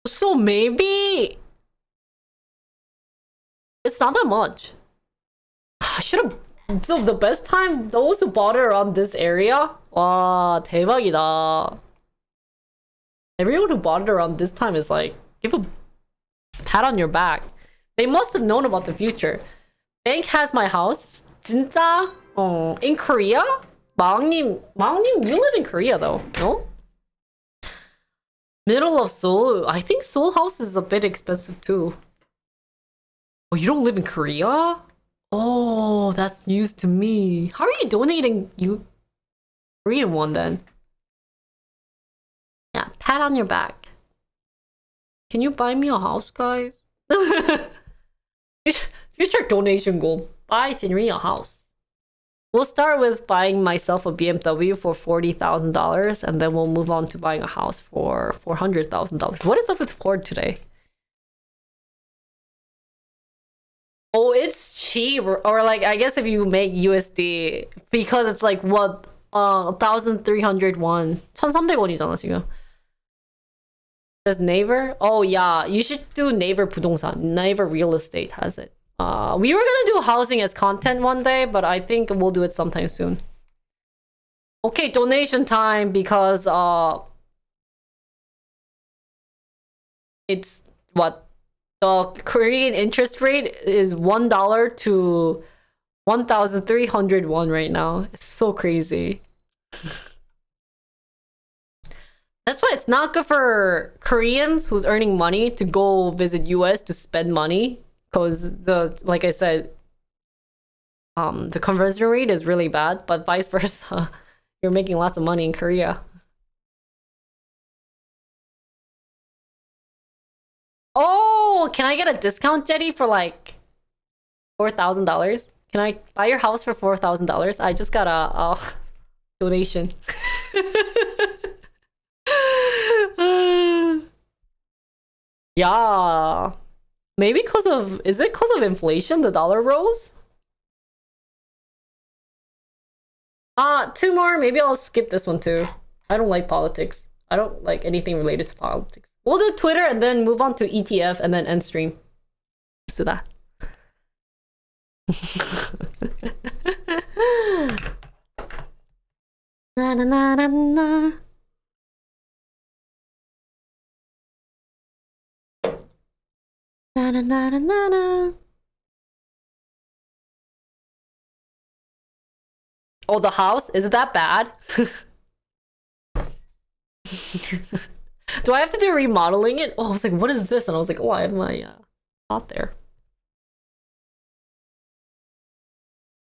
So maybe it's not that much. I should have. So the best time, those who bought it around this area. 와, 대박이다. Everyone who bought it around this time is like, give a pat on your back. They must have known about the future. Bank has my house. 진짜? In Korea? 마왕님, you live in Korea though, no? Middle of Seoul. I think Seoul house is a bit expensive too. Oh, you don't live in Korea? Oh, that's news to me. How are you donating you Korean one then? Yeah, pat on your back. Can you buy me a house, guys? Future donation goal. Buy Jinri a house. We'll start with buying myself a BMW for $40,000 and then we'll move on to buying a house for $400,000. What is up with Ford today? Oh, it's cheap. Or like, I guess if you make USD, because it's like what, 1,300 won. 1,300원이잖아 지금. Does Naver? Oh yeah, you should do Naver 부동산. Naver Real Estate has it. We were gonna do housing as content one day, but I think we'll do it sometime soon. Okay, donation time, because it's what? The Korean interest rate is $1 to 1,300 won right now. It's so crazy. That's why it's not good for Koreans who's earning money to go visit US to spend money, because like I said, the conversion rate is really bad, but vice versa, you're making lots of money in Korea. Oh, can I get a discount, Jetty, for like $4,000? Can I buy your house for $4,000? I just got a donation. Yeah. Maybe is it because of inflation the dollar rose? Two more. Maybe I'll skip this one too. I don't like politics. I don't like anything related to politics. We'll do Twitter and then move on to ETF and then end stream. Let's do that. Na na na na na. Na na na na na na. Oh, the house? Is it that bad? Do I have to do remodeling it? Oh, I was like, what is this? And I was like, oh, I have my thought there.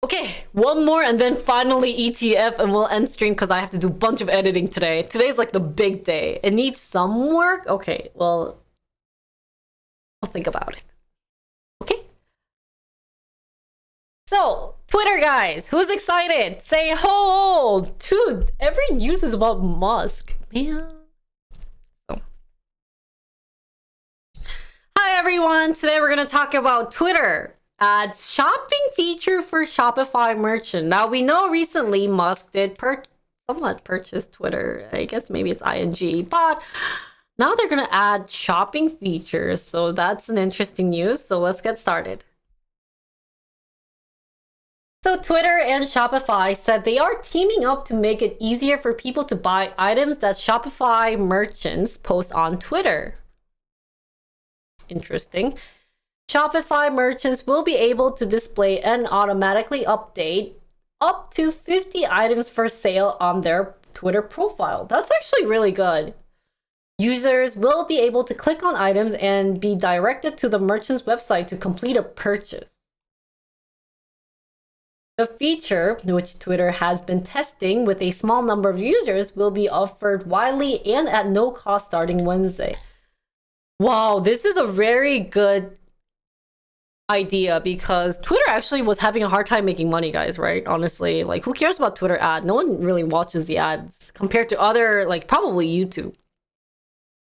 Okay, one more and then finally ETF and we'll end stream because I have to do a bunch of editing today. Today's like the big day. It needs some work? Okay, well, I'll think about it. Okay? So, Twitter guys, who's excited? Say ho! Dude, every news is about Musk. Man. Hi everyone, today we're going to talk about Twitter. Adds shopping feature for Shopify merchant. Now we know recently Musk did somewhat purchase Twitter. I guess maybe it's ING, but now they're going to add shopping features. So that's an interesting news. So let's get started. So Twitter and Shopify said they are teaming up to make it easier for people to buy items that Shopify merchants post on Twitter. Interesting. Shopify merchants will be able to display and automatically update up to 50 items for sale on their Twitter profile. That's actually really good. Users will be able to click on items and be directed to the merchant's website to complete a purchase. The feature, which Twitter has been testing with a small number of users, will be offered widely and at no cost starting Wednesday. Wow, this is a very good idea because Twitter actually was having a hard time making money, guys, right? Honestly, like who cares about Twitter ad? No one really watches the ads compared to other, like probably YouTube.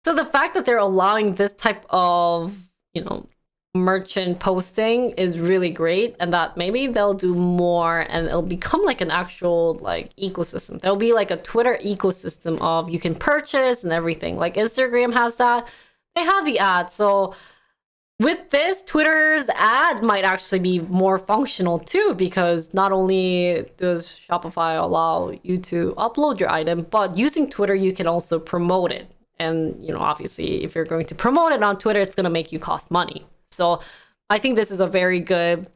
So the fact that they're allowing this type of, merchant posting is really great, and that maybe they'll do more and it'll become like an actual like ecosystem. There'll be like a Twitter ecosystem of you can purchase and everything. Like Instagram has that. They have the ad. So with this, Twitter's ad might actually be more functional too, because not only does Shopify allow you to upload your item, but using Twitter, you can also promote it. And, obviously, if you're going to promote it on Twitter, it's going to make you cost money. So I think this is a very good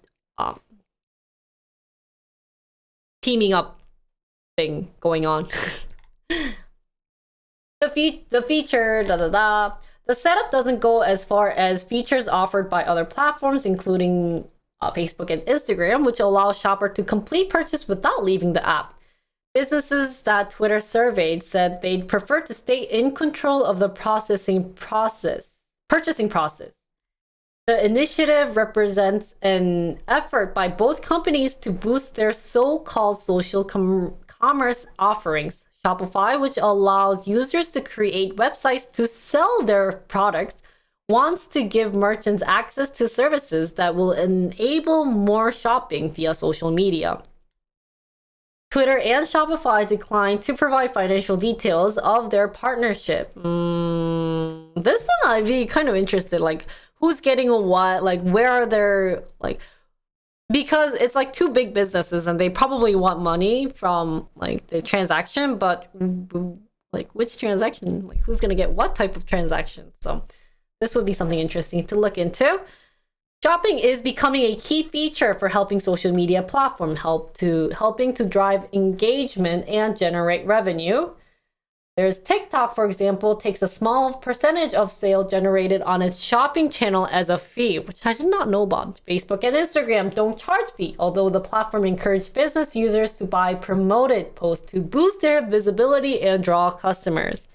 teaming up thing going on. The feature, The setup doesn't go as far as features offered by other platforms, including Facebook and Instagram, which allow shopper to complete purchase without leaving the app. Businesses that Twitter surveyed said they'd prefer to stay in control of the purchasing process. The initiative represents an effort by both companies to boost their so-called social commerce offerings. Shopify, which allows users to create websites to sell their products, wants to give merchants access to services that will enable more shopping via social media. Twitter and Shopify declined to provide financial details of their partnership. This one I'd be kind of interested, like who's getting a what, like where are their, like, because it's like two big businesses and they probably want money from like the transaction, but like which transaction, like who's gonna get what type of transaction? So this would be something interesting to look into. Shopping is becoming a key feature for helping social media platform helping to drive engagement and generate revenue. There's TikTok, for example, takes a small percentage of sales generated on its shopping channel as a fee, which I did not know about. Facebook and Instagram don't charge fee, although the platform encouraged business users to buy promoted posts to boost their visibility and draw customers.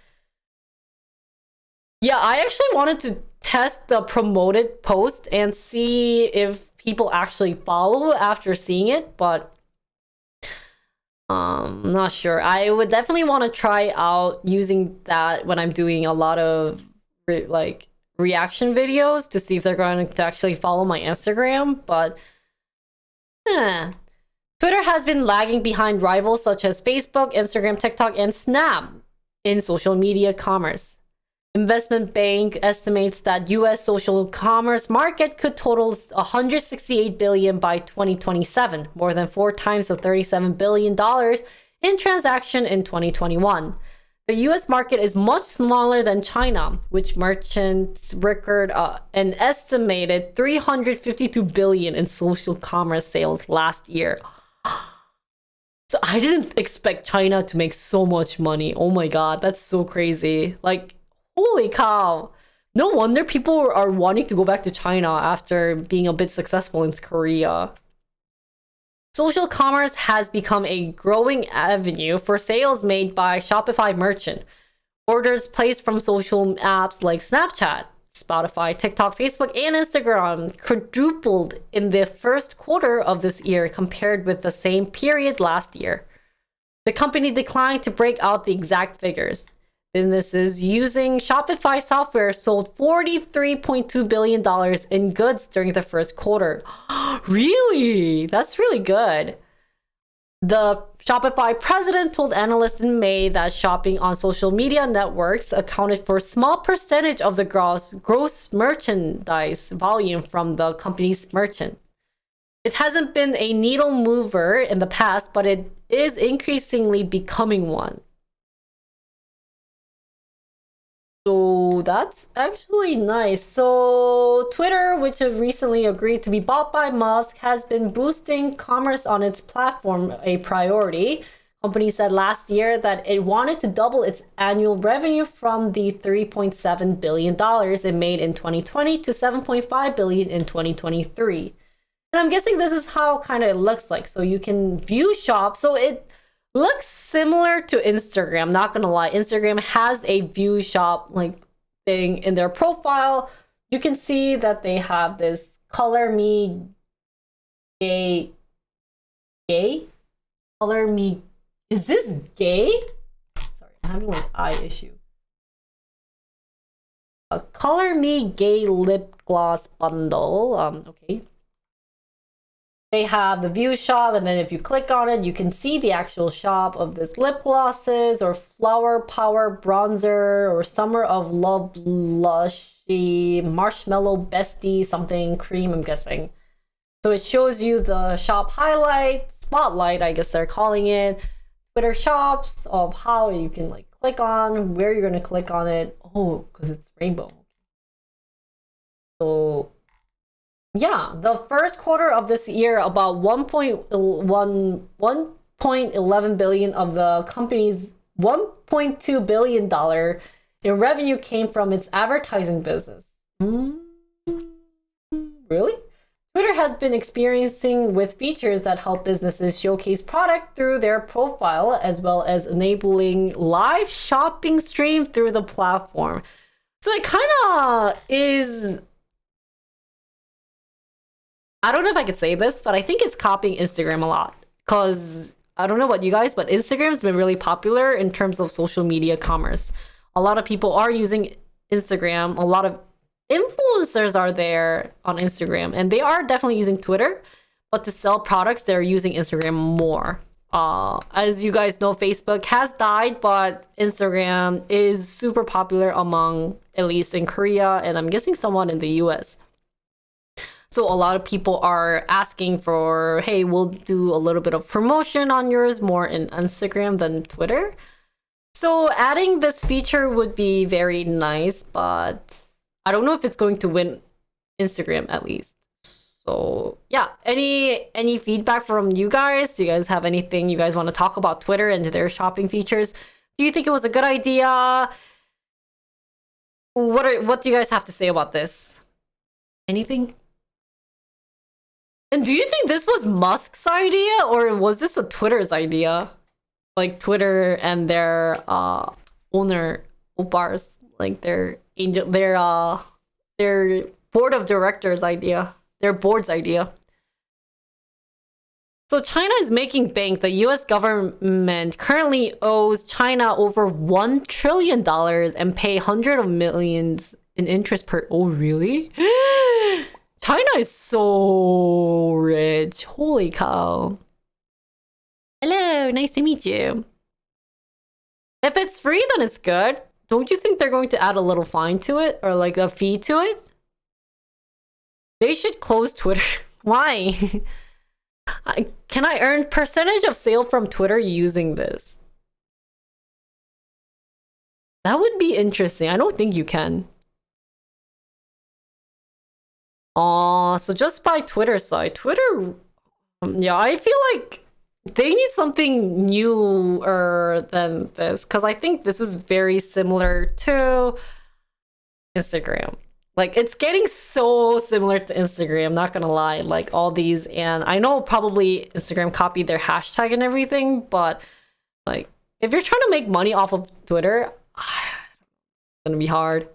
Yeah, I actually wanted to test the promoted post and see if people actually follow after seeing it, but not sure. I would definitely want to try out using that when I'm doing a lot of reaction videos to see if they're going to actually follow my Instagram. But Twitter has been lagging behind rivals such as Facebook, Instagram, TikTok, and Snap in social media commerce. Investment bank estimates that U.S. social commerce market could total $168 billion by 2027, more than 4 times the $37 billion in transaction in 2021. The U.S. market is much smaller than China, which merchants record an estimated $352 billion in social commerce sales last year. So I didn't expect China to make so much money. Oh my god, that's so crazy. Like, holy cow. No wonder people are wanting to go back to China after being a bit successful in Korea. Social commerce has become a growing avenue for sales made by Shopify merchant. Orders placed from social apps like Snapchat, Spotify, TikTok, Facebook, and Instagram quadrupled in the first quarter of this year compared with the same period last year. The company declined to break out the exact figures. Businesses using Shopify software sold $43.2 billion in goods during the first quarter. Really? That's really good. The Shopify president told analysts in May that shopping on social media networks accounted for a small percentage of the gross merchandise volume from the company's merchant. It hasn't been a needle mover in the past, but it is increasingly becoming one. So that's actually nice. So Twitter, which have recently agreed to be bought by Musk, has been boosting commerce on its platform, a priority. company said last year that it wanted to double its annual revenue from the $3.7 billion it made in 2020 to $7.5 billion in 2023. And I'm guessing this is how kind of it looks like. So you can view shop. So it looks similar to Instagram, not gonna lie. Instagram has a view shop like thing in their profile. You can see that they have this color me gay. Color me. Is this gay? Sorry, I'm having like eye issue. A color me gay lip gloss bundle. Okay. They have the view shop, and then if you click on it, you can see the actual shop of this lip glosses or flower power bronzer or summer of love blushy marshmallow bestie something cream, I'm guessing. So it shows you the shop highlight, spotlight, I guess they're calling it, Twitter shops of how you can like click on, where you're gonna click on it. Oh, because it's rainbow. So yeah, the first quarter of this year, about 1.11 billion of the company's $1.2 billion in revenue came from its advertising business. Really? Twitter has been experiencing with features that help businesses showcase product through their profile, as well as enabling live shopping stream through the platform. So it kind of is, I don't know if I could say this, but I think it's copying Instagram a lot. Because I don't know about you guys, but Instagram's been really popular in terms of social media commerce. A lot of people are using Instagram. A lot of influencers are there on Instagram, and they are definitely using Twitter. But to sell products, they're using Instagram more. As you guys know, Facebook has died, but Instagram is super popular among, at least in Korea, and I'm guessing someone in the US. So a lot of people are asking for, hey, we'll do a little bit of promotion on yours more in Instagram than Twitter. So adding this feature would be very nice, but I don't know if it's going to win Instagram at least. So yeah, any feedback from you guys? Do you guys have anything you guys want to talk about Twitter and their shopping features? Do you think it was a good idea? What do you guys have to say about this? Anything? And do you think this was Musk's idea, or was this a Twitter's idea? Like Twitter and their owner, Opars, like their board of directors idea, their board's idea. So China is making bank. The US government currently owes China over $1 trillion and pay hundreds of millions in interest per. Oh, really? China is so rich. Holy cow. Hello, nice to meet you. If it's free, then it's good. Don't you think they're going to add a little fine to it, or like a fee to it? They should close Twitter. Why? Can I earn percentage of sale from Twitter using this? That would be interesting. I don't think you can. So just by Twitter side. Twitter, yeah, I feel like they need something newer than this, because I think this is very similar to Instagram. Like, it's getting so similar to Instagram, not gonna lie, like all these. And I know probably Instagram copied their hashtag and everything, but like if you're trying to make money off of Twitter, it's gonna be hard.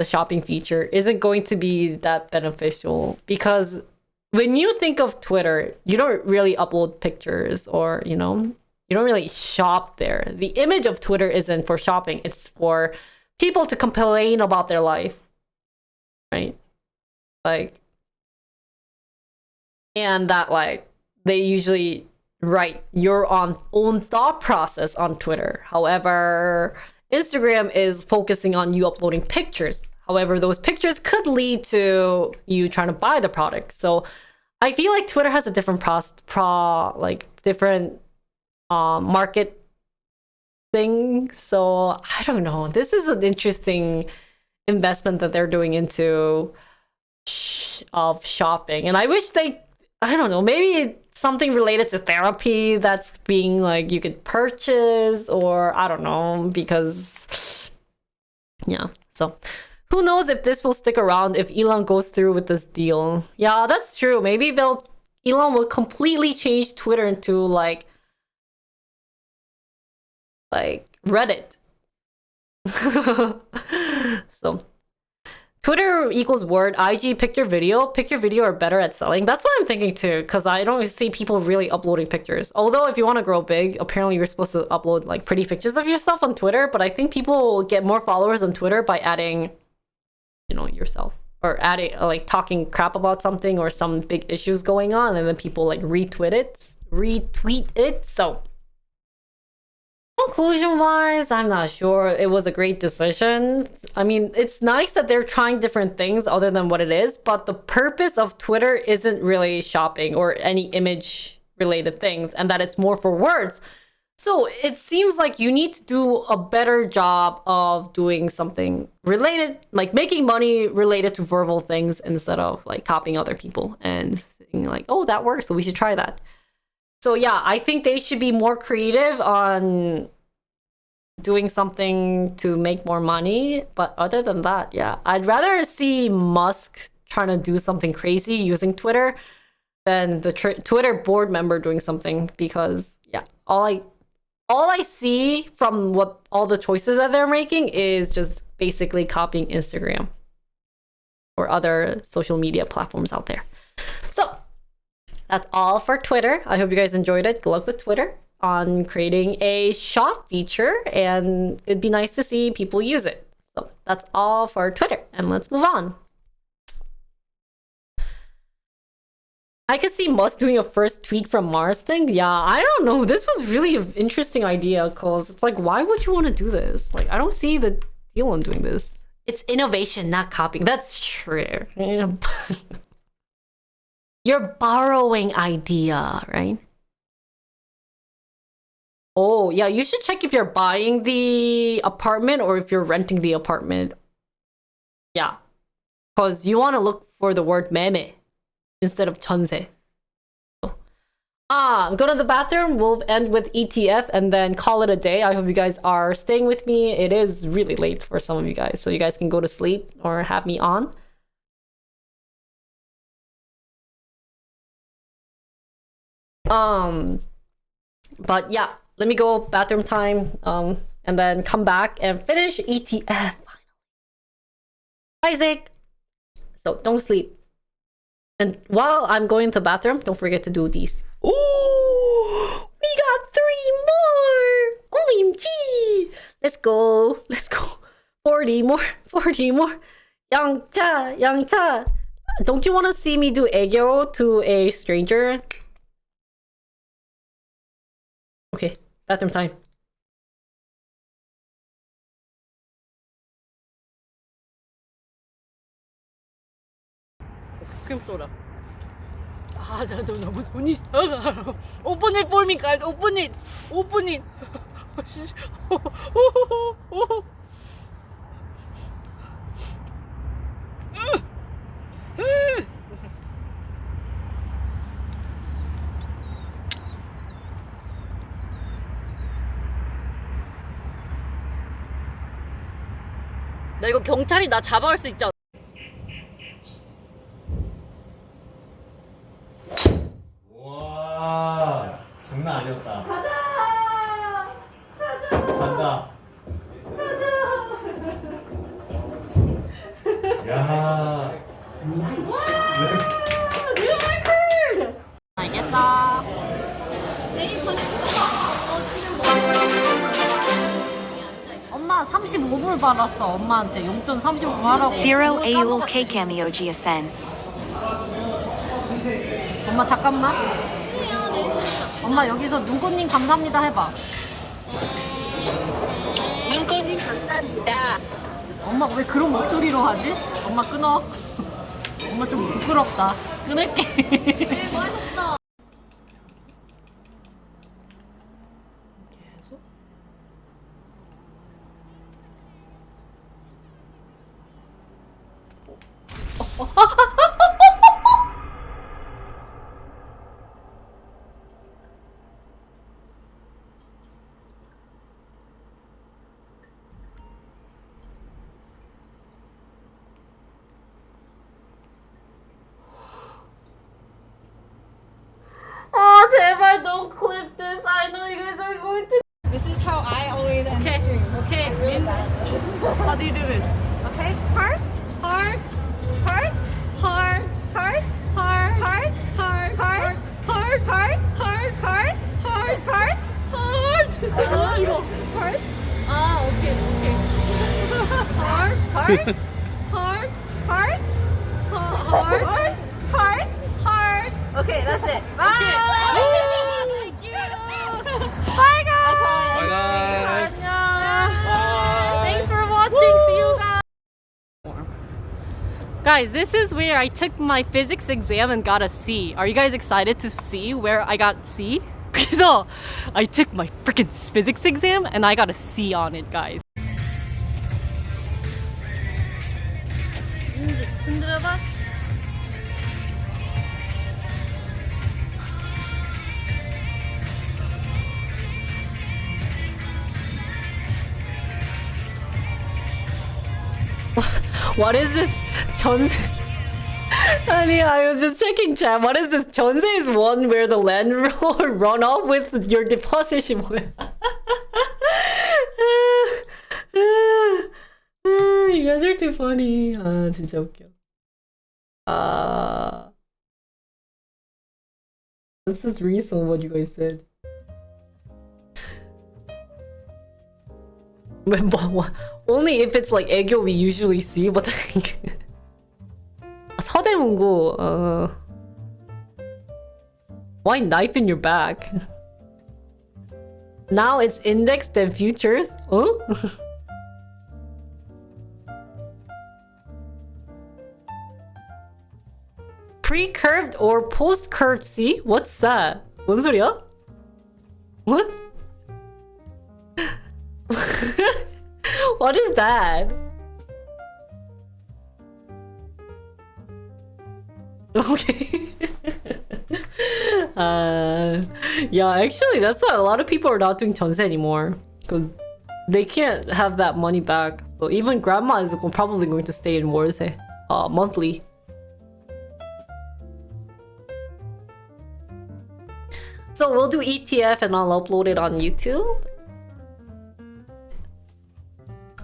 The shopping feature isn't going to be that beneficial, because when you think of Twitter, you don't really upload pictures, or you don't really shop there. The image of Twitter isn't for shopping, it's for people to complain about their life, right? Like, and that, like, they usually write your own thought process on Twitter. However, Instagram is focusing on you uploading pictures. However, those pictures could lead to you trying to buy the product. So I feel like Twitter has a different different market thing. So I don't know. This is an interesting investment that they're doing into of shopping. And I wish I don't know, maybe something related to therapy that's being like you could purchase, or I don't know, because yeah. So who knows if this will stick around if Elon goes through with this deal. Yeah, that's true. Maybe Elon will completely change Twitter into like Reddit. So Twitter equals word, IG picture video are better at selling. That's what I'm thinking too, because I don't see people really uploading pictures. Although if you want to grow big, apparently you're supposed to upload like pretty pictures of yourself on Twitter, but I think people get more followers on Twitter by adding, you know, yourself, or adding like talking crap about something or some big issues going on, and then people like retweet it. So conclusion wise, I'm not sure it was a great decision. I mean, it's nice that they're trying different things other than what it is, but the purpose of Twitter isn't really shopping or any image related things, and that it's more for words. So it seems like you need to do a better job of doing something related, like making money related to verbal things instead of like copying other people and saying like, oh, that works, so we should try that. So yeah, I think they should be more creative on doing something to make more money. But other than that, yeah, I'd rather see Musk trying to do something crazy using Twitter than the Twitter board member doing something, because yeah, all I see from what all the choices that they're making is just basically copying Instagram or other social media platforms out there. So that's all for Twitter. I hope you guys enjoyed it. Good luck with Twitter on creating a shop feature, and it'd be nice to see people use it. So that's all for Twitter, and let's move on. I could see Musk doing a first tweet from Mars thing. Yeah, I don't know. This was really an interesting idea, because it's like, why would you want to do this? Like, I don't see the deal on doing this. It's innovation, not copying. That's true. You're borrowing idea, right? Oh, yeah, you should check if you're buying the apartment or if you're renting the apartment. Yeah, because you want to look for the word meme instead of 천세. Go to the bathroom. We'll end with ETF and then call it a day. I hope you guys are staying with me. It is really late for some of you guys, so you guys can go to sleep or have me on. But yeah, let me go bathroom time, and then come back and finish ETF finally. Isaac, so don't sleep. And while I'm going to the bathroom, don't forget to do these. Ooh, we got 3 more. OMG. Let's go. 40 more. Yangcha. Don't you want to see me do 애교 to a stranger? Okay, bathroom time. 크림 소다. 저 너무 손이 Open it for me, guys. Open it. 나 이거 경찰이 나 잡아갈 수 있지 않아? 와, 장난 아니었다. 가자. 간다. 야. 알겠어. 내일 저녁부터 지금 뭐 엄마 35불 받았어. 엄마한테 용돈 35불 하라고. Zero AUL K cameo GSN. 엄마 잠깐만. 엄마 여기서 눈꽃님 감사합니다 해봐. 눈꽃님 감사합니다. 엄마 왜 그런 목소리로 하지? 엄마 끊어. 엄마 좀 부끄럽다. 끊을게. 뭐 하셨어? 계속? you do this. Okay? Heart, heart, heart, heart, heart, heart, heart, heart, heart, heart, heart, heart, heart, heart, heart, heart. 이거 heart. 아, 오케이, 오케이. Heart, heart, heart, heart, heart, heart, heart. Okay, that's it. Bye. Thank you. Bye, guys. Bye, guys. Thanks for watching. See you guys. Guys, this is where I took my physics exam and got a C. Are you guys excited to see where I got C? 그래서 I took my freaking physics exam and I got a C on it, guys. 흔들어봐. What is this? 전세. Honey, I was just checking chat. What is this? 전세 is one where the landlord run off with your deposit. You guys are too funny. 아, 진짜 웃겨. This is recent what you guys said. Only if it's like 애교 we usually see. But 서대문구. Why knife in your back? Now it's indexed and futures. Huh? Pre-curved or post-curved C? What's that? 뭔 소리야? What? What is that? Okay. Yeah, actually, that's why a lot of people are not doing 전세 anymore because they can't have that money back. So even grandma is probably going to stay in 월세, monthly. So we'll do ETF and I'll upload it on YouTube.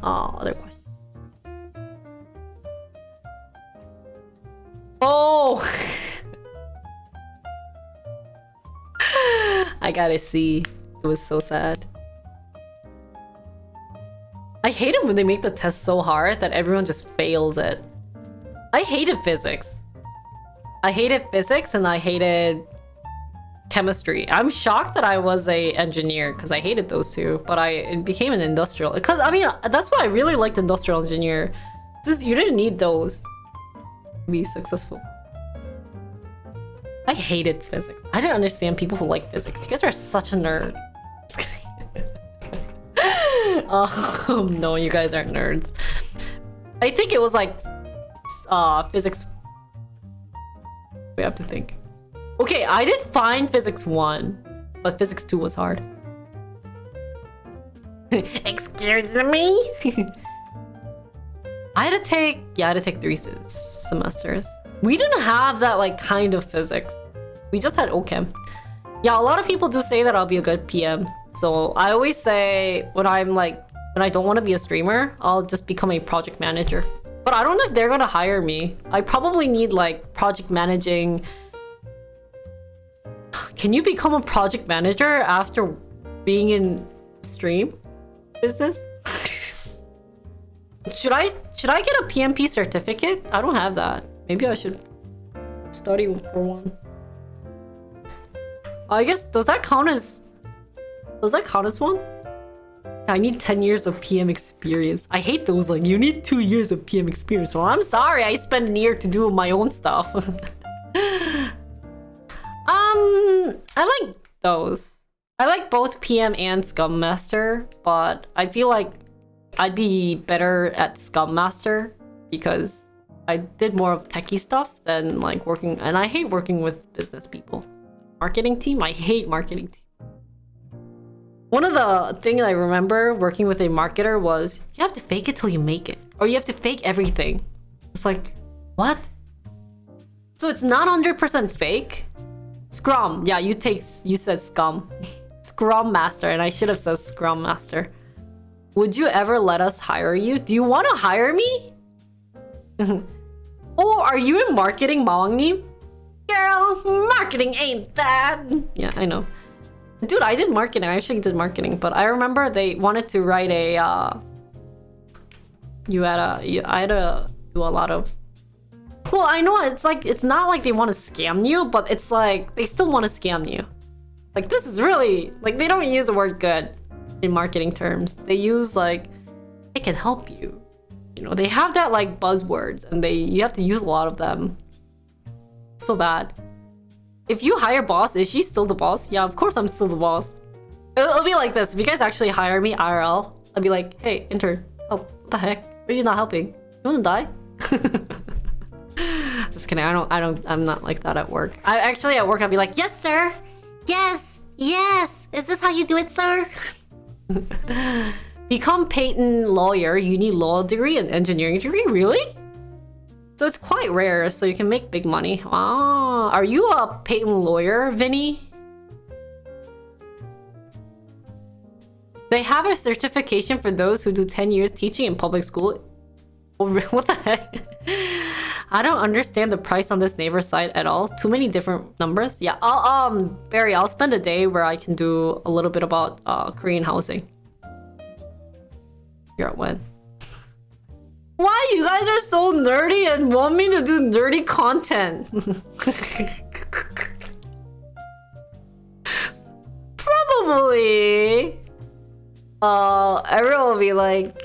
Other question. Oh! I gotta see. It was so sad. I hate it when they make the test so hard that everyone just fails it. I hated physics. I hated physics and I hated chemistry. I'm shocked that I was a engineer because I hated those two, but I became an industrial. Because I mean, that's why I really liked industrial engineer. Since you didn't need those to be successful. I hated physics. I didn't understand people who like physics. You guys are such a nerd. Just kidding. No, you guys aren't nerds. I think it was like physics. We have to think. Okay, I did fine physics 1, but physics 2 was hard. Excuse me? I had to take 3 semesters. We didn't have that like kind of physics. We just had OChem. Yeah, a lot of people do say that I'll be a good PM. So I always say when I don't want to be a streamer, I'll just become a project manager. But I don't know if they're gonna hire me. I probably need like project managing. Can you become a project manager after being in stream business? Should I get a PMP certificate? I don't have that. Maybe I should study for one. I guess does that count as one? I need 10 years of PM experience. I hate those like you need 2 years of PM experience. Well, I'm sorry, I spent a year to do my own stuff. I like those. I like both PM and Scum Master, but I feel like I'd be better at Scum Master because I did more of techie stuff than like working, and I hate working with business people. Marketing team, I hate marketing team. One of the things I remember working with a marketer was you have to fake it till you make it, or you have to fake everything. It's like, what? So it's not 100% fake. Scrum, yeah, you said Scum. Scrum Master, and I should have said Scrum Master. Would you ever let us hire you? Do you want to hire me? Or are you in marketing, Mawang님? Girl, marketing ain't that. Yeah, I know. Dude, I did marketing. I actually did marketing, but I remember they wanted to write a. I had to do a lot of. Well, I know it's like it's not like they want to scam you, but it's like they still want to scam you. Like this is really like they don't use the word good in marketing terms. They use like it can help you. You know, they have that like buzzwords and you have to use a lot of them. So bad. If you hire boss, is she still the boss? Yeah, of course I'm still the boss. It'll be like this. If you guys actually hire me IRL, I'll be like, hey, intern, help. What the heck? Are you not helping? You wanna die? Just kidding. I'm not like that at work. I actually at work I'll be like, yes, sir. Yes. Is this how you do it, sir? Become patent lawyer. You need law degree and engineering degree. Really? So it's quite rare. So you can make big money. Ah, are you a patent lawyer, Vinny? They have a certification for those who do 10 years teaching in public school. What the heck? I don't understand the price on this neighbor site at all. Too many different numbers. Yeah, Barry, I'll spend a day where I can do a little bit about Korean housing. Figure out when. Why you guys are so nerdy and want me to do nerdy content? Probably. Everyone will be like,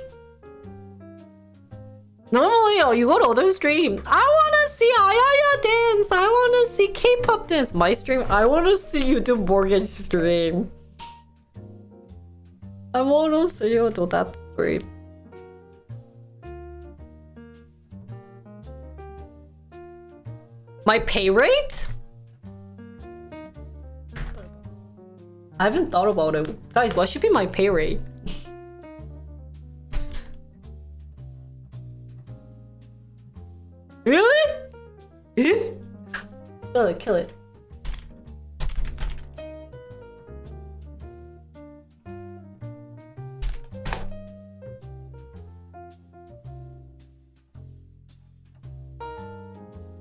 normally, you go to other stream. I wanna see Ayaya dance. I wanna see K-pop dance. My stream, I wanna see you do mortgage stream. I wanna see you do that stream. My pay rate? I haven't thought about it. Guys, what should be my pay rate? Really? Kill it.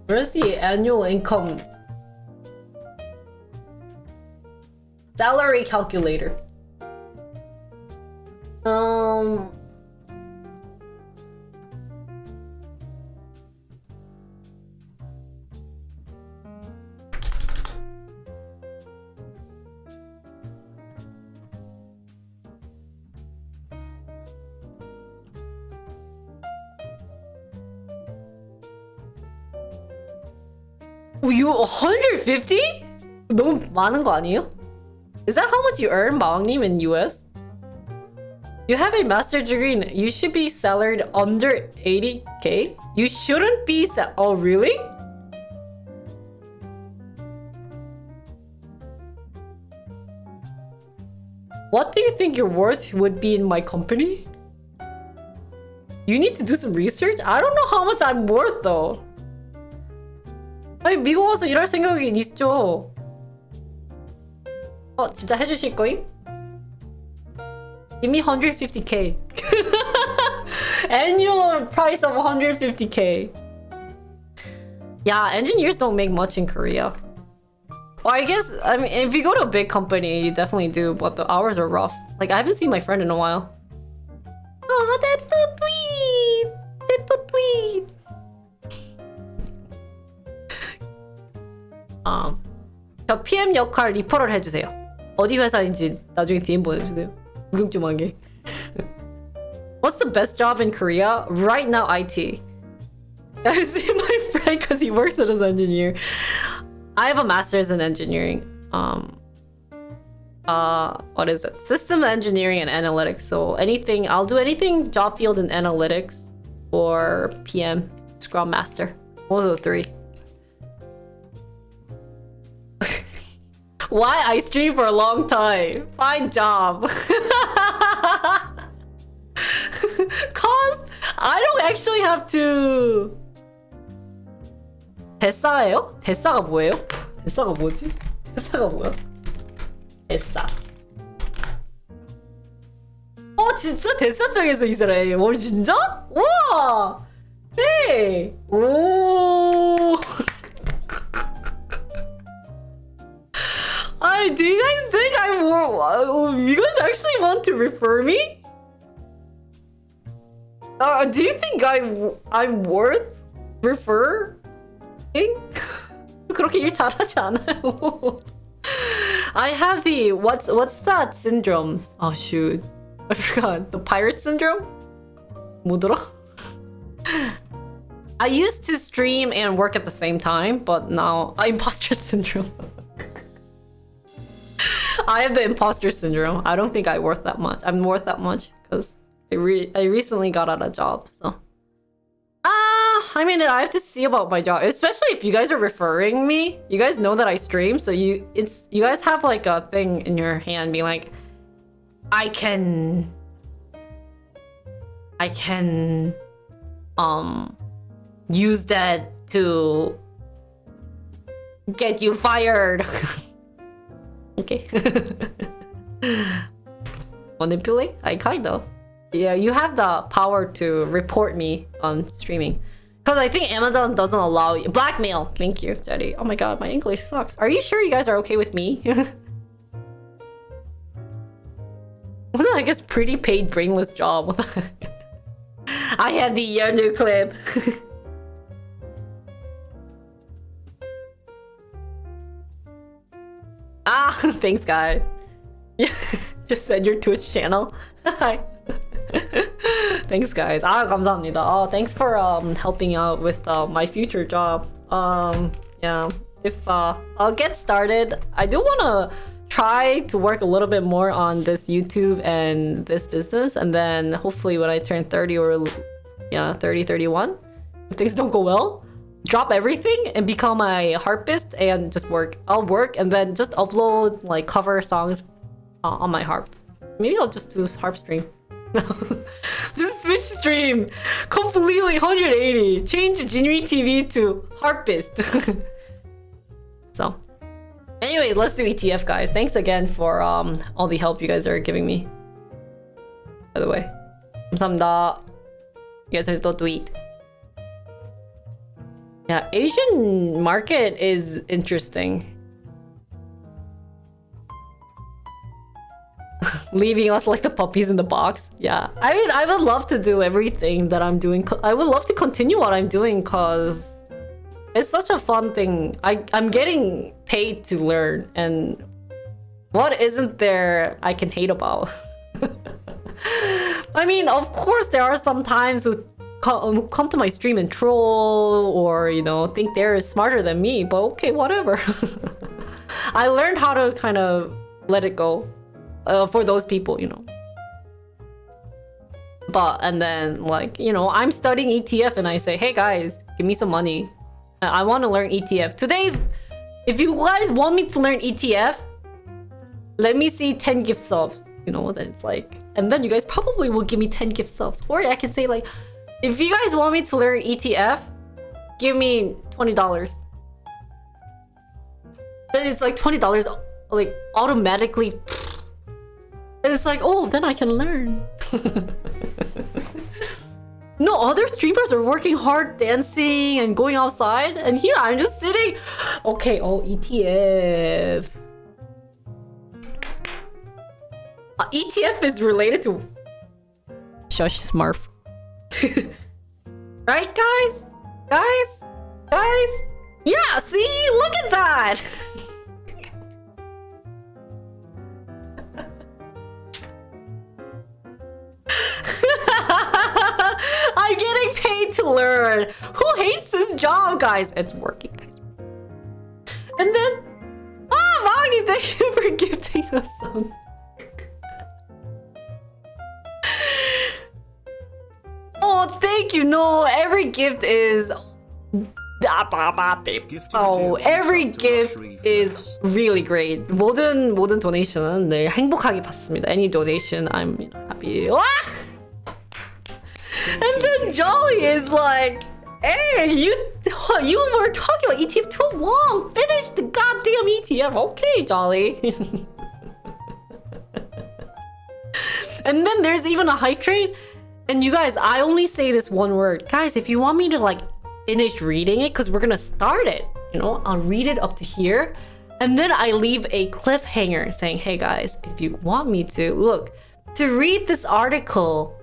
Where's the annual income? Salary calculator. You 150? 너무 많은 거 아니에요? Is that how much you earn, 마왕님, in US? You have a master's degree and you should be salaried under 80k? You shouldn't be oh, really? What do you think your worth would be in my company? You need to do some research? I don't know how much I'm worth though. 아니 미국 와서 일할 생각이 있죠. 진짜 해주실 거임? Give me 150k. Annual price of 150k. Yeah, engineers don't make much in Korea. Well, I guess, I mean, if you go to a big company, you definitely do, but the hours are rough. Like, I haven't seen my friend in a while. Oh, that's so sweet! That's so sweet! 저 PM 역할 리퍼럴 해주세요. 어디 회사인지 나중에 DM 보내주세요. 구경 좀 하게. What's the best job in Korea? Right now, IT. I've seen my friend because he works as an engineer. I have a master's in engineering. What is it? System engineering and analytics. So anything, I'll do anything job field in analytics or PM, Scrum Master. One of the three. Why I stream for a long time? Fine job. Cause I don't actually have to. 대싸예요? 대싸가 뭐예요? 대싸가 뭐지? 대싸가 뭐야? 대싸. 진짜 대사장에서 이스라엘. 뭘 진짜? 와. Hey. 오. Do you guys think you guys actually want to refer me? Do you think I'm worth referring? 그렇게 일 잘하지 않아요. I have the what's that syndrome? Oh shoot, I forgot. The pirate syndrome? 뭐더라? I used to stream and work at the same time, but now imposter syndrome. I have the imposter syndrome. I don't think I'm worth that much because I recently got out of job. So, I mean, I have to see about my job, especially if you guys are referring me. You guys know that I stream, so you guys have like a thing in your hand, being like, I can use that to get you fired. Okay. Manipulate? I kind of. Yeah, you have the power to report me on streaming. Because I think Amazon doesn't allow you. Blackmail. Thank you, Jetty. Oh my god, my English sucks. Are you sure you guys are okay with me? Wasn't like a pretty paid brainless job? I had the Yardu clip. Thanks, guys. Yeah, just said your Twitch channel. Hi. Thanks, guys. 감사합니다. Thanks for helping out with my future job. Yeah, if I'll get started. I do want to try to work a little bit more on this YouTube and this business, and then hopefully when I turn 30 or 31, if things don't go well, drop everything and become a harpist and just work. I'll work and then just upload like cover songs on my harp. Maybe I'll just do harp stream. Just switch stream completely 180. Change Jinri TV to harpist. So, anyways, let's do ETF, guys. Thanks again for all the help you guys are giving me. By the way, 감사합니다. You guys are still tweet. Yeah, Asian market is interesting. Leaving us like the puppies in the box. Yeah, I mean, I would love to do everything that I'm doing. I would love to continue what I'm doing because it's such a fun thing. I'm getting paid to learn, and what isn't there I can hate about? I mean, of course, there are some times who come to my stream and troll or, you know, think they're smarter than me, but okay, whatever. I learned how to kind of let it go for those people, you know. But, and then, like, you know, I'm studying ETF and I say, hey guys, give me some money. I want to learn ETF. If you guys want me to learn ETF, let me see 10 gift subs. You know, then it's like, and then you guys probably will give me 10 gift subs. Or I can say like, if you guys want me to learn ETF, give me $20. Then it's like $20 like automatically. And it's like, oh, then I can learn. No, other streamers are working hard, dancing and going outside. And here I'm just sitting. Okay, oh, ETF. ETF is related to Shush Smurf. Right, guys? Guys? Yeah, see? Look at that! I'm getting paid to learn. Who hates this job, guys? It's working, guys. And then, Maggie, thank you for gifting us some. Oh, thank you. No, every gift is. Oh, every gift is really great. 모든 donation은 늘 행복하게 받습니다. Any donation, I'm happy. And then Jolly is like, hey, you were talking about ETF too long. Finish the goddamn ETF. Okay, Jolly. And then there's even a hype train. And you guys, I only say this one word. Guys, if you want me to like finish reading it, because we're gonna start it, you know, I'll read it up to here. And then I leave a cliffhanger saying, hey guys, if you want me to, look, to read this article,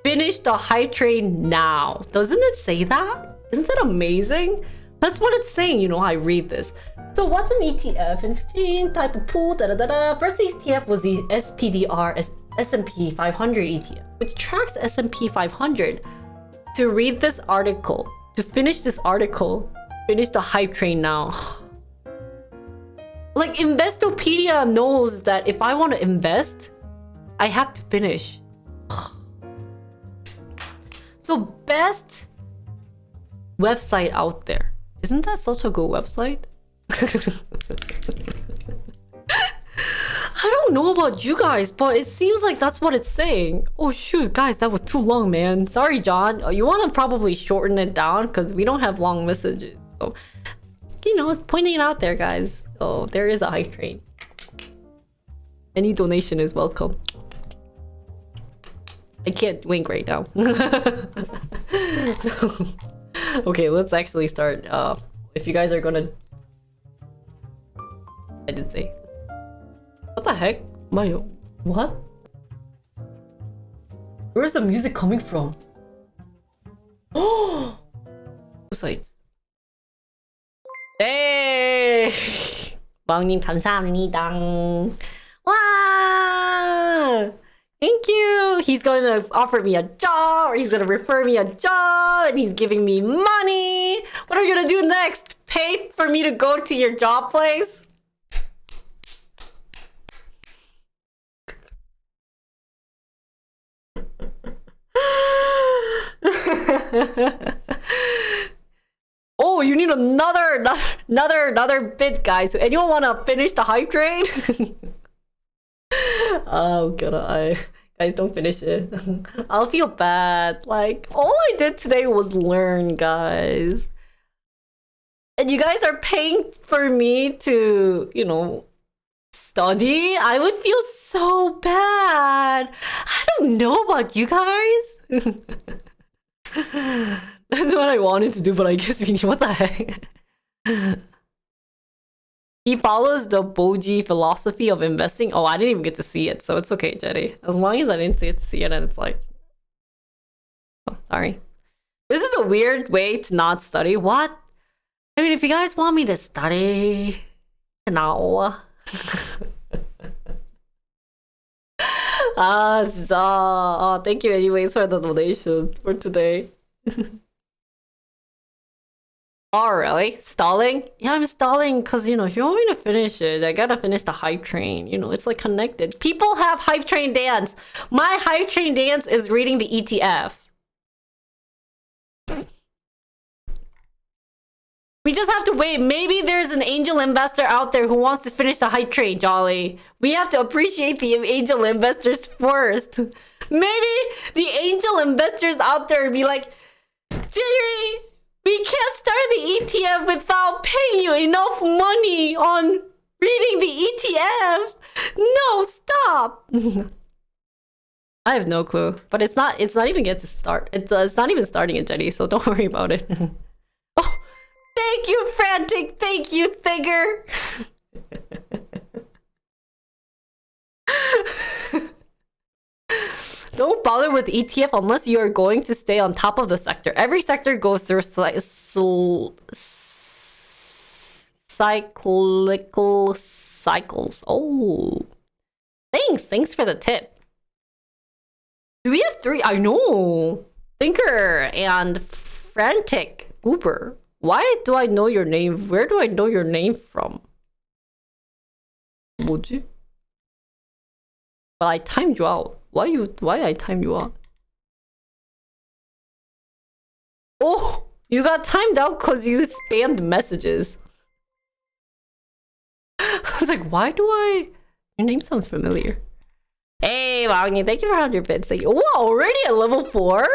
finish the hype train now. Doesn't it say that? Isn't that amazing? That's what it's saying, you know, I read this. So what's an ETF? An exchange type of pool, First ETF was the SPDR, S&P 500 ETF, which tracks S&P 500. To read this article, to finish this article, finish the hype train now. Like Investopedia knows that if I want to invest, I have to finish. So best website out there. Isn't that such a good website? I don't know about you guys, but it seems like that's what it's saying. Oh shoot, guys, that was too long, man. Sorry, John. You want to probably shorten it down because we don't have long messages. So, you know, pointing it out there, guys. Oh, there is a hype train. Any donation is welcome. I can't wink right now. Okay, let's actually start. If you guys are gonna... I did say. What the heck? Mayo. What? Where's the music coming from? Oh! Two sides. Hey! 왕님 감사합니다. Wow! Thank you! He's going to offer me a job, or he's going to refer me a job, and he's giving me money! What are you going to do next? Pay for me to go to your job place? Oh, you need another bit, guys. So anyone want to finish the hype train? Oh god, guys, don't finish it. I'll feel bad. Like, all I did today was learn, guys. And you guys are paying for me to, you know, study? I would feel so bad. I don't know about you guys. That's what I wanted to do, but I guess we need... What the heck? He follows the Boji philosophy of investing. Oh, I didn't even get to see it, so it's okay, Jetty. As long as I didn't get to see it, and it's like... Oh, sorry. This is a weird way to not study. What? I mean, if you guys want me to study... No. 진짜. Thank you anyways for the donation for today. Oh, really? Stalling? Yeah, I'm stalling because, you know, if you want me to finish it, I gotta finish the hype train. You know, it's like connected. People have hype train dance. My hype train dance is reading the ETF. We just have to wait. Maybe there's an angel investor out there who wants to finish the hype train, Jolly. We have to appreciate the angel investors first. Maybe the angel investors out there be like, Jerry, we can't start the ETF without paying you enough money on reading the ETF. No, stop. I have no clue, but it's not even get to start. It's not even starting it, Jenny, so don't worry about it. Oh, thank you, Frantic. Thank you, Thigger. Don't bother with ETF unless you are going to stay on top of the sector. Every sector goes through cyclical cycles. Oh, thanks for the tip. Do we have three? I know. Thinker and Frantic Uber. Why do I know your name? Where do I know your name from? 뭐지? But I timed you out. Why I timed you out? Oh, you got timed out because you spammed messages. I was like, why do I... Your name sounds familiar. Hey, Wagner, thank you for 100 bits. Like, oh, already at level 4?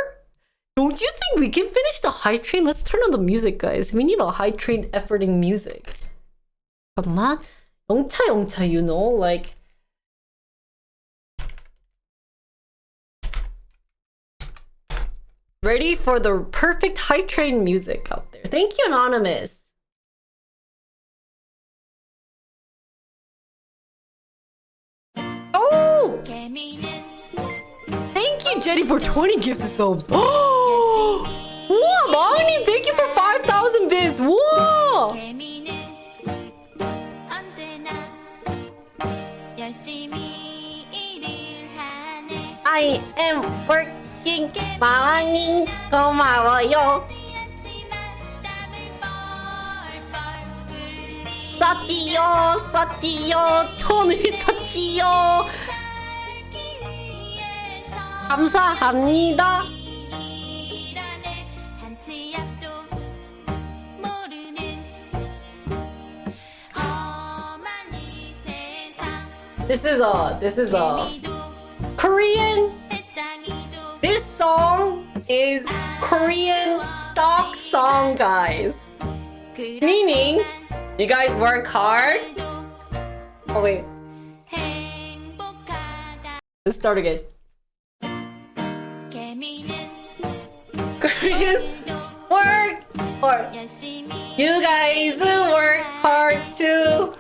Don't you think we can finish the hype train? Let's turn on the music, guys. We need a hype train efforting music. Come on. 영차, you know, like... Ready for the perfect hype train music out there. Thank you, Anonymous. Oh! Thank you, Jetty, for 20 gifted subs. Oh! Wow, Moni, thank you for 5,000 bits. Wow! I am working. 마왕님 고마워요. 썼지요. 돈을 썼지요. 감사합니다. This is a Korean. This song is Korean stock song, guys. Meaning, you guys work hard. Oh wait. Let's start again. Koreans work hard. You guys work hard to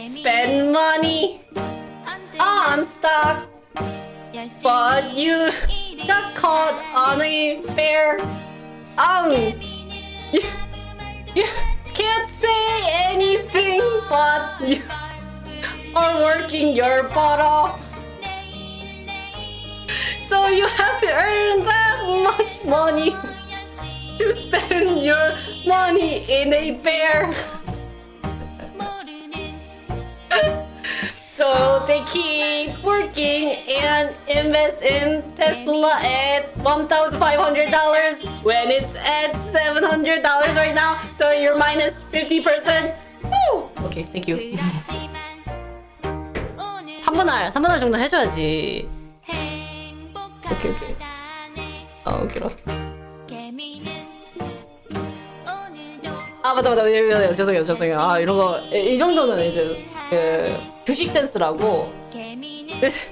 spend money on stock, but you got caught on a bear. You can't say anything, but you are working your butt off. So you have to earn that much money to spend your money in a bear. So they keep working and invest in Tesla at $1,500 when it's at $700 right now. So you're minus 50%. Woo! Okay, thank you. 3분할 정도 해줘야지. 오케이. 웃기라. 맞다. 죄송해요. 아, 이런 거, 이 정도는 이제, 주식 댄스라고. This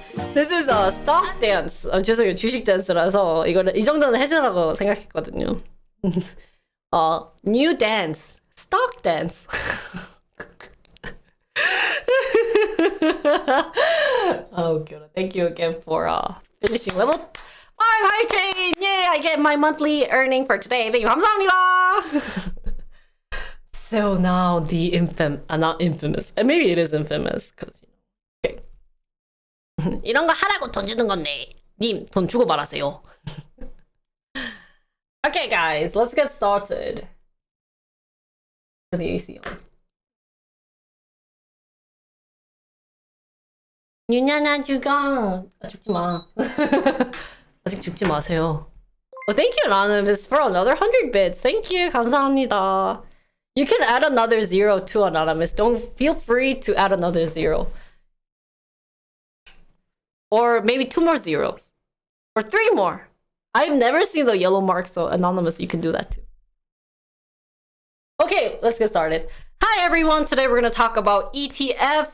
is a stock dance. 죄송해요. 주식 댄스라서, 이거를, 이 정도는 해주라고 생각했거든요. new dance. stock dance. 웃겨라. Thank you again for, finishing level 5 high train! Yay! I get my monthly earning for today. Thank you. 감사합니다. So now the not infamous. And maybe it is infamous because okay. 이런 거 하라고 돈 주는 건데 님 돈 주고 말하세요. Okay, guys, let's get started. Turn the AC on. 유냐나 죽어. 죽지 마. 아직 죽지 마세요. Well, thank you, Anonymous, for another 100 bits. Thank you. 감사합니다. You can add another 0 to Anonymous. Don't feel free to add another 0. Or maybe 2 more zeros. Or 3 more. I've never seen the yellow mark, so Anonymous, you can do that too. Okay, let's get started. Hi, everyone. Today we're going to talk about ETF.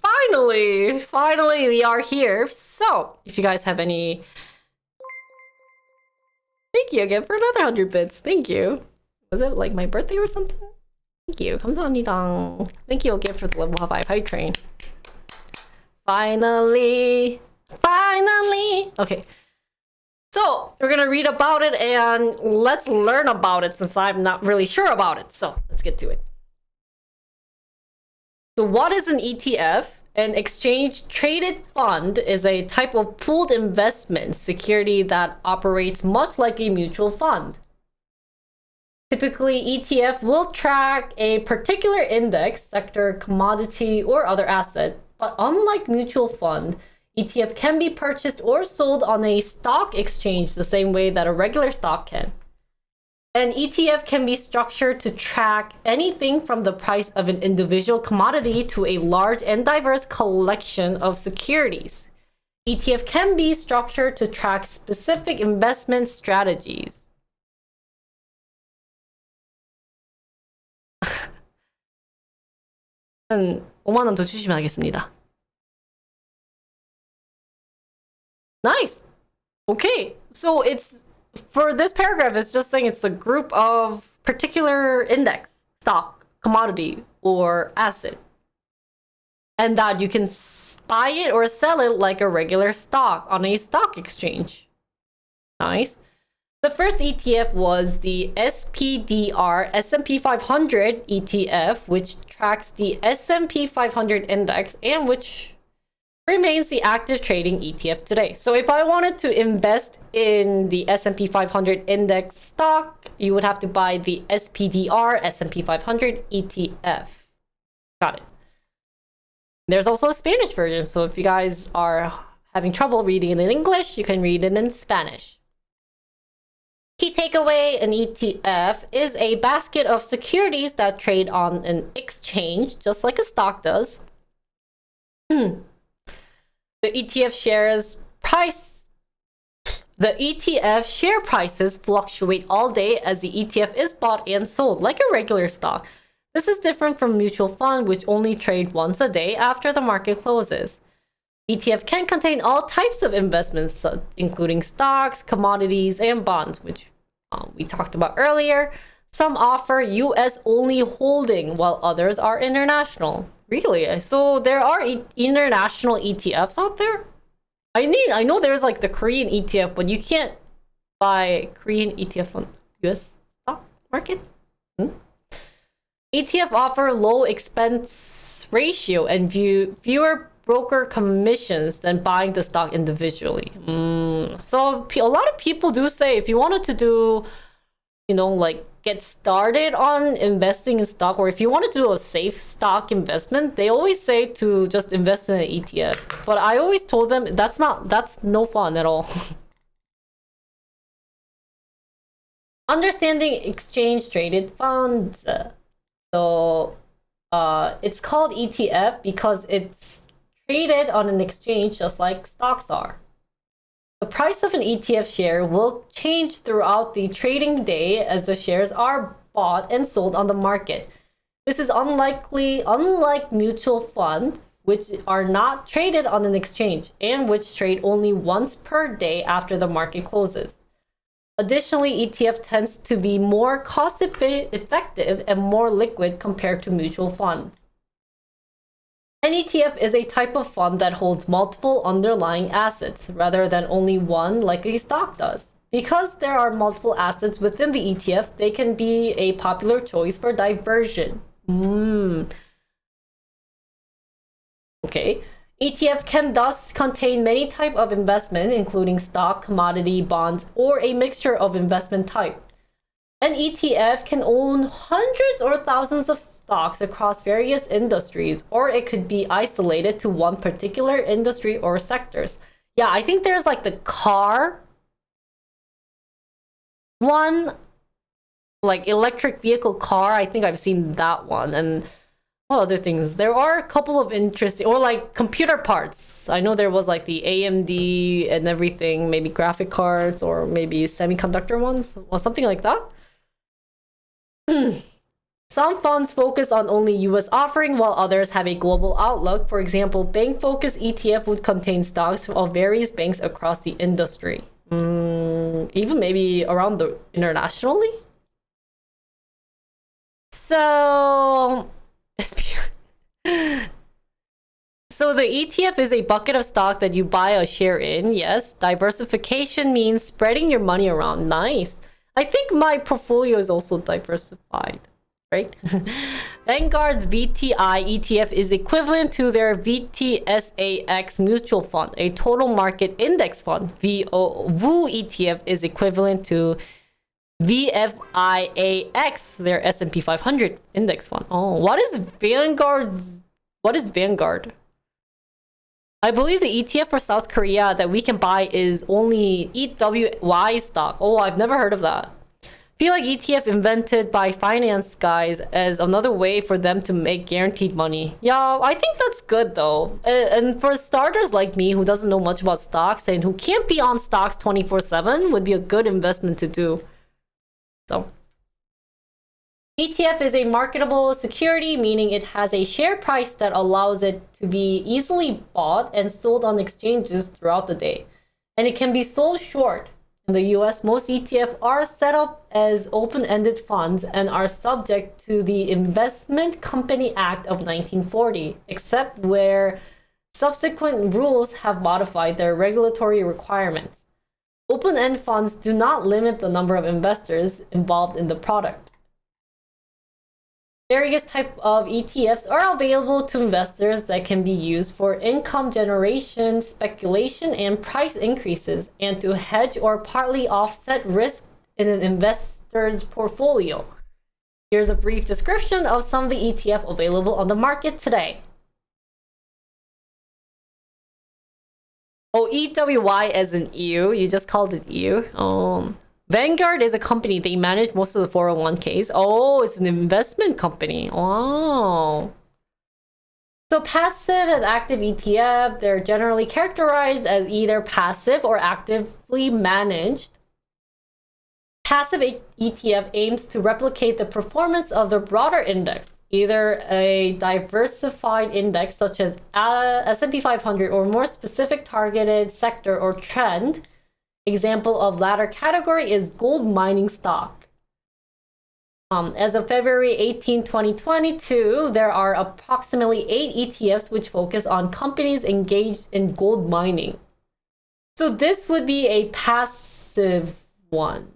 Finally, we are here. So, if you guys have any... Thank you again for another 100 bits. Thank you. Was it like my birthday or something? Thank you. 감사합니다. Thank you again for the level 5 high train. Finally. Okay. So, we're gonna read about it and let's learn about it since I'm not really sure about it. So, let's get to it. So, what is an ETF? An exchange-traded fund is a type of pooled investment security that operates much like a mutual fund. Typically, ETF will track a particular index, sector, commodity, or other asset, but unlike mutual fund, ETF can be purchased or sold on a stock exchange the same way that a regular stock can. An ETF can be structured to track anything from the price of an individual commodity to a large and diverse collection of securities. ETF can be structured to track specific investment strategies. 한 5만 원 더 주시면 하겠습니다. Nice! Okay, so it's for this paragraph, it's just saying it's a group of particular index, stock, commodity, or asset. And that you can buy it or sell it like a regular stock on a stock exchange. Nice. The first ETF was the SPDR S&P 500 ETF, which tracks the S&P 500 index and which remains the active trading ETF today. So if I wanted to invest in the S&P 500 index stock, you would have to buy the SPDR S&P 500 ETF. Got it. There's also a Spanish version, so if you guys are having trouble reading it in English, you can read it in Spanish. Key takeaway: an ETF is a basket of securities that trade on an exchange, just like a stock does. The ETF share prices fluctuate all day as the ETF is bought and sold, like a regular stock. This is different from mutual fund, which only trade once a day after the market closes. ETF can contain all types of investments, including stocks, commodities, and bonds, which we talked about earlier. Some offer US only holding, while others are international. Really? So there are international ETFs out there? I know there's like the Korean ETF, but you can't buy Korean ETF on US stock market? ETF offer low expense ratio and fewer broker commissions than buying the stock individually. So a lot of people do say if you wanted to do, like get started on investing in stock, or if you wanted to do a safe stock investment, they always say to just invest in an ETF. But I always told them that's no fun at all. Understanding exchange traded funds. So it's called ETF because it's traded on an exchange just like stocks are. The price of an ETF share will change throughout the trading day as the shares are bought and sold on the market. This is unlike mutual funds, which are not traded on an exchange and which trade only once per day after the market closes. Additionally, ETF tends to be more cost-effective and more liquid compared to mutual funds. An ETF is a type of fund that holds multiple underlying assets rather than only one like a stock does. Because there are multiple assets within the ETF, they can be a popular choice for diversion. Okay. ETF can thus contain many types of investment, including stock, commodity, bonds, or a mixture of investment type. An ETF can own hundreds or thousands of stocks across various industries, or it could be isolated to one particular industry or sectors. Yeah, I think there's like the car one, like electric vehicle car. I think I've seen that one. And what other things? There are a couple of interesting, or like computer parts. I know there was like the AMD and everything, maybe graphic cards or maybe semiconductor ones or something like that. Some funds focus on only US offering while others have a global outlook. For example, Bank Focus ETF would contain stocks of various banks across the industry. Even maybe around the internationally? So the ETF is a bucket of stock that you buy a share in. Yes. Diversification means spreading your money around. Nice. I think my portfolio is also diversified, right? Vanguard's VTI ETF is equivalent to their VTSAX mutual fund, a total market index fund. VOO ETF is equivalent to VFIAX, their S&P 500 index fund. Oh, what is Vanguard? I believe the ETF for South Korea that we can buy is only EWY stock. Oh, I've never heard of that. I feel like ETF invented by finance guys as another way for them to make guaranteed money. Yeah, I think that's good though. And for starters like me who doesn't know much about stocks and who can't be on stocks 24/7 would be a good investment to do. So ETF is a marketable security, meaning it has a share price that allows it to be easily bought and sold on exchanges throughout the day. and it can be sold short. In the US, most ETF are set up as open-ended funds and are subject to the Investment Company Act of 1940, except where subsequent rules have modified their regulatory requirements. Open-end funds do not limit the number of investors involved in the product. Various types of ETFs are available to investors that can be used for income generation, speculation, and price increases, and to hedge or partly offset risk in an investor's portfolio. Here's a brief description of some of the ETF available on the market today. Oh, EWY as in EU. You just called it EU. Vanguard is a company. They manage most of the 401ks. Oh, it's an investment company. Wow. So passive and active ETF, they're generally characterized as either passive or actively managed. Passive ETF aims to replicate the performance of the broader index, either a diversified index such as S&P 500 or more specific targeted sector or trend. Example of latter category is gold mining stock. As of February 18, 2022, there are approximately 8 ETFs which focus on companies engaged in gold mining. So this would be a passive one.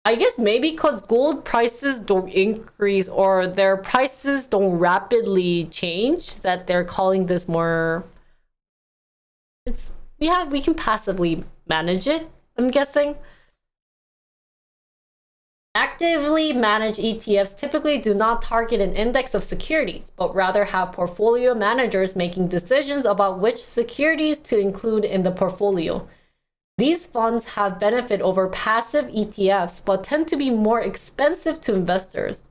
I guess maybe because gold prices don't increase or their prices don't rapidly change, that they're calling this more... we can passively manage it, I'm guessing. Actively managed ETFs typically do not target an index of securities, but rather have portfolio managers making decisions about which securities to include in the portfolio. These funds have benefit over passive ETFs, but tend to be more expensive to investors.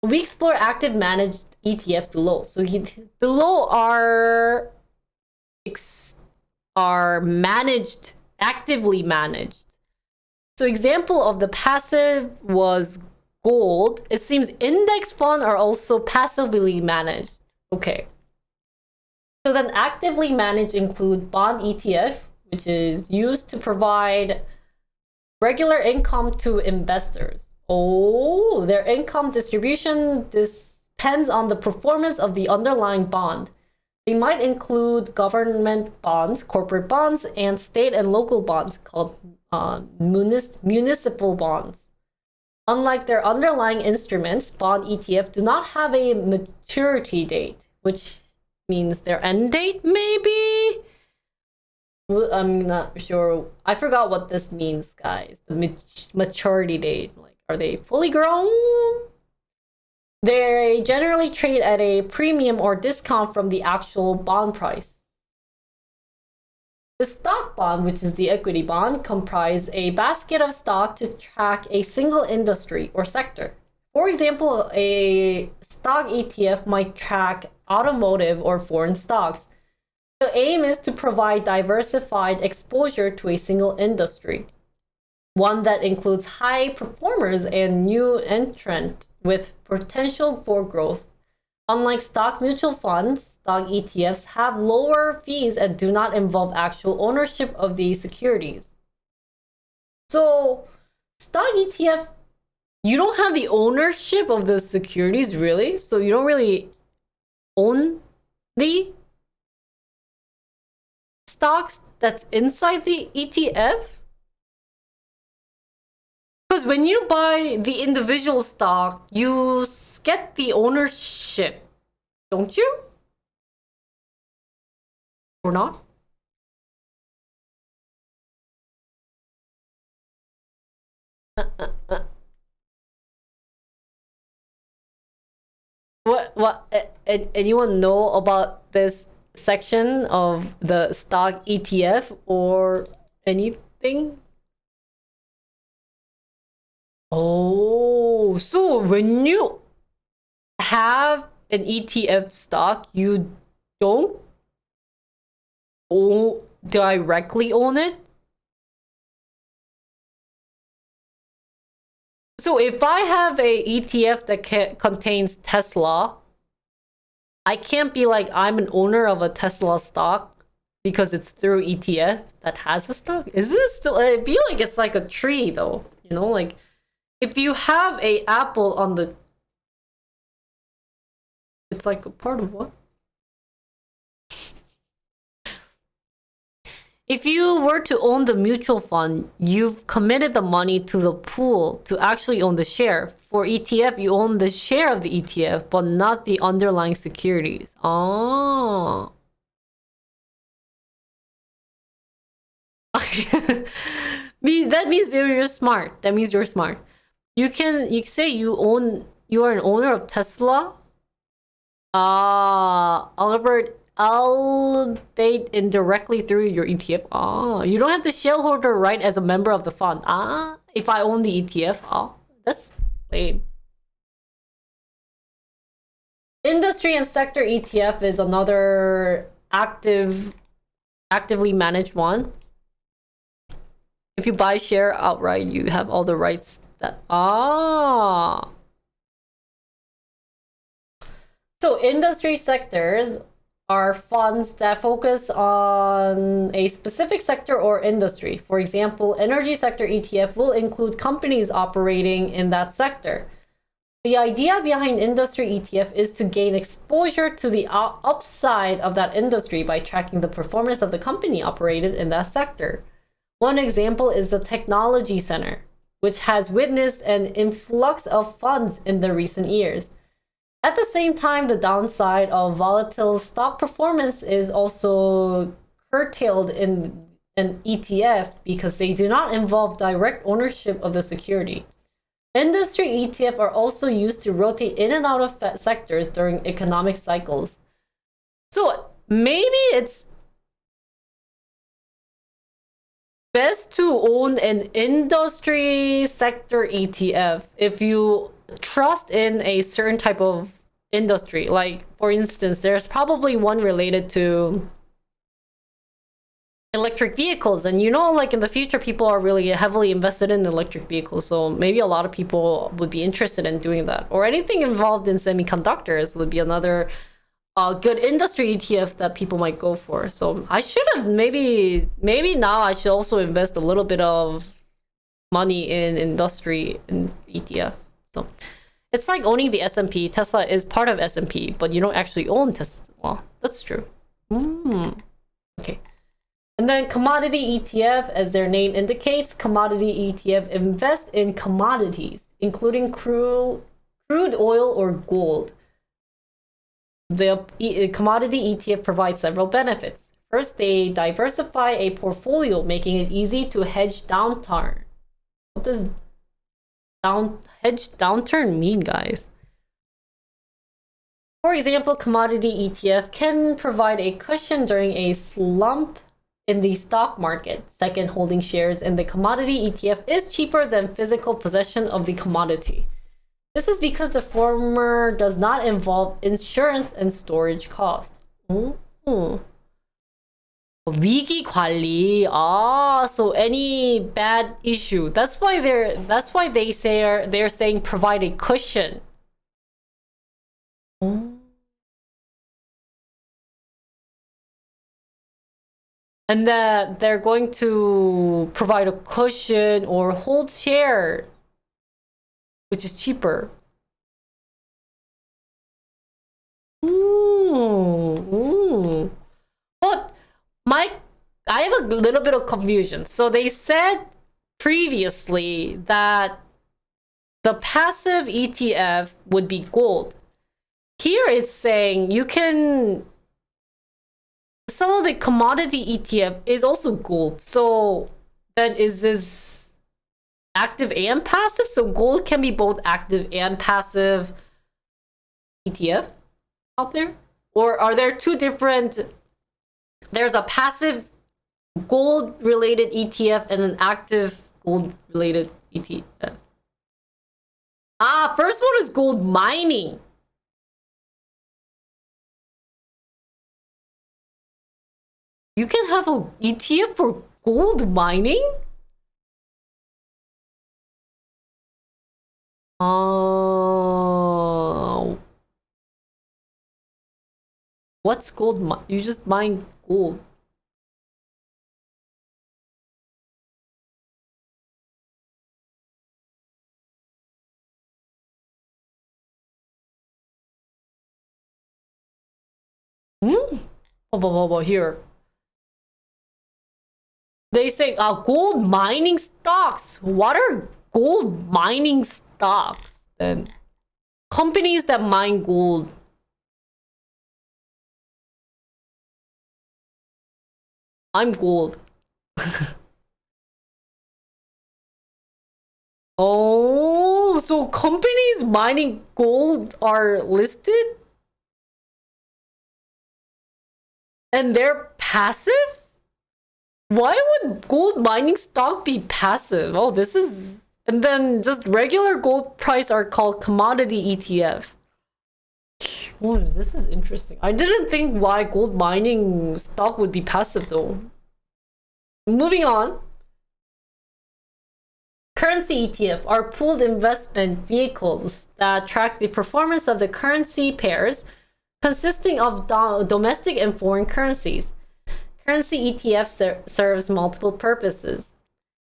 We explore active managed ETF below. So below are managed, actively managed. So example of the passive was gold. It seems index funds are also passively managed. Okay. So then actively managed include bond ETF, which is used to provide regular income to investors. Oh, their income distribution depends on the performance of the underlying bond. They might include government bonds, corporate bonds, and state and local bonds called municipal bonds. Unlike their underlying instruments, bond ETF do not have a maturity date, which means their end date, maybe? I'm not sure. I forgot what this means, guys. The maturity date. Like, are they fully grown? They generally trade at a premium or discount from the actual bond price. The stock bond, which is the equity bond, comprise a basket of stock to track a single industry or sector. For example, a stock ETF might track automotive or foreign stocks. The aim is to provide diversified exposure to a single industry, one that includes high performers and new entrants with potential for growth. Unlike stock mutual funds, stock ETFs have lower fees and do not involve actual ownership of the securities. So, stock ETF, you don't have the ownership of the securities, really? So you don't really own the stocks that's inside the ETF? Because when you buy the individual stock, you get the ownership, don't you? Or not? Anyone know about this section of the stock ETF or anything? Oh, so when you have an ETF stock, you don't directly own it? So if I have a ETF that contains Tesla, I can't be like I'm an owner of a Tesla stock because it's through ETF that has a stock. Is this still? I feel like it's like a tree though. You know, like if you have a apple on the, it's like a part of what? If you were to own the mutual fund, you've committed the money to the pool to actually own the share. For ETF, you own the share of the ETF, but not the underlying securities. Oh. That means you're smart. That means you're smart. You say you are an owner of Tesla. Albeit indirectly through your ETF. You don't have the shareholder right as a member of the fund. If I own the ETF. That's lame. Industry and sector ETF is another actively managed one. If you buy share outright, you have all the rights that So industry sectors are funds that focus on a specific sector or industry. For example, energy sector ETF will include companies operating in that sector. The idea behind industry ETF is to gain exposure to the upside of that industry by tracking the performance of the company operated in that sector. One example is the technology sector, which has witnessed an influx of funds in the recent years. At the same time, the downside of volatile stock performance is also curtailed in an ETF because they do not involve direct ownership of the security. Industry ETF are also used to rotate in and out of sectors during economic cycles. So maybe it's best to own an industry sector ETF if you trust in a certain type of industry. Like, for instance, there's probably one related to electric vehicles, and like in the future people are really heavily invested in electric vehicles, so maybe a lot of people would be interested in doing that. Or anything involved in semiconductors would be another good industry ETF that people might go for. So I should have maybe now I should also invest a little bit of money in industry in ETF. So it's like owning the S&P. Tesla is part of S&P, but you don't actually own Tesla. Well, that's true. Okay. And then commodity ETF, as their name indicates, commodity ETF invest in commodities, including crude oil or gold. The commodity ETF provides several benefits. First, they diversify a portfolio, making it easy to hedge downturn. What does hedge downturn mean, guys? For example, commodity ETF can provide a cushion during a slump in the stock market. Second, holding shares in the commodity ETF is cheaper than physical possession of the commodity. This is because the former does not involve insurance and storage costs. 위기 관리. So any bad issue. That's why they're saying provide a cushion. And that they're going to provide a cushion or hold share, which is cheaper. But I have a little bit of confusion. So they said previously that the passive ETF would be gold. Here it's saying you can. Some of the commodity ETF is also gold. So then is this active and passive? So gold can be both active and passive ETF out there? Or are there two different? There's a passive gold related ETF and an active gold related ETF. First one is gold mining. You can have an ETF for gold mining? What's gold? You just mine gold. Here. They say gold mining stocks. What are gold mining stocks then? Companies that mine gold. I'm gold. Oh, so companies mining gold are listed? And they're passive? Why would gold mining stock be passive? Oh, this is... And then just regular gold price are called commodity ETF. Oh, this is interesting. I didn't think why gold mining stock would be passive though. Moving on. Currency ETF are pooled investment vehicles that track the performance of the currency pairs consisting of domestic and foreign currencies. Currency ETF serves multiple purposes.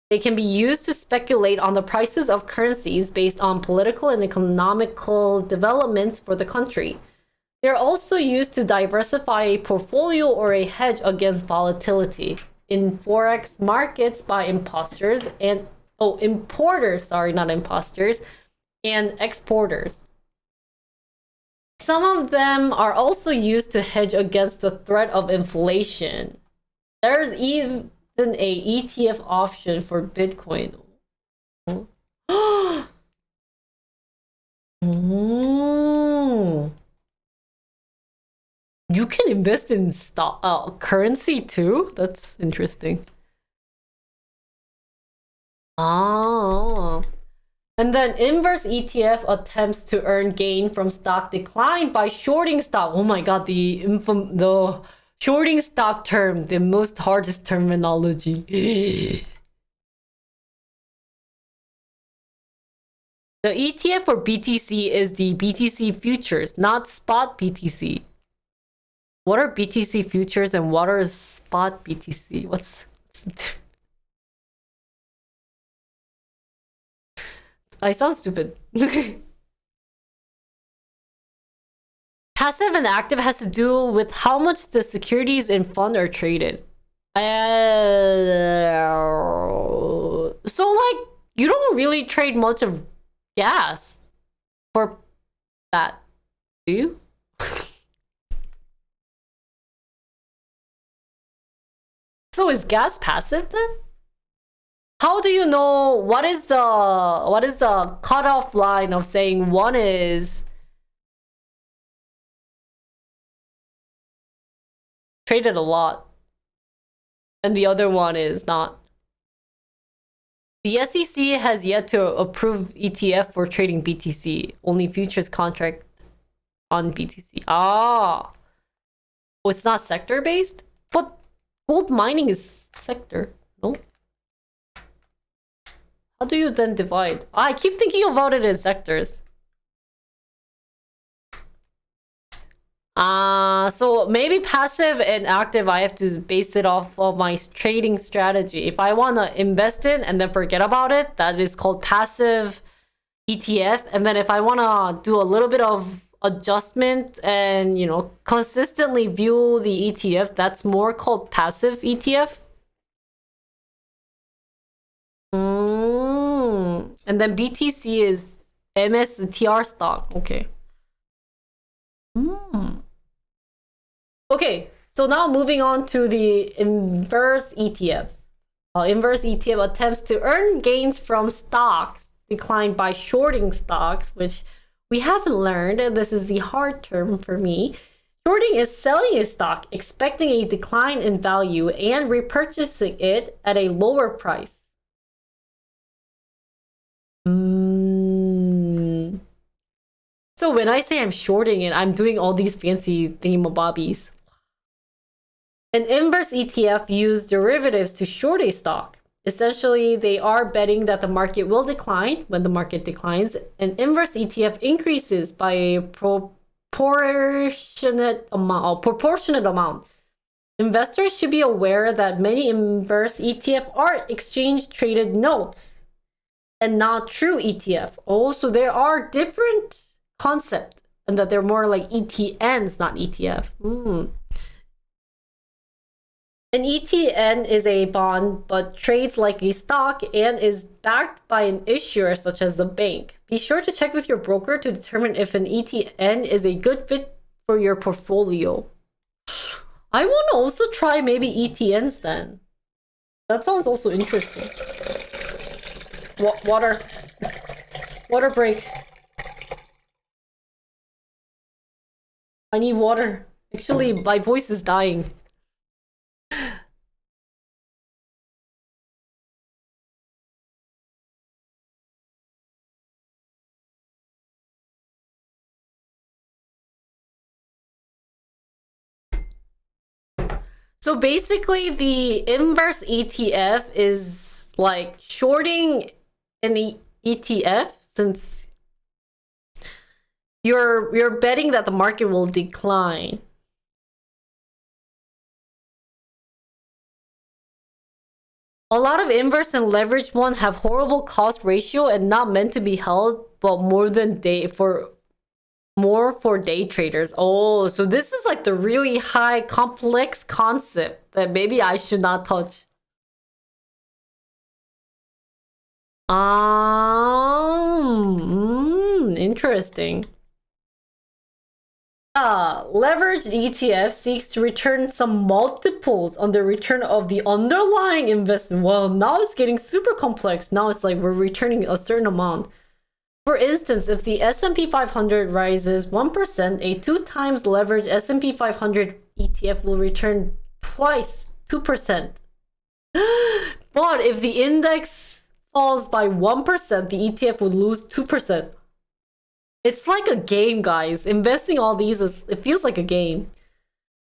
They can be used to speculate on the prices of currencies based on political and economical developments for the country. They are also used to diversify a portfolio or a hedge against volatility in forex markets by importers, not imposters, and exporters. Some of them are also used to hedge against the threat of inflation. There's even a ETF option for Bitcoin. You can invest in stock currency too? That's interesting. And then inverse ETF attempts to earn gain from stock decline by shorting stock. Oh my god, the shorting stock term, the most hardest terminology. The ETF for BTC is the BTC futures, not spot BTC. What are BTC futures and what are spot BTC? I sound stupid. Passive and active has to do with how much the securities in fund are traded. So like, you don't really trade much of gas for that, do you? So is gas passive then? How do you know what is the cutoff line of saying one is traded a lot and the other one is not? The SEC has yet to approve ETF for trading BTC, only futures contract on BTC. Oh, it's not sector based? But gold mining is sector, no? How do you then divide? I keep thinking about it in sectors. So maybe passive and active, I have to base it off of my trading strategy. If I want to invest in and then forget about it, that is called passive ETF. And then if I want to do a little bit of adjustment and, you know, consistently view the ETF, that's more called passive ETF. And then BTC is MSTR stock. Okay. Okay, so now moving on to the inverse ETF. Inverse ETF attempts to earn gains from stocks declined by shorting stocks, which we haven't learned, and this is the hard term for me. Shorting is selling a stock, expecting a decline in value, and repurchasing it at a lower price. So when I say I'm shorting it, I'm doing all these fancy thingamabobbies. An inverse ETF uses derivatives to short a stock. Essentially, they are betting that the market will decline when the market declines. An inverse ETF increases by a proportionate amount. Investors should be aware that many inverse ETF are exchange traded notes and not true ETF. Oh, so there are different concepts and that they're more like ETNs, not ETF. An ETN is a bond but trades like a stock and is backed by an issuer such as the bank. Be sure to check with your broker to determine if an ETN is a good fit for your portfolio. I want to also try maybe ETNs then. That sounds also interesting. Water break. I need water. Actually, my voice is dying. So basically, the inverse ETF is like shorting an ETF, since you're betting that the market will decline. A lot of inverse and leveraged one have horrible cost ratio and not meant to be held, but more for day traders. Oh, so this is like the really high complex concept that maybe I should not touch. Interesting. Leveraged ETF seeks to return some multiples on the return of the underlying investment. Well, now it's getting super complex. Now it's like we're returning a certain amount. For instance, if the S&P 500 rises 1%, a 2 times leveraged S&P 500 ETF will return twice 2%. But if the index falls by 1%, the ETF would lose 2%. It's like a game, guys. Investing all these it feels like a game.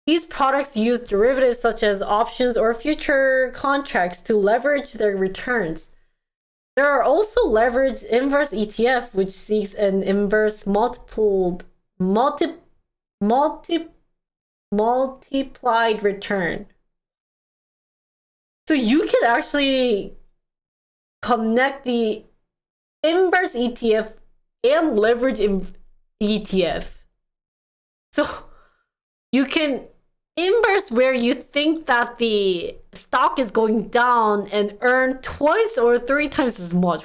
These products use derivatives such as options or future contracts to leverage their returns. There are also leveraged inverse ETF, which seeks an inverse multiplied return. So you can actually connect the inverse ETF and leverage ETF. So you can inverse where you think that the stock is going down and earn twice or 3 times as much.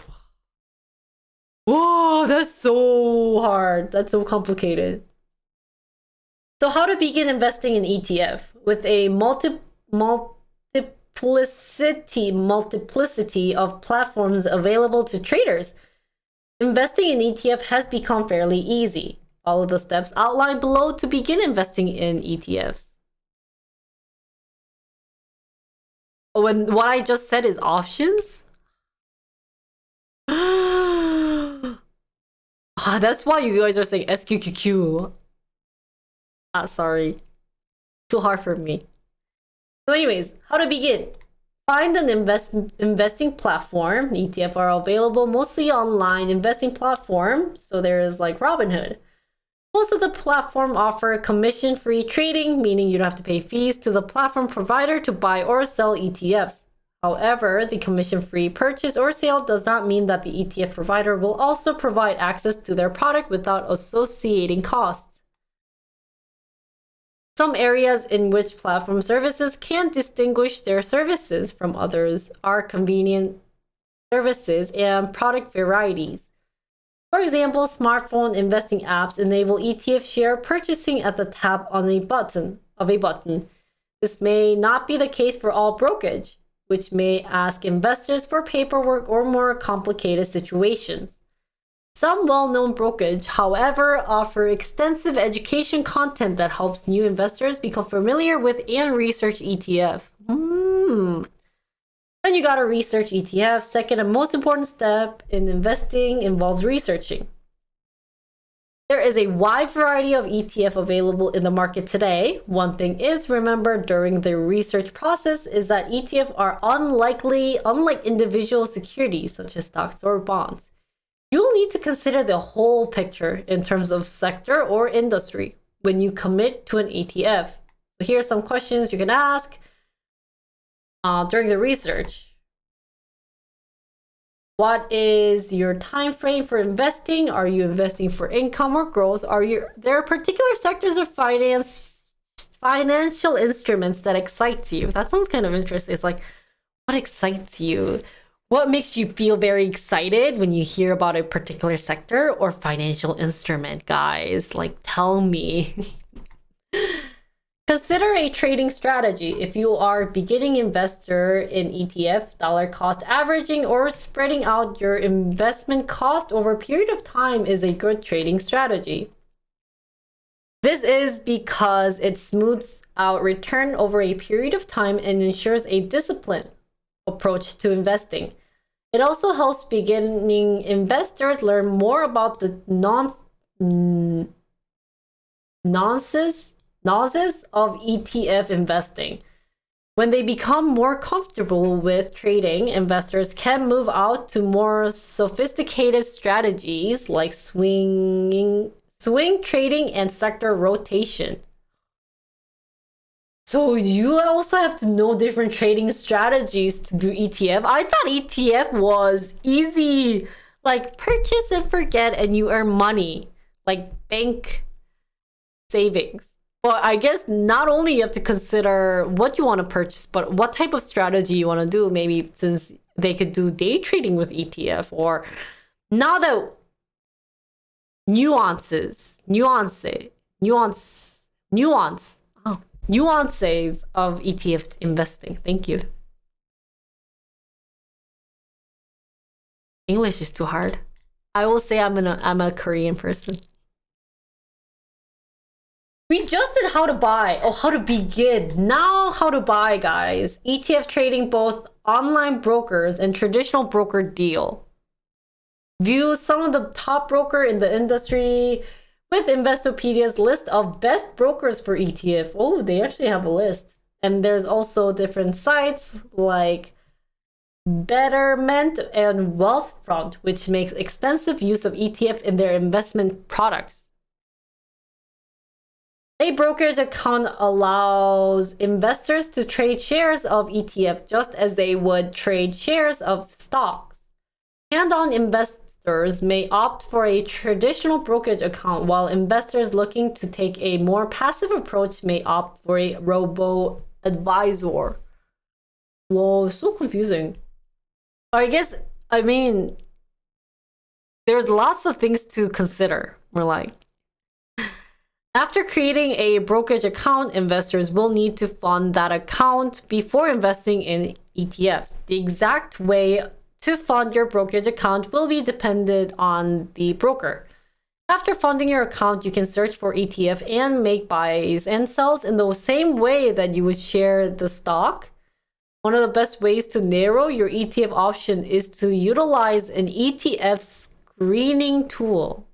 Whoa, that's so hard. That's so complicated. So how to begin investing in ETF? With a multiplicity of platforms available to traders, investing in ETF has become fairly easy. Follow the steps outlined below to begin investing in ETFs. When what I just said is options? That's why you guys are saying SQQQ. Sorry. Too hard for me. So anyways, how to begin? Find an investing platform. ETF are available mostly online investing platform. So there's like Robinhood. Most of the platform offer commission-free trading, meaning you don't have to pay fees to the platform provider to buy or sell ETFs. However, the commission-free purchase or sale does not mean that the ETF provider will also provide access to their product without associating costs. Some areas in which platform services can distinguish their services from others are convenient services and product varieties. For example, smartphone investing apps enable ETF share purchasing at the tap on a button. This may not be the case for all brokerage, which may ask investors for paperwork or more complicated situations. Some well-known brokerage, however, offer extensive education content that helps new investors become familiar with and research ETF. Then you gotta research ETF. Second and most important step in investing involves researching. There is a wide variety of ETF available in the market today. One thing is, remember during the research process is that ETF are unlike individual securities such as stocks or bonds. You'll need to consider the whole picture in terms of sector or industry when you commit to an ETF. So here are some questions you can ask during the research. What is your time frame for investing? Are you investing for income or growth? There are particular sectors of financial instruments that excites you? That sounds kind of interesting. It's like, what excites you? What makes you feel very excited when you hear about a particular sector or financial instrument, guys? Like, tell me. Consider a trading strategy. If you are a beginning investor in ETF, dollar cost averaging or spreading out your investment cost over a period of time is a good trading strategy. This is because it smooths out return over a period of time and ensures a disciplined approach to investing. It also helps beginning investors learn more about the nonsense of ETF investing. When they become more comfortable with trading, investors can move out to more sophisticated strategies like swing trading and sector rotation. So you also have to know different trading strategies to do ETF. I thought ETF was easy, like purchase and forget and you earn money, like bank savings. Well, I guess not only you have to consider what you want to purchase, but what type of strategy you want to do. Maybe since they could do day trading with ETF, or now that nuances of ETF investing. Thank you. English is too hard. I will say I'm a Korean person. We just did how to buy. Oh, how to begin. Now how to buy, guys. ETF trading, both online brokers and traditional broker deal. View some of the top broker in the industry with Investopedia's list of best brokers for ETF. Oh, they actually have a list. And there's also different sites like Betterment and Wealthfront, which makes extensive use of ETF in their investment products. A brokerage account allows investors to trade shares of ETF just as they would trade shares of stocks. Hand-on investors may opt for a traditional brokerage account, while investors looking to take a more passive approach may opt for a robo-advisor. Whoa, so confusing. I mean, there's lots of things to consider. We're like, after creating a brokerage account, investors will need to fund that account before investing in ETFs. The exact way to fund your brokerage account will be dependent on the broker. After funding your account, you can search for ETF and make buys and sells in the same way that you would share the stock. One of the best ways to narrow your ETF option is to utilize an ETF screening tool.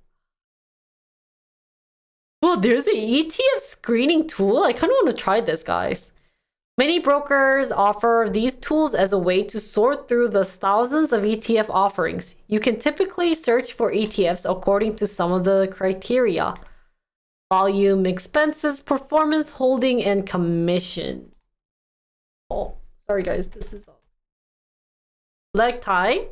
Well, there's an ETF screening tool. I kind of want to try this, guys. Many brokers offer these tools as a way to sort through the thousands of ETF offerings. You can typically search for ETFs according to some of the criteria: volume, expenses, performance, holding, and commission. Oh, sorry guys, this is leg time.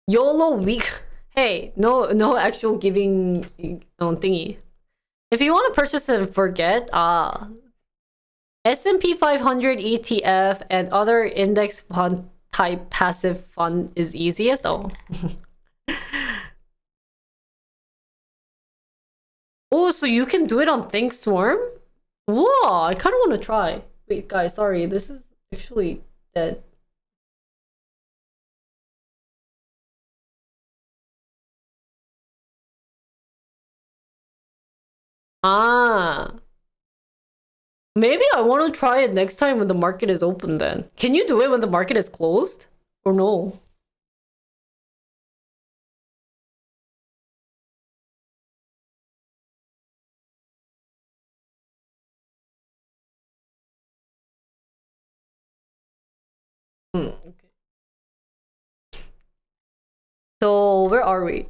YOLO week. Hey, no actual giving thingy. If you want to purchase and forget, S&P 500 ETF and other index fund type passive fund is easiest. Oh. Oh, so you can do it on ThinkSwarm? Whoa, I kind of want to try. Wait, guys, sorry, this is actually dead. Maybe I want to try it next time when the market is open then. Can you do it when the market is closed? Or no? Okay. So where are we?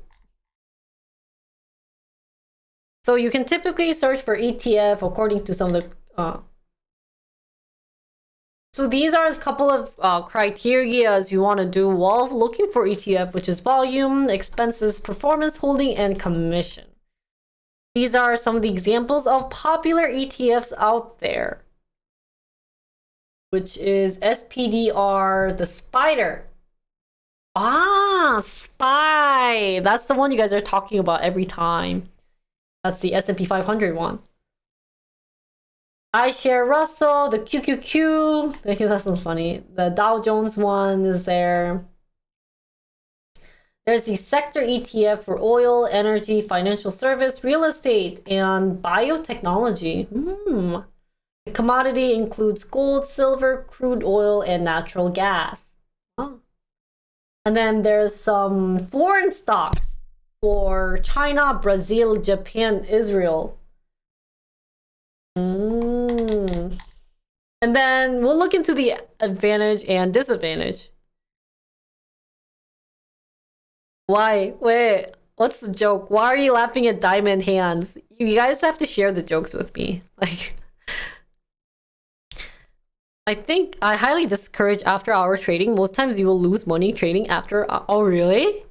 So you can typically search for ETF according to some of the so these are a couple of criteria you want to do while looking for ETF, which is volume, expenses, performance, holding, and commission. These are some of the examples of popular ETFs out there, which is SPDR, the Spider. Ah, SPY. That's the one you guys are talking about every time. That's the S&P 500 one. iShare Russell, the QQQ. I think that sounds funny. The Dow Jones one is there. There's the sector ETF for oil, energy, financial service, real estate, and biotechnology. The commodity includes gold, silver, crude oil, and natural gas. Oh. And then there's some foreign stocks for China, Brazil, Japan, Israel. And then we'll look into the advantage and disadvantage. Why? Wait, what's the joke? Why are you laughing at diamond hands? You guys have to share the jokes with me. Like, I think I highly discourage after-hour trading. Most times you will lose money trading after. Oh, really?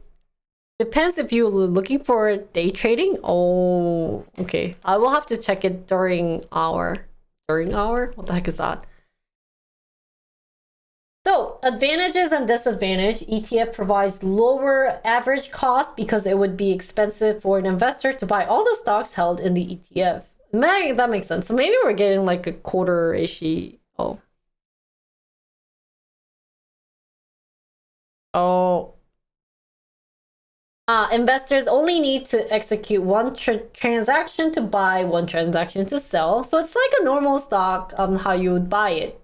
Depends if you're looking for day trading. Oh, okay. I will have to check it during hour. During hour? What the heck is that? So, advantages and disadvantage. ETF provides lower average cost because it would be expensive for an investor to buy all the stocks held in the ETF. That makes sense. So maybe we're getting like a quarter-ish. Oh. Oh. Investors only need to execute one transaction to buy, one transaction to sell. So it's like a normal stock on how you would buy it.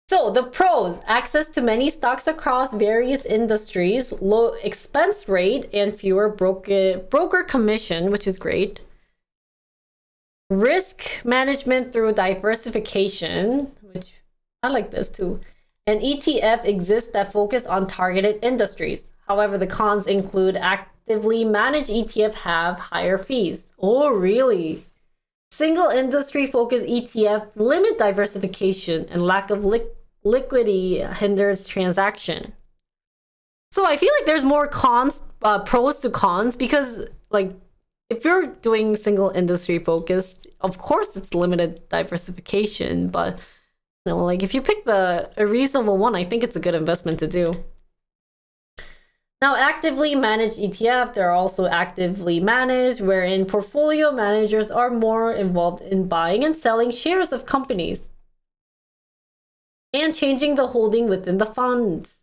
So the pros: access to many stocks across various industries, low expense rate, and fewer broker commission, which is great. Risk management through diversification, which I like this too. An ETF exists that focus on targeted industries. However, the cons include actively managed ETF have higher fees. Oh, really? Single industry focused ETF limit diversification, and lack of liquidity hinders transaction. So I feel like there's more pros to cons, because like if you're doing single industry focused, of course it's limited diversification, but you know, like if you pick a reasonable one, I think it's a good investment to do. Now, actively managed ETF, they're also actively managed, wherein portfolio managers are more involved in buying and selling shares of companies and changing the holding within the funds.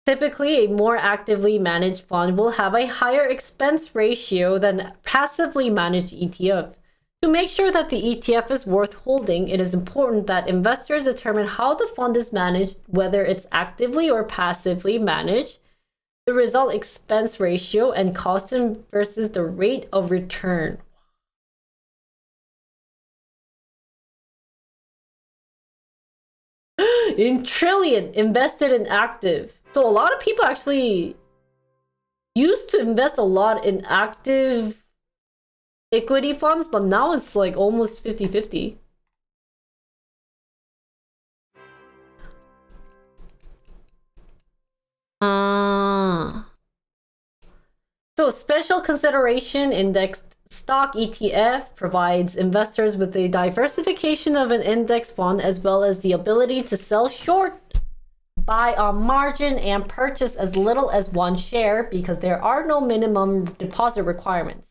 Typically, a more actively managed fund will have a higher expense ratio than passively managed ETF. To make sure that the ETF is worth holding, it is important that investors determine how the fund is managed, whether it's actively or passively managed, the result expense ratio, and cost versus the rate of return. In trillion invested in active. So a lot of people actually used to invest a lot in active equity funds, but now it's like almost 50-50. So special consideration indexed stock ETF provides investors with a diversification of an index fund, as well as the ability to sell short, buy on margin, and purchase as little as one share, because there are no minimum deposit requirements.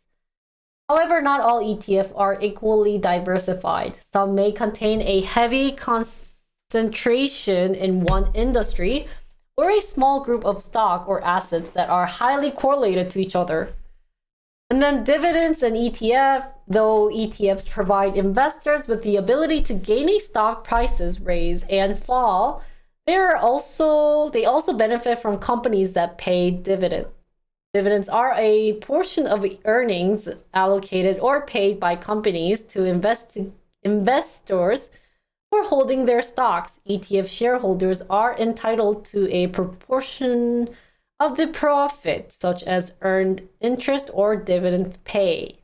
However, not all ETFs are equally diversified. Some may contain a heavy concentration in one industry, or a small group of stock or assets that are highly correlated to each other. And then dividends and ETF, though ETFs provide investors with the ability to gain a stock prices rise and fall, they also benefit from companies that pay dividends. Dividends are a portion of earnings allocated or paid by companies to investors for holding their stocks. ETF shareholders are entitled to a proportion of the profit, such as earned interest or dividend pay.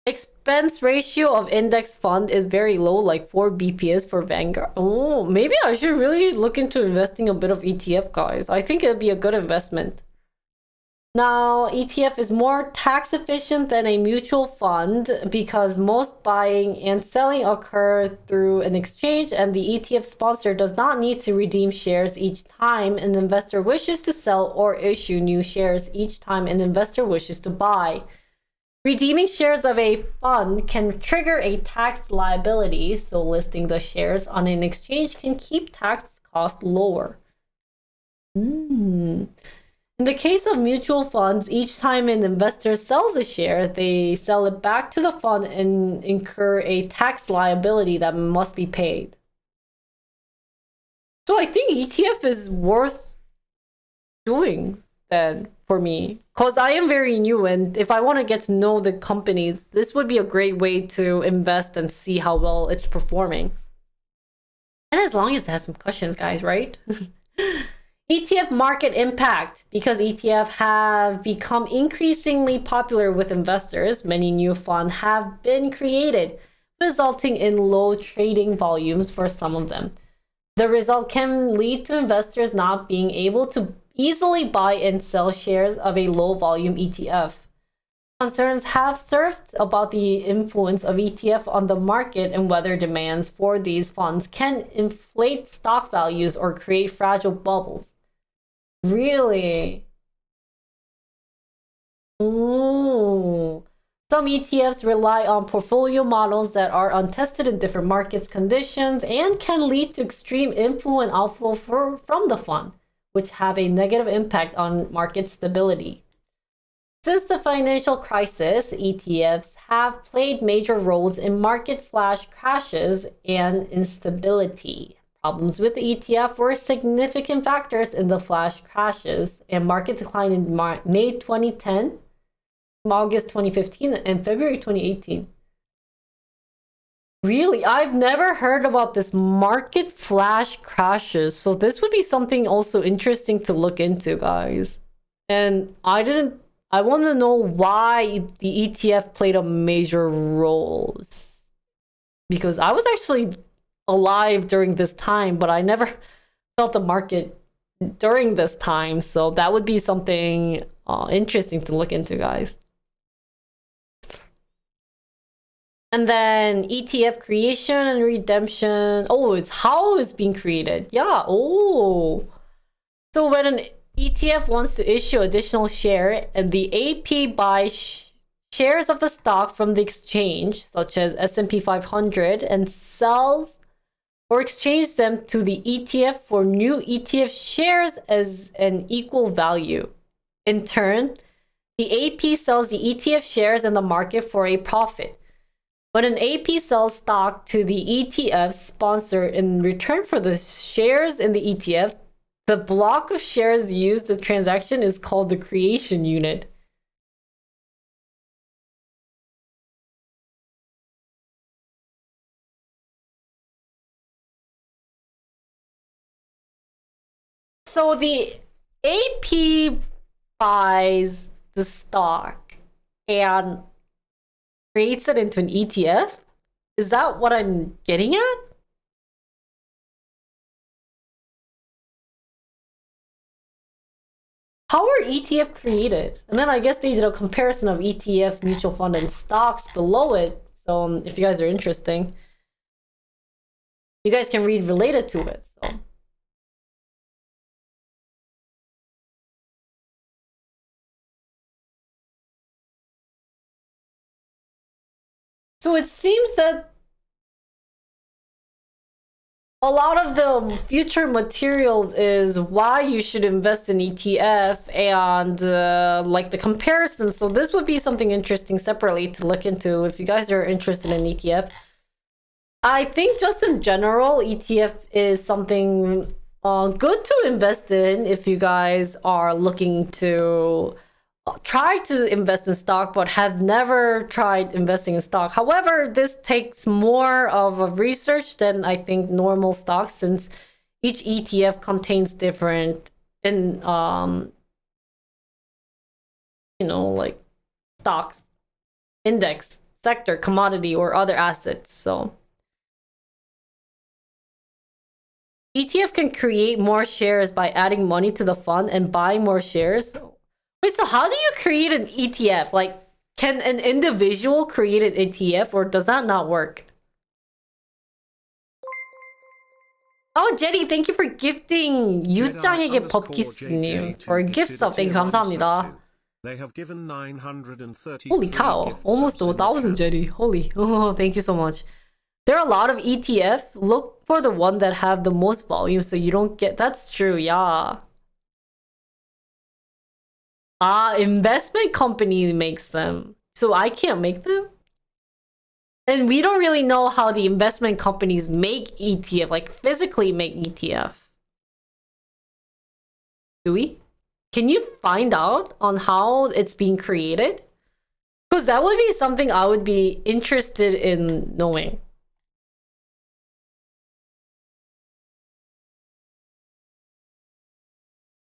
Expense ratio of index fund is very low, like 4 BPS for Vanguard. Oh, maybe I should really look into investing a bit of ETF, guys. I think it'd be a good investment. Now, ETF is more tax efficient than a mutual fund because most buying and selling occur through an exchange, and the ETF sponsor does not need to redeem shares each time an investor wishes to sell or issue new shares each time an investor wishes to buy. Redeeming shares of a fund can trigger a tax liability, so listing the shares on an exchange can keep tax costs lower. In the case of mutual funds, each time an investor sells a share, they sell it back to the fund and incur a tax liability that must be paid. So I think ETF is worth doing then for me, because I am very new, and if I want to get to know the companies, this would be a great way to invest and see how well it's performing. And as long as it has some cushions, guys, right? ETF market impact. Because ETF have become increasingly popular with investors, many new funds have been created, resulting in low trading volumes for some of them. The result can lead to investors not being able to easily buy and sell shares of a low volume ETF. Concerns have surfaced about the influence of ETF on the market and whether demands for these funds can inflate stock values or create fragile bubbles. Really? Ooh. Some ETFs rely on portfolio models that are untested in different market conditions and can lead to extreme inflow and outflow from the fund, which have a negative impact on market stability. Since the financial crisis, ETFs have played major roles in market flash crashes and instability. Problems with the ETF were significant factors in the flash crashes and market decline in May 2010, August 2015, and February 2018. Really? I've never heard about this market flash crashes. So this would be something also interesting to look into, guys. And I want to know why the ETF played a major role. Because I was actually alive during this time, but I never felt the market during this time. So that would be something interesting to look into, guys. And then ETF creation and redemption. Oh, it's how it's being created. Yeah. Oh. So when an ETF wants to issue additional share and the AP buys shares of the stock from the exchange, such as S&P 500, and sells or exchange them to the ETF for new ETF shares as an equal value. In turn, the AP sells the ETF shares in the market for a profit. When an AP sells stock to the ETF sponsor in return for the shares in the ETF, the block of shares used in the transaction is called the creation unit. So the AP buys the stock and creates it into an ETF? Is that what I'm getting at? How are ETF created? And then I guess they did a comparison of ETF, mutual fund, and stocks below it. So if you guys are interested, you guys can read related to it. So it seems that a lot of the future materials is why you should invest in ETF and like the comparison. So this would be something interesting separately to look into if you guys are interested in ETF. I think just in general, ETF is something good to invest in if you guys are looking to try to invest in stock but have never tried investing in stock. However, this takes more of a research than I think normal stocks, since each ETF contains different like stocks, index, sector, commodity, or other assets. So ETF can create more shares by adding money to the fund and buying more shares. Wait, so how do you create an ETF? Like, can an individual create an ETF, or does that not work? Oh, Jenny, thank you for gifting 유짱에게 법기스님 for a gift sub. Thank you, 감사합니다. They have given 930. Holy cow, almost 1,000, Jenny. Holy, oh, thank you so much. There are a lot of ETF. Look for the one that have the most volume so you don't get... That's true, yeah. Investment company makes them. So I can't make them? And we don't really know how the investment companies make ETF, like physically make ETF. Do we? Can you find out on how it's being created? Because that would be something I would be interested in knowing.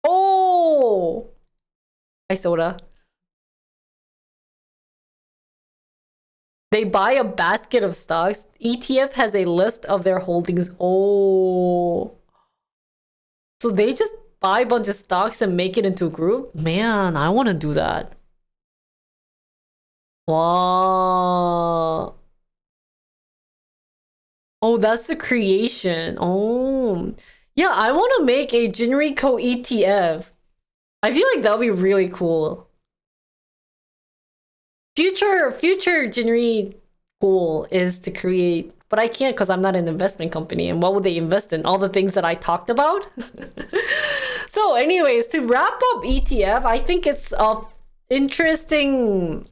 Oh! Hi, Soda. They buy a basket of stocks. ETF has a list of their holdings. Oh. So they just buy a bunch of stocks and make it into a group? Man, I want to do that. Wow. Oh, that's the creation. Oh. Yeah, I want to make a Jinrico ETF. I feel like that would be really cool. Future Jinri goal is to create, but I can't because I'm not an investment company. And what would they invest in? All the things that I talked about? So anyways, to wrap up ETF, I think it's a interesting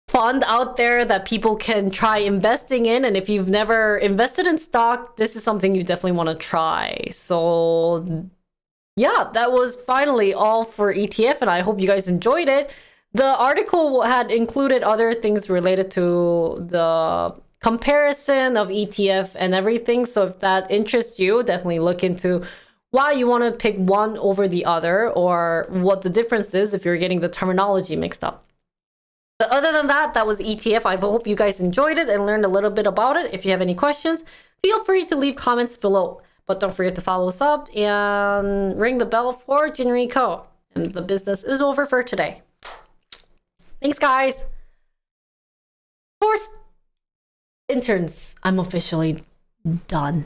fund out there that people can try investing in. And if you've never invested in stock, this is something you definitely want to try. So yeah, that was finally all for ETF, and I hope you guys enjoyed it. The article had included other things related to the comparison of ETF and everything. So if that interests you, definitely look into why you want to pick one over the other, or what the difference is if you're getting the terminology mixed up. But other than that, that was ETF. I hope you guys enjoyed it and learned a little bit about it. If you have any questions, feel free to leave comments below. But don't forget to follow us up and ring the bell for Jinrico. And the business is over for today. Thanks, guys. For interns, I'm officially done.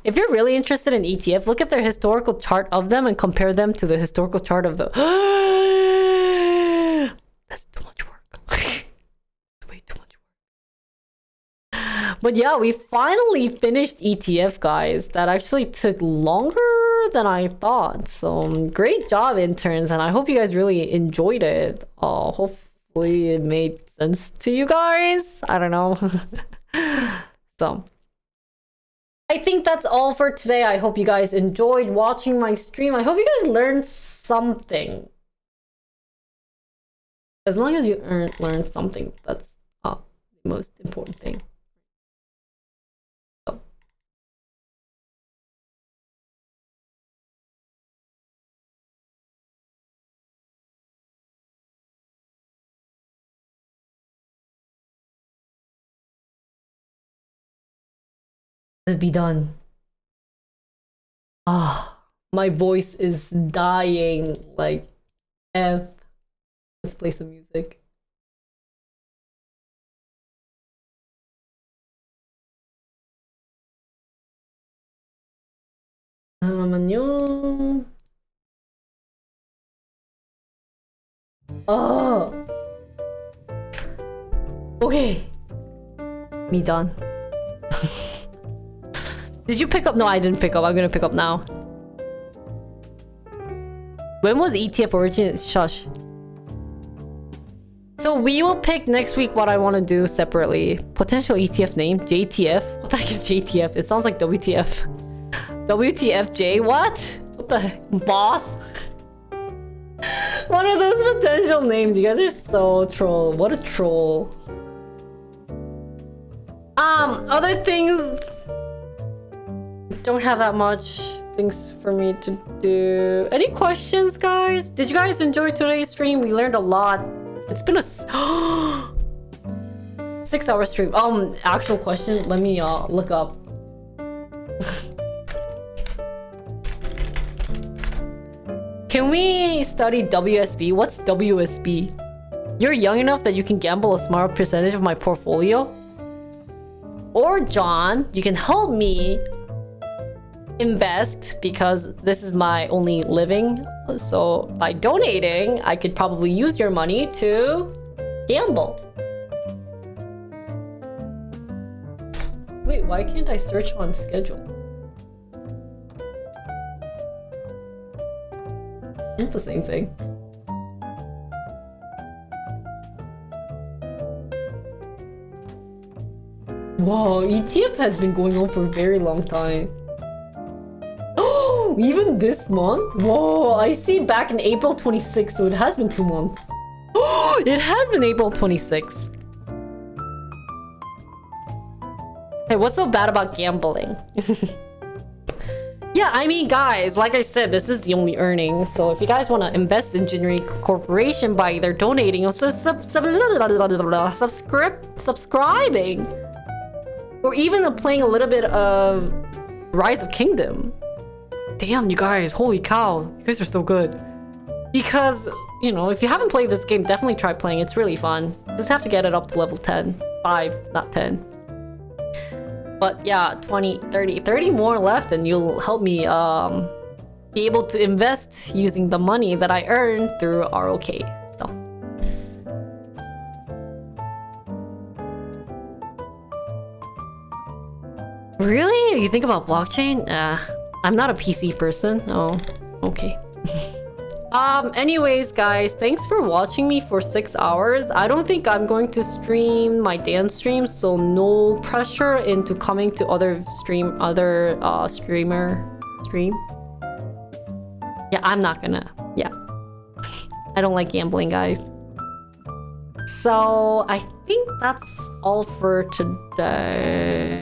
If you're really interested in ETF, look at their historical chart of them and compare them to the historical chart of the... That's too much work. It's way too much work. But yeah, we finally finished ETF, guys. That actually took longer than I thought. So great job, interns. And I hope you guys really enjoyed it. Hopefully it made sense to you guys. I don't know. So I think that's all for today. I hope you guys enjoyed watching my stream. I hope you guys learned something. As long as you learn something, that's the most important thing. So. Let's be done. My voice is dying like F. Let's play some music. 잠깐만요. Okay. Me done. Did you pick up? No, I didn't pick up. I'm gonna pick up now. When was ETF origin? Shush. So we will pick next week what I want to do separately. Potential ETF name, JTF. What the heck is JTF? It sounds like WTF. WTFJ? What? What the heck? Boss? What are those potential names? You guys are so troll. What a troll. Other things don't have that much things for me to do. Any questions, guys? Did you guys enjoy today's stream? We learned a lot. It's been a 6-hour stream. Actual question. Let me look up. Can we study WSB? What's WSB? You're young enough that you can gamble a small percentage of my portfolio? Or John, you can help me invest because this is my only living. So by donating, I could probably use your money to gamble. Wait, why can't I search on schedule? It's the same thing. Wow, ETF has been going on for a very long time. Oh, even this month? Whoa, I see back in April 26th, so it has been 2 months. Oh, it has been April 26th. Hey, what's so bad about gambling? Yeah, I mean, guys, like I said, this is the only earning. So if you guys want to invest in Jinri Corporation by either donating or subscribing, or even playing a little bit of Rise of Kingdom. Damn, you guys, holy cow, you guys are so good. Because, you know, if you haven't played this game, definitely try playing. It's really fun. Just have to get it up to level 10. 5, not 10. But yeah, 20, 30 more left, and you'll help me be able to invest using the money that I earn through ROK. So really? You think about blockchain? I'm not a PC person. Oh, okay. Anyways, guys, thanks for watching me for 6 hours. I don't think I'm going to stream my dance streams, so no pressure into coming to other stream. Yeah, I'm not gonna. Yeah. I don't like gambling, guys. So I think that's all for today.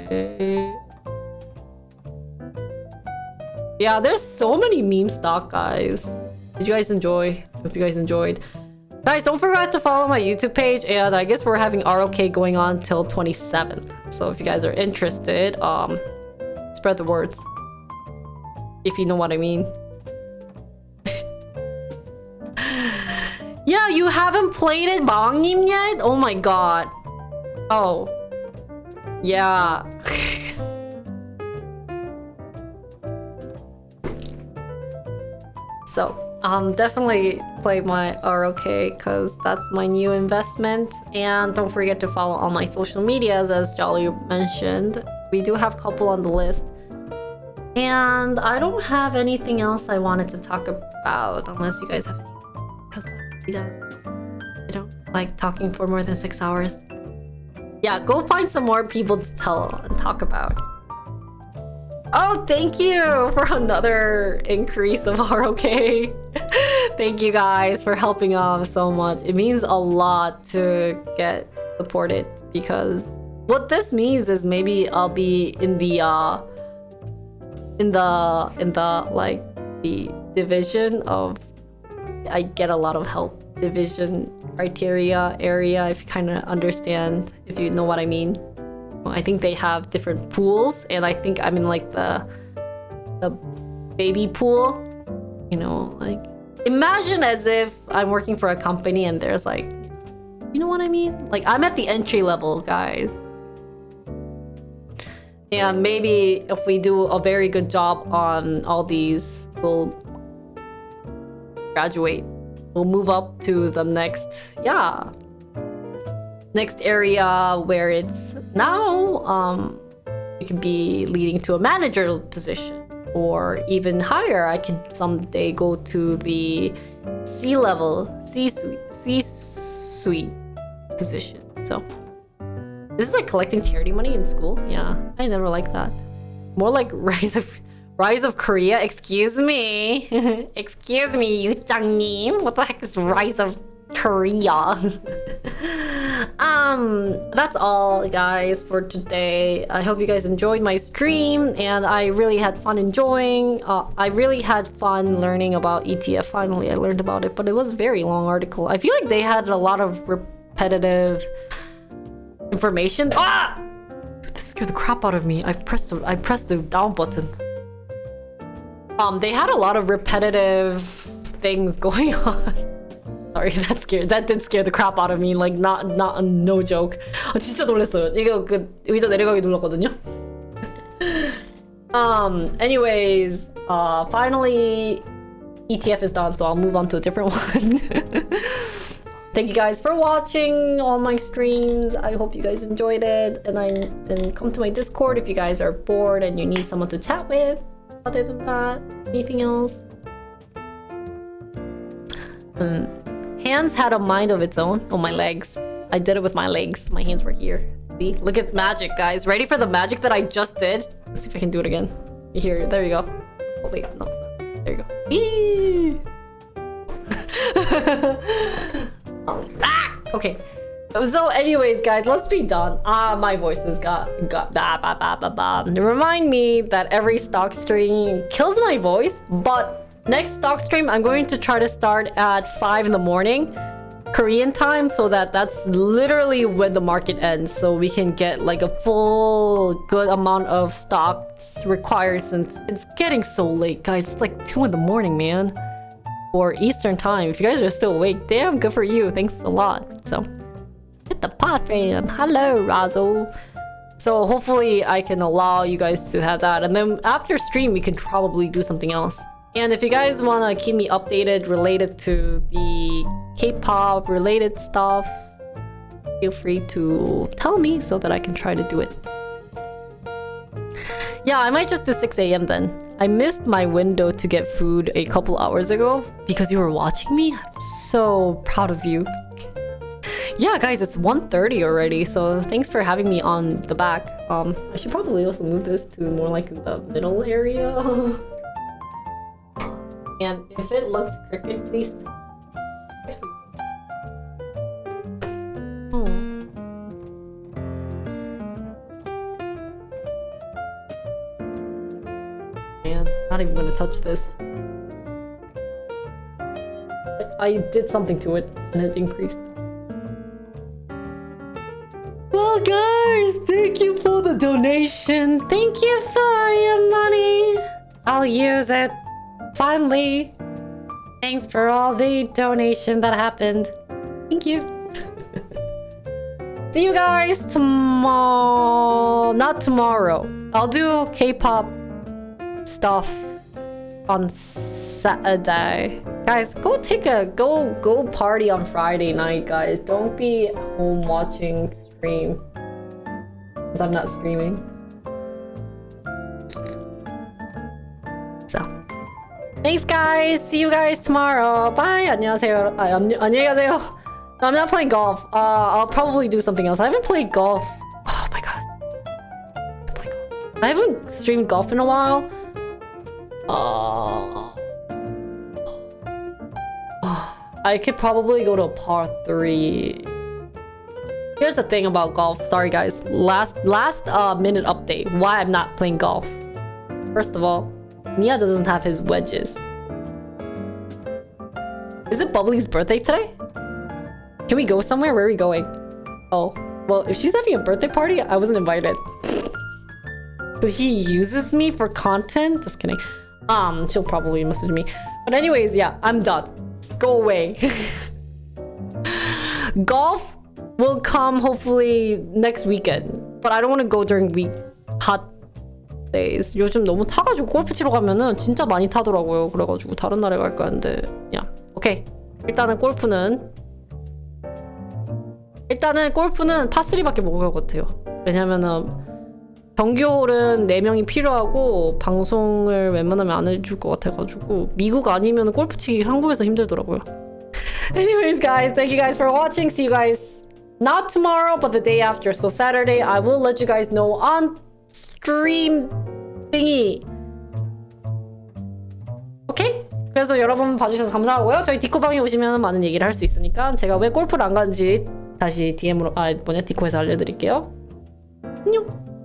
Yeah, there's so many meme stock, guys. Did you guys enjoy? Hope you guys enjoyed. Guys, don't forget to follow my YouTube page, and I guess we're having ROK going on till 27th. So if you guys are interested, spread the words. If you know what I mean. Yeah, you haven't played it, Bangnim, yet? Oh my god. Oh. Yeah. So, definitely play my ROK because that's my new investment. And don't forget to follow all my social medias, as Jolly mentioned. We do have a couple on the list. And I don't have anything else I wanted to talk about, unless you guys have anything. Because I don't like talking for more than 6 hours. Yeah, go find some more people to tell and talk about. Oh, thank you for another increase of ROK. Thank you guys for helping out so much. It means a lot to get supported, because what this means is maybe I'll be in the like the division of, I get a lot of help division criteria area, if you kind of understand, if you know what I mean. I think they have different pools, and I think I'm in like the baby pool. You know, like imagine as if I'm working for a company and there's like, you know what I mean? Like I'm at the entry level, guys. And maybe if we do a very good job on all these, we'll graduate. We'll move up to the next, next area where it's now it could be leading to a manager position, or even higher. I could someday go to the C-suite position. So this is like collecting charity money in school. Yeah, I never liked that. More like Rise of Korea. Excuse me. Excuse me, Yu Changnim. What the heck is Rise of Korea? That's all, guys, for today. I hope you guys enjoyed my stream, and I really had fun enjoying. I really had fun learning about ETF. Finally, I learned about it, but it was a very long article. I feel like they had a lot of repetitive information. Ah! Dude, this scared the crap out of me. I pressed the down button. They had a lot of repetitive things going on. Sorry, that did scare the crap out of me. Like, no joke. 진짜 놀랐어요. 이거 그 의자 내려가기 눌렀거든요. Anyways, finally ETF is done, so I'll move on to a different one. Thank you guys for watching all my streams. I hope you guys enjoyed it, and come to my Discord if you guys are bored and you need someone to chat with. Other than that, anything else? Hands had a mind of its own. Oh, my legs. I did it with my legs. My hands were here. See? Look at magic, guys. Ready for the magic that I just did? Let's see if I can do it again. Here, there you go. Oh, wait, no. There you go. Eee! Okay. So anyways, guys, let's be done. My voice has got Remind me that every stock stream kills my voice, but next stock stream, I'm going to try to start at 5 in the morning Korean time, so that's literally when the market ends, so we can get like a full good amount of stocks required, since it's getting so late, guys. It's like 2 in the morning, man, or Eastern time. If you guys are still awake, damn, good for you. Thanks a lot. So hit the pot fan. Hello, Razo. So hopefully I can allow you guys to have that, and then after stream we can probably do something else. And if you guys want to keep me updated related to the K-pop related stuff, feel free to tell me so that I can try to do it. Yeah, I might just do 6 a.m. then. I missed my window to get food a couple hours ago because you were watching me. I'm so proud of you. Yeah, guys, it's 1:30 already, so thanks for having me on the back. I should probably also move this to more like the middle area. And if it looks crooked, please. Actually. Oh. Man, not even gonna touch this. I did something to it and it increased. Well, guys, thank you for the donation. Thank you for your money. I'll use it. Finally. Thanks for all the donation that happened. Thank you. See you guys tomorrow. Not tomorrow. I'll do K-pop stuff on Saturday. Guys, go party on Friday night, guys. Don't be home watching stream, because I'm not streaming. So, thanks, guys. See you guys tomorrow. Bye. 안녕하세요. 안녕히 가세요. No, I'm not playing golf. I'll probably do something else. I haven't played golf. Oh my god. I haven't streamed golf in a while. I could probably go to a par 3. Here's the thing about golf. Sorry, guys. Last minute update. Why I'm not playing golf. First of all, Mia doesn't have his wedges. Is it Bubbly's birthday today? Can we go somewhere? Where are we going? Oh, well, if she's having a birthday party, I wasn't invited. So he uses me for content? Just kidding. She'll probably message me. But anyways, yeah, I'm done. Go away. Golf will come hopefully next weekend. But I don't want to go during hot days. 요즘 너무 타가지고 골프 치러 가면은 진짜 많이 타더라고요. 그래가지고 다른 날에 갈까 하는데. 야, 오케이. 일단은 골프는 파3밖에 못 갈 것 같아요. 왜냐면은 정규홀은 4명이 필요하고 방송을 웬만하면 안 해줄 것 같아가지고 미국 아니면 골프 치기 한국에서 힘들더라고요. Anyways, guys, thank you guys for watching. See you guys not tomorrow, but the day after. So Saturday, I will let you guys know on stream thingy. 오케이? 그래서 여러분 봐주셔서 감사하고요. 저희 디코방에 오시면 많은 얘기를 할 수 있으니까 제가 왜 골프를 안 가는지 다시 DM으로 디코에서 알려드릴게요. 안녕.